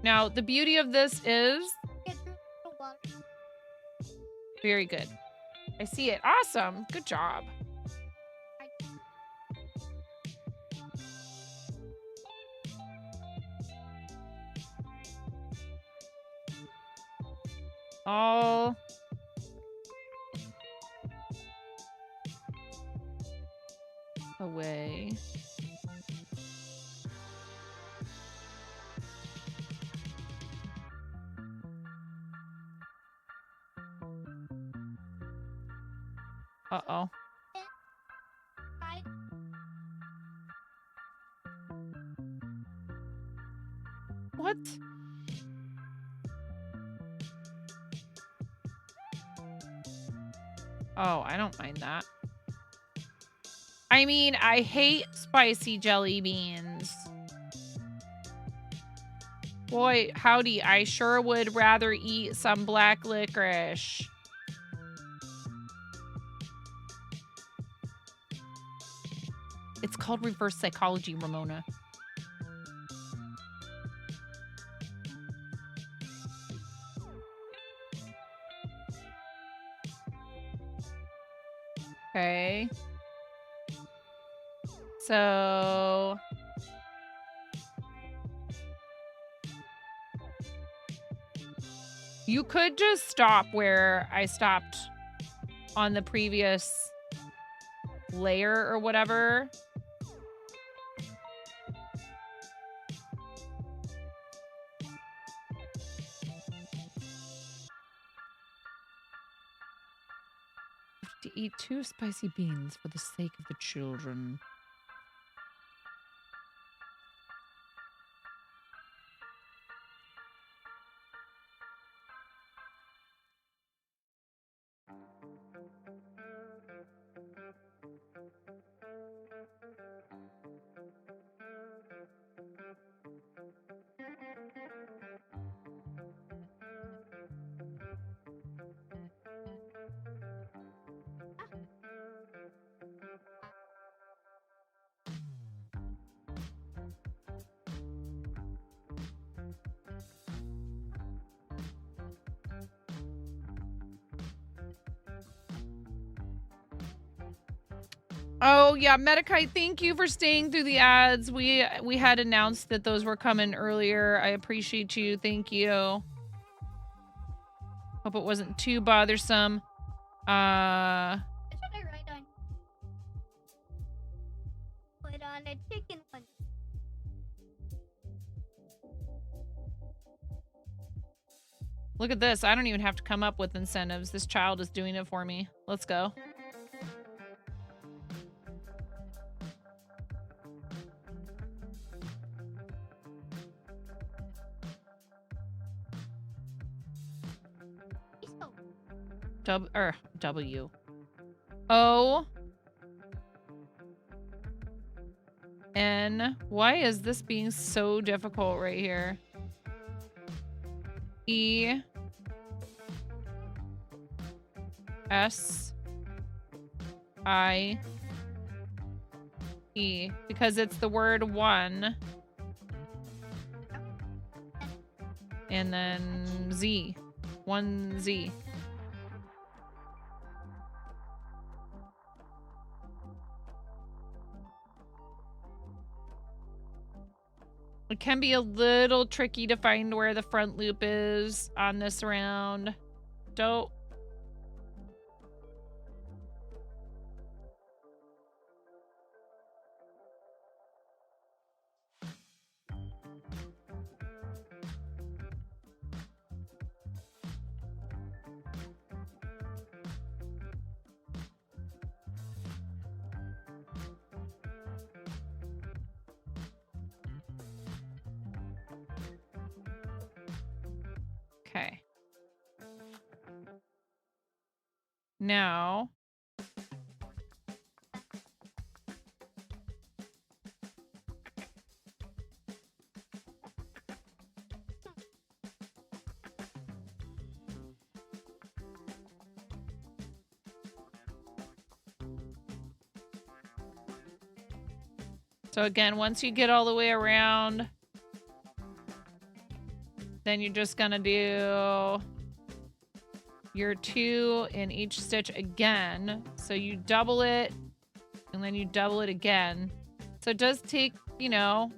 Now, the beauty of this is very good. I see it. Awesome. Good job. All away. Uh-oh. What? Oh, I don't mind that. I mean, I hate spicy jelly beans. Boy, howdy, I sure would rather eat some black licorice. It's called reverse psychology, Ramona. Okay. So you could just stop where I stopped on the previous layer or whatever. To eat 2 spicy beans for the sake of the children. Oh yeah, Metakite, thank you for staying through the ads. We had announced that those were coming earlier. I appreciate you. Thank you. Hope it wasn't too bothersome. That's what I write on. Put on a chicken one. Look at this. I don't even have to come up with incentives. This child is doing it for me. Let's go. W. O. N. Why is this being so difficult right here? E. S. I. E. Because it's the word one. and then Z. 1Z. It can be a little tricky to find where the front loop is on this round. Don't. Okay. Now. So again, once you get all the way around, then you're just gonna do your 2 in each stitch again. So you double it, and then you double it again. So it does take, you know,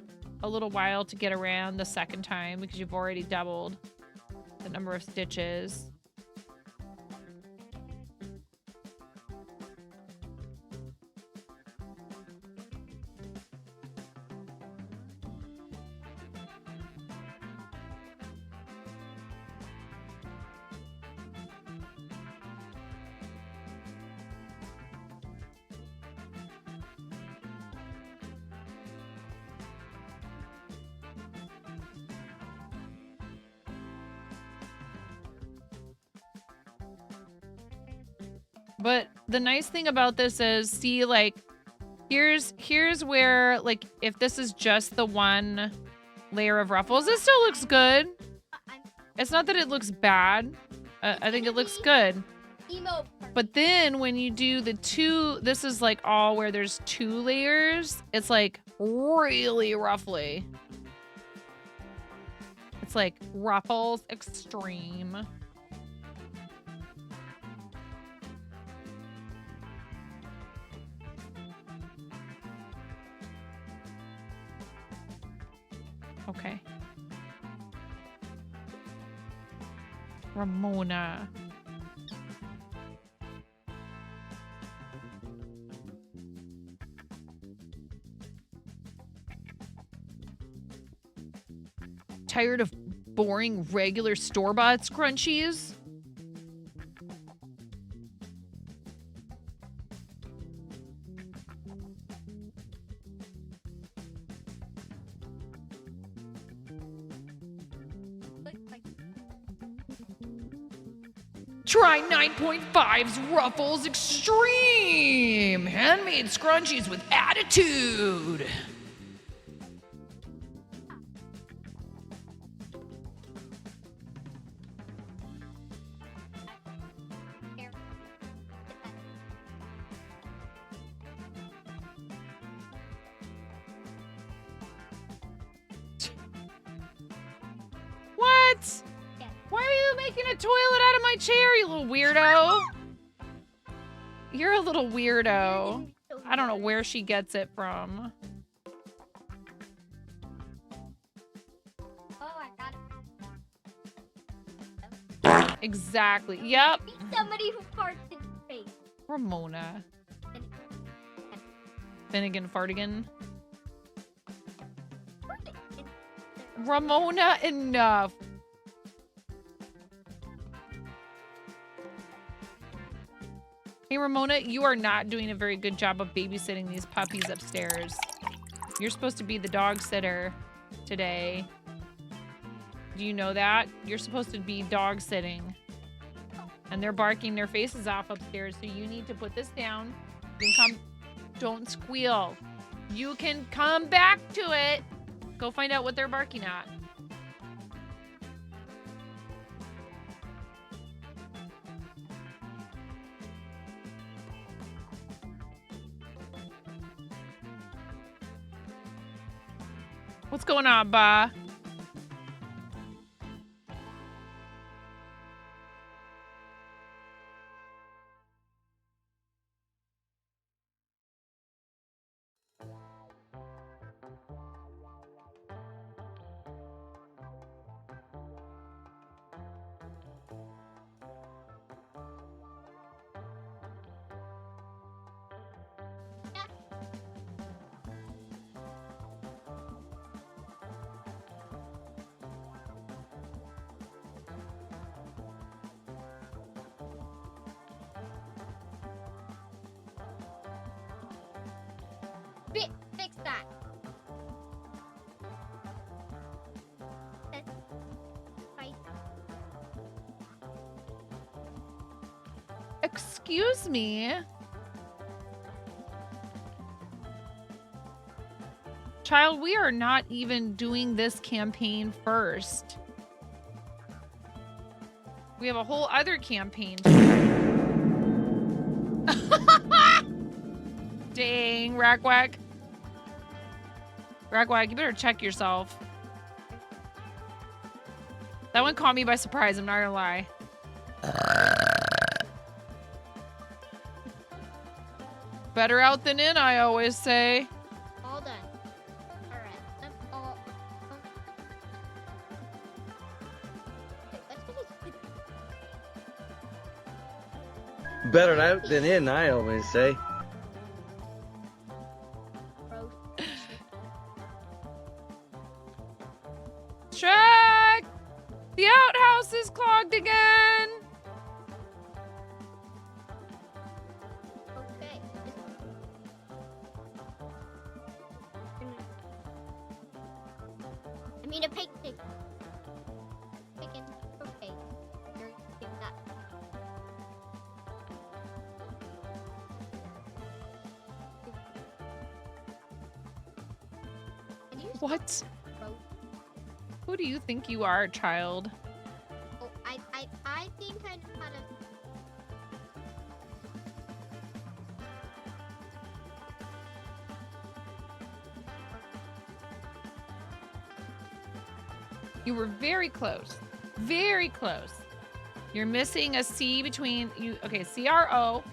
a little while to get around the second time because you've already doubled the number of stitches. But the nice thing about this is, see, like, here's where, like, if this is just the one layer of ruffles, it still looks good. It's not that it looks bad. I think it looks good. But then when you do the 2, this is like all where there's 2 layers. It's like really ruffly. It's like ruffles extreme. Okay. Ramona. Tired of boring regular store-bought scrunchies? Try 9.5's Ruffles Extreme! Handmade scrunchies with attitude! What? Why are you making a toilet out of my chair, you little weirdo? You're a little weirdo. I don't know where she gets it from. Oh, I got it. Exactly. Yep. Somebody who farts in space. Ramona. Finnegan Fartigan. Ramona, enough. Hey, Ramona, you are not doing a very good job of babysitting these puppies upstairs. You're supposed to be the dog sitter today. Do you know that? You're supposed to be dog sitting. And they're barking their faces off upstairs, so you need to put this down. You can come. Don't squeal. You can come back to it. Go find out what they're barking at. What's going on, Ba? Fix that. Right. Excuse me. Child, we are not even doing this campaign first. We have a whole other campaign. Dang, Ragwag. Ragwag, you better check yourself. That one caught me by surprise, I'm not gonna lie. Better out than in, I always say. All done. Alright. Better out than in, I always say. Shrek! The outhouse is clogged again! Okay. I mean a picnic. Chicken. Okay. You're doing that. What? Who do you think you are, child? Oh, I think I know how to. You were very close. Very close. You're missing a C between you. Okay, C-R-O.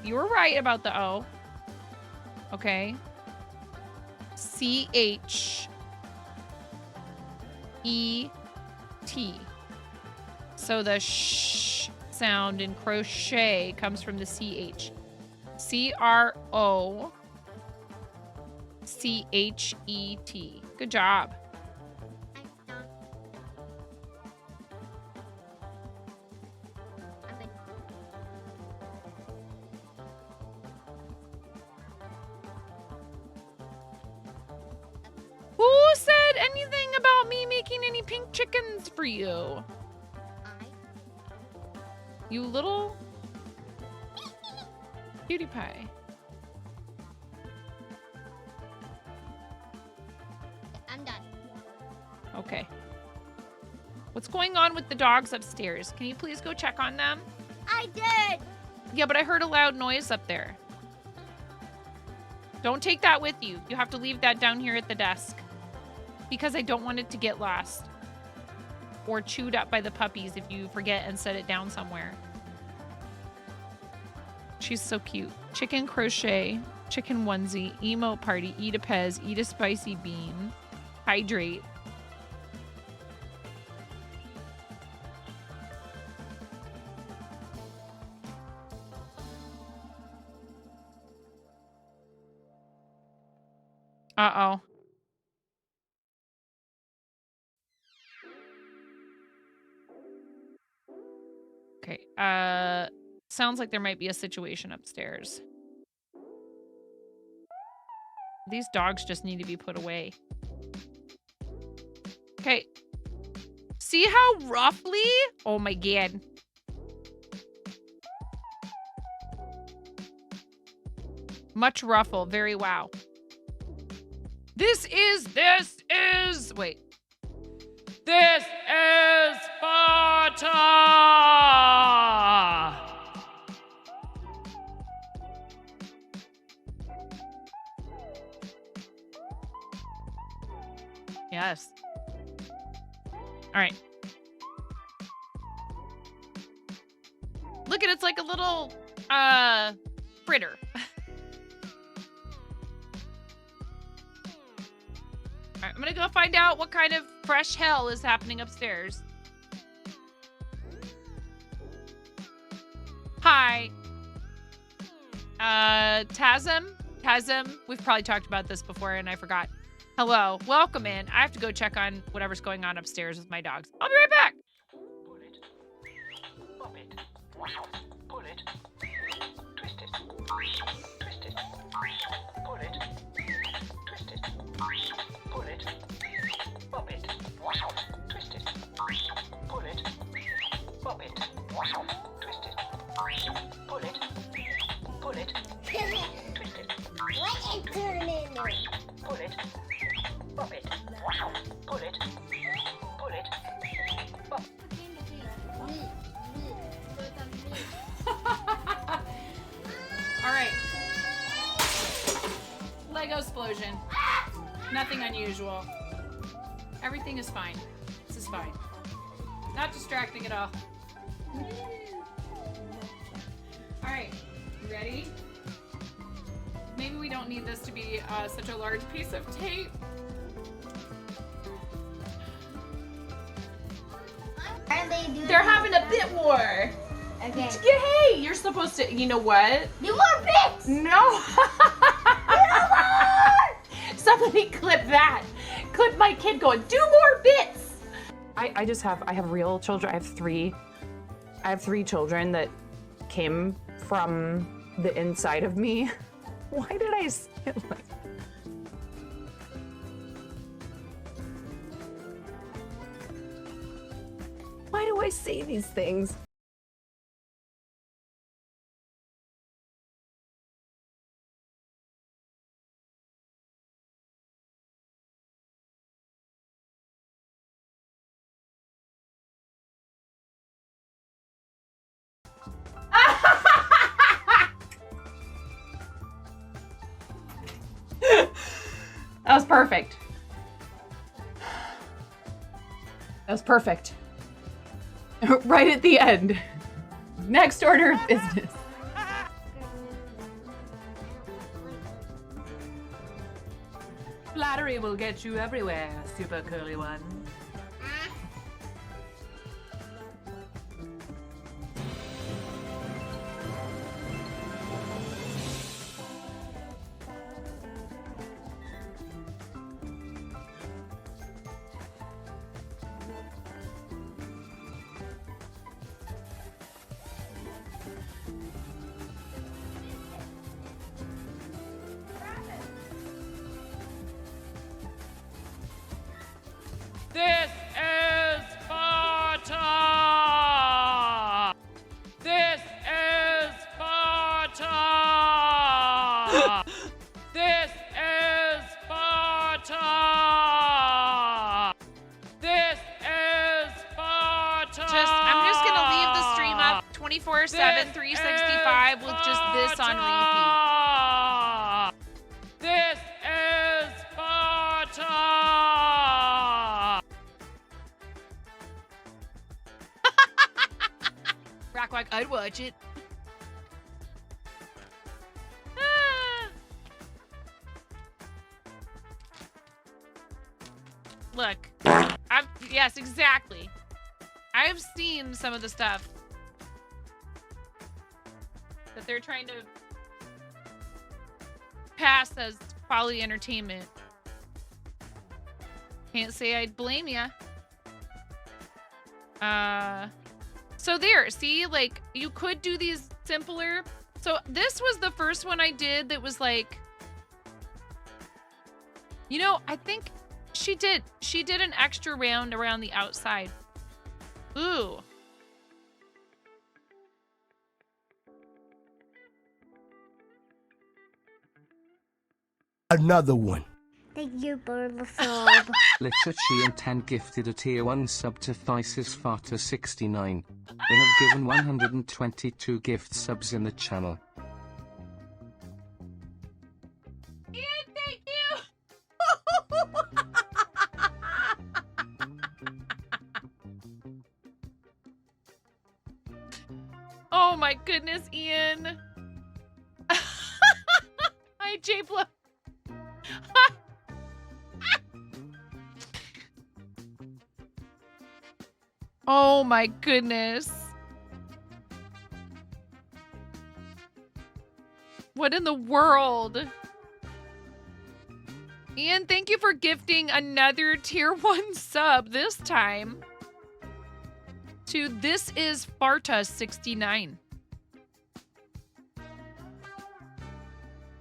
You were right about the O. Okay. C-H-E-T. So the sh sound in crochet comes from the C-H. C-R-O-C-H-E-T. Good job. Who said anything about me making any pink chickens for you? You little cutie pie. I'm done. Okay. What's going on with the dogs upstairs? Can you please go check on them? I did. Yeah, but I heard a loud noise up there. Don't take that with you. You have to leave that down here at the desk. Because I don't want it to get lost. Or chewed up by the puppies if you forget and set it down somewhere. She's so cute. Chicken crochet, chicken onesie, emote party, eat a Pez, eat a spicy bean, hydrate. Uh-oh. Okay, sounds like there might be a situation upstairs. These dogs just need to be put away. Okay. See how roughly? Oh my god. Much ruffle, very wow. This is, wait. This is Sparta! Yes. All right. Look at it's like a little, fritter. All right, I'm gonna go find out what kind of fresh hell is happening upstairs. Hi. Tazim, we've probably talked about this before and I forgot. Hello, welcome in. I have to go check on whatever's going on upstairs with my dogs. I'll be right back. Pull it. Pop it. Pull it. Twist it. Twist it. Pull it. Bullet. Bullet. Wow. Bullet. Bullet. All right. Lego explosion. Nothing unusual. Everything is fine. This is fine. Not distracting at all. All right, you ready? Maybe we don't need this to be such a large piece of tape. Are they doing They're having a bit war. Okay. Hey, you're supposed to, you know what? Do more bits! No. Somebody clip that. Clip my kid going, do more bits. I have real children. I have three children that came from the inside of me. Why did I say it like Why do I say these things? That was perfect. That was perfect. Right at the end. Next order of business. Flattery will get you everywhere, super curly one. This is Sparta! This is Sparta! This is Sparta! This is Sparta! I'm just gonna leave the stream up 24/7, 365 with just this on repeat. This is Sparta! Rock, I'd watch it. Look, yes, exactly. I've seen some of the stuff that they're trying to pass as quality entertainment. Can't say I'd blame ya. So there, see, like, you could do these simpler. So this was the first one I did that was like, you know, I think she did an extra round around the outside. Ooh. Another one. Thank you for the sub. Literacy and 10 gifted a tier 1 sub to Thesis Farta 69. They have given 122 gift subs in the channel. Ian, thank you. Oh my goodness, Ian. Hi, J-Blo. Oh my goodness. What in the world? Ian, thank you for gifting another tier 1 sub this time to This Is Sparta 69.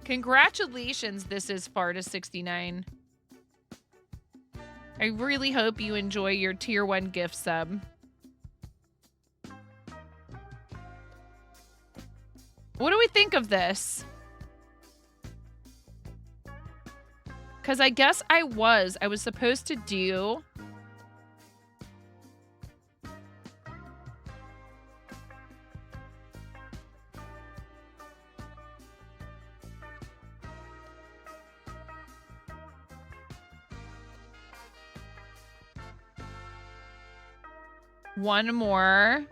Congratulations, This Is Sparta 69. I really hope you enjoy your tier 1 gift sub. What do we think of this? Because I guess I was supposed to do... one more.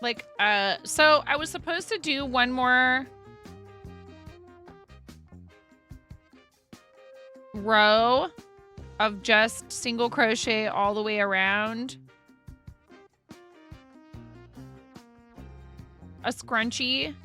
Like, so I was supposed to do one more row of just single crochet all the way around a scrunchie.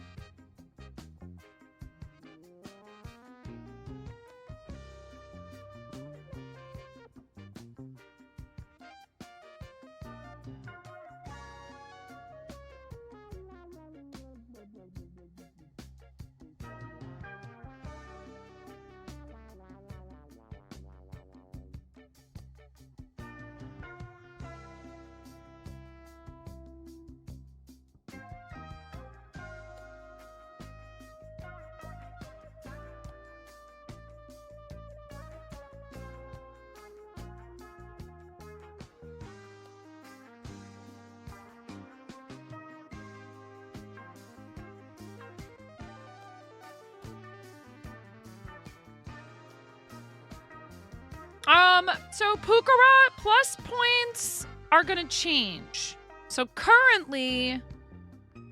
So Pukara plus points are gonna change. So currently,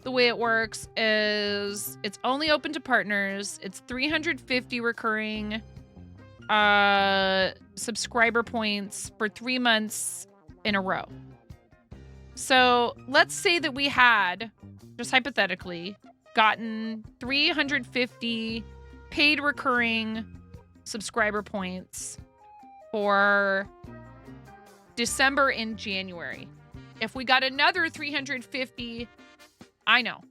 the way it works is it's only open to partners. It's 350 recurring subscriber points for 3 months in a row. So let's say that we had, just hypothetically, gotten 350 paid recurring subscriber points for December and January. If we got another 350, I know,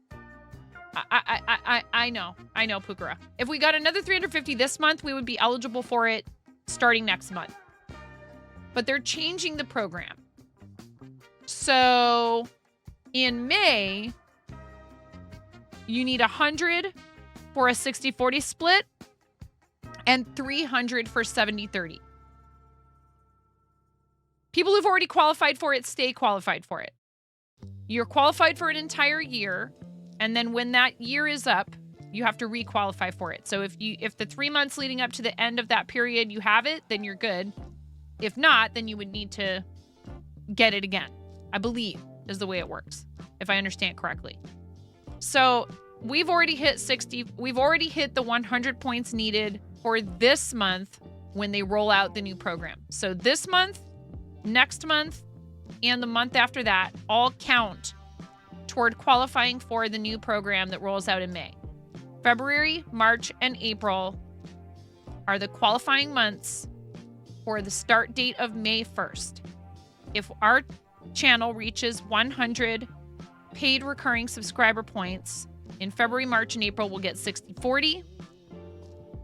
Pukara. If we got another 350 this month, we would be eligible for it starting next month. But they're changing the program. So in May, you need 100 for a 60-40 split and 300 for 70-30. People who've already qualified for it stay qualified for it. You're qualified for an entire year, and then when that year is up, you have to re-qualify for it. So if the 3 months leading up to the end of that period you have it, then you're good. If not, then you would need to get it again, I believe, is the way it works, if I understand correctly. So we've already hit 60. We've already hit the 100 points needed for this month when they roll out the new program. So this month, next month, and the month after that all count toward qualifying for the new program that rolls out in May. February, March, and April are the qualifying months for the start date of May 1st. If our channel reaches 100 paid recurring subscriber points in February, March, and April, we'll get 60-40.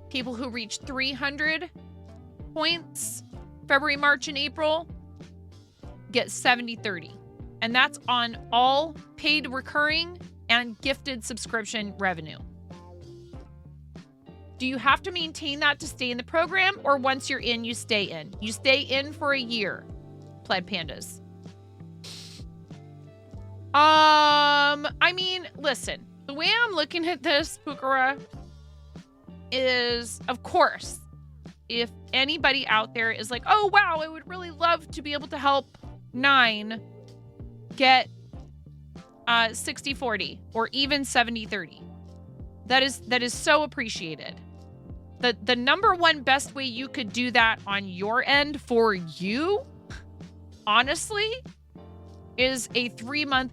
People who reach 300 points February, March, and April get 70-30. And that's on all paid recurring and gifted subscription revenue. Do you have to maintain that to stay in the program, or once you're in, you stay in? You stay in for a year, Pled Pandas. I mean, listen, the way I'm looking at this, Pukara, is, of course, if anybody out there is like, oh, wow, I would really love to be able to help 9 get 60-40 or even 70-30. That is so appreciated. The number one best way you could do that on your end for you, honestly, is a 3-month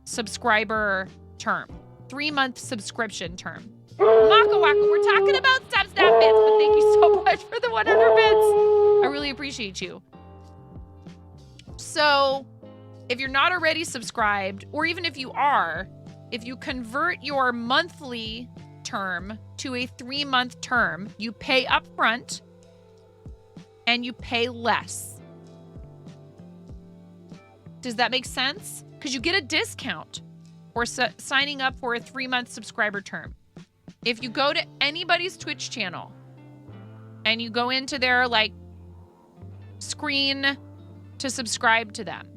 subscriber term. 3-month subscription term. Maka Waka, we're talking about Subsnap bits, but thank you so much for the 100 bits. I really appreciate you. So, if you're not already subscribed, or even if you are, if you convert your monthly term to a 3-month term, you pay up front and you pay less. Does that make sense? Because you get a discount for signing up for a 3-month subscriber term. If you go to anybody's Twitch channel and you go into their like screen to subscribe to them,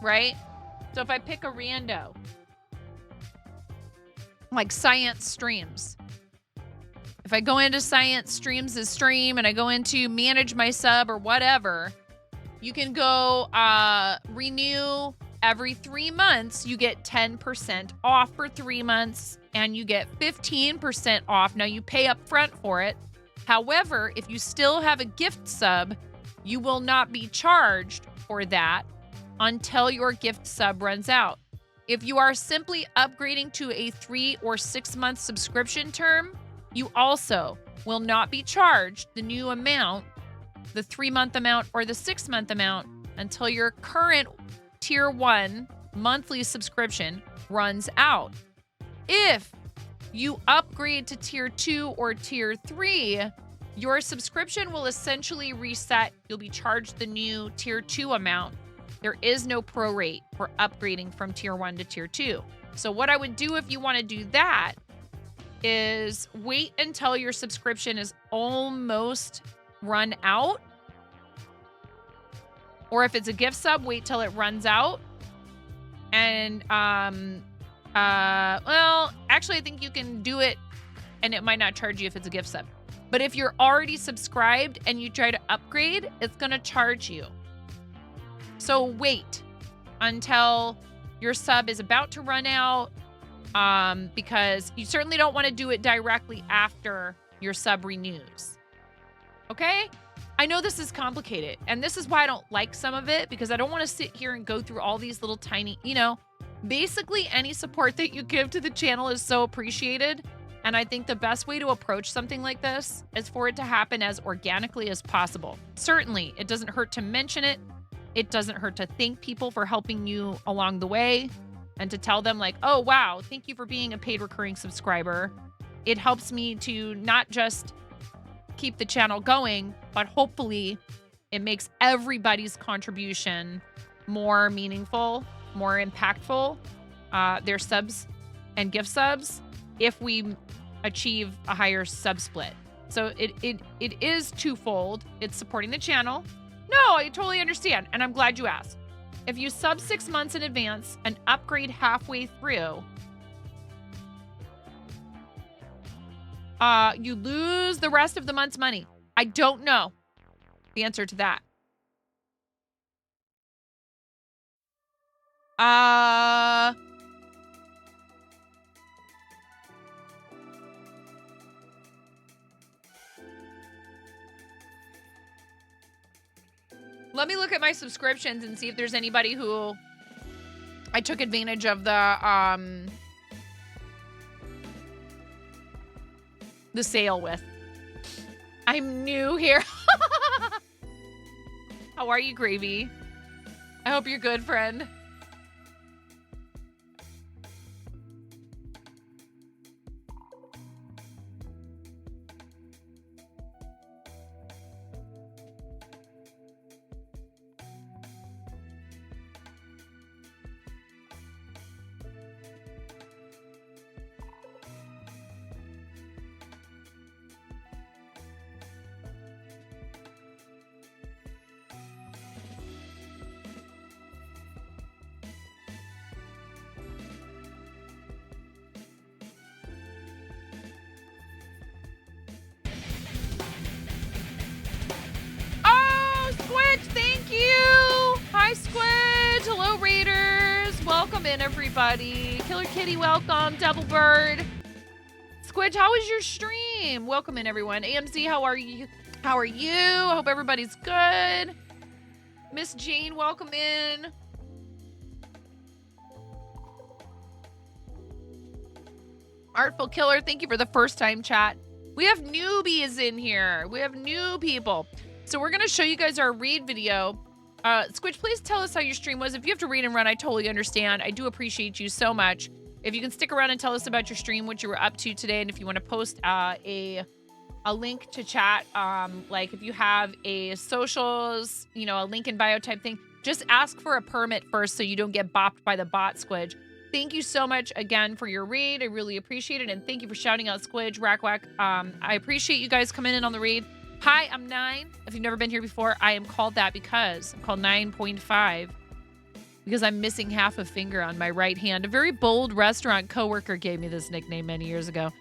right? So if I pick a rando, like Science Streams, if I go into Science Streams' stream and I go into manage my sub or whatever, you can go renew every 3 months. You get 10% off for 3 months and you get 15% off. Now you pay up front for it. However, if you still have a gift sub, you will not be charged for that until your gift sub runs out. If you are simply upgrading to a 3 or 6 month subscription term, you also will not be charged the new amount, the 3-month amount or the 6-month amount, until your current tier 1 monthly subscription runs out. If you upgrade to tier 2 or tier 3, your subscription will essentially reset. You'll be charged the new tier 2 amount. There is no prorate for upgrading from tier 1 to tier 2. So what I would do if you want to do that is wait until your subscription is almost run out. Or if it's a gift sub, wait till it runs out. And, well, actually, I think you can do it and it might not charge you if it's a gift sub. But if you're already subscribed and you try to upgrade, it's going to charge you. So wait until your sub is about to run out, because you certainly don't want to do it directly after your sub renews. Okay? I know this is complicated, and this is why I don't like some of it, because I don't want to sit here and go through all these little tiny, basically any support that you give to the channel is so appreciated. And I think the best way to approach something like this is for it to happen as organically as possible. Certainly, it doesn't hurt to mention it. It doesn't hurt to thank people for helping you along the way and to tell them like, oh, wow, thank you for being a paid recurring subscriber. It helps me to not just keep the channel going, but hopefully it makes everybody's contribution more meaningful, more impactful, their subs and gift subs, if we achieve a higher sub split. So it is twofold. It's supporting the channel. No, I totally understand, and I'm glad you asked. If you sub 6 months in advance and upgrade halfway through, you lose the rest of the month's money. I don't know the answer to that. Let me look at my subscriptions and see if there's anybody who I took advantage of the sale with. I'm new here. How are you, Gravy? I hope you're good, friend. Thank you. Hi, Squid. Hello, Raiders. Welcome in, everybody. Killer Kitty, welcome. Double Bird. Squid, how was your stream? Welcome in, everyone. AMZ, how are you? How are you? I hope everybody's good. Miss Jane, welcome in. Artful Killer, thank you for the first time chat. We have newbies in here. We have new people. So we're going to show you guys our read video. Squidge, please tell us how your stream was. If you have to read and run, I totally understand. I do appreciate you so much. If you can stick around and tell us about your stream, what you were up to today, and if you want to post a link to chat, like if you have a socials, you know, a link in bio type thing, just ask for a permit first so you don't get bopped by the bot, Squidge. Thank you so much again for your raid. I really appreciate it. And thank you for shouting out Squidge, Rackwack. I appreciate you guys coming in on the raid. Hi, I'm 9. If you've never been here before, I am called that because I'm called 9.5 because I'm missing half a finger on my right hand. A very bold restaurant coworker gave me this nickname many years ago.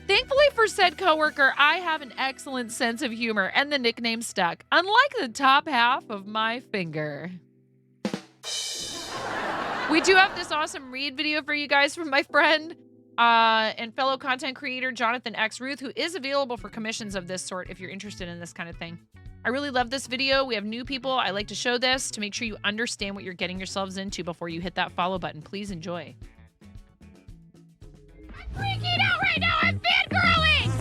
Thankfully for said coworker, I have an excellent sense of humor and the nickname stuck, unlike the top half of my finger. We do have this awesome read video for you guys from my friend and fellow content creator, Jonathan X. Ruth, who is available for commissions of this sort if you're interested in this kind of thing. I really love this video. We have new people. I like to show this to make sure you understand what you're getting yourselves into before you hit that follow button. Please enjoy. I'm freaking out right now. I'm fangirling.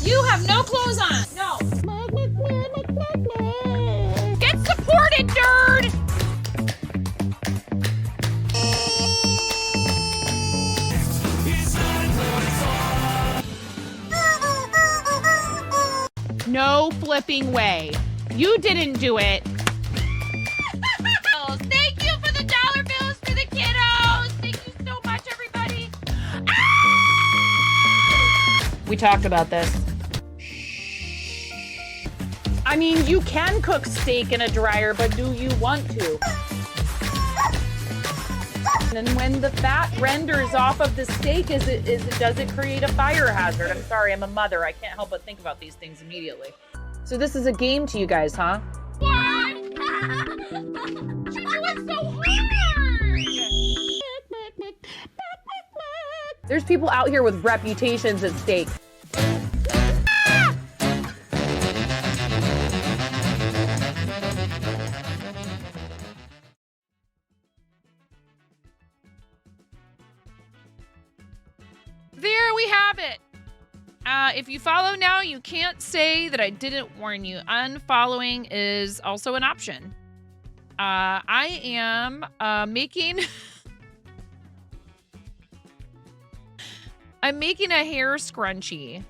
You have no clothes on. No. Get supported, nerd. No flipping way. You didn't do it. Thank you for the dollar bills for the kiddos. Thank you so much, everybody. We talked about this. I mean, you can cook steak in a dryer, but do you want to? And when the fat renders off of the steak, does it create a fire hazard? I'm sorry, I'm a mother. I can't help but think about these things immediately. So this is a game to you guys, huh? What? She went so hard. There's people out here with reputations at stake. There we have it. If you follow now, you can't say that I didn't warn you. Unfollowing is also an option. I am making... I'm making a hair scrunchie.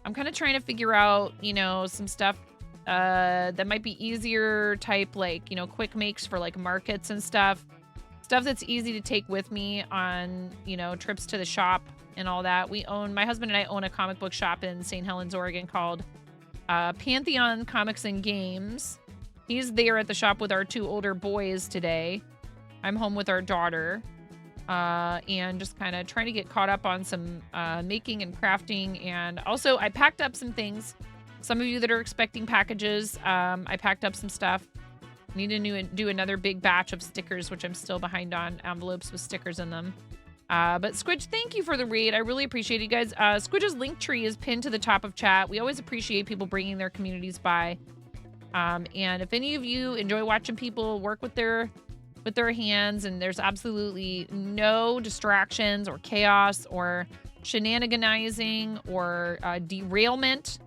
I'm kind of trying to figure out, you know, some stuff that might be easier type, like, you know, quick makes for like markets and stuff. Stuff that's easy to take with me on, you know, trips to the shop and all that. My husband and I own a comic book shop in St. Helens, Oregon called Pantheon Comics and Games. He's there at the shop with our 2 older boys today. I'm home with our daughter. And just kind of trying to get caught up on some making and crafting. And also, I packed up some things. Some of you that are expecting packages, I packed up some stuff. Need to do another big batch of stickers, which I'm still behind on, envelopes with stickers in them. But Squidge, thank you for the read. I really appreciate it, guys. Squidge's link tree is pinned to the top of chat. We always appreciate people bringing their communities by. And if any of you enjoy watching people work with their hands and there's absolutely no distractions or chaos or shenaniganizing or derailment,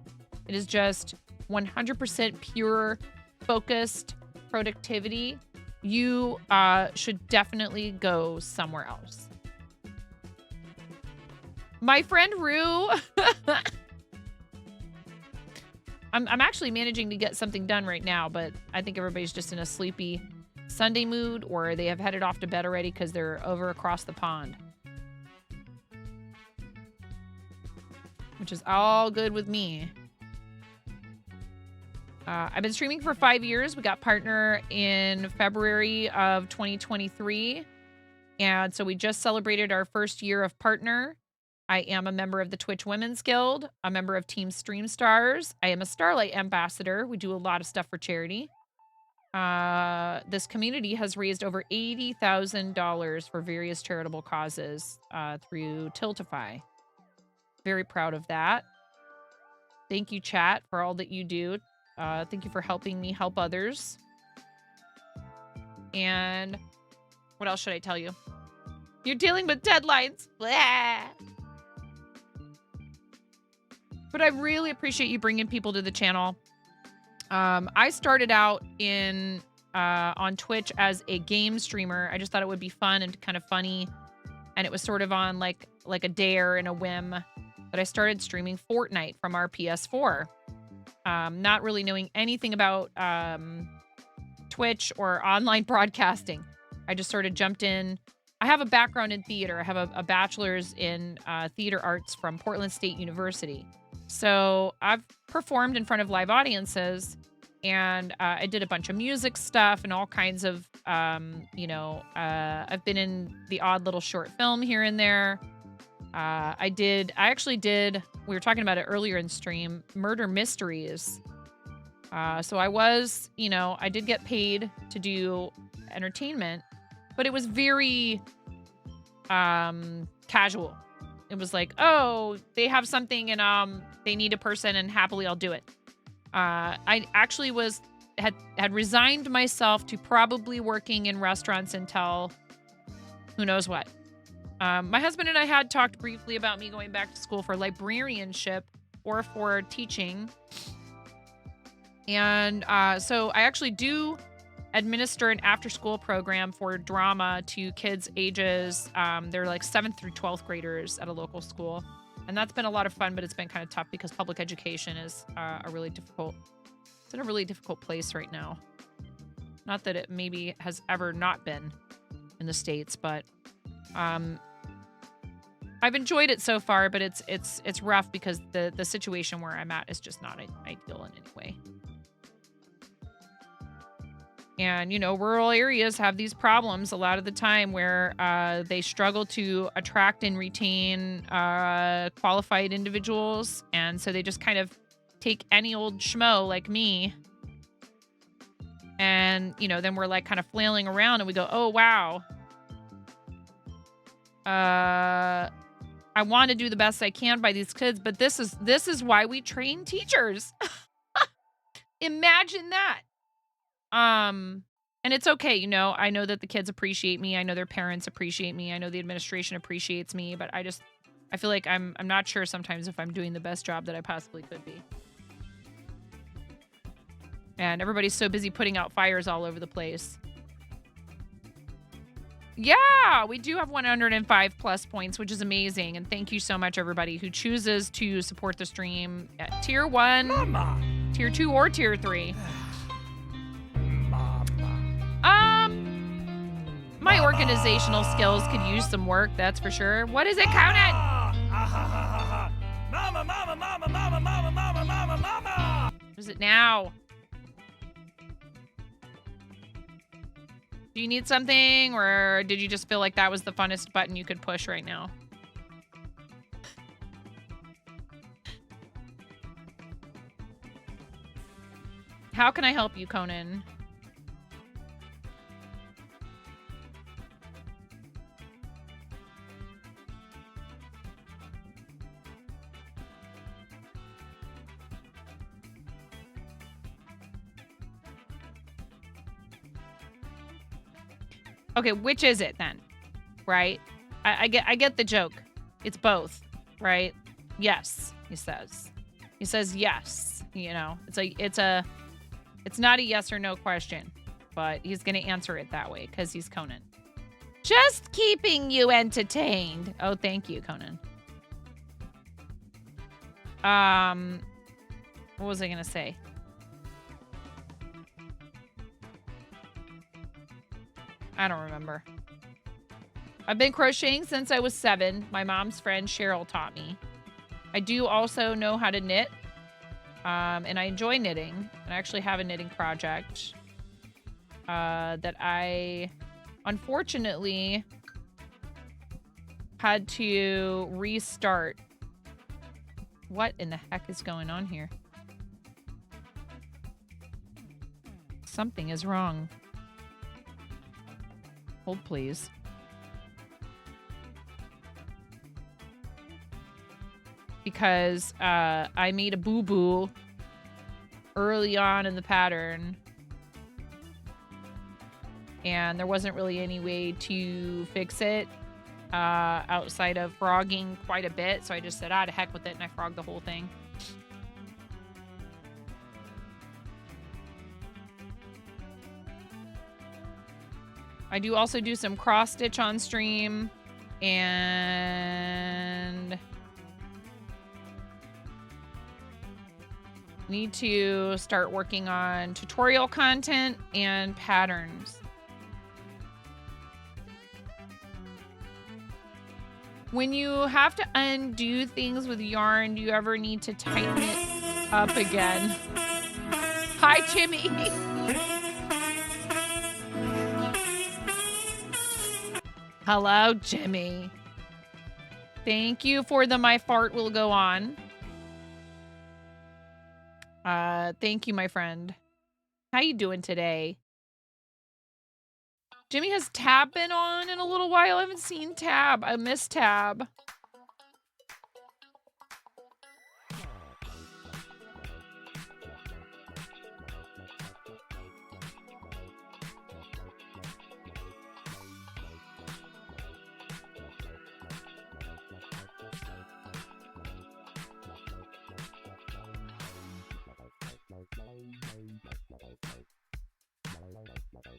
it is just 100% pure, focused productivity, you should definitely go somewhere else. My friend Rue, I'm actually managing to get something done right now, but I think everybody's just in a sleepy Sunday mood, or they have headed off to bed already because they're over across the pond. Which is all good with me. I've been streaming for 5 years. We got partner in February of 2023. And so we just celebrated our first year of partner. I am a member of the Twitch Women's Guild, a member of Team Stream Stars. I am a Starlight Ambassador. We do a lot of stuff for charity. This community has raised over $80,000 for various charitable causes through Tiltify. Very proud of that. Thank you, chat, for all that you do. Thank you for helping me help others. And what else should I tell you? You're dealing with deadlines. Blah. But I really appreciate you bringing people to the channel. I started out on Twitch as a game streamer. I just thought it would be fun and kind of funny. And it was sort of on like a dare and a whim that I started streaming Fortnite from our PS4. Not really knowing anything about Twitch or online broadcasting. I just sort of jumped in. I have a background in theater. I have a bachelor's in theater arts from Portland State University. So I've performed in front of live audiences, and I did a bunch of music stuff and all kinds of, I've been in the odd little short film here and there. I actually did, we were talking about it earlier in stream, murder mysteries. So I did get paid to do entertainment, but it was very casual. It was like, oh, they have something and they need a person and happily I'll do it. I actually had resigned myself to probably working in restaurants until who knows what. My husband and I had talked briefly about me going back to school for librarianship or for teaching. And so I actually do administer an after-school program for drama to kids ages, they're like 7th through 12th graders at a local school. And that's been a lot of fun, but it's been kind of tough because public education is it's in a really difficult place right now. Not that it maybe has ever not been in the States, but I've enjoyed it so far, but it's rough because the situation where I'm at is just not ideal in any way. And, rural areas have these problems a lot of the time where they struggle to attract and retain qualified individuals. And so they just kind of take any old schmo like me. And, then we're like kind of flailing around and we go, oh, wow. I want to do the best I can by these kids, but this is why we train teachers. Imagine that. And it's okay, I know that the kids appreciate me. I know their parents appreciate me. I know the administration appreciates me, but I feel like I'm not sure sometimes if I'm doing the best job that I possibly could be. And everybody's so busy putting out fires all over the place. Yeah, we do have 105 plus points, which is amazing. And thank you so much, everybody who chooses to support the stream at tier 1, Mama. Tier 2, or tier 3. My organizational skills could use some work, that's for sure. What is it, Conan? Mama, mama, mama, mama, mama, mama, mama, mama. What is it now? Do you need something, or did you just feel like that was the funnest button you could push right now? How can I help you, Conan? Okay, which is it then? Right? I get the joke. It's both, right? Yes, he says. He says yes. It's not a yes or no question, but he's gonna answer it that way because he's Conan. Just keeping you entertained. Oh, thank you, Conan. What was I gonna say? I don't remember. I've been crocheting since I was 7. My mom's friend Cheryl taught me. I do also know how to knit. And I enjoy knitting. And I actually have a knitting project that I unfortunately had to restart. What in the heck is going on here? Something is wrong. Hold, please. Because I made a boo-boo early on in the pattern. And there wasn't really any way to fix it. outside of frogging quite a bit. So I just said, to heck with it, and I frogged the whole thing. I do also do some cross stitch on stream, and need to start working on tutorial content and patterns. When you have to undo things with yarn, do you ever need to tighten it up again? Hi, Jimmy. Hello, Jimmy. Thank you for the my fart will go on. Thank you, my friend. How you doing today? Jimmy, has Tab been on in a little while? I haven't seen Tab. I miss Tab.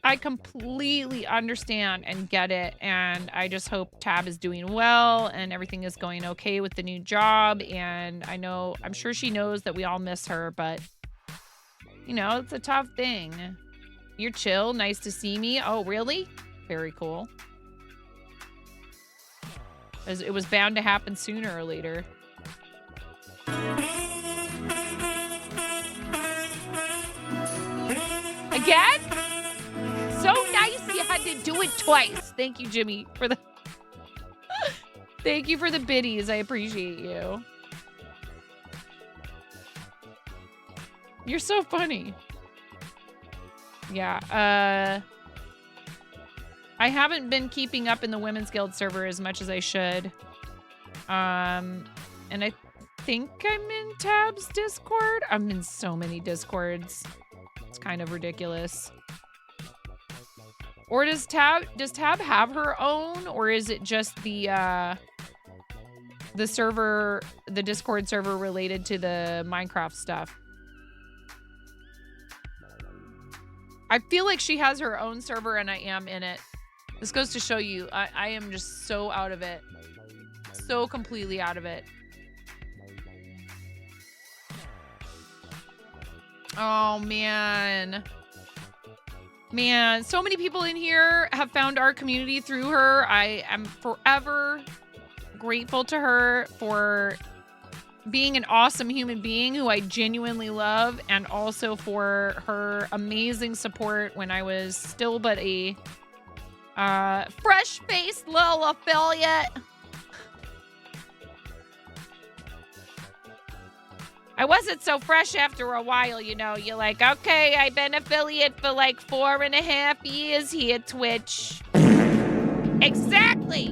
I completely understand and get it, and I just hope Tab is doing well and everything is going okay with the new job. And I'm sure she knows that we all miss her, but you know, it's a tough thing. You're chill. Nice to see me. Oh, really? Very cool. It was bound to happen sooner or later. Again? So nice you had to do it twice. Thank you, Jimmy, for the thank you for the biddies. I appreciate you. You're so funny. Yeah, I haven't been keeping up in the Women's Guild server as much as I should. And I think I'm in Tab's Discord. I'm in so many Discords. It's kind of ridiculous. Or does Tab have her own, or is it just the server, the Discord server related to the Minecraft stuff? I feel like she has her own server and I am in it. This goes to show you, I am just so out of it. So completely out of it. Oh, man. Man, so many people in here have found our community through her. I am forever grateful to her for being an awesome human being who I genuinely love, and also for her amazing support when I was still but a fresh-faced little affiliate. I wasn't so fresh after a while, you know. You're like, okay, I've been affiliate for like 4.5 years here, Twitch. Exactly.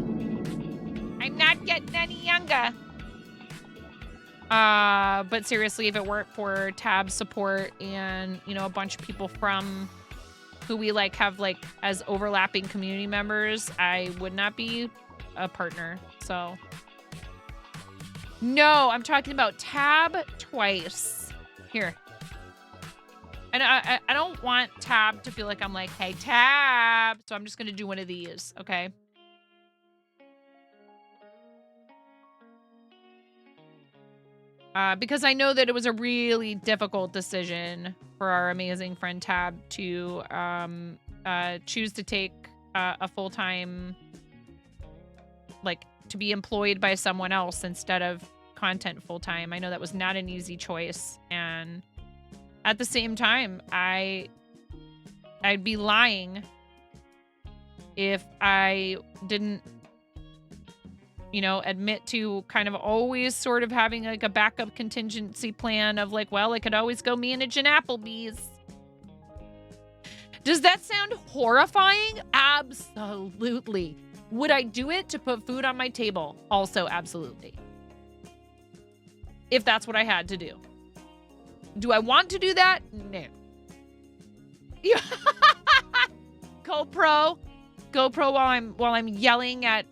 I'm not getting any younger. But seriously, if it weren't for Tab support and, you know, a bunch of people from who we like have like as overlapping community members, I would not be a partner. So no, I'm talking about Tab twice. Here. And I don't want Tab to feel like I'm like, hey, Tab. So I'm just going to do one of these, okay? Because I know that it was a really difficult decision for our amazing friend Tab to choose to take a full-time, like, to be employed by someone else instead of content full-time. I know that was not an easy choice, and at the same time, I'd be lying if I didn't, you know, admit to kind of always sort of having like a backup contingency plan of like, well, I could always go manage an Applebee's. Does that sound horrifying? Absolutely. Would I do it to put food on my table? Also, absolutely. If that's what I had to do. Do I want to do that? No. GoPro. GoPro while I'm yelling at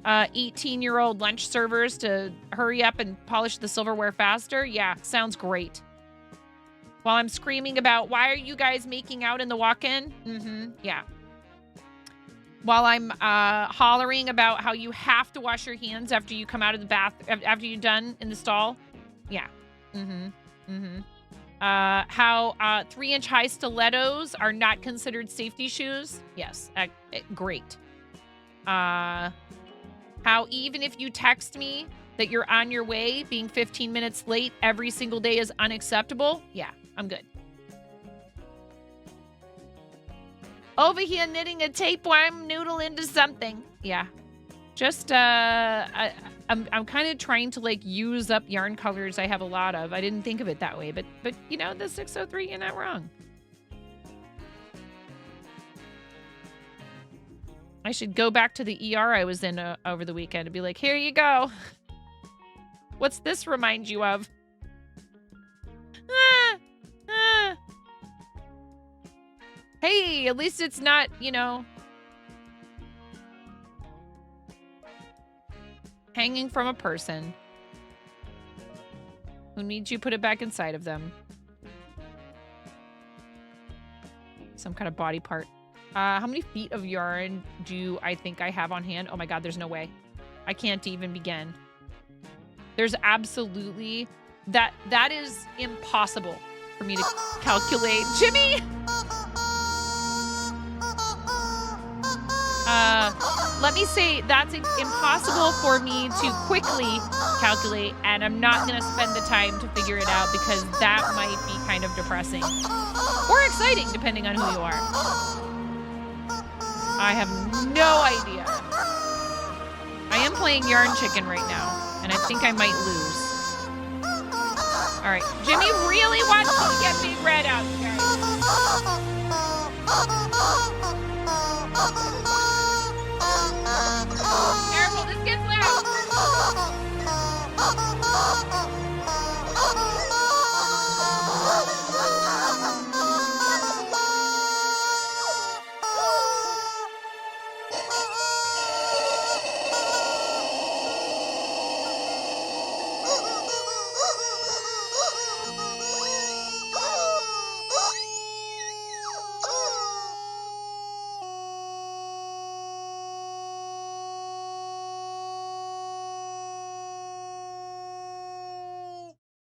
18-year-old lunch servers to hurry up and polish the silverware faster? Yeah, sounds great. While I'm screaming about, why are you guys making out in the walk-in? Mm-hmm, yeah. While I'm hollering about how you have to wash your hands after you come out of the bath, after you're done in the stall. Yeah. Mm-hmm, mm-hmm. How 3-inch high stilettos are not considered safety shoes. Yes, great. How even if you text me that you're on your way, being 15 minutes late every single day is unacceptable. Yeah, I'm good. Over here knitting a tapeworm noodle into something. Yeah. Just, I'm kind of trying to, like, use up yarn colors I have a lot of. I didn't think of it that way, but you know, the 603, you're not wrong. I should go back to the ER I was in over the weekend and be like, here you go. What's this remind you of? Hey, at least it's not, you know, hanging from a person who needs you put it back inside of them. Some kind of body part. How many feet of yarn do I think I have on hand? Oh my god, there's no way. I can't even begin. There's absolutely... That is impossible for me to calculate. Jimmy! Let me say that's impossible for me to quickly calculate, and I'm not going to spend the time to figure it out because that might be kind of depressing. Or exciting, depending on who you are. I have no idea. I am playing Yarn Chicken right now, and I think I might lose. All right, Jimmy really wants to get Big Red out, guys. Careful, this gets loud.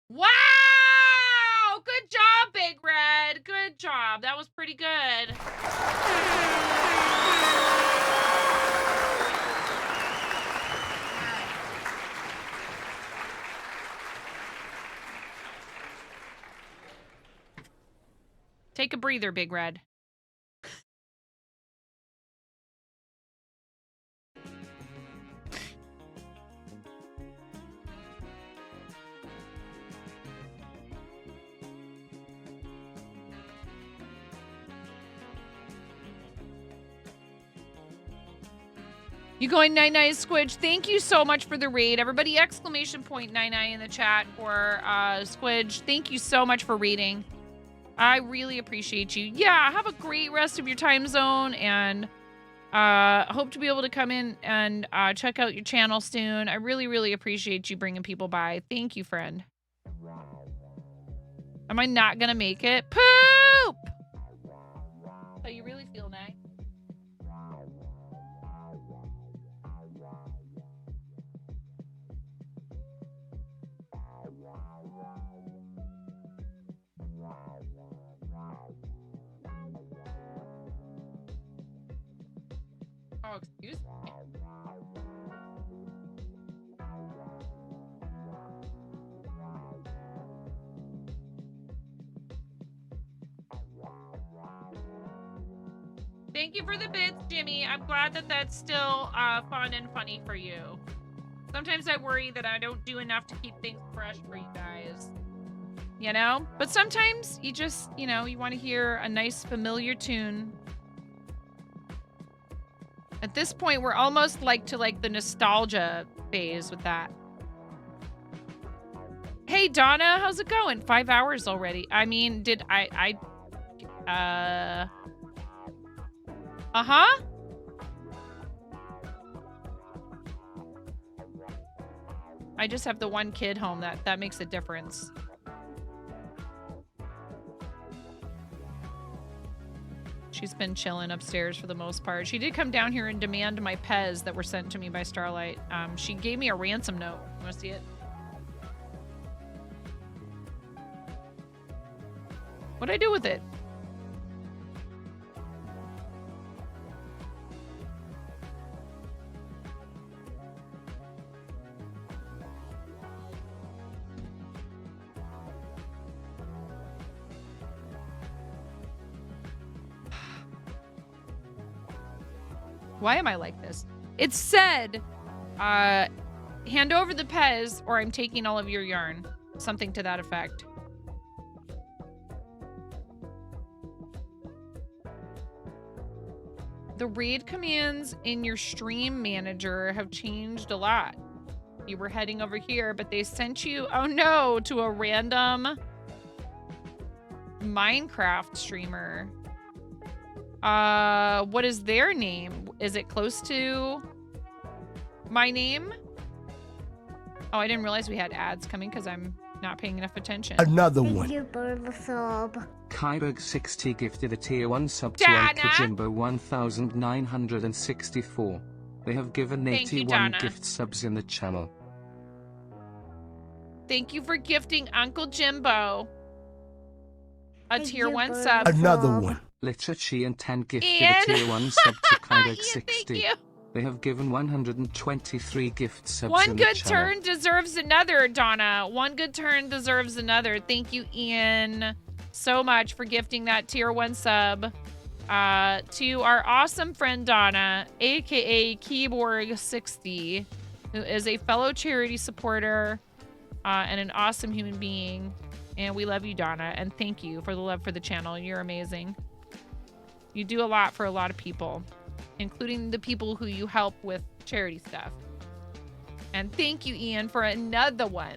Wow! Good job, Big Red. Good job. That was pretty good. Take a breather, Big Red. You going 99 Squidge? Thank you so much for the raid. Everybody exclamation point 99 in the chat for Squidge. Thank you so much for raiding. I really appreciate you. Yeah, have a great rest of your time zone, and hope to be able to come in and check out your channel soon. I really, really appreciate you bringing people by. Thank you, friend. Am I not gonna make it? Poop! So you really feel nice? Oh, excuse me. Thank you for the bits, Jimmy. I'm glad that that's still fun and funny for you. Sometimes I worry that I don't do enough to keep things fresh for you guys. You know? But sometimes you just, you know, you want to hear a nice familiar tune. At this point, we're almost like to like the nostalgia phase with that. Hey, Donna, how's it going? 5 hours already. I mean, did I uh-huh? I just have the one kid home. That makes a difference. She's been chilling upstairs for the most part. She did come down here and demand my Pez that were sent to me by Starlight. She gave me a ransom note. Want to see it? What'd I do with it? Why am I like this? It said, hand over the Pez or I'm taking all of your yarn. Something to that effect. The raid commands in your stream manager have changed a lot. You were heading over here, but they sent you, oh no, to a random Minecraft streamer. What is their name? Is it close to my name? Oh, I didn't realize we had ads coming because I'm not paying enough attention. Another one. Kyberg60 gifted a tier 1 sub to Dana? Uncle Jimbo 1964. They have given Thank you, 81 Donna. gift subs in the channel. Thank you for gifting Uncle Jimbo a tier 1 sub. Another one. Literacy and 10 gifted Ian. a tier 1 sub to Kyberg60. Thank you. They have given 123 gift subs One in the good channel. turn deserves another, Donna. One good turn deserves another. Thank you, Ian, so much for gifting that tier 1 sub to our awesome friend Donna, aka Keyboard60, who is a fellow charity supporter and an awesome human being. And we love you, Donna, and thank you for the love for the channel. You're amazing. You do a lot for a lot of people, including the people who you help with charity stuff. And thank you, Ian, for another one.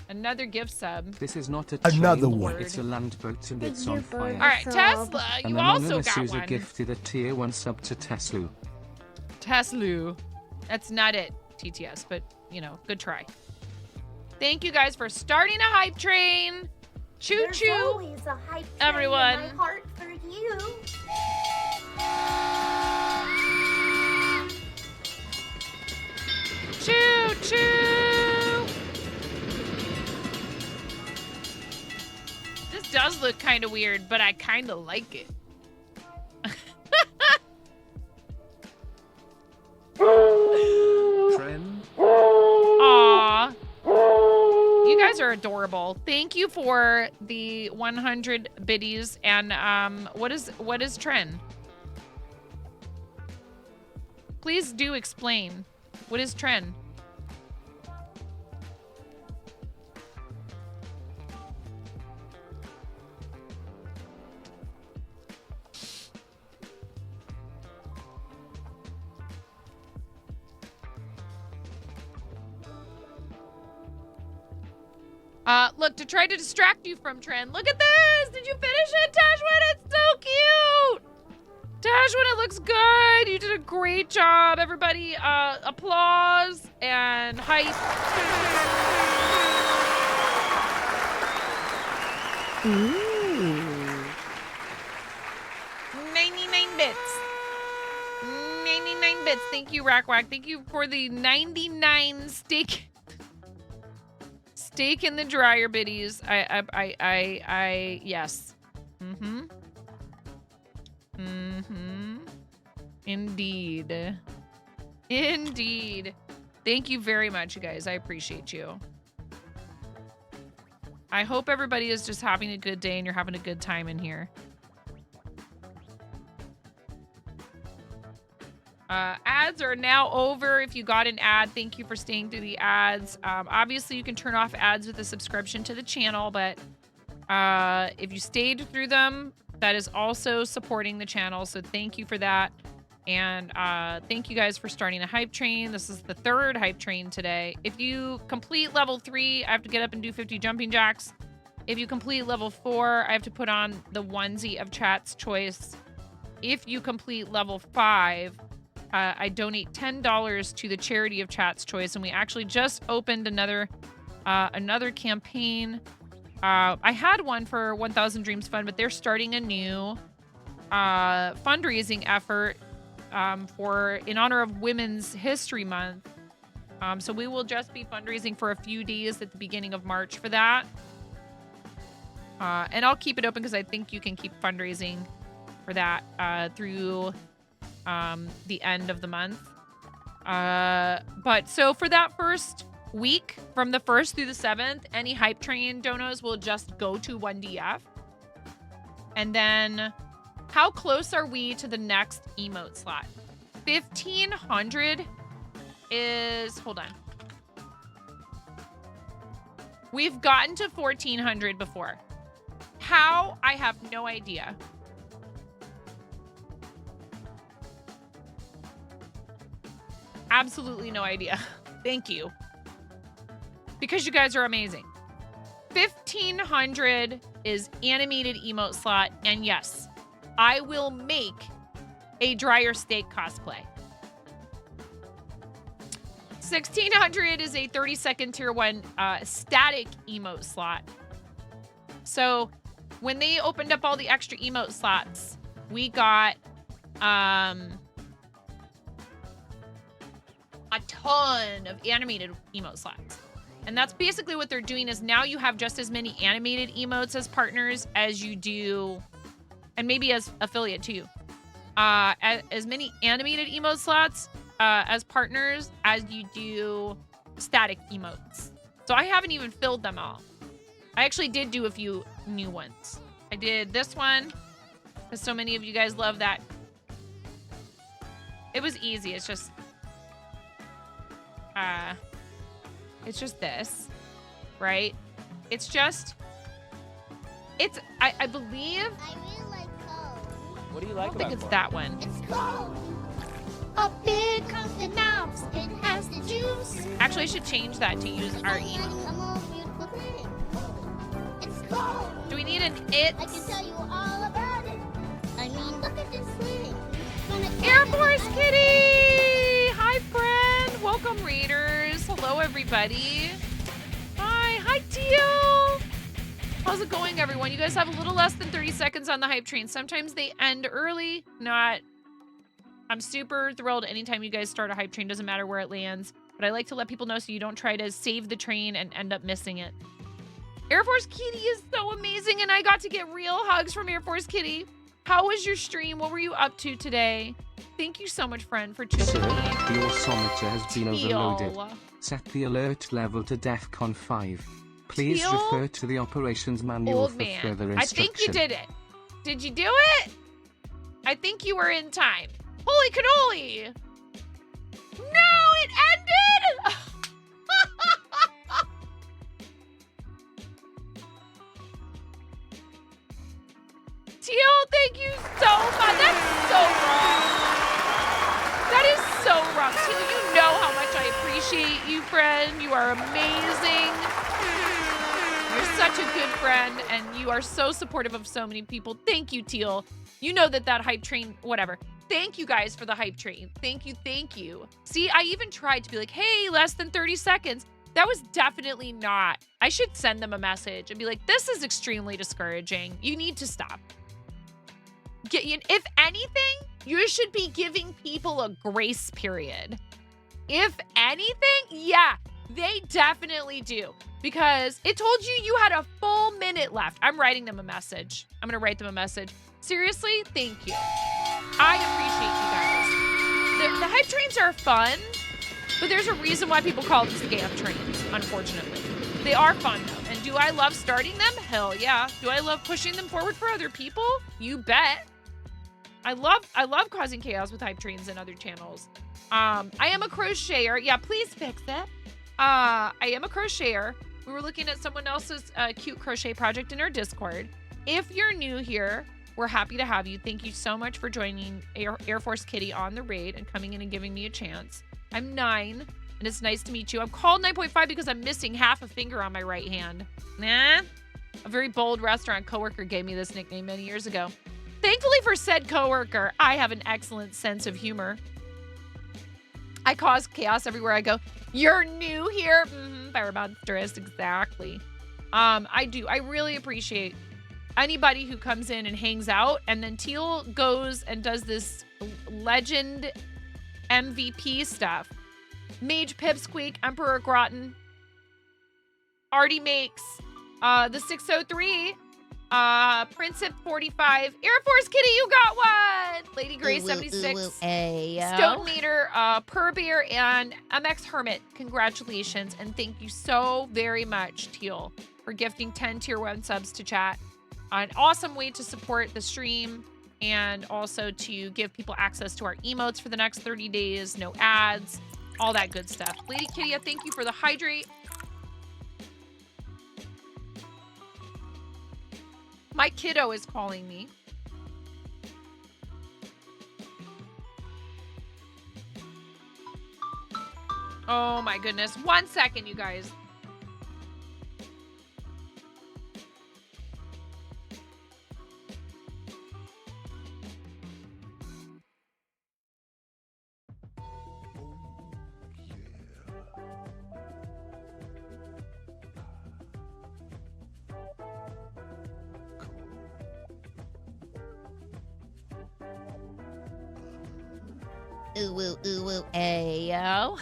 Another gift sub. This is not a Another train, one. It's a land boat and it's on fire. All right, Tesla, An you also anonymous got user one. gifted a tier 1 sub to Tesla. Tesla. That's not it, TTS, but, you know, good try. Thank you guys for starting a hype train. Choo There's choo, always a hype train everyone. in my heart for you. Choo choo. This does look kind of weird, but I kind of like it. Trend. Aw. You guys are adorable. Thank you for the 100 biddies. And what is Tren? Please do explain. What is Tren? Look, to try to distract you from Tren. Look at this! Did you finish it, Tashwin? It's so cute! Tashwin, it looks good! You did a great job, everybody. Applause and hype. Ooh. 99 bits. 99 bits. Thank you, Rackwack. Thank you for the 99 steak in the dryer biddies. Yes. Indeed. Thank you very much, you guys. I appreciate you. I hope everybody is just having a good day and you're having a good time in here. Ads are now over. If you got an ad, thank you for staying through the ads. Obviously, you can turn off ads with a subscription to the channel, but if you stayed through them, that is also supporting the channel. So thank you for that. And thank you guys for starting a hype train. This is the 3rd hype train today. If you complete level 3, I have to get up and do 50 jumping jacks. If you complete level 4, I have to put on the onesie of chat's choice. If you complete level 5, I donate $10 to the charity of Chat's Choice, and we actually just opened another campaign. I had one for 1000 Dreams Fund, but they're starting a new fundraising effort in honor of Women's History Month. So we will just be fundraising for a few days at the beginning of March for that. And I'll keep it open because I think you can keep fundraising for that through the end of the month. But so for that first week, from the 1st through the 7th, any Hype Train donos will just go to 1DF. And then how close are we to the next emote slot? 1500 is, hold on. We've gotten to 1400 before. How? I have no idea. Absolutely no idea. Thank you. Because you guys are amazing. 1500 is animated emote slot. And yes, I will make a dryer steak cosplay. 1600 is a 30-second tier 1 static emote slot. So when they opened up all the extra emote slots, we got a ton of animated emote slots. And that's basically what they're doing is now you have just as many animated emotes as partners as you do, and maybe as affiliate too. As many animated emote slots as partners as you do static emotes. So I haven't even filled them all. I actually did do a few new ones. I did this one because so many of you guys love that. It was easy. It's just this, right? It's I believe. I really like cold. What do you I like don't think about it's it? that one. It's cold. Up big comes the knobs. It has the juice. Actually, I should change that to use our It's emo. a more beautiful thing. It's cold. Do we need an it? I can tell you all about it. I mean, look at this thing. Air Force Kitty! Hi, friend. Welcome, Raiders. Hello, everybody. Hi, Teal. How's it going, everyone? You guys have a little less than 30 seconds on the hype train. Sometimes they end early. I'm super thrilled anytime you guys start a hype train. Doesn't matter where it lands. But I like to let people know so you don't try to save the train and end up missing it. Air Force Kitty is so amazing, and I got to get real hugs from Air Force Kitty. How was your stream? What were you up to today? Thank you so much, friend, for tuning in. Your someter has been overloaded. Teal. Set the alert level to DEFCON 5. Please Teal? refer to the operations manual Old for man. further I instruction. think you did it. Did you do it? I think you were in time. Holy cannoli! No, it ended! Teal, thank you so much. That's so wrong. That is so wrong. Teal, you know how much I appreciate you, friend. You are amazing. You're such a good friend, and you are so supportive of so many people. Thank you, Teal. You know that hype train, whatever. Thank you guys for the hype train. Thank you, thank you. See, I even tried to be like, hey, less than 30 seconds. That was definitely not. I should send them a message and be like, this is extremely discouraging. You need to stop. If anything, you should be giving people a grace period. If anything, yeah, they definitely do. Because it told you had a full minute left. I'm writing them a message. I'm going to write them a message. Seriously, thank you. I appreciate you guys. The hype trains are fun, but there's a reason why people call them scam trains, unfortunately. They are fun, though. And do I love starting them? Hell yeah. Do I love pushing them forward for other people? You bet. I love causing chaos with hype trains and other channels. I am a crocheter. Yeah, please fix it. I am a crocheter. We were looking at someone else's cute crochet project in our Discord. If you're new here, we're happy to have you. Thank you so much for joining Air Force Kitty on the raid and coming in and giving me a chance. I'm 9, and it's nice to meet you. I'm called 9.5 because I'm missing half a finger on my right hand. Nah. A very bold restaurant coworker gave me this nickname many years ago. Thankfully for said coworker, I have an excellent sense of humor. I cause chaos everywhere I go. You're new here? Fire monstrous, exactly. I really appreciate anybody who comes in and hangs out, and then Teal goes and does this legend MVP stuff. Mage Pipsqueak, Emperor Groton, Artie Makes, the 603, Princip 45, Air Force Kitty, you got one! Lady Grace 76, Stone Meter, Purr Bear, and MX Hermit. Congratulations, and thank you so very much, Teal, for gifting 10 tier 1 subs to chat. An awesome way to support the stream and also to give people access to our emotes for the next 30 days, no ads, all that good stuff. Lady Kitty, thank you for the hydrate. My kiddo is calling me. Oh my goodness. 1 second, you guys. Ooh, ooh, ooh, ooh, ayo.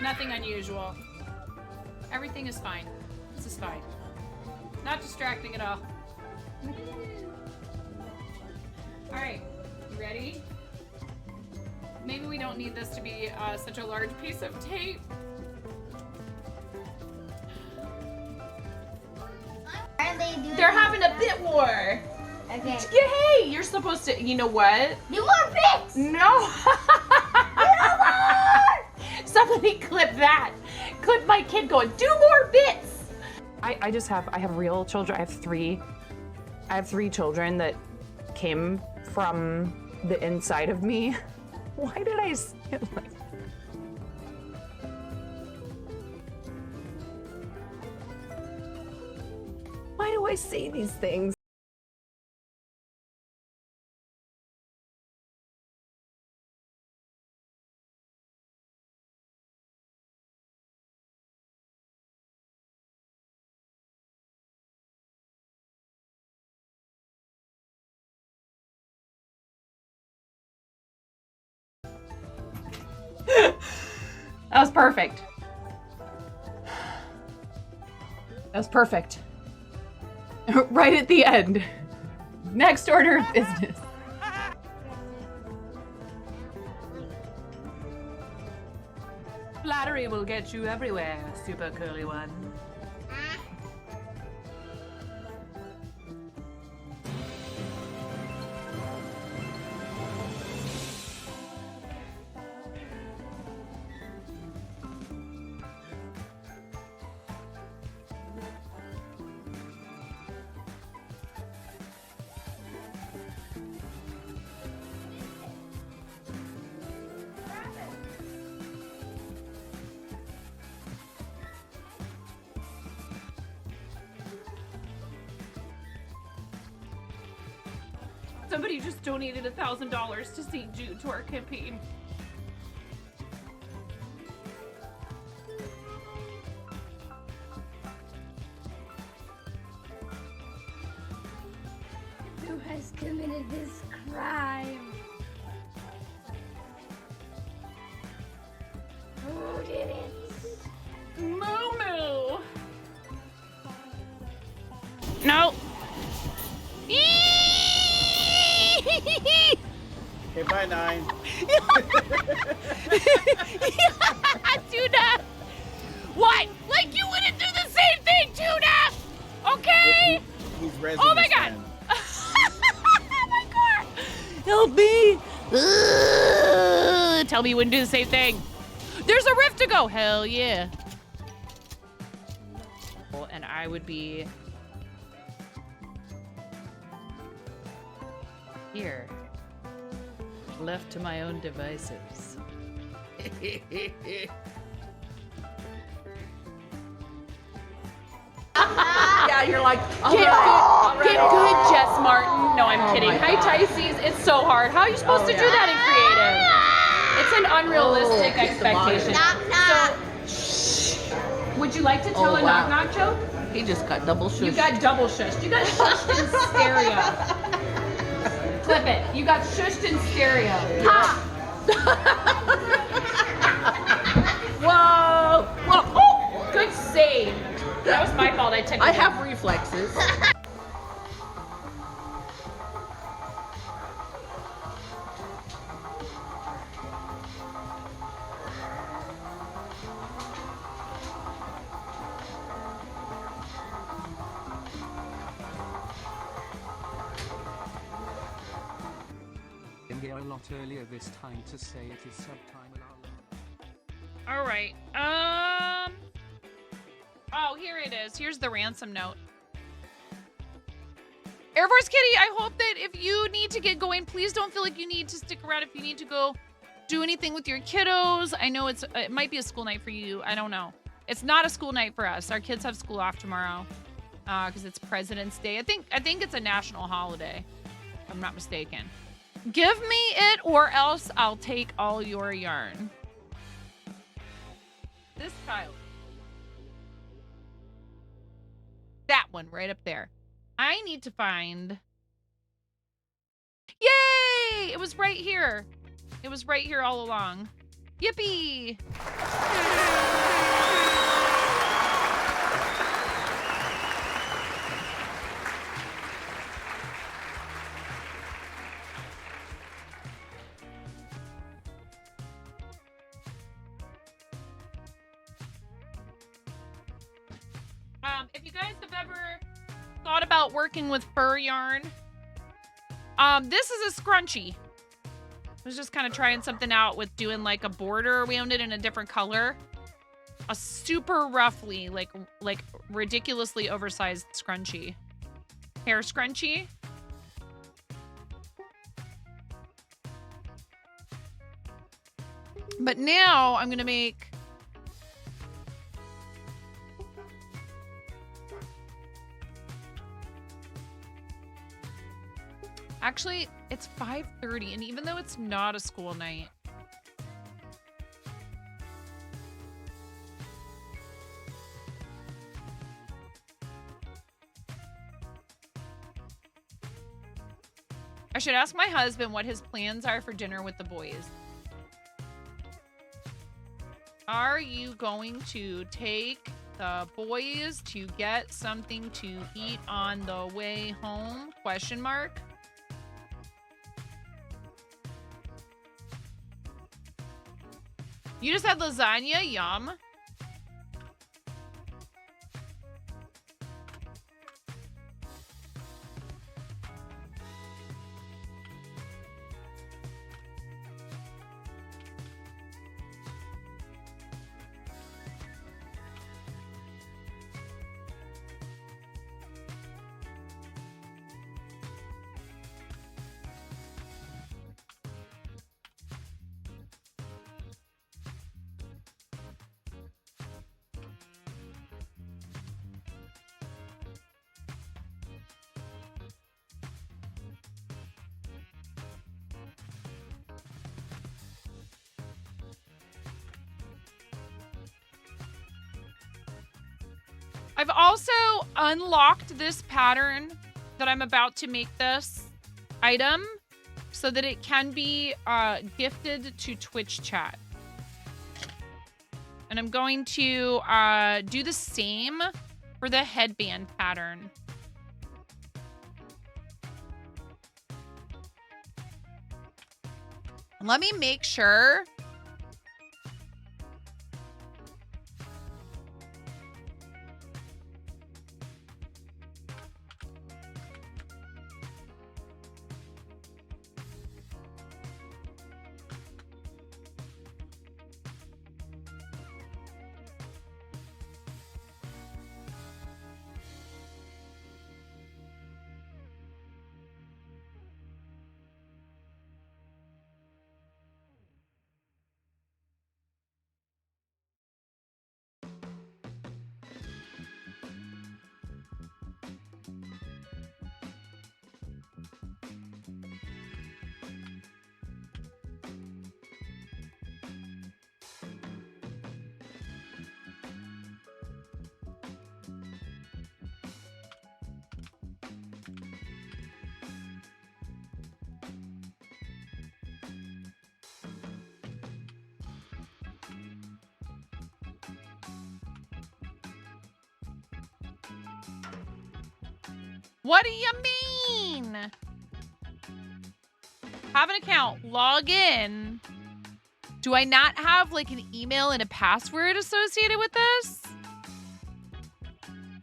Nothing unusual. Everything is fine. This is fine. Not distracting at all. All right, you ready? Maybe we don't need this to be such a large piece of tape. They're having a bit war. Okay. Hey, you're supposed to, you know what? Do more bits! No! Somebody clip that. Clip my kid going, do more bits! I have real children. I have three children that came from the inside of me. Why did I say it like that? Why do I say these things? That was perfect. That was perfect. Right at the end. Next order of business. Flattery will get you everywhere, super curly one. Somebody just donated $1,000 to St. Jude to our campaign. Who has committed this crime? Who did it? Moo-moo! No! Okay, bye, 9. Tuna! What? Like you wouldn't do the same thing, Tuna! Okay? He's resin Oh my this god! man. Oh my god! Help me! Tell me you wouldn't do the same thing. There's a rift to go. Hell yeah. And I would be here, left to my own devices. Yeah, you're like, Get good, Jess Martin. No, I'm Oh kidding. my Hi, God. Tysees. It's so hard. How are you supposed to do that in creative? It's an unrealistic expectation. So, would you like to tell a knock-knock joke? He just got double shushed. You got double shushed. You got shushed in stereo. Clip it. You got shushed in stereo. Ha! Whoa! Whoa! Oh, good save. That was my fault. I have reflexes. In here a lot earlier this time to say it is subtime. All right. Oh, here it is. Here's the ransom note. Air Force Kitty, I hope that if you need to get going, please don't feel like you need to stick around. If you need to go do anything with your kiddos, I know it might be a school night for you. I don't know. It's not a school night for us. Our kids have school off tomorrow because it's President's Day. I think it's a national holiday, if I'm not mistaken. Give me it or else I'll take all your yarn. This child. That one right up there. I need to find... Yay! It was right here. It was right here all along. Yippee! If you guys have ever thought about working with fur yarn, this is a scrunchie. I was just kind of trying something out with doing like a border. We owned it in a different color. A super roughly, like ridiculously oversized scrunchie. Hair scrunchie. But now I'm gonna make actually, it's 5:30, and even though it's not a school night, I should ask my husband what his plans are for dinner with the boys. Are you going to take the boys to get something to eat on the way home? Question mark. You just had lasagna? Yum. I've also unlocked this pattern that I'm about to make this item so that it can be gifted to Twitch chat. And I'm going to do the same for the headband pattern. Let me make sure. What do you mean? Have an account, log in. Do I not have like an email and a password associated with this?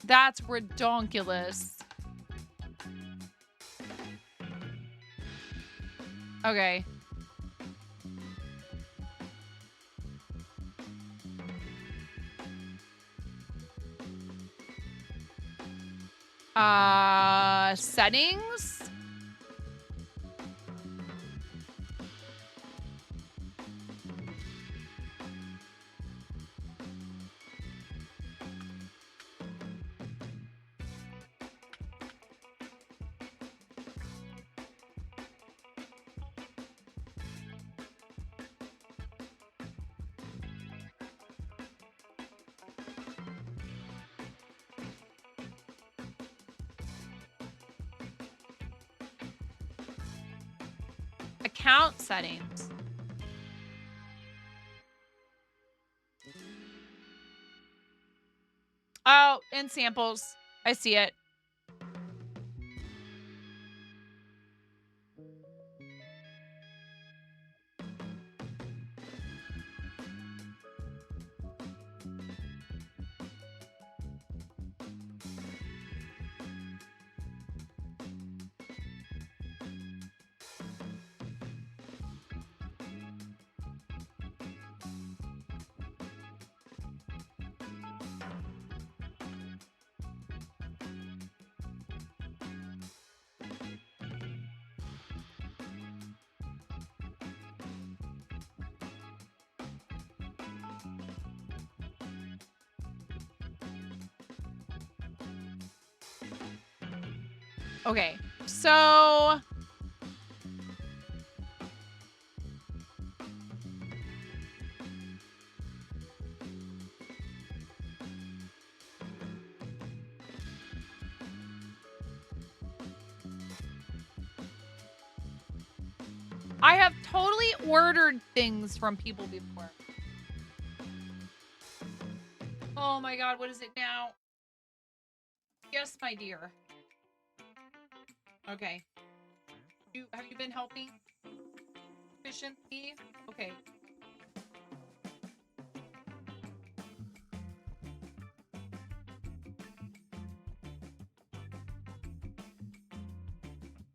That's redonkulous. Okay. Settings? Account settings. Oh, and samples. I see it. Okay, so I have totally ordered things from people before. Oh my God, what is it now? Yes, my dear. Okay. Have you been helping efficiently? Okay.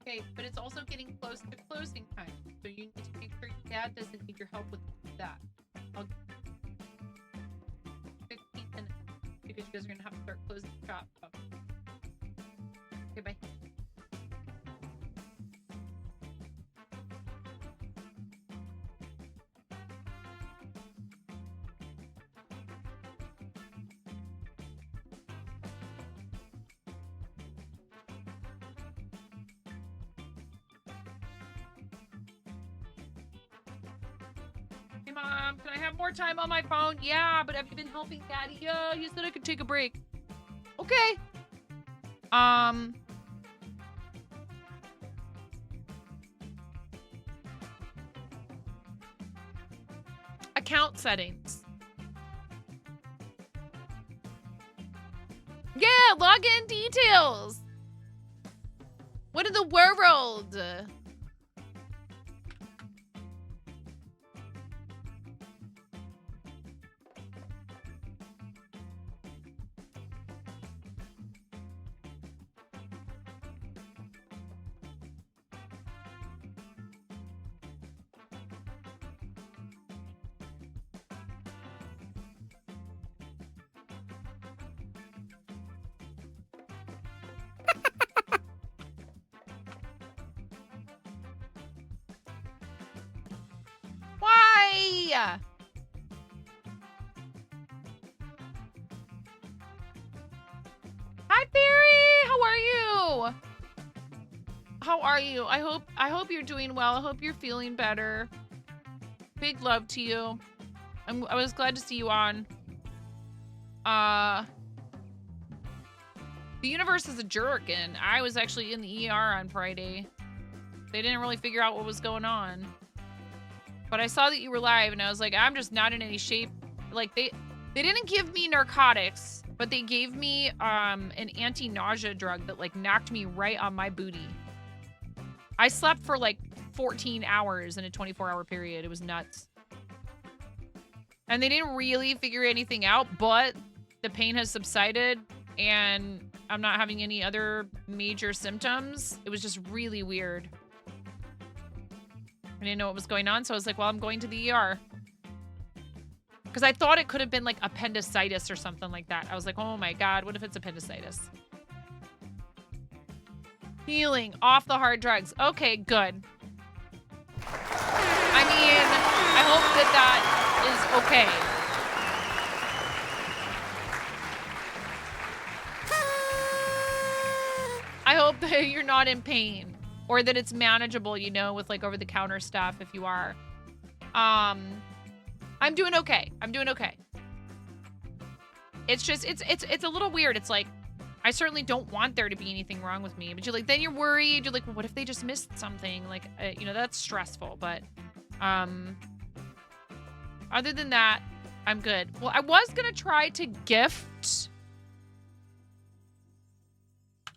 Okay, but it's also getting close to closing time. So you need to make sure your dad doesn't need your help with that. I'll 15 minutes because you guys are gonna have to start closing the shop up. Okay, bye. Hey, Mom, can I have more time on my phone? Yeah, but have you been helping Daddy? Yeah, you said I could take a break. Okay. Account settings. Yeah, login details. What in the world? Fairy! Hi, Fairy! How are you? How are you? I hope you're doing well. I hope you're feeling better. Big love to you. I was glad to see you on. The universe is a jerk, and I was actually in the ER on Friday. They didn't really figure out what was going on. But I saw that you were live, and I was like, I'm just not in any shape. Like, they didn't give me narcotics, but they gave me an anti-nausea drug that, like, knocked me right on my booty. I slept for, like, 14 hours in a 24-hour period. It was nuts. And they didn't really figure anything out, but the pain has subsided, and I'm not having any other major symptoms. It was just really weird. I didn't know what was going on, so I was like, well, I'm going to the ER. Because I thought it could have been like appendicitis or something like that. I was like, oh my God, what if it's appendicitis? Healing off the hard drugs. Okay, good. I mean, I hope that that is okay. I hope that you're not in pain, or that it's manageable, you know, with like over-the-counter stuff if you are. I'm doing okay. I'm doing okay. It's just, it's a little weird. It's like, I certainly don't want there to be anything wrong with me, but you're like, then you're worried. You're like, well, what if they just missed something? Like, you know, that's stressful, but, other than that, I'm good. Well, I was gonna try to gift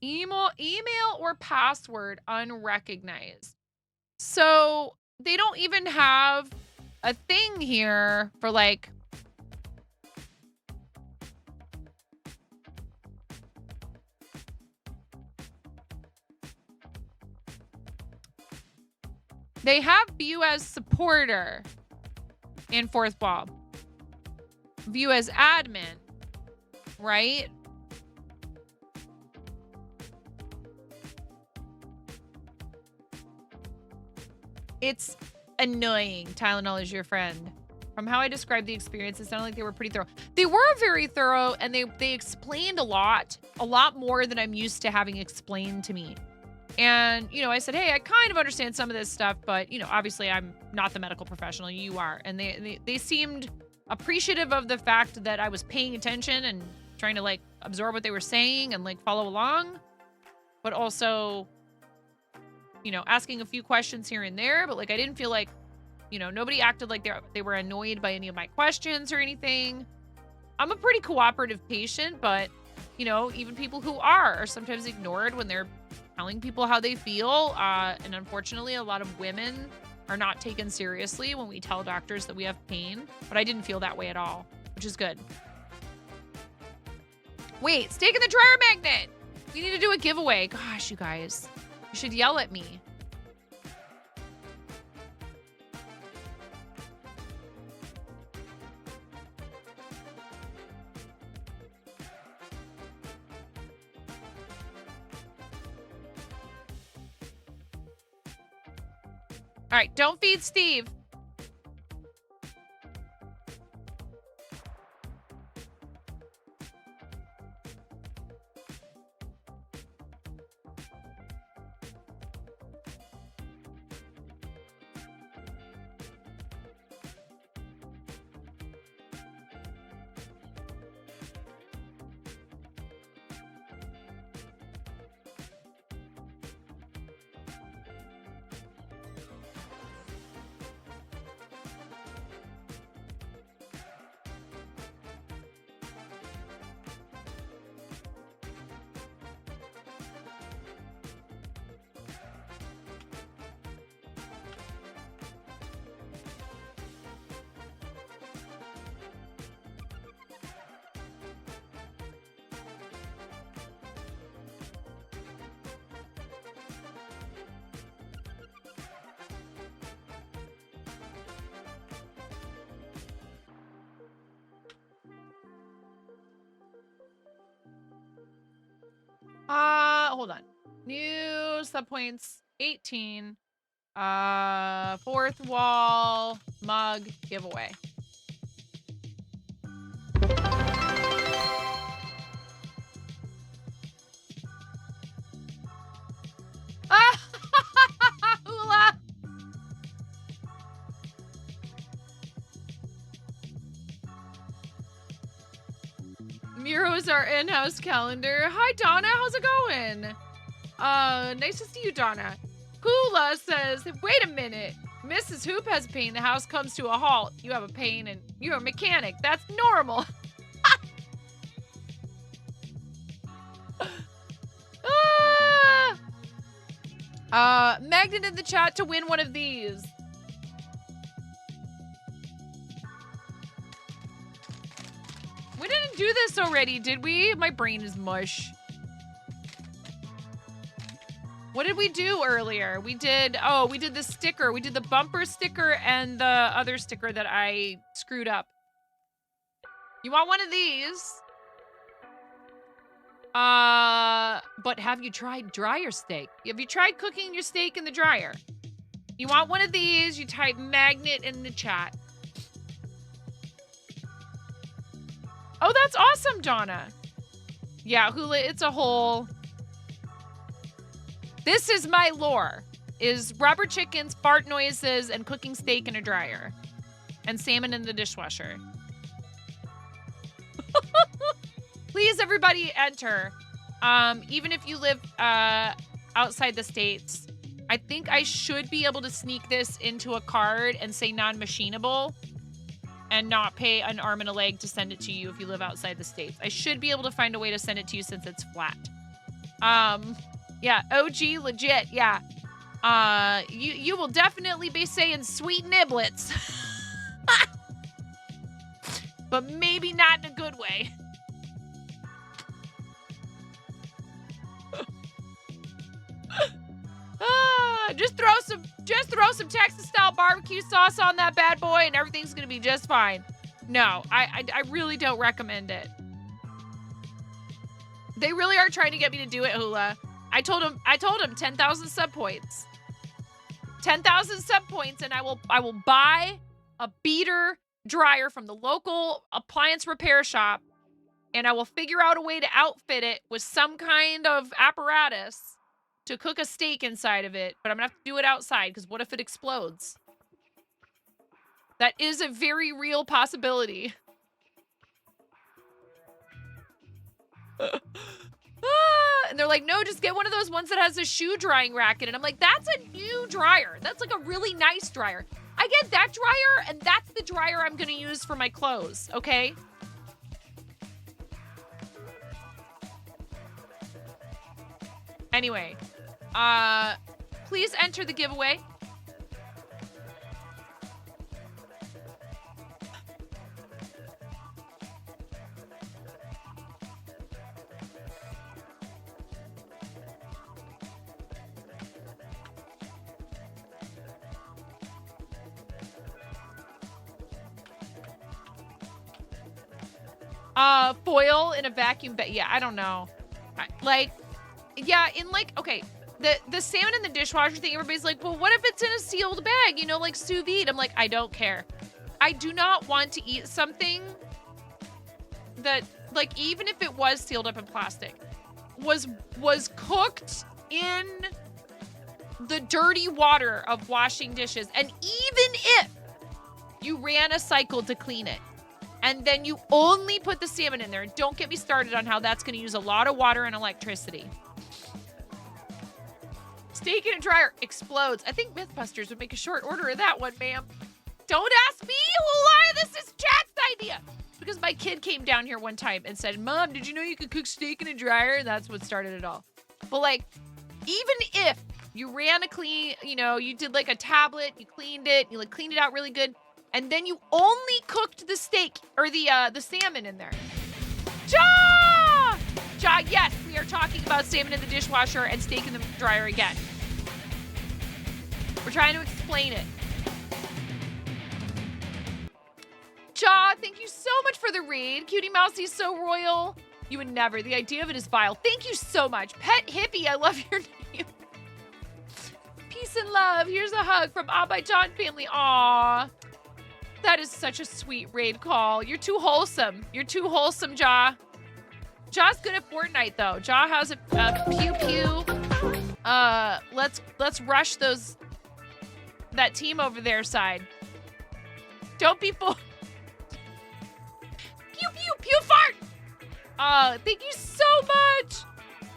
email or password unrecognized. So they don't even have a thing here for like, they have view as supporter in fourth ball, view as admin, right? It's annoying. Tylenol is your friend. From how I described the experience, it sounded like they were pretty thorough. They were very thorough, and they explained a lot more than I'm used to having explained to me. And, you know, I said, hey, I kind of understand some of this stuff, but, you know, obviously I'm not the medical professional. You are. And they seemed appreciative of the fact that I was paying attention and trying to, like, absorb what they were saying and, like, follow along. But also, you know, asking a few questions here and there. But, like, I didn't feel like, you know, nobody acted like they were annoyed by any of my questions or anything. I'm a pretty cooperative patient, but, you know, even people who are sometimes ignored when they're telling people how they feel. And unfortunately, a lot of women are not taken seriously when we tell doctors that we have pain. But I didn't feel that way at all, which is good. Wait, stake in the dryer magnet. We need to do a giveaway. Gosh, you guys, you should yell at me. All right, don't feed Steve. Hold on. New subpoints 18. Fourth wall mug giveaway. Hula. Miro is our in-house calendar. Hi, Donna. How's it going? Nice to see you, Donna. Hula says, wait a minute. Mrs. Hoop has pain. The house comes to a halt. You have a pain and you're a mechanic. That's normal. Magnet in the chat to win one of these. We didn't do this already, did we? My brain is mush. What did we do earlier? We did the sticker. We did the bumper sticker and the other sticker that I screwed up. You want one of these? But have you tried dryer steak? Have you tried cooking your steak in the dryer? You want one of these? You type magnet in the chat. Oh, that's awesome, Donna. Yeah, Hula, it's a whole... This is my lore. Is rubber chickens, fart noises, and cooking steak in a dryer. And salmon in the dishwasher. Please, everybody, enter. Even if you live outside the States, I think I should be able to sneak this into a card and say non-machinable and not pay an arm and a leg to send it to you if you live outside the States. I should be able to find a way to send it to you since it's flat. Yeah, OG legit, yeah. You will definitely be saying sweet niblets. But maybe not in a good way. Just throw some Texas style barbecue sauce on that bad boy and everything's gonna be just fine. No, I really don't recommend it. They really are trying to get me to do it, Hula. I told him 10,000 sub points. 10,000 sub points and I will buy a beater dryer from the local appliance repair shop and I will figure out a way to outfit it with some kind of apparatus to cook a steak inside of it, but I'm gonna have to do it outside because what if it explodes? That is a very real possibility. And they're like, no, just get one of those ones that has a shoe drying rack in it. I'm like, that's a new dryer. That's like a really nice dryer. I get that dryer, and that's the dryer I'm gonna use for my clothes, okay? Anyway, please enter the giveaway. Foil in a vacuum bag. Yeah, I don't know. Yeah, in like, okay, the salmon in the dishwasher thing, everybody's like, well, what if it's in a sealed bag, you know, like sous vide? I'm like, I don't care. I do not want to eat something that, like, even if it was sealed up in plastic, was cooked in the dirty water of washing dishes. And even if you ran a cycle to clean it, and then you only put the salmon in there, don't get me started on how that's going to use a lot of water and electricity. Steak in a dryer explodes. I think Mythbusters would make a short order of that one, ma'am. Don't ask me, Hula. This is Chat's idea. Because my kid came down here one time and said, Mom, did you know you could cook steak in a dryer? That's what started it all. But, like, even if you ran a clean, you know, you did, like, a tablet, you cleaned it, you, like, cleaned it out really good, and then you only cooked the steak, or the salmon in there. Ja! Ja, yes, we are talking about salmon in the dishwasher and steak in the dryer again. We're trying to explain it. Ja, thank you so much for the read. Cutie Mousie's so royal. You would never. The idea of it is vile. Thank you so much. Pet Hippie, I love your name. peace and love. Here's a hug from by John family. Aw. That is such a sweet raid call. You're too wholesome. You're too wholesome, Jaw. Jaw's good at Fortnite, though. Jaw has a pew pew. Let's rush that team over their side. Don't be fooled. Pew pew pew fart. Thank you so much.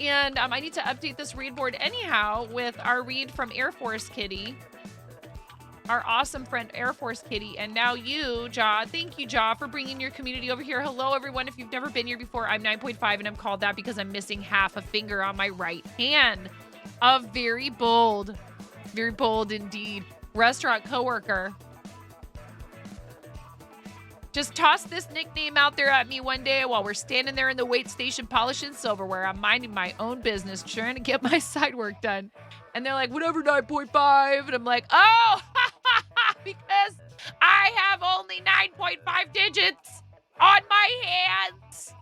And I need to update this read board anyhow with our read from Air Force Kitty. Our awesome friend Air Force Kitty, and now you, Jaw. Thank you, Jaw, for bringing your community over here. Hello, everyone. If you've never been here before, I'm 9.5, and I'm called that because I'm missing half a finger on my right hand. A very bold indeed, restaurant coworker. Just tossed this nickname out there at me one day while we're standing there in the wait station polishing silverware. I'm minding my own business, trying to get my side work done. And they're like, whatever, 9.5. And I'm like, oh, because I have only 9.5 digits on my hands.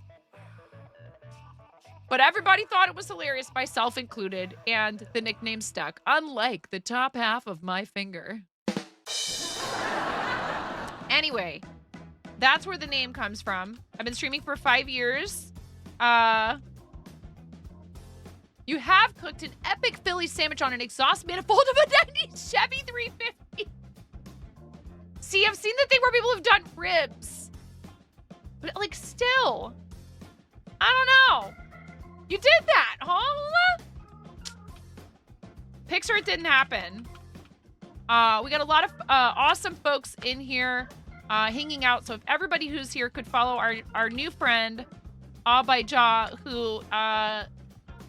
But everybody thought it was hilarious, myself included, and the nickname stuck, unlike the top half of my finger. Anyway, that's where the name comes from. I've been streaming for 5 years. You have cooked an epic Philly sandwich on an exhaust manifold of a 90s Chevy 350. See, I've seen the thing where people have done ribs. But, like, still. I don't know. You did that, huh, Hula? Picture it didn't happen. We got a lot of awesome folks in here hanging out. So if everybody who's here could follow our new friend, by Jaw, who...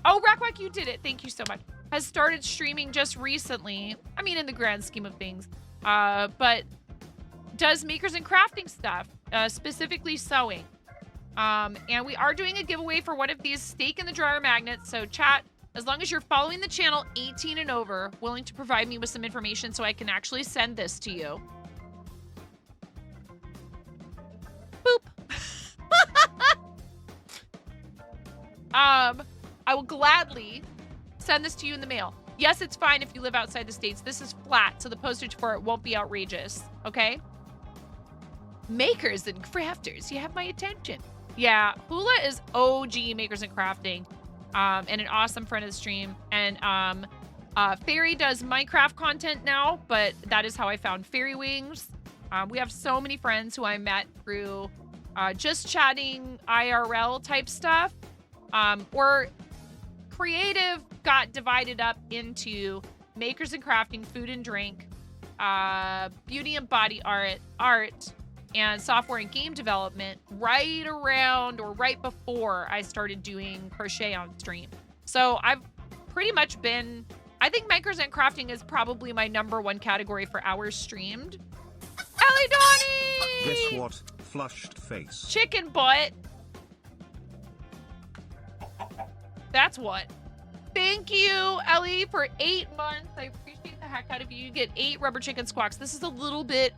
Oh, Rakwak, you did it. Thank you so much. Has started streaming just recently. I mean, in the grand scheme of things. But does makers and crafting stuff, specifically sewing. And we are doing a giveaway for one of these stake in the dryer magnets. So chat, as long as you're following the channel 18 and over, willing to provide me with some information so I can actually send this to you. Boop. I will gladly send this to you in the mail. Yes, it's fine if you live outside the States. This is flat, so the postage for it won't be outrageous, okay? Makers and crafters, you have my attention. Yeah, Hula is OG makers and crafting, and an awesome friend of the stream. And Fairy does Minecraft content now, but that is how I found Fairy Wings. We have so many friends who I met through just chatting IRL type stuff. Or creative got divided up into makers and crafting, food and drink, beauty and body art, and software and game development right around or right before I started doing crochet on stream. So I've pretty much been, I think makers and crafting is probably my #1 category for hours streamed. Ellie Donnie! Guess what? Flushed face. Chicken butt. That's what. Thank you, Ellie, for 8 months. I appreciate the heck out of you. You get 8 rubber chicken squawks. This is a little bit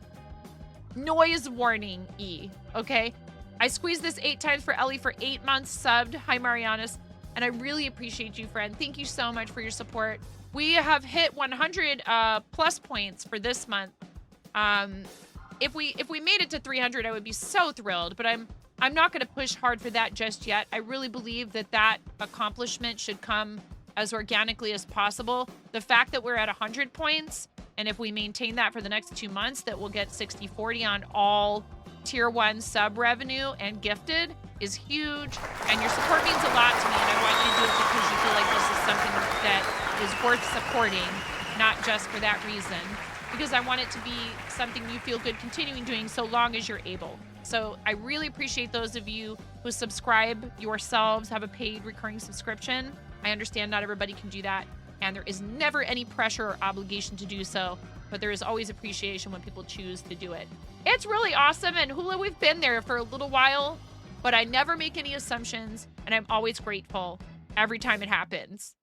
noise warning-y, okay? I squeezed this 8 times for Ellie for 8 months subbed. Hi, Marianas. And I really appreciate you, friend. Thank you so much for your support. We have hit 100 plus points for this month. If we made it to 300, I would be so thrilled, but I'm not going to push hard for that just yet. I really believe that accomplishment should come as organically as possible. The fact that we're at 100 points, and if we maintain that for the next 2 months, that we'll get 60-40 on all tier 1 sub revenue and gifted is huge. And your support means a lot to me, and I want you to do it because you feel like this is something that is worth supporting, not just for that reason. Because I want it to be something you feel good continuing doing so long as you're able. So I really appreciate those of you who subscribe yourselves, have a paid recurring subscription. I understand not everybody can do that, and there is never any pressure or obligation to do so, but there is always appreciation when people choose to do it. It's really awesome, and Hula, we've been there for a little while, but I never make any assumptions, and I'm always grateful every time it happens.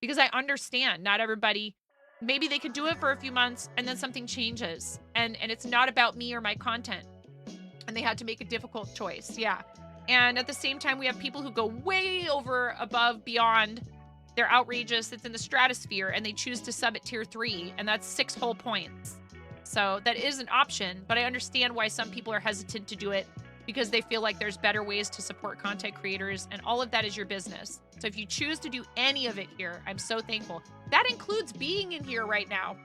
Because I understand not everybody, maybe they can do it for a few months, and then something changes, and it's not about me or my content. And they had to make a difficult choice. Yeah. And at the same time, we have people who go way over, above, beyond they're outrageous, it's in the stratosphere, and they choose to sub at tier 3, and that's 6 whole points. So that is an option, but I understand why some people are hesitant to do it because they feel like there's better ways to support content creators, and all of that is your business. So if you choose to do any of it here, I'm so thankful. That includes being in here right now.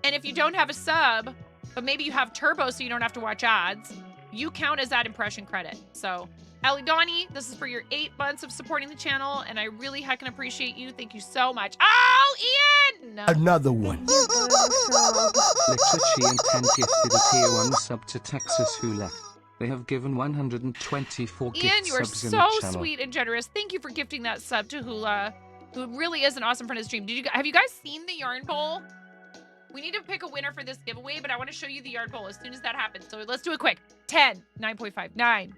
And if you don't have a sub, but maybe you have turbo so you don't have to watch ads, you count as that impression credit. So, Ellie Donnie, this is for your 8 months of supporting the channel, and I really heckin' appreciate you. Thank you so much. Oh, Ian! No. Another one. Literacy and 10 gifted a tier 1 sub to Texas who left. They have given 124 Ian, gift you are subs in so the channel. sweet and generous. Thank you for gifting that sub to Hula, who really is an awesome friend of the stream. Have you guys seen the yarn bowl? We need to pick a winner for this giveaway, but I want to show you the yarn bowl as soon as that happens. So let's do it quick. 10, 9.5, 9,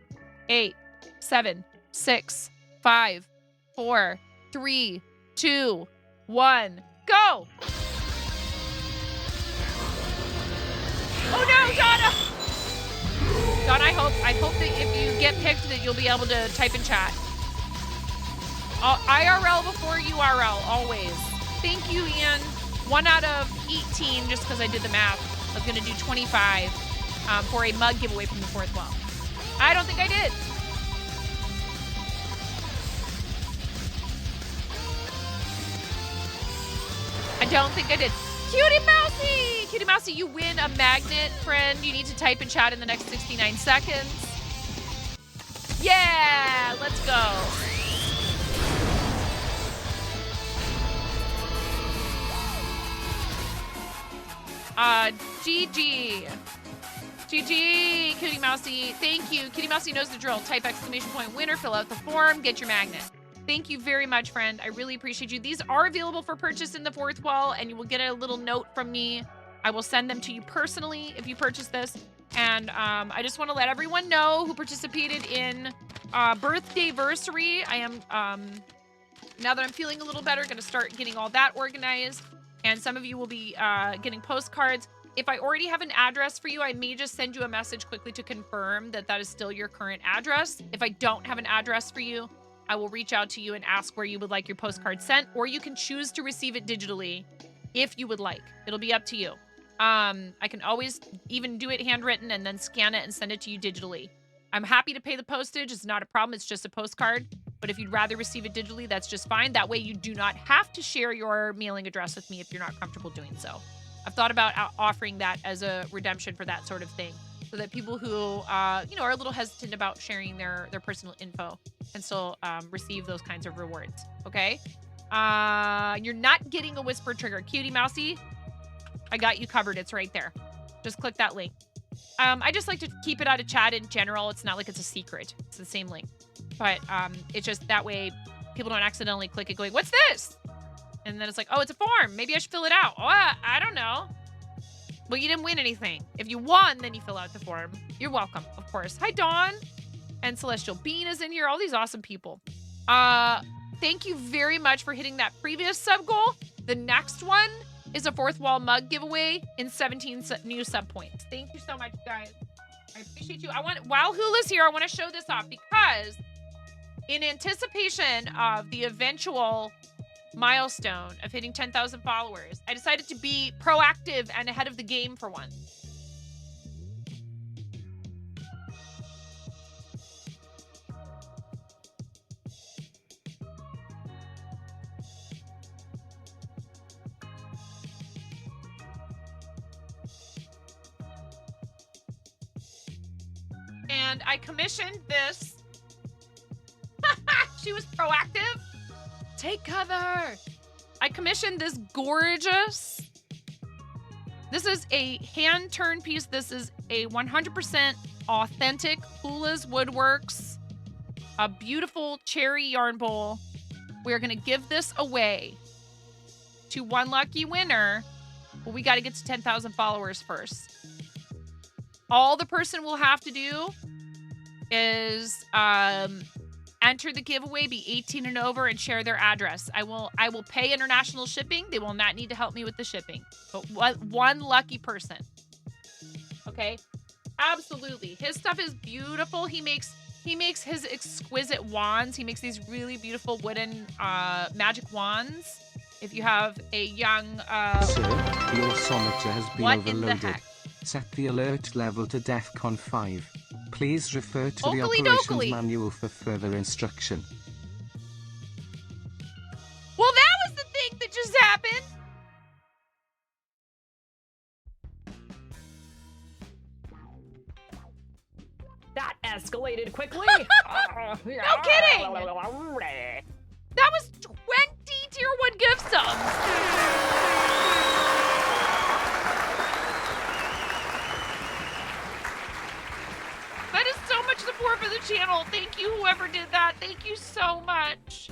8, 7, 6, 5, 4, 3, 2, 1, go! Oh no, Donna! Donna, I hope that if you get picked that you'll be able to type in chat. IRL before URL, always. Thank you, Ian. 1 out of 18, just because I did the math. I was going to do 25 for a mug giveaway from the 4th wall. I don't think I did. I don't think I did. Cutie Mousy! Cutie Mousy, you win a magnet, friend. You need to type in chat in the next 69 seconds. Yeah! Let's go. GG. GG, Cutie Mousy. Thank you. Cutie Mousy knows the drill. Type exclamation point winner, fill out the form, get your magnet. Thank you very much, friend. I really appreciate you. These are available for purchase in the 4th wall, and you will get a little note from me. I will send them to you personally if you purchase this. And I just want to let everyone know who participated in birthday-versary. I am, now that I'm feeling a little better, going to start getting all that organized. And some of you will be getting postcards. If I already have an address for you, I may just send you a message quickly to confirm that that is still your current address. If I don't have an address for you, I will reach out to you and ask where you would like your postcard sent, or you can choose to receive it digitally if you would like. It'll be up to you. I can always even do it handwritten and then scan it and send it to you digitally. I'm happy to pay the postage. It's not a problem. It's just a postcard. But if you'd rather receive it digitally, that's just fine. That way you do not have to share your mailing address with me if you're not comfortable doing so. I've thought about offering that as a redemption for that sort of thing, so that people who, you know, are a little hesitant about sharing their personal info can still receive those kinds of rewards, okay? You're not getting a whisper trigger. Cutie Mousy, I got you covered. It's right there. Just click that link. I just like to keep it out of chat in general. It's not like it's a secret. It's the same link. But it's just that way people don't accidentally click it going, what's this? And then it's like, oh, it's a form. Maybe I should fill it out. Oh, I don't know. Well, you didn't win anything. If you won, then you fill out the form. You're welcome, of course. Hi, Dawn. And Celestial Bean is in here. All these awesome people. Thank you very much for hitting that previous sub goal. The next one is a 4th wall mug giveaway in 17 new sub points. Thank you so much, guys. I appreciate you. While Hula's here, I want to show this off because in anticipation of the eventual milestone of hitting 10,000 followers, I decided to be proactive and ahead of the game for once. And I commissioned this. She was proactive. Take cover. I commissioned this gorgeous. This is a hand turn piece. This is a 100% authentic Hula's Woodworks. A beautiful cherry yarn bowl. We're going to give this away to one lucky winner. But we got to get to 10,000 followers first. All the person will have to do is enter the giveaway, be 18 and over, and share their address. I will pay international shipping. They will not need to help me with the shipping. But one lucky person. Okay? Absolutely. His stuff is beautiful. He makes he makes his exquisite wands. He makes these really beautiful wooden magic wands. If you have a young... Sir, your someter has been what in the overloaded. heck? Set the alert level to DEFCON 5. Please refer to the Okey operations dokey. manual for further instruction. Well, that was the thing that just happened. That escalated quickly. No kidding. That was 20 tier 1 gift subs. That is so much support for the channel. Thank you, whoever did that. Thank you so much.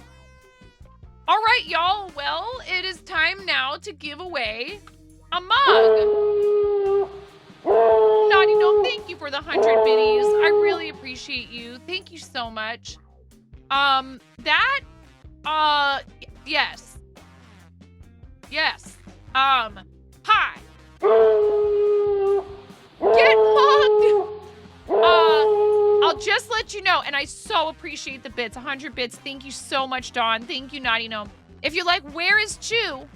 All right, y'all. Well, it is time now to give away a mug. Naughty Gnome, thank you for the 100 biddies. I really appreciate you. Thank you so much. Yes. Yes. Hi. Get mugged. I'll just let you know, and I so appreciate the bits. 100 bits. Thank you so much, Dawn. Thank you, Naughty Gnome. If you're like, where is Chew?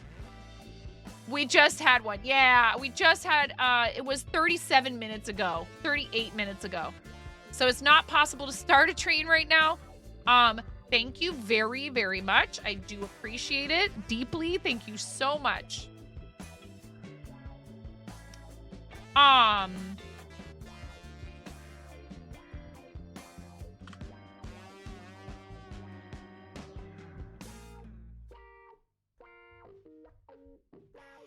We just had one. Yeah, we just had, it was 37 minutes ago, 38 minutes ago. So it's not possible to start a train right now. Thank you very, very much. I do appreciate it deeply. Thank you so much.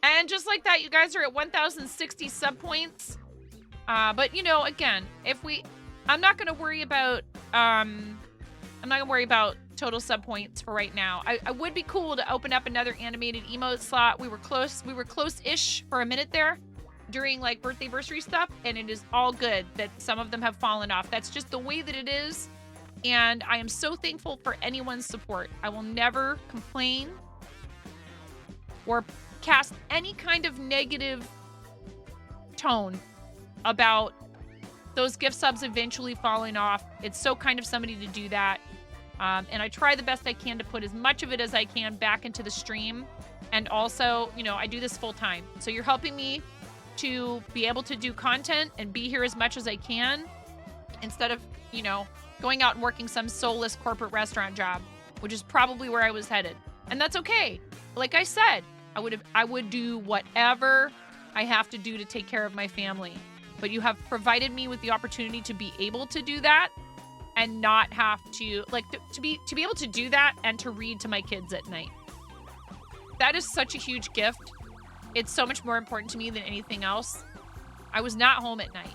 And just like that, you guys are at 1,060 sub points. But you know, again, I'm not gonna worry about total sub points for right now. I would be cool to open up another animated emote slot. We were close-ish for a minute there during like birthday anniversary stuff, and it is all good that some of them have fallen off. That's just the way that it is. And I am so thankful for anyone's support. I will never complain or cast any kind of negative tone about those gift subs eventually falling off. It's so kind of somebody to do that. And I try the best I can to put as much of it as I can back into the stream. And also, you know, I do this full time. So you're helping me to be able to do content and be here as much as I can instead of, you know, going out and working some soulless corporate restaurant job, which is probably where I was headed. And that's okay. Like I said, I would do whatever I have to do to take care of my family. But you have provided me with the opportunity to be able to do that and not have to, like, to be able to do that and to read to my kids at night. That is such a huge gift. It's so much more important to me than anything else. I was not home at night.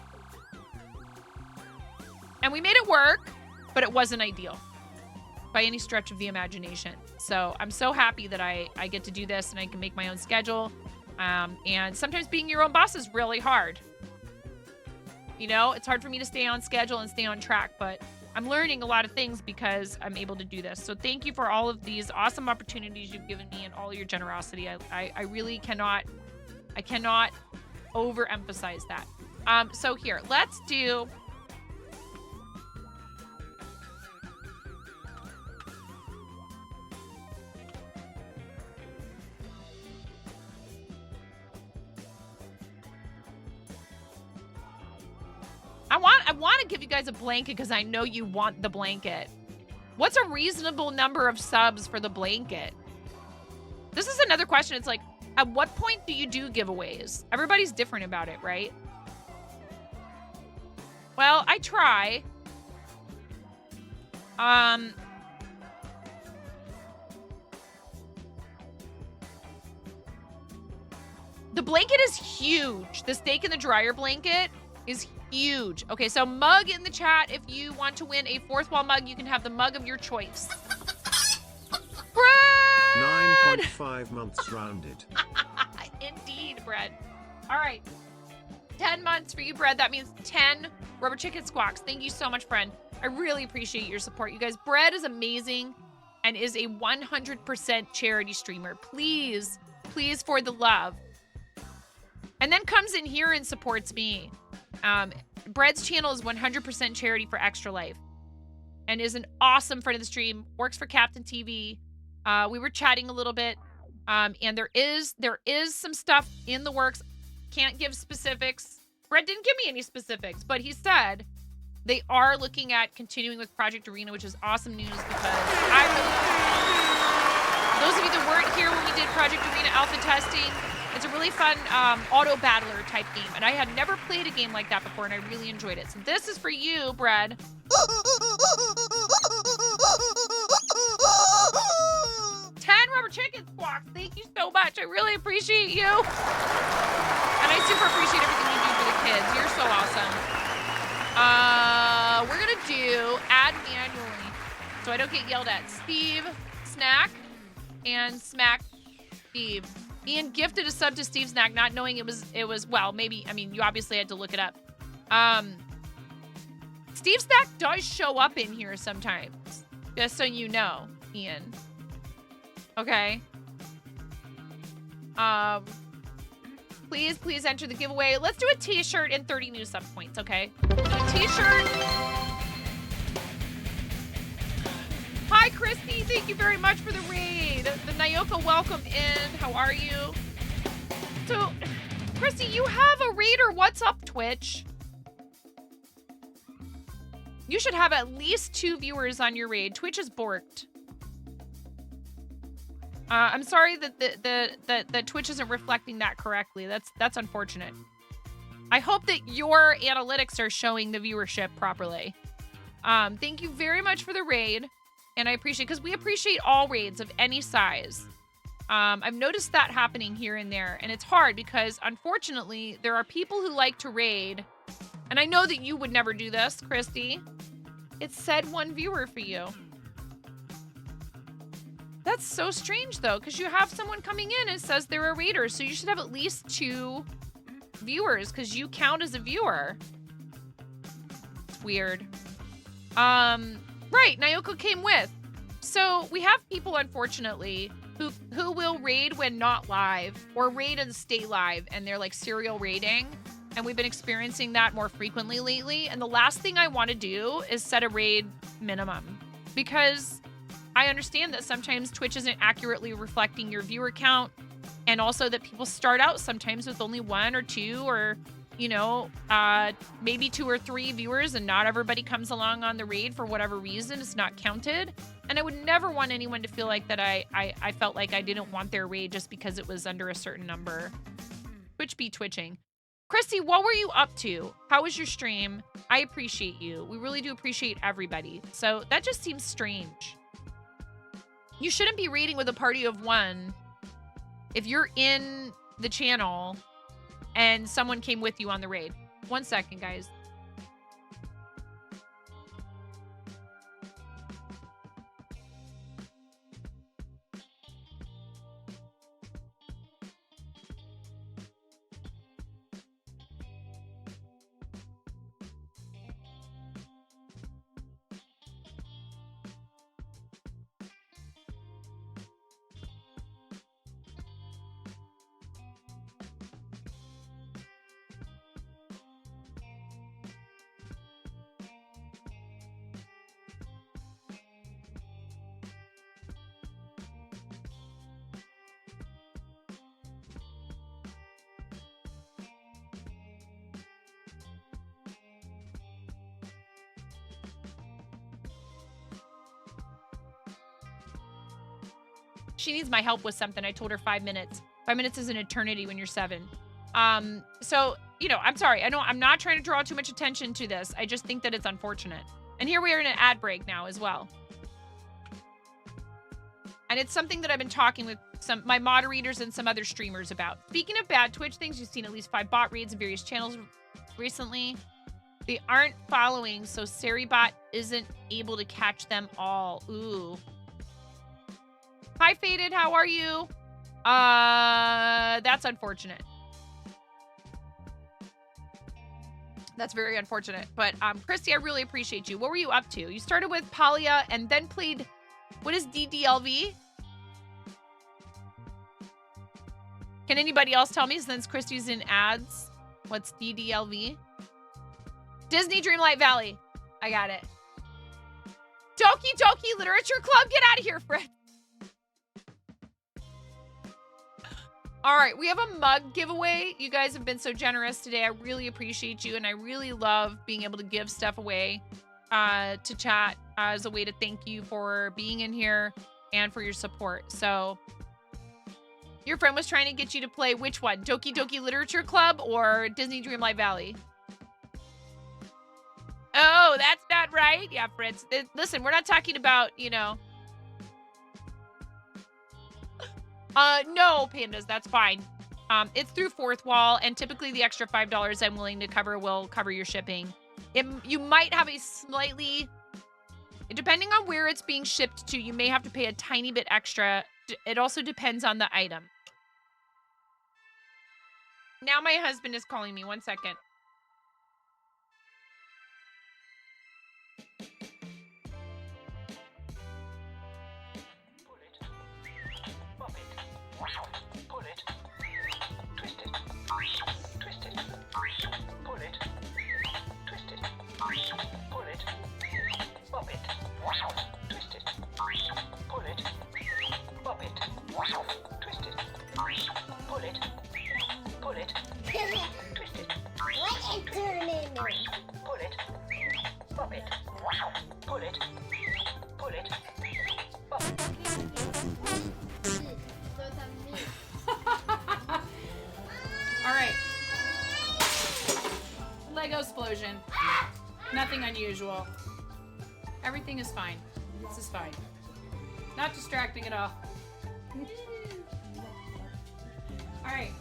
And we made it work, but it wasn't ideal by any stretch of the imagination. So I'm so happy that I get to do this and I can make my own schedule. And sometimes being your own boss is really hard. You know, it's hard for me to stay on schedule and stay on track, but I'm learning a lot of things because I'm able to do this. So thank you for all of these awesome opportunities you've given me and all your generosity. I really cannot overemphasize that. So here, let's do... I want to give you guys a blanket because I know you want the blanket. What's a reasonable number of subs for the blanket? This is another question. It's like, at what point do you do giveaways? Everybody's different about it, right? Well, I try. The blanket is huge. The steak in the dryer blanket is huge. Okay, so mug in the chat. If you want to win a fourth wall mug, you can have the mug of your choice. Bread! 9.5 months rounded. Indeed, Bread. All right. 10 months for you, Bread. That means 10 rubber chicken squawks. Thank you so much, friend. I really appreciate your support. You guys, Bread is amazing and is a 100% charity streamer. Please, please, for the love. And then comes in here and supports me. Bread's channel is 100% charity for Extra Life. and is an awesome friend of the stream, works for Captain TV. We were chatting a little bit, and there is some stuff in the works. Can't give specifics. Brett didn't give me any specifics, but he said they are looking at continuing with Project Arena, which is awesome news because I really, those of you that weren't here when we did Project Arena alpha testing, it's a really fun auto battler type game, and I had never played a game like that before, and I really enjoyed it. So this is for you, Brad. 10 rubber chicken squawks. Thank you so much. I really appreciate you. And I super appreciate everything you do for the kids. You're so awesome. We're going to do add manually so I don't get yelled at. Steve, Snack, and Smack Steve. Ian gifted a sub to Steve Snack, not knowing it was well, maybe, I mean, you obviously had to look it up. Steve Snack does show up in here sometimes, just so you know, Ian. Okay. Please enter the giveaway. Let's do a t-shirt and 30 new sub points, okay? A t-shirt. Hi, Christy. Thank you very much for the raid. The Nyoka, welcome in. How are you? So, Christy, you have a raider. What's up, Twitch? You should have at least 2 viewers on your raid. Twitch is borked. I'm sorry that the Twitch isn't reflecting that correctly. That's unfortunate. I hope that your analytics are showing the viewership properly. Thank you very much for the raid. And I appreciate, because we appreciate all raids of any size. I've noticed that happening here and there. And it's hard because, unfortunately, there are people who like to raid. And I know that you would never do this, Christy. It said 1 viewer for you. That's so strange, though, because you have someone coming in and says they're a raider. So you should have at least 2 viewers because you count as a viewer. It's weird. Right, Nayoko came with. So we have people, unfortunately, who will raid when not live or raid and stay live, and they're like serial raiding. And we've been experiencing that more frequently lately. And the last thing I want to do is set a raid minimum, because I understand that sometimes Twitch isn't accurately reflecting your viewer count, and also that people start out sometimes with only 1 or 2 or, you know, maybe 2 or 3 viewers, and not everybody comes along on the raid for whatever reason. It's not counted. And I would never want anyone to feel like that I felt like I didn't want their raid just because it was under a certain number. Twitch be twitching. Christy, what were you up to? How was your stream? I appreciate you. We really do appreciate everybody. So that just seems strange. You shouldn't be raiding with a party of 1 if you're in the channel and someone came with you on the raid. 1 second, guys. She needs my help with something. I told her 5 minutes. 5 minutes is an eternity when you're 7. So, you know, I'm sorry. I'm not trying to draw too much attention to this. I just think that it's unfortunate. And here we are in an ad break now as well. And it's something that I've been talking with my moderators and some other streamers about. Speaking of bad Twitch things, you've seen at least 5 bot raids in various channels recently. They aren't following, so Seribot isn't able to catch them all. Ooh. Hi, Faded. How are you? That's unfortunate. That's very unfortunate. But, Christy, I really appreciate you. What were you up to? You started with Palia and then played... What is DDLV? Can anybody else tell me, since Christy's in ads? What's DDLV? Disney Dreamlight Valley. I got it. Doki Doki Literature Club, get out of here, Fred. All right, we have a mug giveaway. You guys have been so generous today. I really appreciate you, and I really love being able to give stuff away to chat as a way to thank you for being in here and for your support. So your friend was trying to get you to play which one? Doki Doki Literature Club or Disney Dreamlight Valley? Oh, that's not right. Yeah, Fritz. Listen, we're not talking about, you know. No, Pandas, that's fine. It's through Fourth Wall, and typically the extra $5 I'm willing to cover will cover your shipping. You might have a slightly, depending on where it's being shipped to, you may have to pay a tiny bit extra. It also depends on the item. Now my husband is calling me. 1 second. All right. Lego explosion. Nothing unusual. Everything is fine. This is fine. Not distracting at all. All right.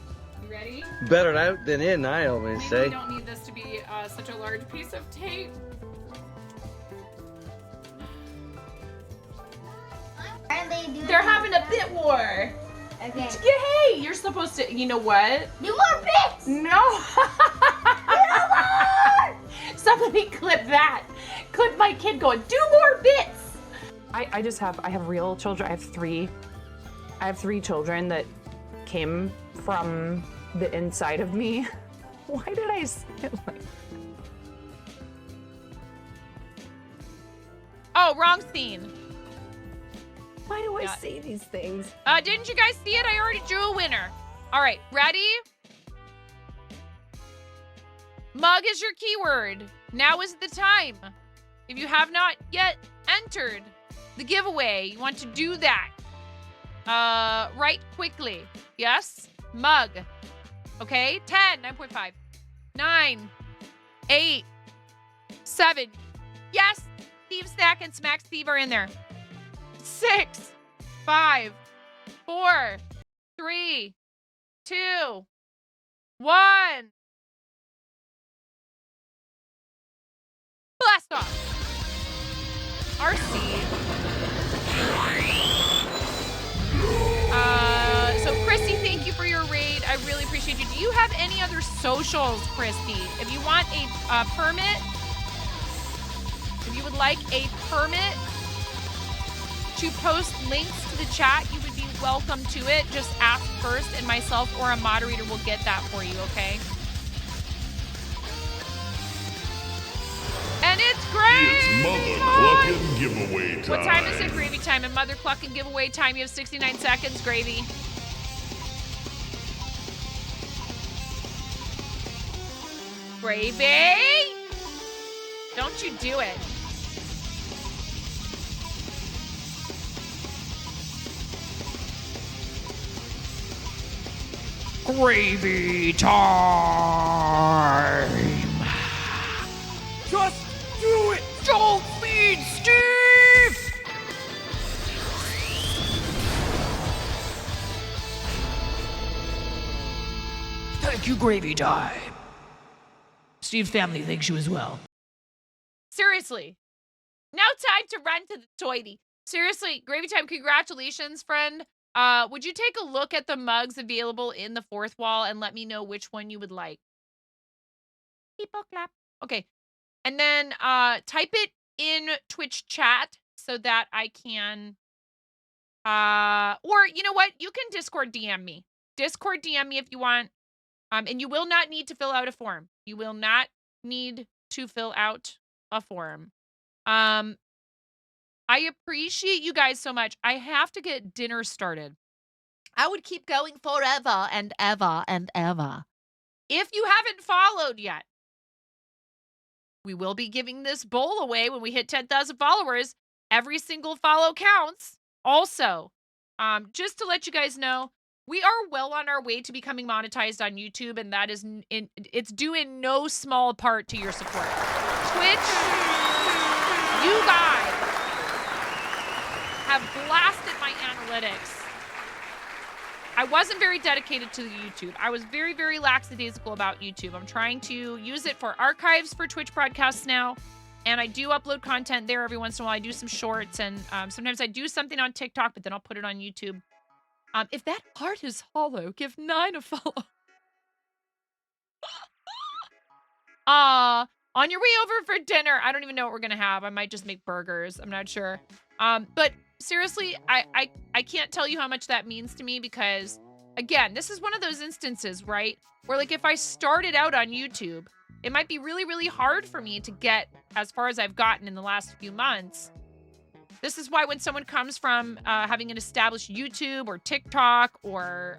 You ready? Better out than in, I always Maybe say. we don't need this to be such a large piece of tape. They're having a bit war. Okay. Hey, you're supposed to, you know what? Do more bits! No. Somebody clip that. Clip my kid going, do more bits. I have real children. I have three children that came from the inside of me. Why did I say it like? Oh, wrong scene. Why do I say these things? Didn't you guys see it? I already drew a winner. All right, ready? Mug is your keyword. Now is the time. If you have not yet entered the giveaway, you want to do that. Right quickly. Yes? Mug. Okay, 10, 9.5, 9, 8, 7. Yes, Steve Snack and Smack Steve are in there. 6, 5, 4, 3, 2, 1. Blast off. RC. So Christy, thank you for your raid. I really appreciate you. Do you have any other socials, Christy? If you want a permit, if you would like a permit to post links to the chat, you would be welcome to it. Just ask first, and myself or a moderator will get that for you, okay? And it's great! It's Mother Cluckin' giveaway time. What time is it? Gravy time. And Mother Cluckin' giveaway time. You have 69 seconds, Gravy. Gravy! Don't you do it. Gravy time! Just do it! Don't feed Steve! Thank you, Gravy Time. Steve's family thanks you as well. Seriously. Now time to run to the toity. Seriously, Gravy Time, congratulations, friend. Would you take a look at the mugs available in the Fourth Wall and let me know which one you would like? People clap. Okay. And then type it in Twitch chat so that I can, or you know what? You can Discord DM me. Discord DM me if you want. And you will not need to fill out a form. You will not need to fill out a form. I appreciate you guys so much. I have to get dinner started. I would keep going forever and ever and ever. If you haven't followed yet, we will be giving this bowl away when we hit 10,000 followers. Every single follow counts. Also, just to let you guys know, we are well on our way to becoming monetized on YouTube, and that is it's due in no small part to your support. Twitch, you guys have blasted my analytics. I wasn't very dedicated to the YouTube. I was very, very lackadaisical about YouTube. I'm trying to use it for archives for Twitch broadcasts now, and I do upload content there every once in a while. I do some shorts, and sometimes I do something on TikTok, but then I'll put it on YouTube. If that heart is hollow, give 9 a follow. On your way over for dinner, I don't even know what we're gonna have. I might just make burgers. I'm not sure. But seriously, I can't tell you how much that means to me because, again, this is one of those instances, right? Where like if I started out on YouTube, it might be really, really hard for me to get as far as I've gotten in the last few months. This is why when someone comes from having an established YouTube or TikTok or,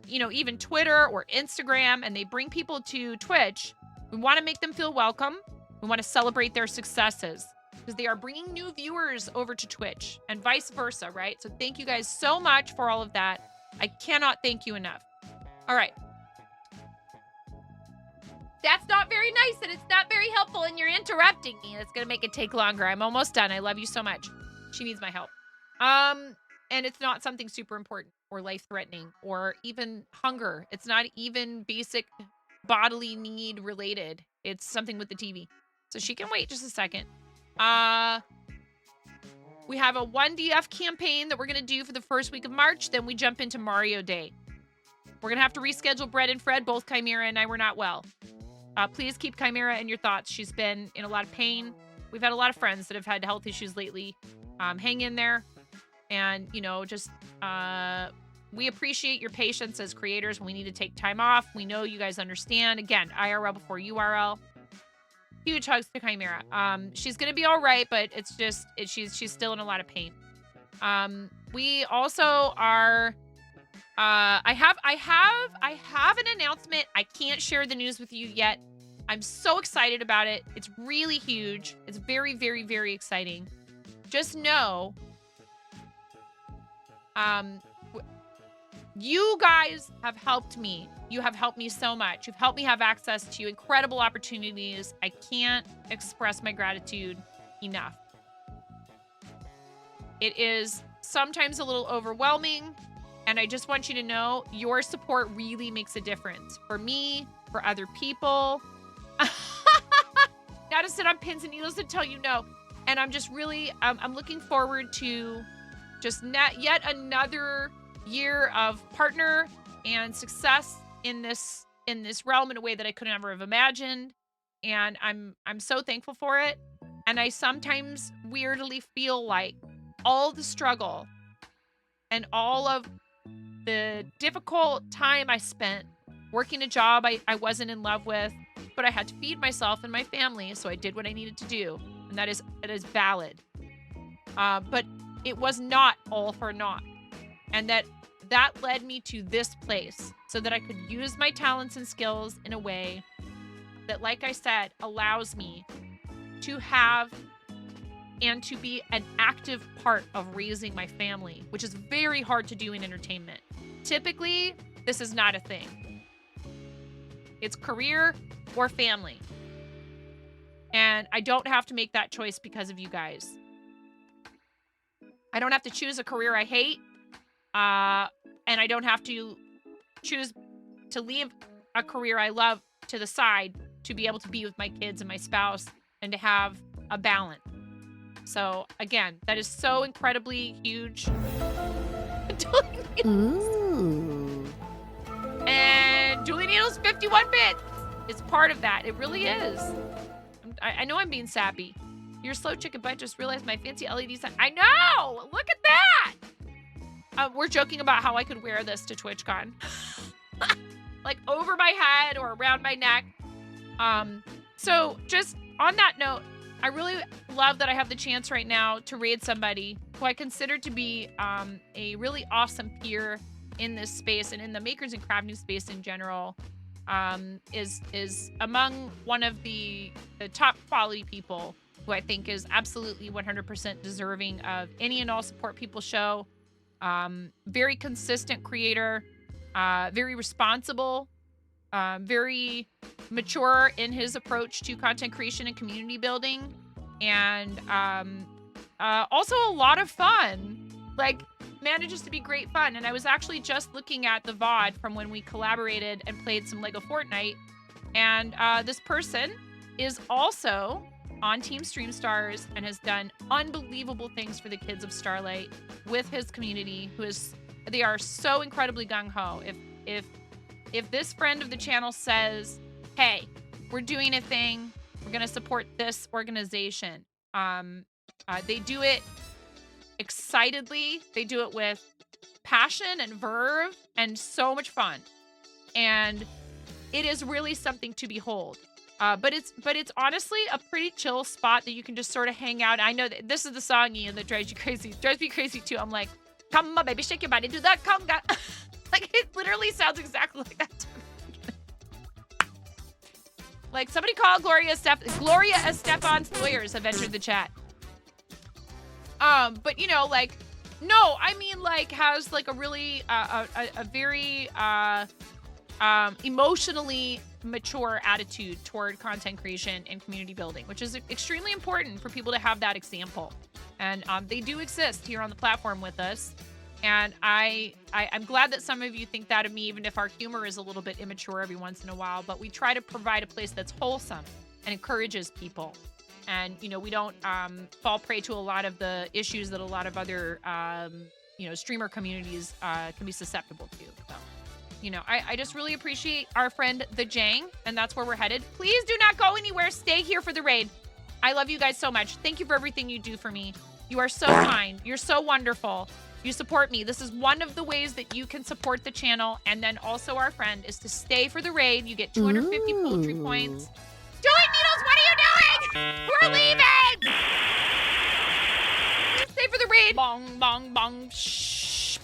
you know, even Twitter or Instagram, and they bring people to Twitch, we want to make them feel welcome. We want to celebrate their successes because they are bringing new viewers over to Twitch and vice versa, right? So thank you guys so much for all of that. I cannot thank you enough. All right. That's not very nice and it's not very helpful and you're interrupting me. That's going to make it take longer. I'm almost done. I love you so much. She needs my help. And it's not something super important or life-threatening or even hunger. It's not even basic bodily need related. It's something with the TV. So she can wait just a second. We have a 1DF campaign that we're going to do for the first week of March. Then we jump into Mario Day. We're going to have to reschedule Brett and Fred. Both Chimera and I were not well. Please keep Chimera in your thoughts. She's been in a lot of pain. We've had a lot of friends that have had health issues lately. Hang in there. And, you know, just we appreciate your patience as creators when we need to take time off. We know you guys understand. Again, IRL before URL. Huge hugs to Chimera. She's going to be all right, but it's just, she's still in a lot of pain. We also are... I have an announcement. I can't share the news with you yet. I'm so excited about it. It's really huge. It's very, very, very exciting. Just know, you guys have helped me. You have helped me so much. You've helped me have access to incredible opportunities. I can't express my gratitude enough. It is sometimes a little overwhelming. And I just want you to know your support really makes a difference for me, for other people. Not to sit on pins and needles and tell you no. And I'm just really, I'm looking forward to just yet another year of partner and success in this realm in a way that I could never have imagined. And I'm so thankful for it. And I sometimes weirdly feel like all the struggle and all of the difficult time I spent working a job I wasn't in love with, but I had to feed myself and my family, so I did what I needed to do, and that is valid. But it was not all for naught, and that led me to this place so that I could use my talents and skills in a way that, like I said, allows me to have and to be an active part of raising my family, which is very hard to do in entertainment. Typically, this is not a thing. It's career or family. And I don't have to make that choice because of you guys. I don't have to choose a career I hate. And I don't have to choose to leave a career I love to the side to be able to be with my kids and my spouse and to have a balance. So, again, that is so incredibly huge. Ooh. And Julie Needles 51 bits is part of that. It really is. I know I'm being sappy. Your slow chicken butt just realized my fancy LED sign. I know! Look at that! We're joking about how I could wear this to TwitchCon. Like over my head or around my neck. So just on that note, I really love that I have the chance right now to raid somebody who I consider to be a really awesome peer in this space and in the makers and crafting space in general. Is among one of the top quality people who I think is absolutely 100% deserving of any and all support people show. Very consistent creator, very responsible, very mature in his approach to content creation and community building, and also a lot of fun. Like, manages to be great fun. And I was actually just looking at the VOD from when we collaborated and played some Lego Fortnite, and this person is also on Team Stream Stars and has done unbelievable things for the kids of Starlight with his community, they are so incredibly gung-ho. If this friend of the channel says, hey, we're doing a thing, we're gonna support this organization, they do it excitedly, they do it with passion and verve and so much fun, and it is really something to behold. But it's honestly a pretty chill spot that you can just sort of hang out. I know that this is the song, Ian, that drives you crazy. It drives me crazy too. I'm like, come on, baby, shake your body, do that conga. Like, it literally sounds exactly like that. Like, somebody call Gloria Estefan's lawyers have entered the chat. But you know, like, no, I mean, like, has like a really a very emotionally mature attitude toward content creation and community building, which is extremely important for people to have that example. And they do exist here on the platform with us. And I'm glad that some of you think that of me, even if our humor is a little bit immature every once in a while. But we try to provide a place that's wholesome and encourages people. And, you know, we don't fall prey to a lot of the issues that a lot of other, streamer communities can be susceptible to. So, you know, I just really appreciate our friend, the Jang, and that's where we're headed. Please do not go anywhere. Stay here for the raid. I love you guys so much. Thank you for everything you do for me. You are so kind. You're so wonderful. You support me. This is one of the ways that you can support the channel. And then also our friend is to stay for the raid. You get 250 poultry points. Julie Needles, what are you doing? We're leaving! Stay for the raid. Bong, bong, bong. Shh.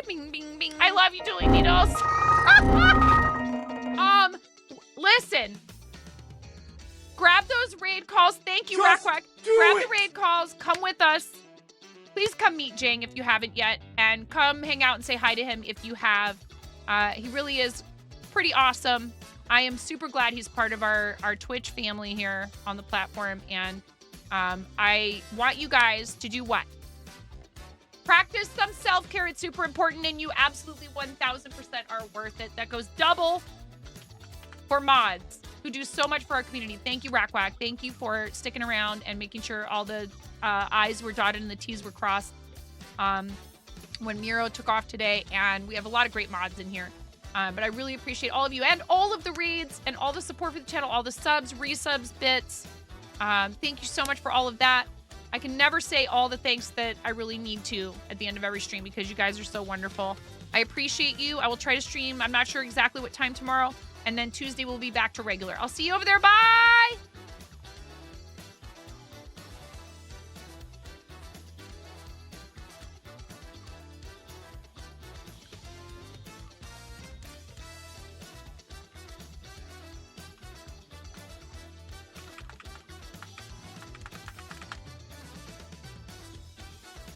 Bing, bing, bing. I love you, Julie Needles. Listen. Grab those raid calls. Thank you, Rack Wack. Grab the raid calls. Come with us. Please come meet Jang if you haven't yet. And come hang out and say hi to him if you have. He really is pretty awesome. I am super glad he's part of our Twitch family here on the platform. And I want you guys to do what? Practice some self-care. It's super important, and you absolutely 1000% are worth it. That goes double for mods who do so much for our community. Thank you, Rackwack. Thank you for sticking around and making sure all the I's were dotted and the T's were crossed when Miro took off today. And we have a lot of great mods in here. But I really appreciate all of you and all of the raids and all the support for the channel, all the subs, resubs, bits. Thank you so much for all of that. I can never say all the thanks that I really need to at the end of every stream because you guys are so wonderful. I appreciate you. I will try to stream. I'm not sure exactly what time tomorrow. And then Tuesday we'll be back to regular. I'll see you over there. Bye!